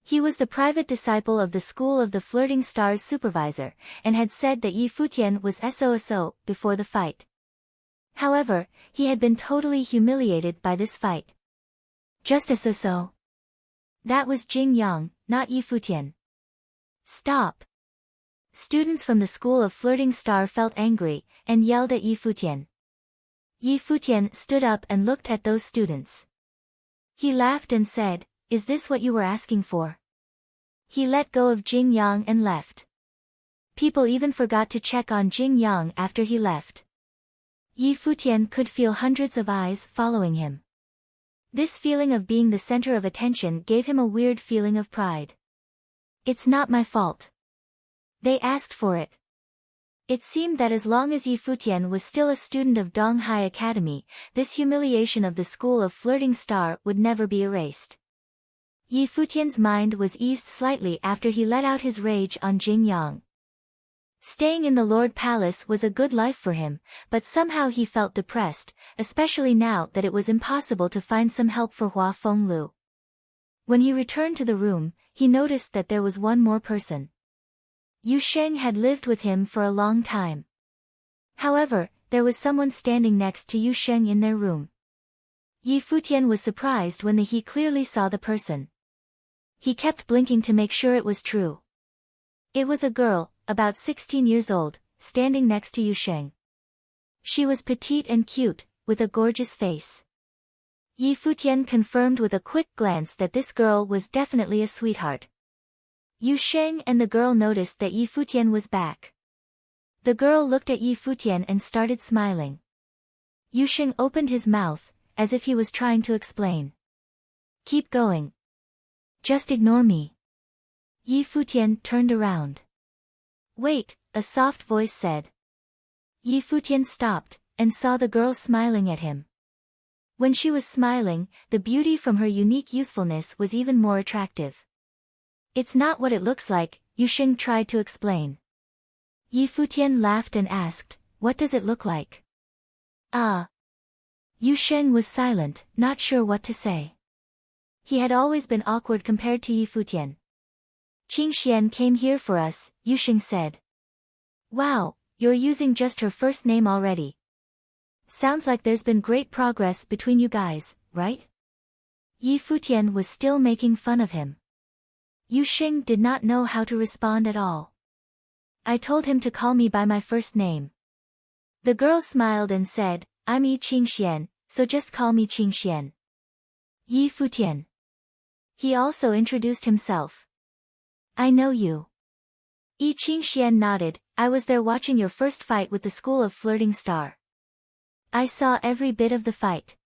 A: He was the private disciple of the School of the Flirting Stars supervisor, and had said that Yi Futian was SOSO before the fight. However, he had been totally humiliated by this fight. Just SOSO. That was Jing Yang, not Yi Futian. Stop. Students from the School of Flirting Star felt angry, and yelled at Yi Futian. Yi Futian stood up and looked at those students. He laughed and said, "Is this what you were asking for?" He let go of Jing Yang and left. People even forgot to check on Jing Yang after he left. Yi Futian could feel hundreds of eyes following him. This feeling of being the center of attention gave him a weird feeling of pride. It's not my fault. They asked for it. It seemed that as long as Yi Futian was still a student of Donghai Academy, this humiliation of the School of Flirting Star would never be erased. Yi Futian's mind was eased slightly after he let out his rage on Jing Yang. Staying in the Lord Palace was a good life for him, but somehow he felt depressed, especially now that it was impossible to find some help for Hua Fenglu. When he returned to the room, he noticed that there was one more person. Yu Sheng had lived with him for a long time. However, there was someone standing next to Yu Sheng in their room. Yi Futian was surprised when he clearly saw the person. He kept blinking to make sure it was true. It was a girl, about 16 years old, standing next to Yu Sheng. She was petite and cute, with a gorgeous face. Yi Futian confirmed with a quick glance that this girl was definitely a sweetheart. Yu Sheng and the girl noticed that Yi Futian was back. The girl looked at Yi Futian and started smiling. Yu Sheng opened his mouth, as if he was trying to explain. Keep going. Just ignore me. Yi Futian turned around. Wait, a soft voice said. Yi Futian stopped, and saw the girl smiling at him. When she was smiling, the beauty from her unique youthfulness was even more attractive. It's not what it looks like, Yu Sheng tried to explain. Yi Futian laughed and asked, what does it look like? Ah. Yu Sheng was silent, not sure what to say. He had always been awkward compared to Yi Futian. Qing Xian came here for us, Yu Sheng said. Wow, you're using just her first name already. Sounds like there's been great progress between you guys, right? Yi Futian was still making fun of him. Yu Sheng did not know how to respond at all. I told him to call me by my first name. The girl smiled and said, I'm Yi Qingxian, so just call me Qingxian. Yi Futian. He also introduced himself. I know you. Yi Qingxian nodded, I was there watching your first fight with the School of Flirting Star. I saw every bit of the fight.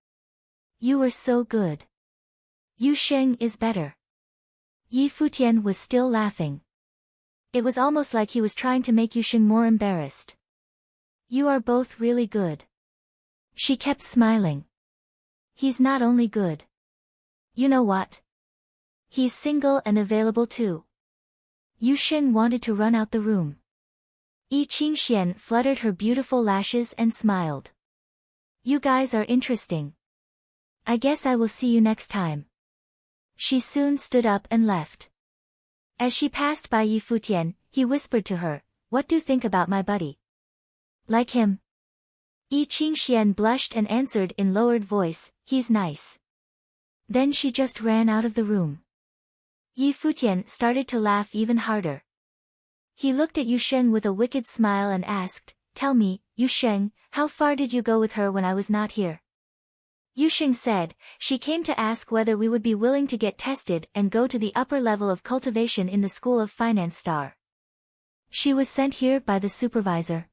A: You were so good. Yu Sheng is better. Yi Futian was still laughing. It was almost like he was trying to make Yu Sheng more embarrassed. You are both really good. She kept smiling. He's not only good. You know what? He's single and available too. Yu Sheng wanted to run out the room. Yi Qingxian fluttered her beautiful lashes and smiled. You guys are interesting. I guess I will see you next time. She soon stood up and left. As she passed by Yi Futian, he whispered to her, what do you think about my buddy? Like him? Yi Qingxian blushed and answered in lowered voice, he's nice. Then she just ran out of the room. Yi Futian started to laugh even harder. He looked at Yu Sheng with a wicked smile and asked, "Tell me, Yu Sheng, how far did you go with her when I was not here?" Yu Sheng said, "She came to ask whether we would be willing to get tested and go to the upper level of cultivation in the School of Finance Star." "She was sent here by the supervisor?"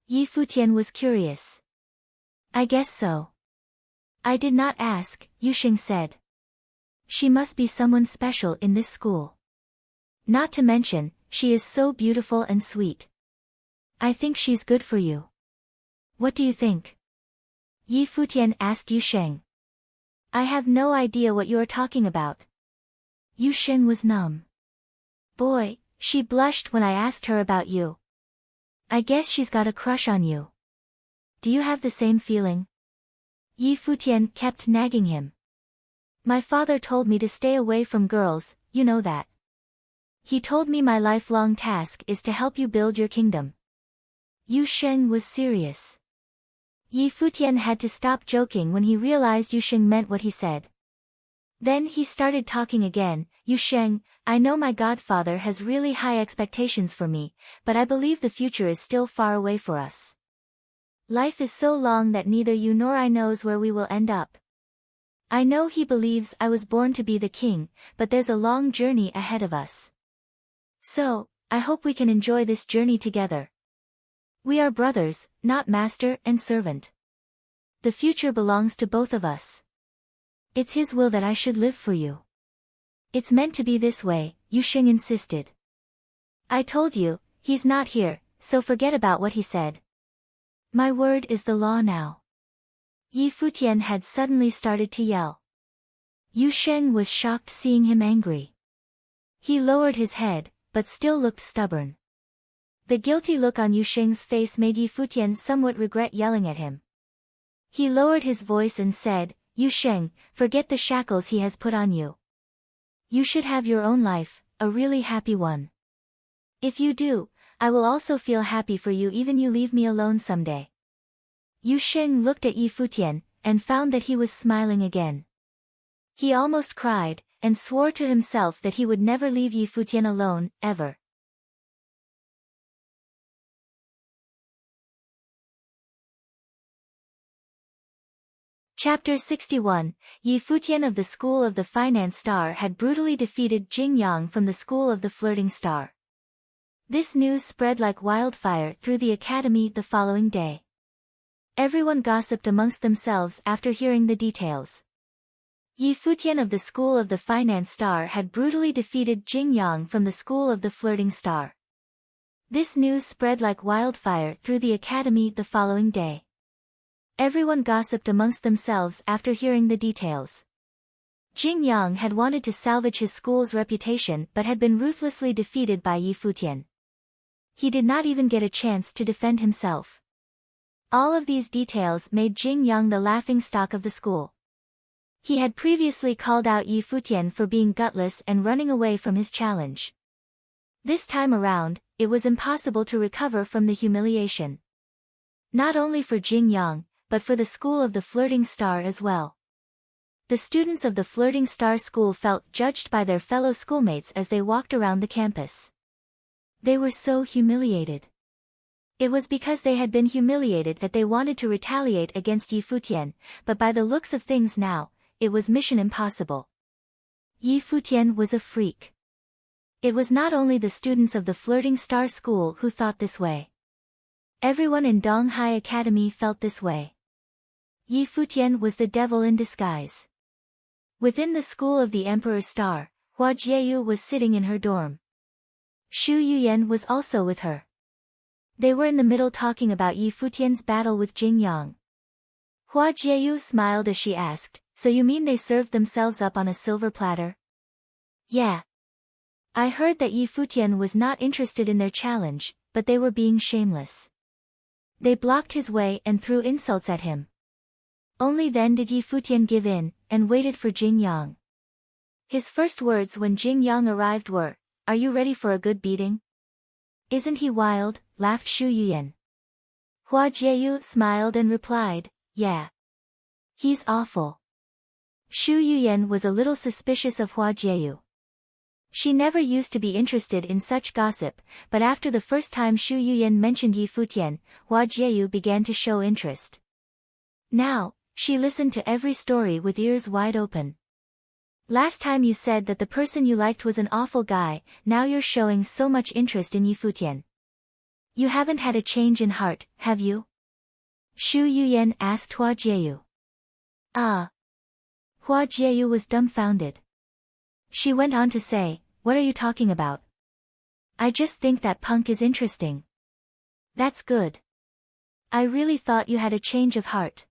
A: Yi Futian was curious. "I guess so." "I did not ask," Yu Sheng said. "She must be someone special in this school. Not to mention, she is so beautiful and sweet. I think she's good for you. What do you think?" Yi Futian asked Yu Sheng. "I have no idea what you are talking about." Yu Sheng was numb. "Boy, she blushed when I asked her about you. I guess she's got a crush on you. Do you have the same feeling?" Yi Futian kept nagging him. "My father told me to stay away from girls, you know that. He told me my lifelong task is to help you build your kingdom." Yu Sheng was serious. Yi Futian had to stop joking when he realized Yu Sheng meant what he said. Then he started talking again. "Yu Sheng, I know my godfather has really high expectations for me, but I believe the future is still far away for us. Life is so long that neither you nor I knows where we will end up. I know he believes I was born to be the king, but there's a long journey ahead of us. So, I hope we can enjoy this journey together. We are brothers, not master and servant. The future belongs to both of us. It's his will that I should live for you." "It's meant to be this way," Yu Sheng insisted. "I told you, he's not here, so forget about what he said. My word is the law now." Yi Futian had suddenly started to yell. Yu Sheng was shocked seeing him angry. He lowered his head, but still looked stubborn. The guilty look on Yu Sheng's face made Yi Futian somewhat regret yelling at him. He lowered his voice and said, "Yu Sheng, forget the shackles he has put on you. You should have your own life, a really happy one. If you do, I will also feel happy for you even you leave me alone someday." Yu Sheng looked at Yi Futian, and found that he was smiling again. He almost cried, and swore to himself that he would never leave Yi Futian alone, ever. Chapter 61, Yi Futian of the School of the Finance Star had brutally defeated Jing Yang from the School of the Flirting Star. This news spread like wildfire through the academy the following day. Everyone gossiped amongst themselves after hearing the details. Yi Futian of the School of the Finance Star had brutally defeated Jing Yang from the School of the Flirting Star. This news spread like wildfire through the academy the following day. Everyone gossiped amongst themselves after hearing the details. Jing Yang had wanted to salvage his school's reputation but had been ruthlessly defeated by Yi Futian. He did not even get a chance to defend himself. All of these details made Jing Yang the laughingstock of the school. He had previously called out Yi Futian for being gutless and running away from his challenge. This time around, it was impossible to recover from the humiliation. Not only for Jing Yang, but for the School of the Flirting Star as well. The students of the Flirting Star School felt judged by their fellow schoolmates as they walked around the campus. They were so humiliated. It was because they had been humiliated that they wanted to retaliate against Yi Futian, but by the looks of things now, it was mission impossible. Yi Futian was a freak. It was not only the students of the Flirting Star School who thought this way. Everyone in Donghai Academy felt this way. Yi Futian was the devil in disguise. Within the School of the Emperor's Star, Hua Jieyu was sitting in her dorm. Shu Yuyan was also with her. They were in the middle talking about Yi Futian's battle with Jing Yang. Hua Jieyu smiled as she asked, "So you mean they served themselves up on a silver platter?" "Yeah. I heard that Yi Futian was not interested in their challenge, but they were being shameless. They blocked his way and threw insults at him. Only then did Yi Futian give in, and waited for Jing Yang. His first words when Jing Yang arrived were, 'Are you ready for a good beating?' 'Isn't he wild?' laughed Shu Yuyan. Hua Jieyu smiled and replied, 'Yeah. He's awful.' Shu Yuyan was a little suspicious of Hua Jieyu. She never used to be interested in such gossip, but after the first time Xu Yuyan mentioned Yi Futian, Hua Jieyu began to show interest. Now, she listened to every story with ears wide open. Last time you said that the person you liked was an awful guy, now you're showing so much interest in Yi Futian. You haven't had a change in heart, have you? Xu Yuyan asked Hua Jieyu. Ah. Hua Jieyu was dumbfounded. She went on to say, what are you talking about? I just think that punk is interesting. That's good. I really thought you had a change of heart.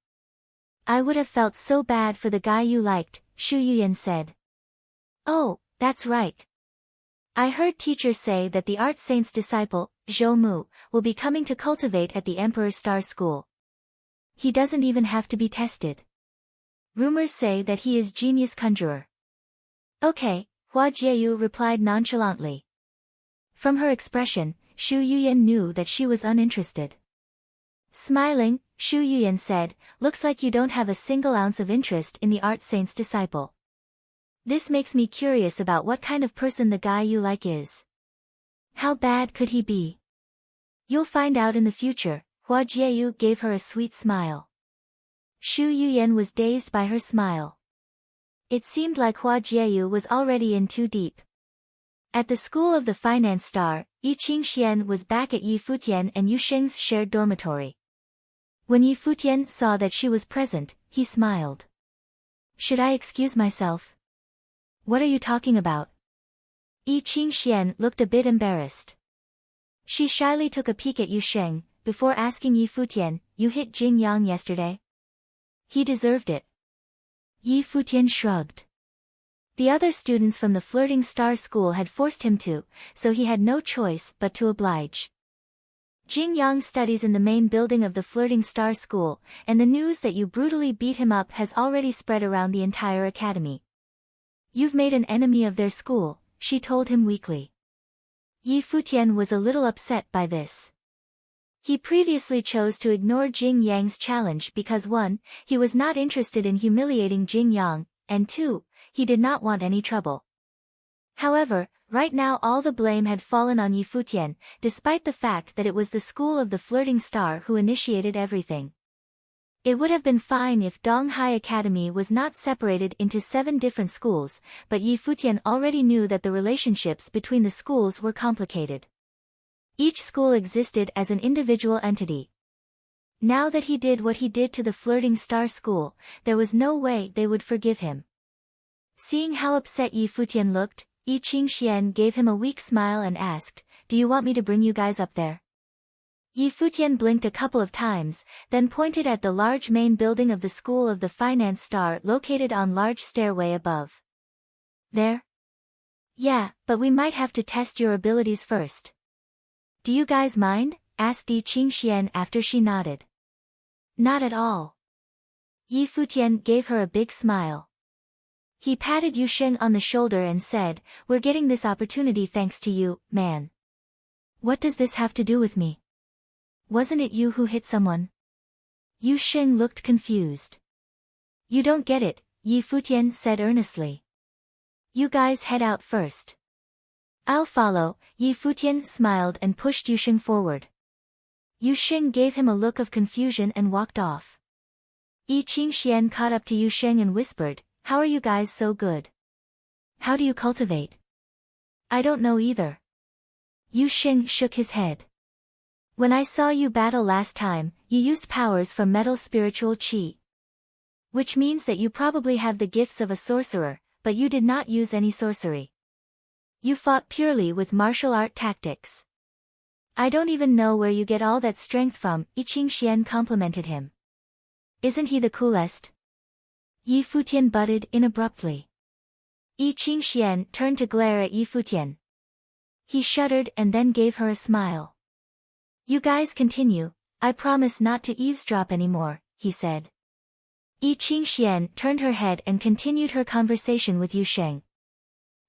A: I would have felt so bad for the guy you liked, Xu Yuyan said. Oh, that's right. I heard teachers say that the art saint's disciple, Zhou Mu, will be coming to cultivate at the Emperor's Star School. He doesn't even have to be tested. Rumors say that he is genius conjurer. Okay, Hua Jieyu replied nonchalantly. From her expression, Xu Yuyan knew that she was uninterested. Smiling, Xu Yuyan said, looks like you don't have a single ounce of interest in the art saint's disciple. This makes me curious about what kind of person the guy you like is. How bad could he be? You'll find out in the future, Hua Jieyu gave her a sweet smile. Xu Yuyan was dazed by her smile. It seemed like Hua Jieyu was already in too deep. At the school of the finance star, Yi Qingxian was back at Yi Futian and Yu Sheng's shared dormitory. When Yi Futian saw that she was present, he smiled. Should I excuse myself? What are you talking about? Yi Qingxian looked a bit embarrassed. She shyly took a peek at Yu Sheng, before asking Yi Futian, you hit Jing Yang yesterday? He deserved it. Yi Futian shrugged. The other students from the Flirting Star School had forced him to, so he had no choice but to oblige. Jing Yang studies in the main building of the Flirting Star School, and the news that you brutally beat him up has already spread around the entire academy. You've made an enemy of their school, she told him weakly. Yi Futian was a little upset by this. He previously chose to ignore Jing Yang's challenge because 1, he was not interested in humiliating Jing Yang, and 2, he did not want any trouble. However, right now all the blame had fallen on Yi Futian, despite the fact that it was the school of the Flirting Star who initiated everything. It would have been fine if Donghai Academy was not separated into 7 different schools, but Yi Futian already knew that the relationships between the schools were complicated. Each school existed as an individual entity. Now that he did what he did to the Flirting Star School, there was no way they would forgive him. Seeing how upset Yi Futian looked, Yi Qingxian gave him a weak smile and asked, do you want me to bring you guys up there? Yi Futian blinked a couple of times, then pointed at the large main building of the School of the Finance Star located on large stairway above. There? Yeah, but we might have to test your abilities first. Do you guys mind? Asked Yi Qingxian after she nodded. Not at all. Yi Futian gave her a big smile. He patted Yu Sheng on the shoulder and said, we're getting this opportunity thanks to you, man. What does this have to do with me? Wasn't it you who hit someone? Yu Sheng looked confused. You don't get it, Yi Futian said earnestly. You guys head out first. I'll follow, Yi Futian smiled and pushed Yu Sheng forward. Yu Sheng gave him a look of confusion and walked off. Yi Qingxian caught up to Yu Sheng and whispered, how are you guys so good? How do you cultivate? I don't know either. Yu Sheng shook his head. When I saw you battle last time, you used powers from metal spiritual qi. Which means that you probably have the gifts of a sorcerer, but you did not use any sorcery. You fought purely with martial art tactics. I don't even know where you get all that strength from, Yi Qingxian complimented him. Isn't he the coolest? Yi Futian butted in abruptly. Yi Qingxian turned to glare at Yi Futian. He shuddered and then gave her a smile. You guys continue, I promise not to eavesdrop anymore, he said. Yi Qingxian turned her head and continued her conversation with Yu Sheng.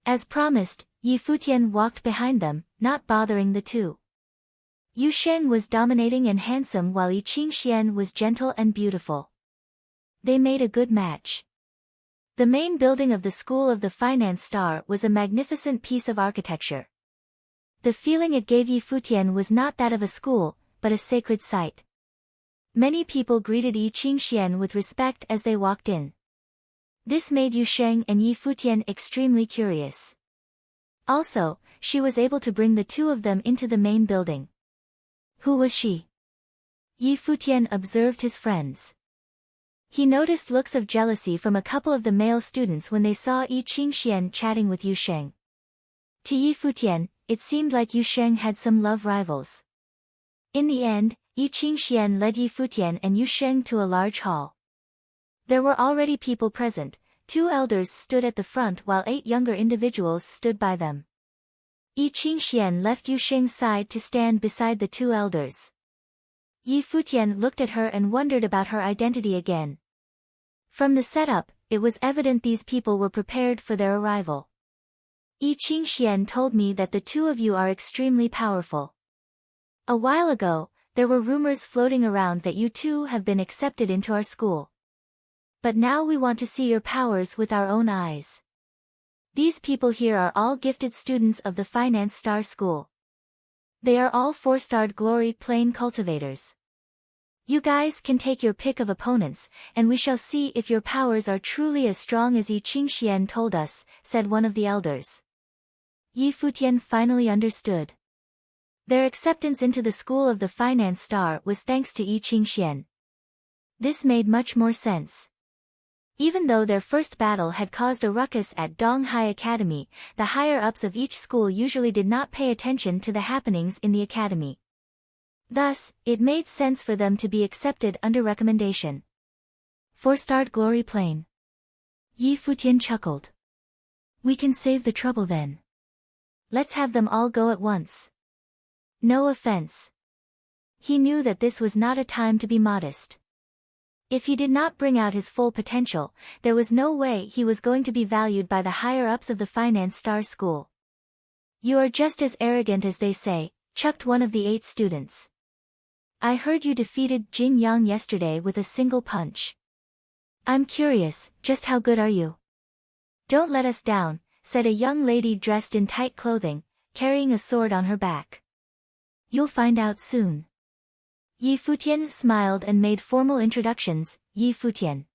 A: As promised, Yi Futian walked behind them, not bothering the two. Yu Sheng was dominating and handsome while Yi Qingxian was gentle and beautiful. They made a good match. The main building of the School of the Finance Star was a magnificent piece of architecture. The feeling it gave Yi Futian was not that of a school, but a sacred site. Many people greeted Yi Qingxian with respect as they walked in. This made Yu Sheng and Yi Futian extremely curious. Also, she was able to bring the two of them into the main building. Who was she? Yi Futian observed his friends. He noticed looks of jealousy from a couple of the male students when they saw Yi Qingxian chatting with Yu Sheng. To Yi Futian, it seemed like Yu Sheng had some love rivals. In the end, Yi Qingxian led Yi Futian and Yu Sheng to a large hall. There were already people present. 2 elders stood at the front while 8 younger individuals stood by them. Yi Qingxian left Yu Sheng's side to stand beside the 2 elders. Yi Futian looked at her and wondered about her identity again. From the setup, it was evident these people were prepared for their arrival. Yi Qingxian told me that the 2 of you are extremely powerful. A while ago, there were rumors floating around that you 2 have been accepted into our school. But now we want to see your powers with our own eyes. These people here are all gifted students of the Finance Star School. They are all 4-starred glory plane cultivators. You guys can take your pick of opponents, and we shall see if your powers are truly as strong as Yi Qingxian told us, said one of the elders. Yi Futian finally understood. Their acceptance into the School of the Finance Star was thanks to Yi Qingxian. This made much more sense. Even though their first battle had caused a ruckus at Donghai Academy, the higher-ups of each school usually did not pay attention to the happenings in the academy. Thus, it made sense for them to be accepted under recommendation. 4-starred glory plane. Yi Futian chuckled. We can save the trouble then. Let's have them all go at once. No offense. He knew that this was not a time to be modest. If he did not bring out his full potential, there was no way he was going to be valued by the higher-ups of the Finance Star School. You are just as arrogant as they say, chucked one of the 8 students. I heard you defeated Jing Yang yesterday with a single punch. I'm curious, just how good are you? Don't let us down, said a young lady dressed in tight clothing, carrying a sword on her back. You'll find out soon. Yi Futian smiled and made formal introductions. Yi Futian.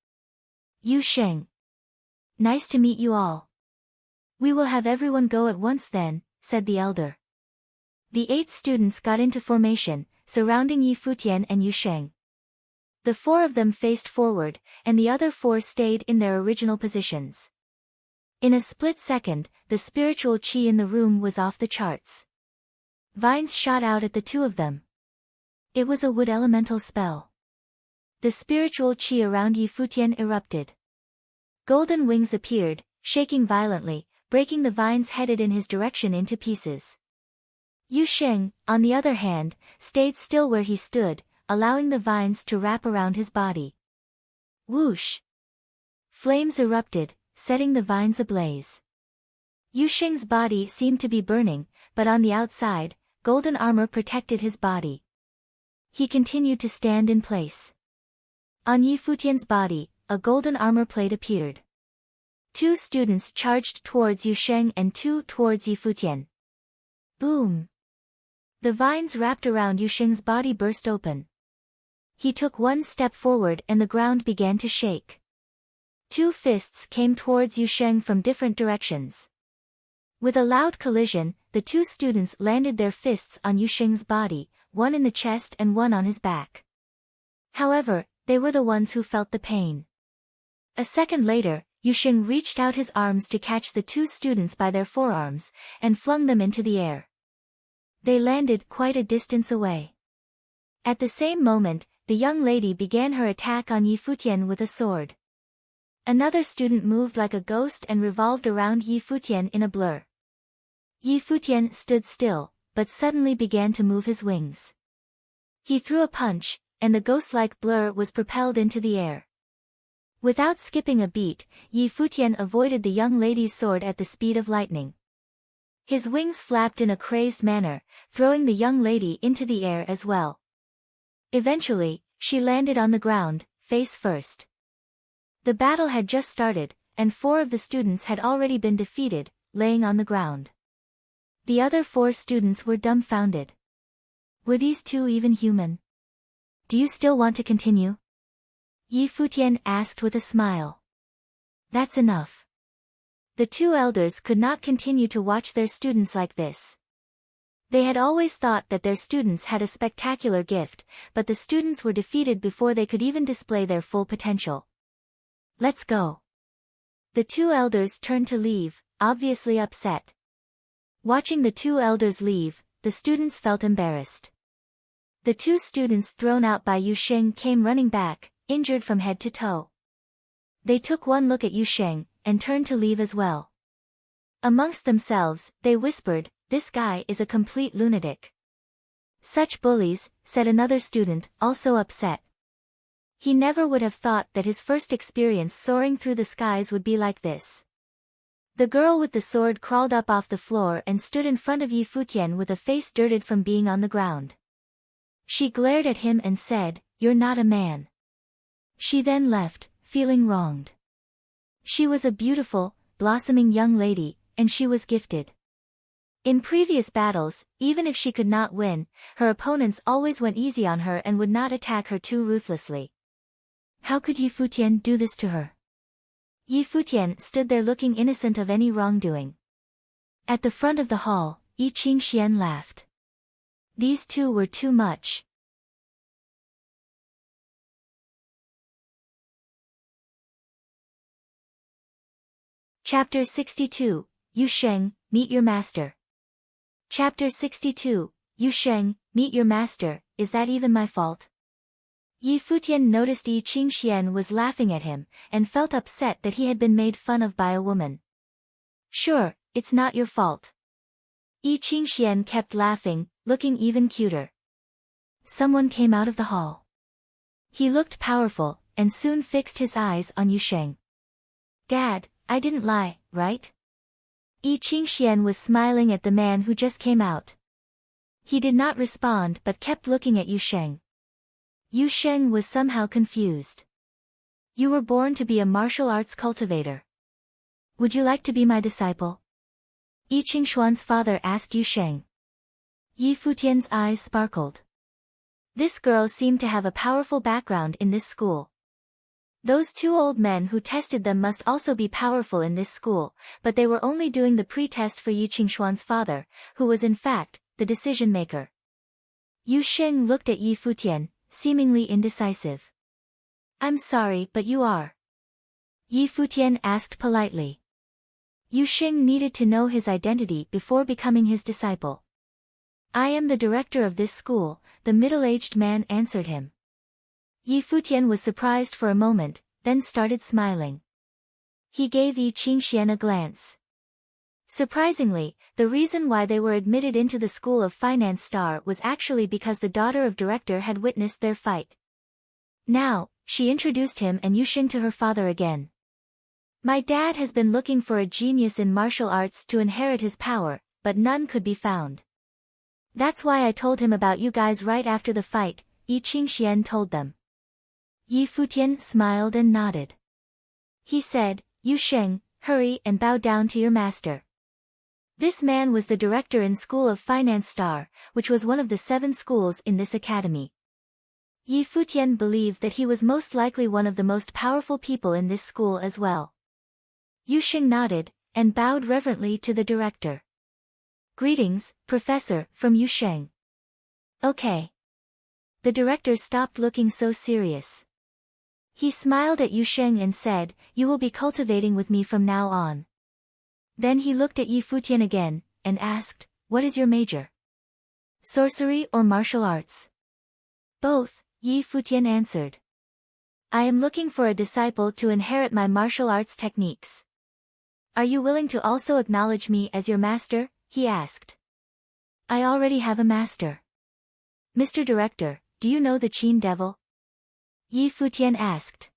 A: Yu Sheng. Nice to meet you all. We will have everyone go at once then, said the elder. The 8 students got into formation, surrounding Yi Futian and Yu Sheng. The 4 of them faced forward, and the other 4 stayed in their original positions. In a split second, the spiritual qi in the room was off the charts. Vines shot out at the 2 of them. It was a wood elemental spell. The spiritual qi around Yi Futian erupted. Golden wings appeared, shaking violently, breaking the vines headed in his direction into pieces. Yu Sheng, on the other hand, stayed still where he stood, allowing the vines to wrap around his body. Whoosh! Flames erupted, setting the vines ablaze. Yu Sheng's body seemed to be burning, but on the outside, golden armor protected his body. He continued to stand in place. On Yi Futian's body, a golden armor plate appeared. 2 students charged towards Yu Sheng and 2 towards Yi Futian. Boom! The vines wrapped around Yu Sheng's body burst open. He took 1 step forward and the ground began to shake. 2 fists came towards Yu Sheng from different directions. With a loud collision, the 2 students landed their fists on Yu Sheng's body, one in the chest and one on his back. However, they were the ones who felt the pain. A second later, Yu Sheng reached out his arms to catch the 2 students by their forearms, and flung them into the air. They landed quite a distance away. At the same moment, the young lady began her attack on Yi Futian with a sword. Another student moved like a ghost and revolved around Yi Futian in a blur. Yi Futian stood still, but suddenly began to move his wings. He threw a punch, and the ghost-like blur was propelled into the air. Without skipping a beat, Yi Futian avoided the young lady's sword at the speed of lightning. His wings flapped in a crazed manner, throwing the young lady into the air as well. Eventually, she landed on the ground, face first. The battle had just started, and 4 of the students had already been defeated, laying on the ground. The other 4 students were dumbfounded. Were these 2 even human? Do you still want to continue? Yi Futian asked with a smile. That's enough. The 2 elders could not continue to watch their students like this. They had always thought that their students had a spectacular gift, but the students were defeated before they could even display their full potential. Let's go. The 2 elders turned to leave, obviously upset. Watching the 2 elders leave, the students felt embarrassed. The 2 students thrown out by Yu Sheng came running back, injured from head to toe. They took one look at Yu Sheng, and turned to leave as well. Amongst themselves, they whispered, "This guy is a complete lunatic." "Such bullies," said another student, also upset. He never would have thought that his first experience soaring through the skies would be like this. The girl with the sword crawled up off the floor and stood in front of Yi Futian with a face dirted from being on the ground. She glared at him and said, "You're not a man." She then left, feeling wronged. She was a beautiful, blossoming young lady, and she was gifted. In previous battles, even if she could not win, her opponents always went easy on her and would not attack her too ruthlessly. How could Yi Futian do this to her? Yi Futian stood there looking innocent of any wrongdoing. At the front of the hall, Yi Qingxian laughed. These 2 were too much. Chapter 62, Yu Sheng, Meet Your Master. Chapter 62, Yu Sheng, Meet Your Master, Is that even my fault? Yi Futian noticed Yi Qingxian was laughing at him, and felt upset that he had been made fun of by a woman. Sure, it's not your fault. Yi Qingxian kept laughing, looking even cuter. Someone came out of the hall. He looked powerful, and soon fixed his eyes on Yu Sheng. Dad, I didn't lie, right? Yi Qingxian was smiling at the man who just came out. He did not respond but kept looking at Yu Sheng. Yu Sheng was somehow confused. You were born to be a martial arts cultivator. Would you like to be my disciple? Yi Qingshuan's father asked Yu Sheng. Yi Futian's eyes sparkled. This girl seemed to have a powerful background in this school. Those 2 old men who tested them must also be powerful in this school, but they were only doing the pre-test for Yi Qingshuan's father, who was in fact, the decision-maker. Yu Sheng looked at Yi Futian, seemingly indecisive. I'm sorry, but you are. Yi Futian asked politely. Yu Sheng needed to know his identity before becoming his disciple. I am the director of this school, the middle-aged man answered him. Yi Futian was surprised for a moment, then started smiling. He gave Yi Qingxian a glance. Surprisingly, the reason why they were admitted into the School of Finance Star was actually because the daughter of director had witnessed their fight. Now, she introduced him and Yu Sheng to her father again. My dad has been looking for a genius in martial arts to inherit his power, but none could be found. That's why I told him about you guys right after the fight, Yi Qingxian told them. Yi Futian smiled and nodded. He said, Yu Sheng, hurry and bow down to your master. This man was the director in School of Finance Star, which was one of the 7 schools in this academy. Yi Futian believed that he was most likely one of the most powerful people in this school as well. Yu Sheng nodded, and bowed reverently to the director. Greetings, Professor, from Yu Sheng. Okay. The director stopped looking so serious. He smiled at Yu Sheng and said, You will be cultivating with me from now on. Then he looked at Yi Futian again, and asked, What is your major? Sorcery or martial arts? Both, Yi Futian answered. I am looking for a disciple to inherit my martial arts techniques. Are you willing to also acknowledge me as your master? He asked. I already have a master. Mr. Director, do you know the Qin Devil? Yi Futian asked.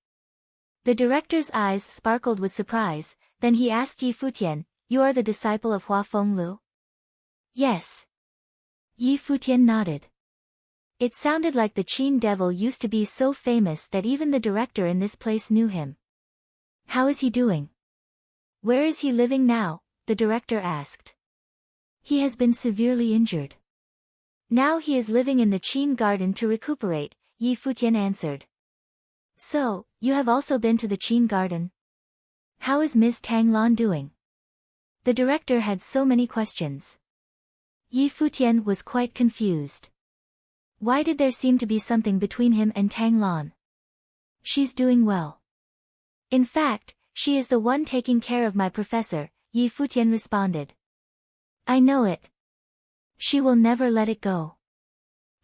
A: The director's eyes sparkled with surprise, then he asked Yi Futian, You are the disciple of Hua Fenglu? Yes. Yi Futian nodded. It sounded like the Qin Devil used to be so famous that even the director in this place knew him. How is he doing? Where is he living now? The director asked. He has been severely injured. Now he is living in the Qin garden to recuperate, Yi Futian answered. So, you have also been to the Qin garden? How is Ms. Tang Lan doing? The director had so many questions. Yi Futian was quite confused. Why did there seem to be something between him and Tang Lan? She's doing well. In fact, she is the one taking care of my professor, Yi Futian responded. I know it. She will never let it go.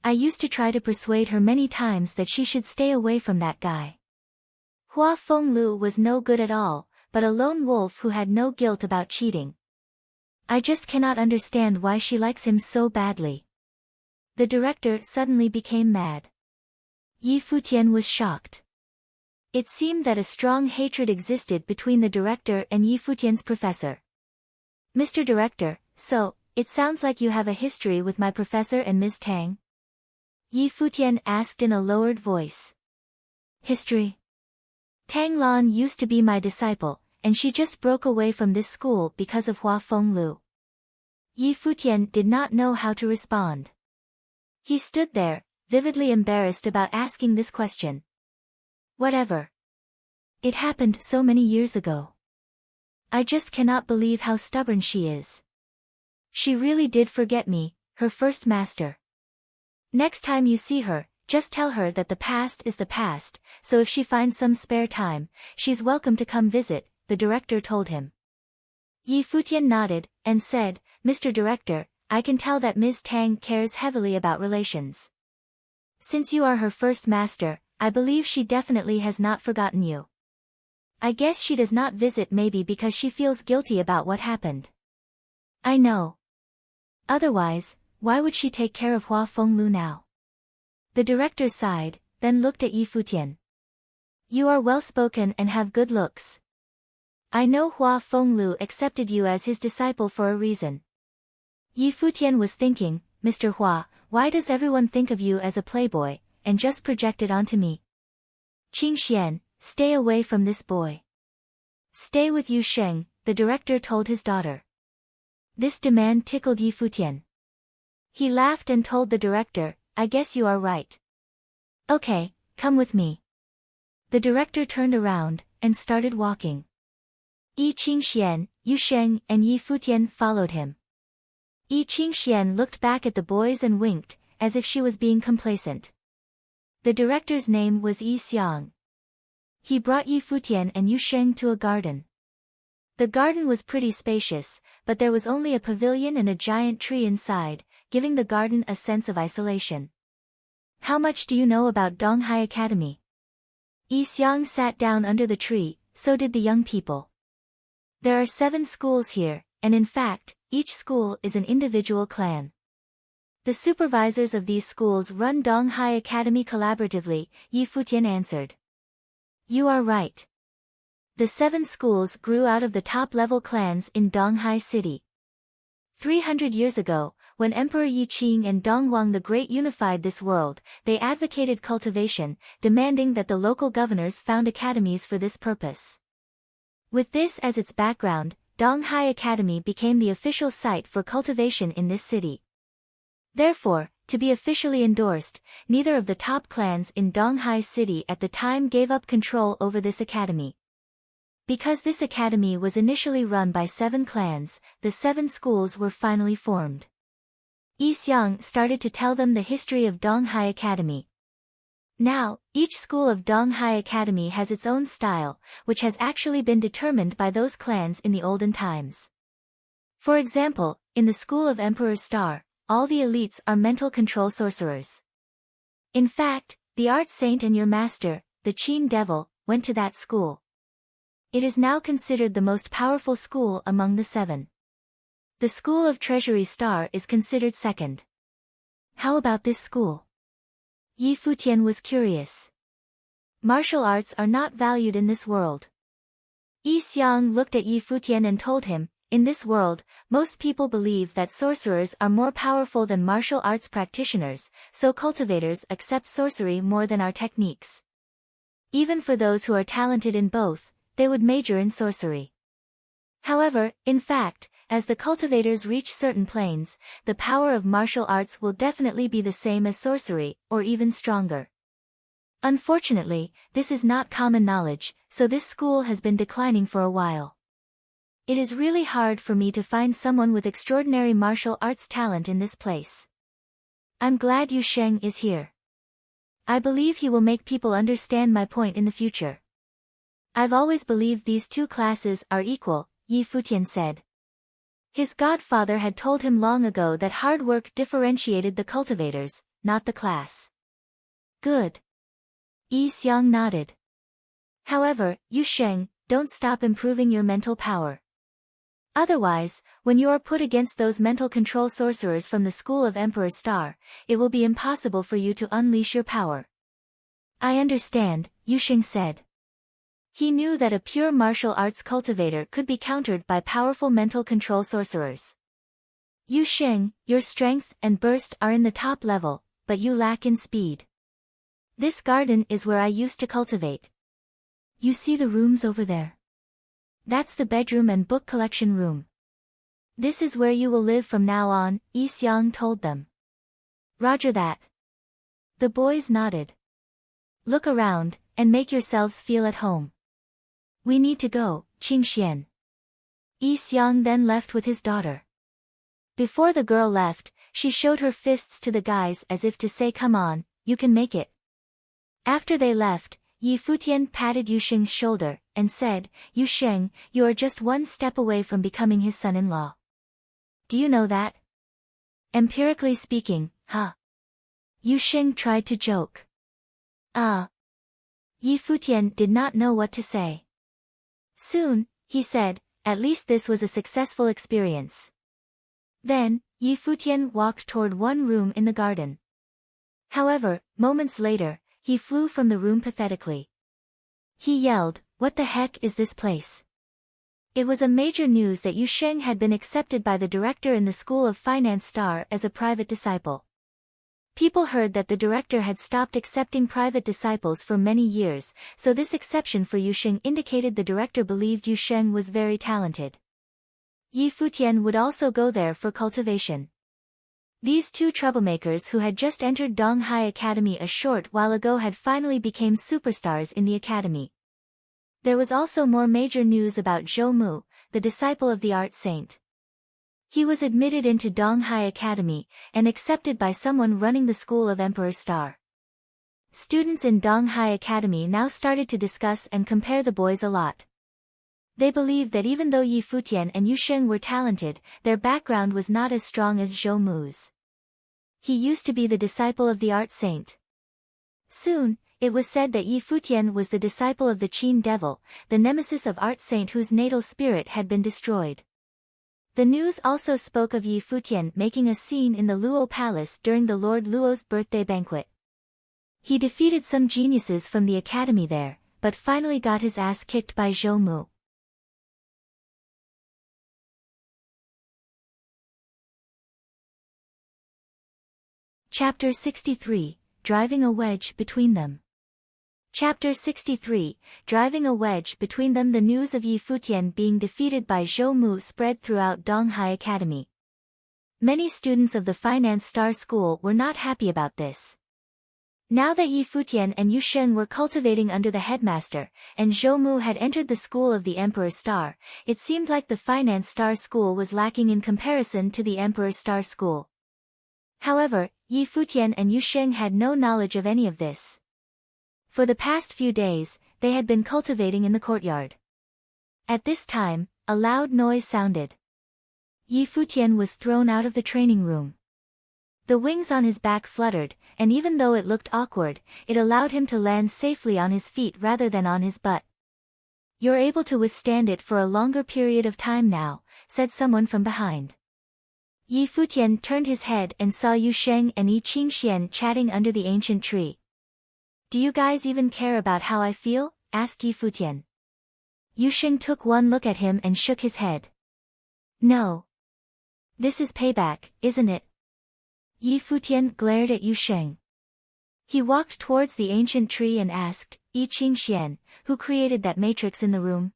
A: I used to try to persuade her many times that she should stay away from that guy. Hua Fenglu was no good at all, but a lone wolf who had no guilt about cheating. I just cannot understand why she likes him so badly. The director suddenly became mad. Yi Futian was shocked. It seemed that a strong hatred existed between the director and Yi Futian's professor. Mr. Director, so, it sounds like you have a history with my professor and Ms. Tang? Yi Futian asked in a lowered voice. History? Tang Lan used to be my disciple, and she just broke away from this school because of Hua Fenglu. Yi Futian did not know how to respond. He stood there, vividly embarrassed about asking this question. Whatever. It happened so many years ago. I just cannot believe how stubborn she is. She really did forget me, her first master. Next time you see her, just tell her that the past is the past, so if she finds some spare time, she's welcome to come visit, the director told him. Yi Futian nodded, and said, Mr. Director, I can tell that Ms. Tang cares heavily about relations. Since you are her first master, I believe she definitely has not forgotten you. I guess she does not visit maybe because she feels guilty about what happened. I know. Otherwise, why would she take care of Hua Fenglu now? The director sighed, then looked at Yi Futian. You are well-spoken and have good looks. I know Hua Fenglu accepted you as his disciple for a reason. Yi Futian was thinking, Mr. Hua, why does everyone think of you as a playboy, and just project it onto me? Qing Xian, stay away from this boy. Stay with Yu Sheng, the director told his daughter. This demand tickled Yi Futian. He laughed and told the director, I guess you are right. Okay, come with me. The director turned around, and started walking. Yi Qingxian, Yu Sheng and Yi Futian followed him. Yi Qingxian looked back at the boys and winked, as if she was being complacent. The director's name was Yi Xiang. He brought Yi Futian and Yu Sheng to a garden. The garden was pretty spacious, but there was only a pavilion and a giant tree inside, giving the garden a sense of isolation. How much do you know about Donghai Academy? Yi Xiang sat down under the tree, so did the young people. There are 7 schools here, and in fact, each school is an individual clan. The supervisors of these schools run Donghai Academy collaboratively, Yi Futian answered. You are right. The 7 schools grew out of the top-level clans in Donghai City. 300 years ago, when Emperor Yi Qing and Dongwang the Great unified this world, they advocated cultivation, demanding that the local governors found academies for this purpose. With this as its background, Donghai Academy became the official site for cultivation in this city. Therefore, to be officially endorsed, neither of the top clans in Donghai City at the time gave up control over this academy. Because this academy was initially run by 7 clans, the 7 schools were finally formed. Yi Xiang started to tell them the history of Donghai Academy. Now, each school of Donghai Academy has its own style, which has actually been determined by those clans in the olden times. For example, in the school of Emperor Star, all the elites are mental control sorcerers. In fact, the art saint and your master, the Qin Devil, went to that school. It is now considered the most powerful school among the 7. The school of Treasury Star is considered second. How about this school? Yi Futian was curious. Martial arts are not valued in this world. Yi Xiang looked at Yi Futian and told him, in this world, most people believe that sorcerers are more powerful than martial arts practitioners, so cultivators accept sorcery more than our techniques. Even for those who are talented in both, they would major in sorcery. However, in fact, as the cultivators reach certain planes, the power of martial arts will definitely be the same as sorcery, or even stronger. Unfortunately, this is not common knowledge, so this school has been declining for a while. It is really hard for me to find someone with extraordinary martial arts talent in this place. I'm glad Yu Sheng is here. I believe he will make people understand my point in the future. I've always believed these two classes are equal, Yi Futian said. His godfather had told him long ago that hard work differentiated the cultivators, not the class. Good. Yi Xiang nodded. However, Yu Sheng, don't stop improving your mental power. Otherwise, when you are put against those mental control sorcerers from the school of Emperor Star, it will be impossible for you to unleash your power. I understand, Yu Sheng said. He knew that a pure martial arts cultivator could be countered by powerful mental control sorcerers. Yu Sheng, your strength and burst are in the top level, but you lack in speed. This garden is where I used to cultivate. You see the rooms over there? That's the bedroom and book collection room. This is where you will live from now on, Yi Xiang told them. Roger that. The boys nodded. Look around, and make yourselves feel at home. We need to go, Qingxian. Yi Xiang then left with his daughter. Before the girl left, she showed her fists to the guys as if to say, come on, you can make it. After they left, Yi Futian patted Yu Sheng's shoulder, and said, Yu Sheng, you are just one step away from becoming his son-in-law. Do you know that? Empirically speaking, huh? Yu Sheng tried to joke. Yi Futian did not know what to say. Soon, he said, at least this was a successful experience. Then, Yi Futian walked toward one room in the garden. However, moments later, he flew from the room pathetically. He yelled, what the heck is this place? It was a major news that Yu Sheng had been accepted by the director in the School of Finance Star as a private disciple. People heard that the director had stopped accepting private disciples for many years, so this exception for Yu Sheng indicated the director believed Yu Sheng was very talented. Yi Futian would also go there for cultivation. These two troublemakers who had just entered Donghai Academy a short while ago had finally become superstars in the academy. There was also more major news about Zhou Mu, the disciple of the art saint. He was admitted into Donghai Academy, and accepted by someone running the school of Emperor Star. Students in Donghai Academy now started to discuss and compare the boys a lot. They believed that even though Yi Futian and Yu Sheng were talented, their background was not as strong as Zhou Mu's. He used to be the disciple of the art saint. Soon, it was said that Yi Futian was the disciple of the Qin devil, the nemesis of art saint whose natal spirit had been destroyed. The news also spoke of Yi Futian making a scene in the Luo Palace during the Lord Luo's birthday banquet. He defeated some geniuses from the academy there, but finally got his ass kicked by Zhou Mu. Chapter 63, Driving a Wedge Between Them. Chapter 63, Driving a Wedge Between Them. The news of Yi Futian being defeated by Zhou Mu spread throughout Donghai Academy. Many students of the Finance Star School were not happy about this. Now that Yi Futian and Yu Sheng were cultivating under the headmaster, and Zhou Mu had entered the school of the Emperor Star, it seemed like the Finance Star School was lacking in comparison to the Emperor Star School. However, Yi Futian and Yu Sheng had no knowledge of any of this. For the past few days, they had been cultivating in the courtyard. At this time, a loud noise sounded. Yi Futian was thrown out of the training room. The wings on his back fluttered, and even though it looked awkward, it allowed him to land safely on his feet rather than on his butt. You're able to withstand it for a longer period of time now, said someone from behind. Yi Futian turned his head and saw Yu Sheng and Yi Qingxian chatting under the ancient tree. Do you guys even care about how I feel? Asked Yi Futian. Yu Sheng took one look at him and shook his head. No. This is payback, isn't it? Yi Futian glared at Yu Sheng. He walked towards the ancient tree and asked, Yi Qingxian, who created that matrix in the room?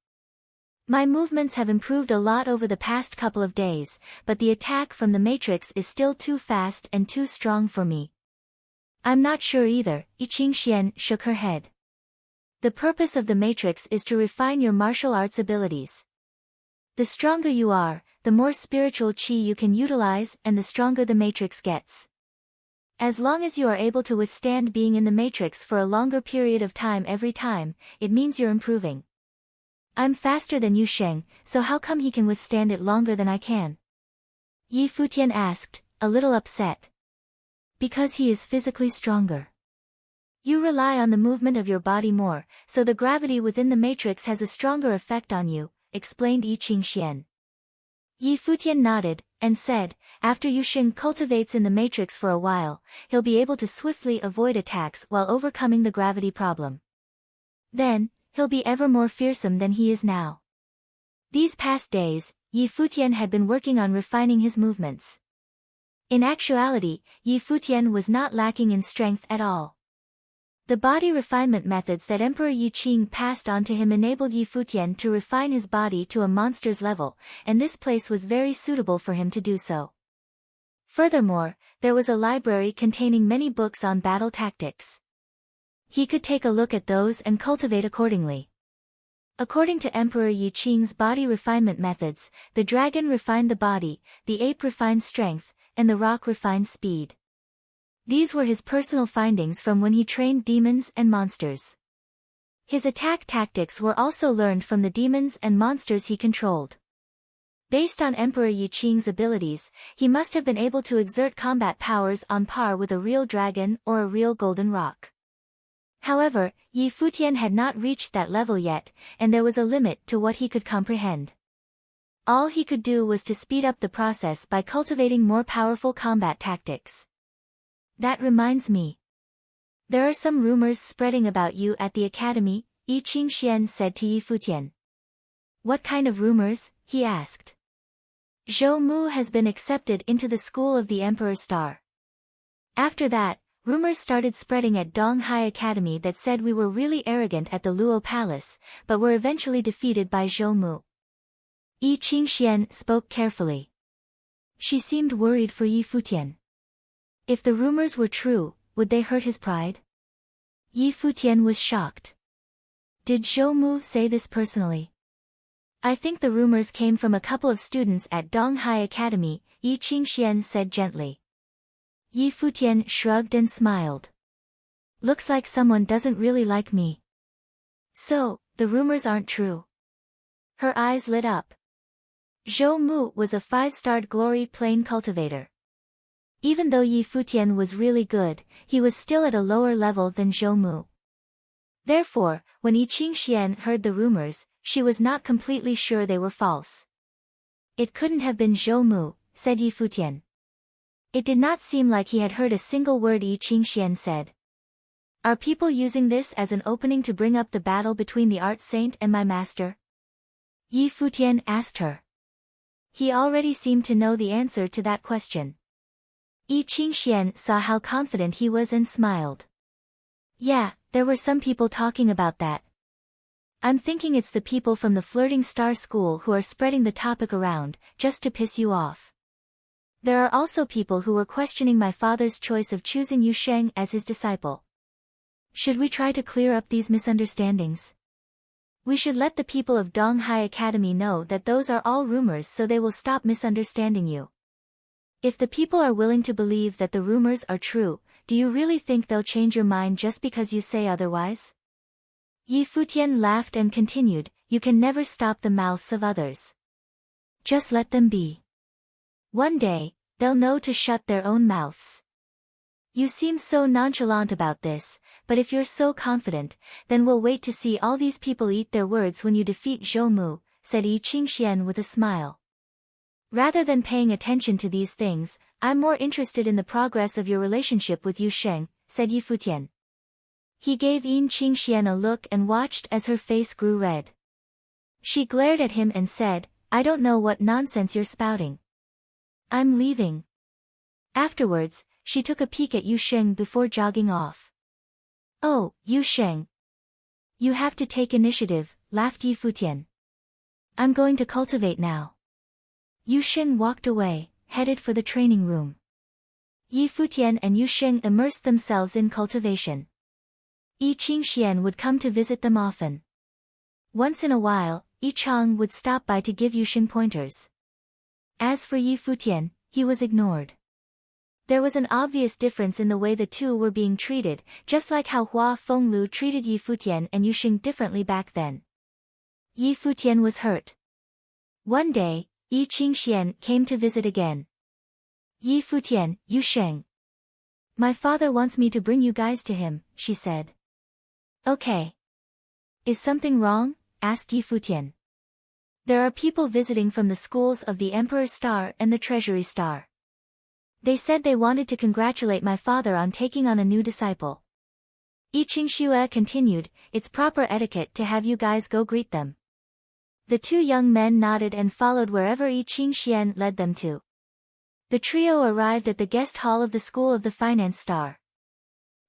A: My movements have improved a lot over the past couple of days, but the attack from the Matrix is still too fast and too strong for me. I'm not sure either, Yiqingxian shook her head. The purpose of the Matrix is to refine your martial arts abilities. The stronger you are, the more spiritual qi you can utilize and the stronger the Matrix gets. As long as you are able to withstand being in the Matrix for a longer period of time every time, it means you're improving. I'm faster than Yu Sheng, so how come he can withstand it longer than I can? Yi Futian asked, a little upset. Because he is physically stronger. You rely on the movement of your body more, so the gravity within the Matrix has a stronger effect on you, explained Yiqingxian. Yi Futian nodded, and said, after Yu Sheng cultivates in the Matrix for a while, he'll be able to swiftly avoid attacks while overcoming the gravity problem. Then, he'll be ever more fearsome than he is now. These past days, Yi Futian had been working on refining his movements. In actuality, Yi Futian was not lacking in strength at all. The body refinement methods that Emperor Yi Qing passed on to him enabled Yi Futian to refine his body to a monster's level, and this place was very suitable for him to do so. Furthermore, there was a library containing many books on battle tactics. He could take a look at those and cultivate accordingly. According to Emperor Yi Qing's body refinement methods, the dragon refined the body, the ape refined strength, and the rock refined speed. These were his personal findings from when he trained demons and monsters. His attack tactics were also learned from the demons and monsters he controlled. Based on Emperor Yi Qing's abilities, he must have been able to exert combat powers on par with a real dragon or a real golden rock. However, Yi Futian had not reached that level yet, and there was a limit to what he could comprehend. All he could do was to speed up the process by cultivating more powerful combat tactics. That reminds me. There are some rumors spreading about you at the academy, Yiqingxian said to Yi Futian. What kind of rumors? He asked. Zhou Mu has been accepted into the school of the Emperor Star. After that, rumors started spreading at Donghai Academy that said we were really arrogant at the Luo Palace, but were eventually defeated by Zhou Mu. Yiqingxian spoke carefully. She seemed worried for Yi Futian. If the rumors were true, would they hurt his pride? Yi Futian was shocked. Did Zhou Mu say this personally? I think the rumors came from a couple of students at Donghai Academy, Yiqingxian said gently. Yi Futian shrugged and smiled. Looks like someone doesn't really like me. So, the rumors aren't true. Her eyes lit up. Zhou Mu was a 5-starred glory plane cultivator. Even though Yi Futian was really good, he was still at a lower level than Zhou Mu. Therefore, when Yiqingxian heard the rumors, she was not completely sure they were false. It couldn't have been Zhou Mu, said Yi Futian. It did not seem like he had heard a single word Yiqingxian said. Are people using this as an opening to bring up the battle between the art saint and my master? Yi Futian asked her. He already seemed to know the answer to that question. Yiqingxian saw how confident he was and smiled. Yeah, there were some people talking about that. I'm thinking it's the people from the Flirting Star School who are spreading the topic around, just to piss you off. There are also people who were questioning my father's choice of choosing Yu Sheng as his disciple. Should we try to clear up these misunderstandings? We should let the people of Donghai Academy know that those are all rumors so they will stop misunderstanding you. If the people are willing to believe that the rumors are true, do you really think they'll change your mind just because you say otherwise? Yi Futian laughed and continued, you can never stop the mouths of others. Just let them be. One day, they'll know to shut their own mouths. You seem so nonchalant about this, but if you're so confident, then we'll wait to see all these people eat their words when you defeat Zhou Mu, said Yiqingxian with a smile. Rather than paying attention to these things, I'm more interested in the progress of your relationship with Yu Sheng, said Yi Futian. He gave Yiqingxian a look and watched as her face grew red. She glared at him and said, I don't know what nonsense you're spouting. I'm leaving. Afterwards, she took a peek at Yu Sheng before jogging off. Oh, Yu Sheng. You have to take initiative, laughed Yi Futian. I'm going to cultivate now. Yu Sheng walked away, headed for the training room. Yi Futian and Yu Sheng immersed themselves in cultivation. Yi Qingxian would come to visit them often. Once in a while, Yi Chang would stop by to give Yu Sheng pointers. As for Yi Futian, he was ignored. There was an obvious difference in the way the two were being treated, just like how Hua Fenglu treated Yi Futian and Yu Sheng differently back then. Yi Futian was hurt. One day, Yi Qingxian came to visit again. Yi Futian, Yu Sheng. My father wants me to bring you guys to him, she said. Okay. Is something wrong? Asked Yi Futian. There are people visiting from the schools of the Emperor's Star and the Treasury Star. They said they wanted to congratulate my father on taking on a new disciple. Yi Qingxue continued, it's proper etiquette to have you guys go greet them. The two young men nodded and followed wherever Yi Qingxian led them to. The trio arrived at the guest hall of the School of the Finance Star.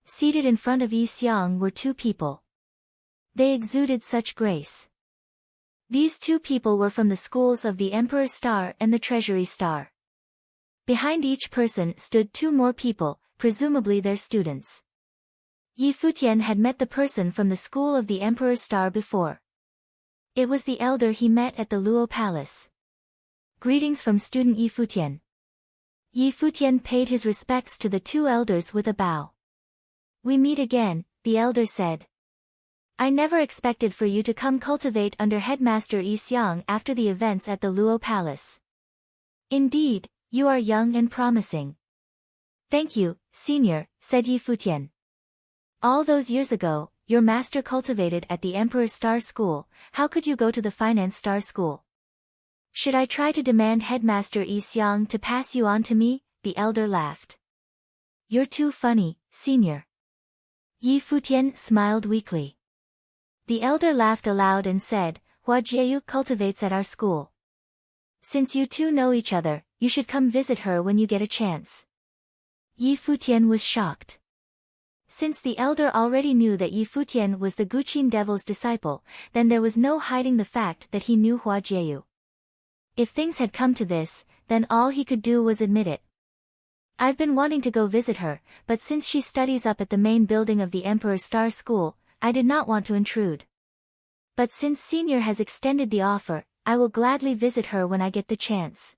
A: Seated in front of Yi Xiang were two people. They exuded such grace. These two people were from the schools of the Emperor's Star and the Treasury Star. Behind each person stood two more people, presumably their students. Yi Futian had met the person from the school of the Emperor's Star before. It was the elder he met at the Luo Palace. Greetings from student Yi Futian. Yi Futian paid his respects to the two elders with a bow. We meet again, the elder said. I never expected for you to come cultivate under Headmaster Yi Xiang after the events at the Luo Palace. Indeed, you are young and promising. Thank you, senior, said Yi Futian. All those years ago, your master cultivated at the Emperor's Star School, how could you go to the Finance Star School? Should I try to demand Headmaster Yi Xiang to pass you on to me? The elder laughed. You're too funny, senior. Yi Futian smiled weakly. The elder laughed aloud and said, Hua Jieyu cultivates at our school. Since you two know each other, you should come visit her when you get a chance. Yi Futian was shocked. Since the elder already knew that Yi Futian was the Guqin Devil's disciple, then there was no hiding the fact that he knew Hua Jieyu. If things had come to this, then all he could do was admit it. I've been wanting to go visit her, but since she studies up at the main building of the Emperor's Star School, I did not want to intrude. But since Senior has extended the offer, I will gladly visit her when I get the chance.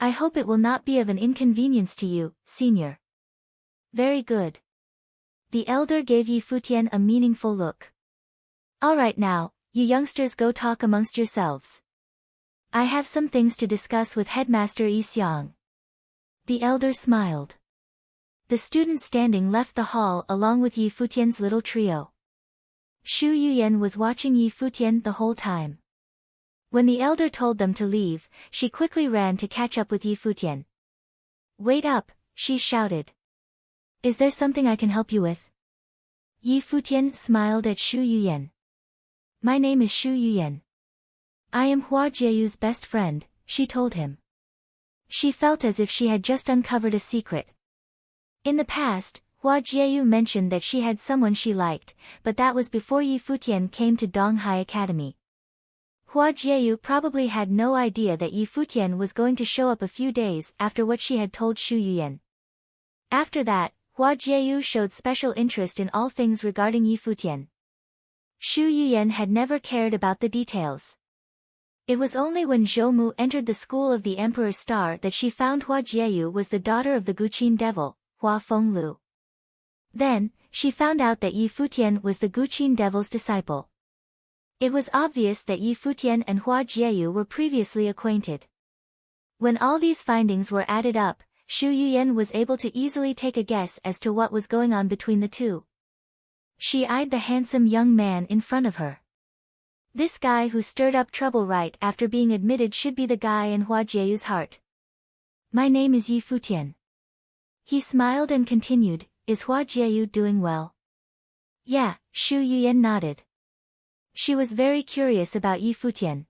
A: I hope it will not be of an inconvenience to you, Senior. Very good. The elder gave Yi Futian a meaningful look. All right now, you youngsters go talk amongst yourselves. I have some things to discuss with Headmaster Yi Xiang. The elder smiled. The students standing left the hall along with Yi Futian's little trio. Shu Yuyan was watching Yi Futian the whole time. When the elder told them to leave, she quickly ran to catch up with Yi Futian. Wait up, she shouted. Is there something I can help you with? Yi Futian smiled at Shu Yuyan. My name is Shu Yuyan. I am Hua Jieyu's best friend, she told him. She felt as if she had just uncovered a secret. In the past, Hua Jieyu mentioned that she had someone she liked, but that was before Yi Futian came to Donghai Academy. Hua Jieyu probably had no idea that Yi Futian was going to show up a few days after what she had told Shu Yuyan. After that, Hua Jieyu showed special interest in all things regarding Yi Futian. Shu Yuyan had never cared about the details. It was only when Zhou Mu entered the school of the Emperor's Star that she found Hua Jieyu was the daughter of the Guqin Devil, Hua Fenglu. Then, she found out that Yi Futian was the Guqin Devil's disciple. It was obvious that Yi Futian and Hua Jieyu were previously acquainted. When all these findings were added up, Shu Yuyan was able to easily take a guess as to what was going on between the two. She eyed the handsome young man in front of her. This guy who stirred up trouble right after being admitted should be the guy in Hua Jieyu's heart. My name is Yi Futian. He smiled and continued, is Hua Jieyu doing well? Yeah, Shu Yuyan nodded. She was very curious about Yi Futian.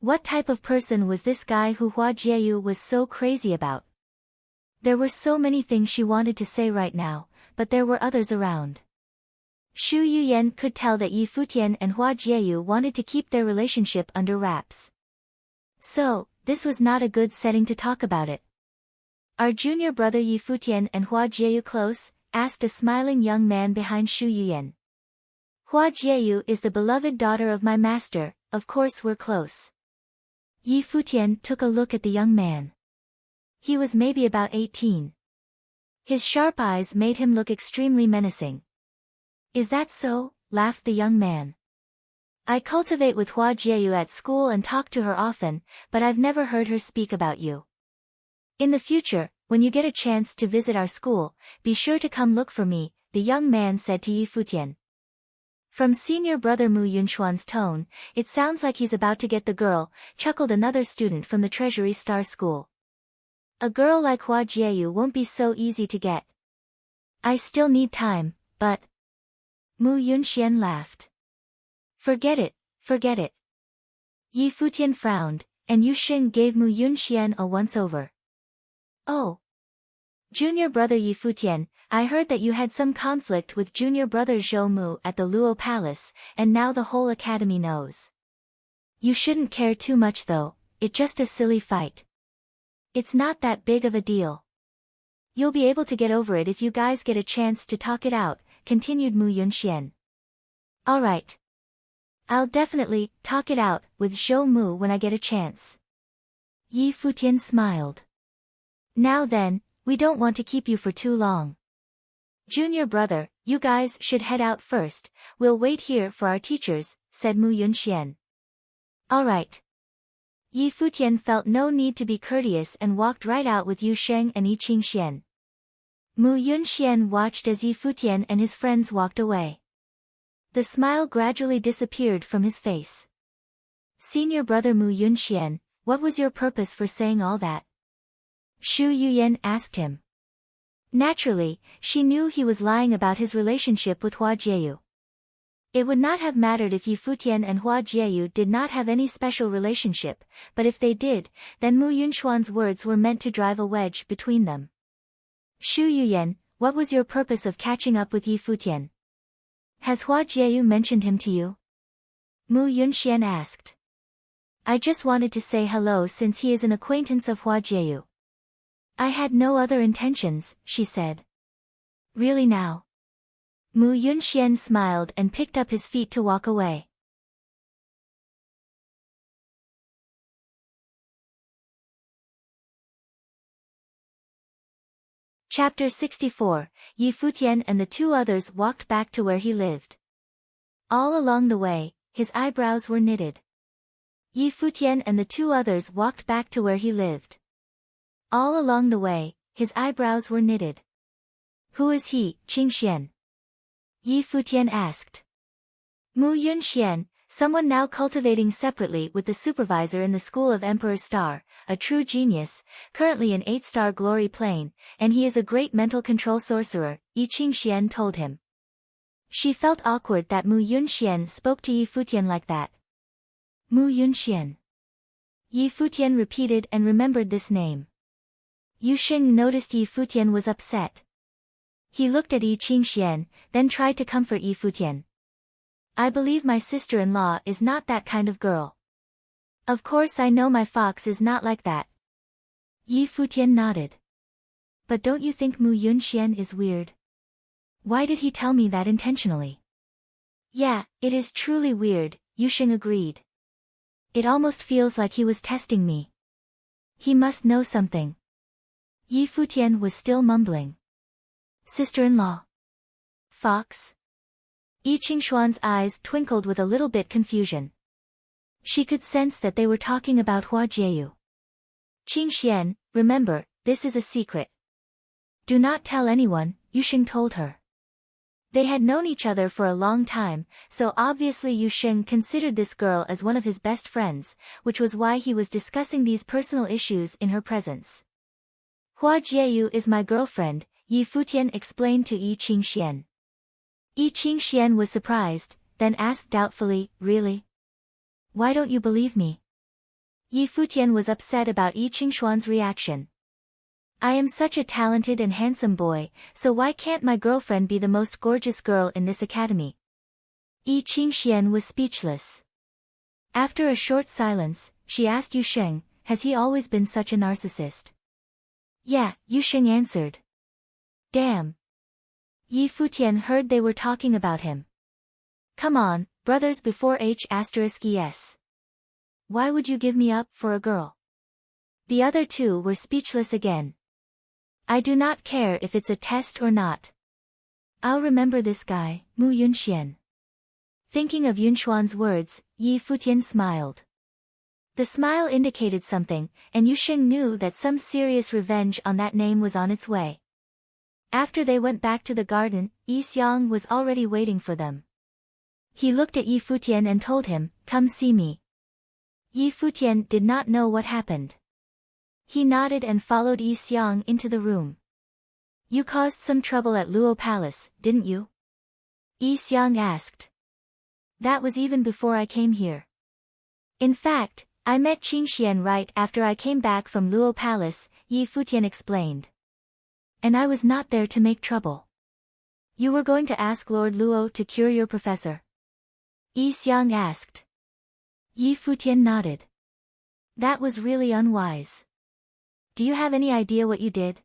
A: What type of person was this guy who Hua Jieyu was so crazy about? There were so many things she wanted to say right now, but there were others around. Shu Yuyan could tell that Yi Futian and Hua Jieyu wanted to keep their relationship under wraps. So, this was not a good setting to talk about it. Are junior brother Yi Futian and Hua Jieyu close? Asked a smiling young man behind Shu Yuyan. Hua Jieyu is the beloved daughter of my master, of course we're close. Yi Futian took a look at the young man. He was maybe about 18. His sharp eyes made him look extremely menacing. Is that so? Laughed the young man. I cultivate with Hua Jieyu at school and talk to her often, but I've never heard her speak about you. In the future, when you get a chance to visit our school, be sure to come look for me, the young man said to Yi Futian. From senior brother Mu Yunxuan's tone, it sounds like he's about to get the girl, chuckled another student from the Treasury Star School. A girl like Hua Jieyu won't be so easy to get. I still need time, but... Mu Yunxian laughed. Forget it, forget it. Yi Futian frowned, and Yu Xing gave Mu Yunxian a once-over. Oh. Junior brother Yi Futian, I heard that you had some conflict with junior brother Zhou Mu at the Luo Palace, and now the whole academy knows. You shouldn't care too much though, it's just a silly fight. It's not that big of a deal. You'll be able to get over it if you guys get a chance to talk it out, continued Mu Yunxian. Alright. I'll definitely talk it out with Zhou Mu when I get a chance. Yi Futian smiled. Now then, we don't want to keep you for too long. Junior brother, you guys should head out first, we'll wait here for our teachers, said Mu Yunxian. Alright. Yi Futian felt no need to be courteous and walked right out with Yu Sheng and Yi Qingxian. Mu Yunxian watched as Yi Futian and his friends walked away. The smile gradually disappeared from his face. Senior brother Mu Yunxian, what was your purpose for saying all that? Shu Yuyan asked him. Naturally, she knew he was lying about his relationship with Hua Jieyu. It would not have mattered if Yi Futian and Hua Jieyu did not have any special relationship, but if they did, then Mu Yunxuan's words were meant to drive a wedge between them. Shu Yuyan, what was your purpose of catching up with Yi Futian? Has Hua Jieyu mentioned him to you? Mu Yunxian asked. I just wanted to say hello since he is an acquaintance of Hua Jieyu. I had no other intentions, she said. Really now? Mu Yunxian smiled and picked up his feet to walk away. Chapter 64, Yi Futian and the two others walked back to where he lived. All along the way, his eyebrows were knitted. Yi Futian and the two others walked back to where he lived. All along the way, his eyebrows were knitted. Who is he, Qingxian? Yi Futian asked. Mu Yunxian, someone now cultivating separately with the supervisor in the school of Emperor Star, a true genius, currently in 8-star glory plane, and he is a great mental control sorcerer, Yi Qingxian told him. She felt awkward that Mu Yunxian spoke to Yi Futian like that. Mu Yunxian. Yi Futian repeated and remembered this name. Yu Xing noticed Yi Futian was upset. He looked at Yi Qingxian, then tried to comfort Yi Futian. I believe my sister-in-law is not that kind of girl. Of course I know my fox is not like that. Yi Futian nodded. But don't you think Mu Yunxian is weird? Why did he tell me that intentionally? Yeah, it is truly weird, Yu Xing agreed. It almost feels like he was testing me. He must know something. Yi Futian was still mumbling. Sister-in-law. Fox? Yi Qingxuan's eyes twinkled with a little bit confusion. She could sense that they were talking about Hua Jieyu. Qingxian, remember, this is a secret. Do not tell anyone, Yu Xing told her. They had known each other for a long time, so obviously Yu Xing considered this girl as one of his best friends, which was why he was discussing these personal issues in her presence. Hua Jieyu is my girlfriend, Yi Futian explained to Yi Qingxian. Yi Qingxian was surprised, then asked doubtfully, really? Why don't you believe me? Yi Futian was upset about Yi Qingxuan's reaction. I am such a talented and handsome boy, so why can't my girlfriend be the most gorgeous girl in this academy? Yi Qingxian was speechless. After a short silence, she asked Yu Sheng, has he always been such a narcissist? Yeah, Yu Sheng answered. Damn. Yi Futian heard they were talking about him. Come on, brothers before H*es. Why would you give me up for a girl? The other two were speechless again. I do not care if it's a test or not. I'll remember this guy, Mu Yunxian. Thinking of Yunshuan's words, Yi Futian smiled. The smile indicated something, and Yu Sheng knew that some serious revenge on that name was on its way. After they went back to the garden, Yi Xiang was already waiting for them. He looked at Yi Futian and told him, come see me. Yi Futian did not know what happened. He nodded and followed Yi Xiang into the room. You caused some trouble at Luo Palace, didn't you? Yi Xiang asked. That was even before I came here. In fact, I met Qingxian right after I came back from Luo Palace, Yi Futian explained. And I was not there to make trouble. You were going to ask Lord Luo to cure your professor? Yi Xiang asked. Yi Futian nodded. That was really unwise. Do you have any idea what you did?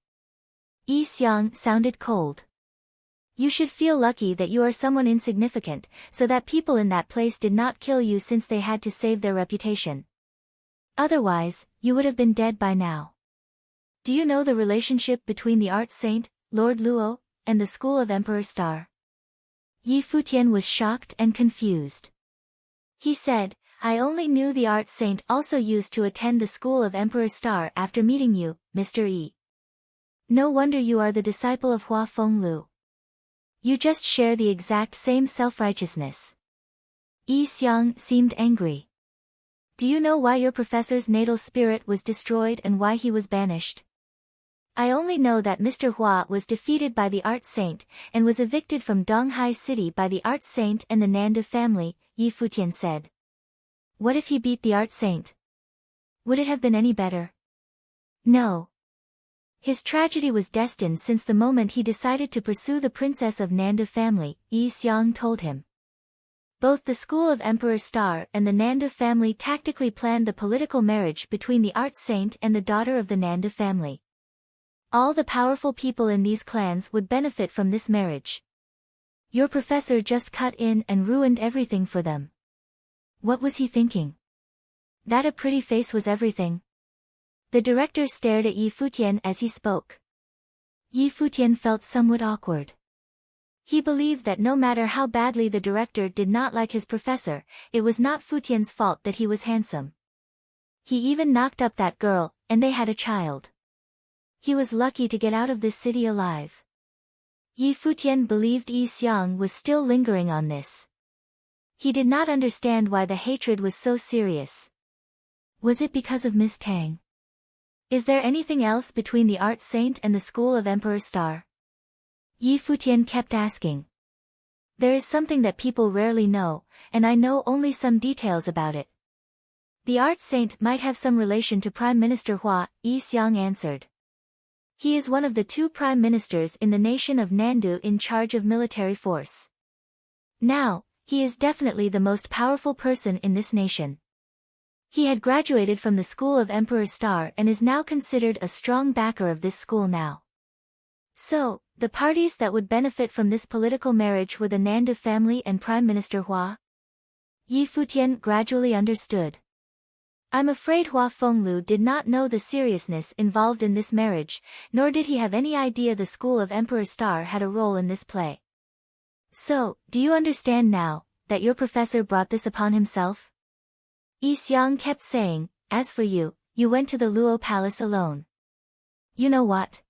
A: Yi Xiang sounded cold. You should feel lucky that you are someone insignificant, so that people in that place did not kill you since they had to save their reputation. Otherwise, you would have been dead by now. Do you know the relationship between the art saint, Lord Luo, and the school of Emperor Star? Yi Futian was shocked and confused. He said, I only knew the art saint also used to attend the school of Emperor Star after meeting you, Mr. Yi. No wonder you are the disciple of Hua Fenglu. You just share the exact same self-righteousness. Yi Xiang seemed angry. Do you know why your professor's natal spirit was destroyed and why he was banished? I only know that Mr. Hua was defeated by the art saint, and was evicted from Donghai City by the art saint and the Nanda family, Yi Futian said. What if he beat the art saint? Would it have been any better? No. His tragedy was destined since the moment he decided to pursue the princess of Nanda family, Yi Xiang told him. Both the school of Emperor Star and the Nanda family tactically planned the political marriage between the art saint and the daughter of the Nanda family. All the powerful people in these clans would benefit from this marriage. Your professor just cut in and ruined everything for them. What was he thinking? That a pretty face was everything. The director stared at Yi Futian as he spoke. Yi Futian felt somewhat awkward. He believed that no matter how badly the director did not like his professor, it was not Futian's fault that he was handsome. He even knocked up that girl, and they had a child. He was lucky to get out of this city alive. Yi Futian believed Yi Xiang was still lingering on this. He did not understand why the hatred was so serious. Was it because of Miss Tang? Is there anything else between the art saint and the school of Emperor Star? Yi Futian kept asking. There is something that people rarely know, and I know only some details about it. The art saint might have some relation to Prime Minister Hua, Yi Xiang answered. He is one of the 2 prime ministers in the nation of Nandu in charge of military force. Now, he is definitely the most powerful person in this nation. He had graduated from the school of Emperor Star and is now considered a strong backer of this school now. So, the parties that would benefit from this political marriage were the Nanda family and Prime Minister Hua? Yi Futian gradually understood. I'm afraid Hua Fenglu did not know the seriousness involved in this marriage, nor did he have any idea the school of Emperor Star had a role in this play. So, do you understand now, that your professor brought this upon himself? Yi Xiang kept saying, as for you, you went to the Luo Palace alone. You know what?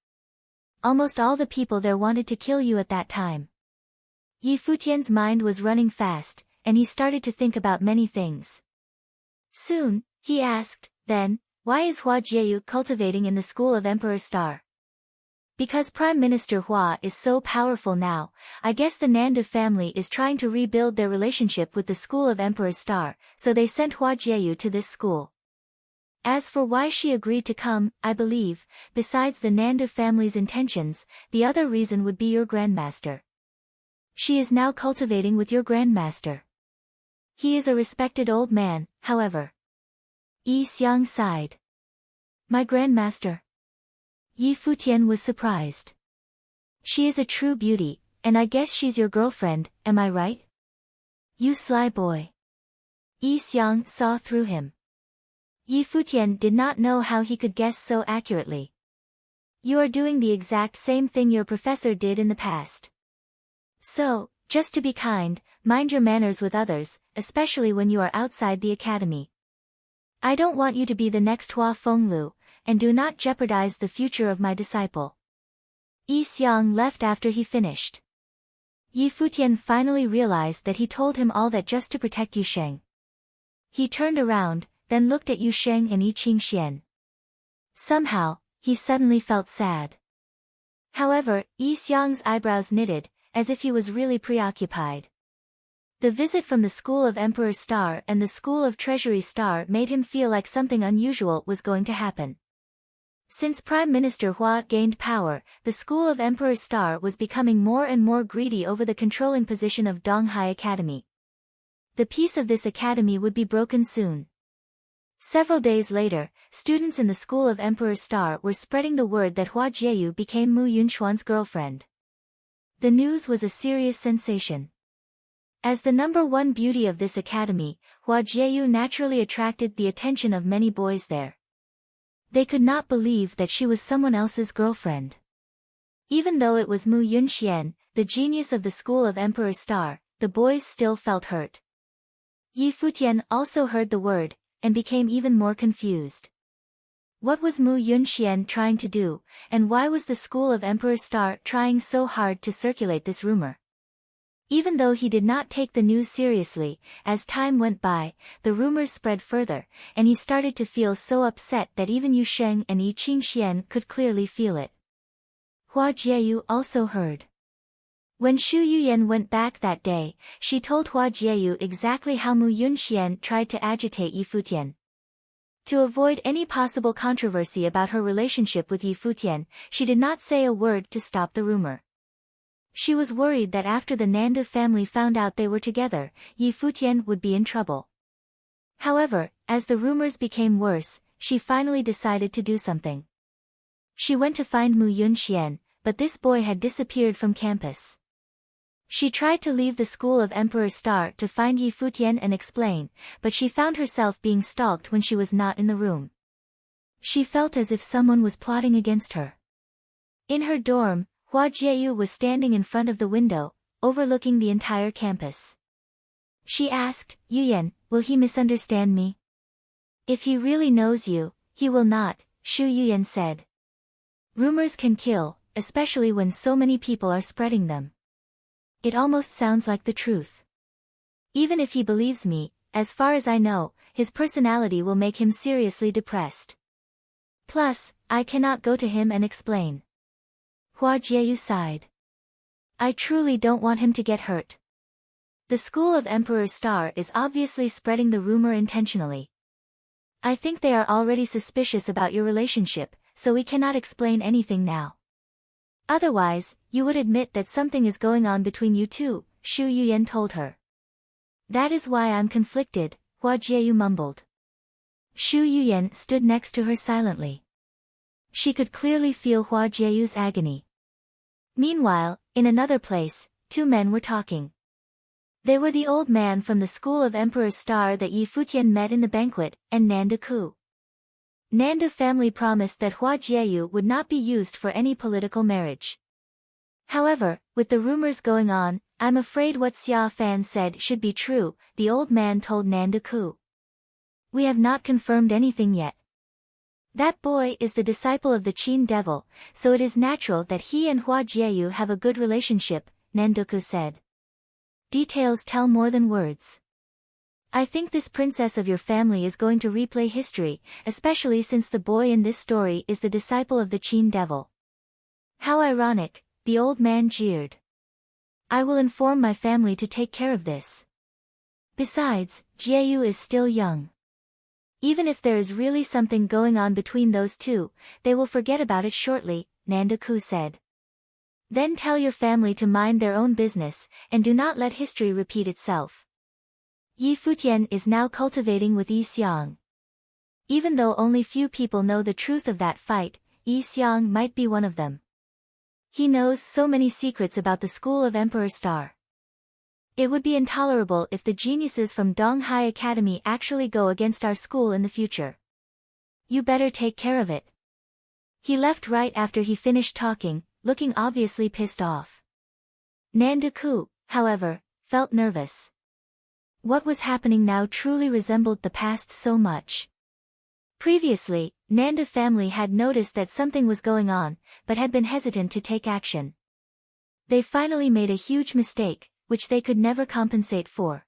A: Almost all the people there wanted to kill you at that time. Yi Futian's mind was running fast, and he started to think about many things. Soon, he asked, then, why is Hua Jieyu cultivating in the school of Emperor Star? Because Prime Minister Hua is so powerful now, I guess the Nanda family is trying to rebuild their relationship with the school of Emperor Star, so they sent Hua Jieyu to this school. As for why she agreed to come, I believe, besides the Nanda family's intentions, the other reason would be your grandmaster. She is now cultivating with your grandmaster. He is a respected old man, however. Yi Xiang sighed. My grandmaster? Yi Futian was surprised. She is a true beauty, and I guess she's your girlfriend, am I right? You sly boy. Yi Xiang saw through him. Yi Futian did not know how he could guess so accurately. You are doing the exact same thing your professor did in the past. So, just to be kind, mind your manners with others, especially when you are outside the academy. I don't want you to be the next Hua Fenglu, and do not jeopardize the future of my disciple. Yi Xiang left after he finished. Yi Futian finally realized that he told him all that just to protect Yu Sheng. He turned around, then looked at Yu Sheng and Yi Qingxian. Somehow, he suddenly felt sad. However, Yi Xiang's eyebrows knitted, as if he was really preoccupied. The visit from the School of Emperor Star and the School of Treasury Star made him feel like something unusual was going to happen. Since Prime Minister Hua gained power, the School of Emperor Star was becoming more and more greedy over the controlling position of Donghai Academy. The peace of this academy would be broken soon. Several days later, students in the School of Emperor Star were spreading the word that Hua Jieyu became Mu Yunxuan's girlfriend. The news was a serious sensation. As the #1 beauty of this academy, Hua Jieyu naturally attracted the attention of many boys there. They could not believe that she was someone else's girlfriend. Even though it was Mu Yunxian, the genius of the School of Emperor Star, the boys still felt hurt. Yi Futian also heard the word, and became even more confused. What was Mu Yunxian trying to do, and why was the School of Emperor Star trying so hard to circulate this rumor? Even though he did not take the news seriously, as time went by, the rumors spread further, and he started to feel so upset that even Yu Sheng and Yi Qingxian could clearly feel it. Hua Jieyu also heard. When Xu Yuyan went back that day, she told Hua Jieyu exactly how Mu Yunxian tried to agitate Yi Futian. To avoid any possible controversy about her relationship with Yi Futian, she did not say a word to stop the rumor. She was worried that after the Nanda family found out they were together, Yi Futian would be in trouble. However, as the rumors became worse, she finally decided to do something. She went to find Mu Yunxian, but this boy had disappeared from campus. She tried to leave the School of Emperor Star to find Yi Futian and explain, but she found herself being stalked when she was not in the room. She felt as if someone was plotting against her. In her dorm, Hua Jieyu was standing in front of the window, overlooking the entire campus. She asked, Yuyan, will he misunderstand me? If he really knows you, he will not, Xu Yuyan said. Rumors can kill, especially when so many people are spreading them. It almost sounds like the truth. Even if he believes me, as far as I know, his personality will make him seriously depressed. Plus, I cannot go to him and explain. Hua Jieyu sighed. I truly don't want him to get hurt. The School of Emperor Star is obviously spreading the rumor intentionally. I think they are already suspicious about your relationship, so we cannot explain anything now. Otherwise, you would admit that something is going on between you two, Xu Yuyan told her. That is why I'm conflicted, Hua Jieyu mumbled. Xu Yuyan stood next to her silently. She could clearly feel Hua Jieyu's agony. Meanwhile, in another place, two men were talking. They were the old man from the School of Emperor Star that Yi Futian met in the banquet, and Nanda Ku. Nanda family promised that Hua Jieyu would not be used for any political marriage. However, with the rumors going on, I'm afraid what Xia Fan said should be true, the old man told Nanda Ku. We have not confirmed anything yet. That boy is the disciple of the Qin devil, so it is natural that he and Hua Jieyu have a good relationship, Nandoku said. Details tell more than words. I think this princess of your family is going to replay history, especially since the boy in this story is the disciple of the Qin devil. How ironic, the old man jeered. I will inform my family to take care of this. Besides, Jieyu is still young. Even if there is really something going on between those two, they will forget about it shortly, Nandaku said. Then tell your family to mind their own business, and do not let history repeat itself. Yi Futian is now cultivating with Yi Xiang. Even though only few people know the truth of that fight, Yi Xiang might be one of them. He knows so many secrets about the school of Emperor Star. It would be intolerable if the geniuses from Donghai Academy actually go against our school in the future. You better take care of it. He left right after he finished talking, looking obviously pissed off. Nandaku, however, felt nervous. What was happening now truly resembled the past so much. Previously, Nanda family had noticed that something was going on, but had been hesitant to take action. They finally made a huge mistake, which they could never compensate for.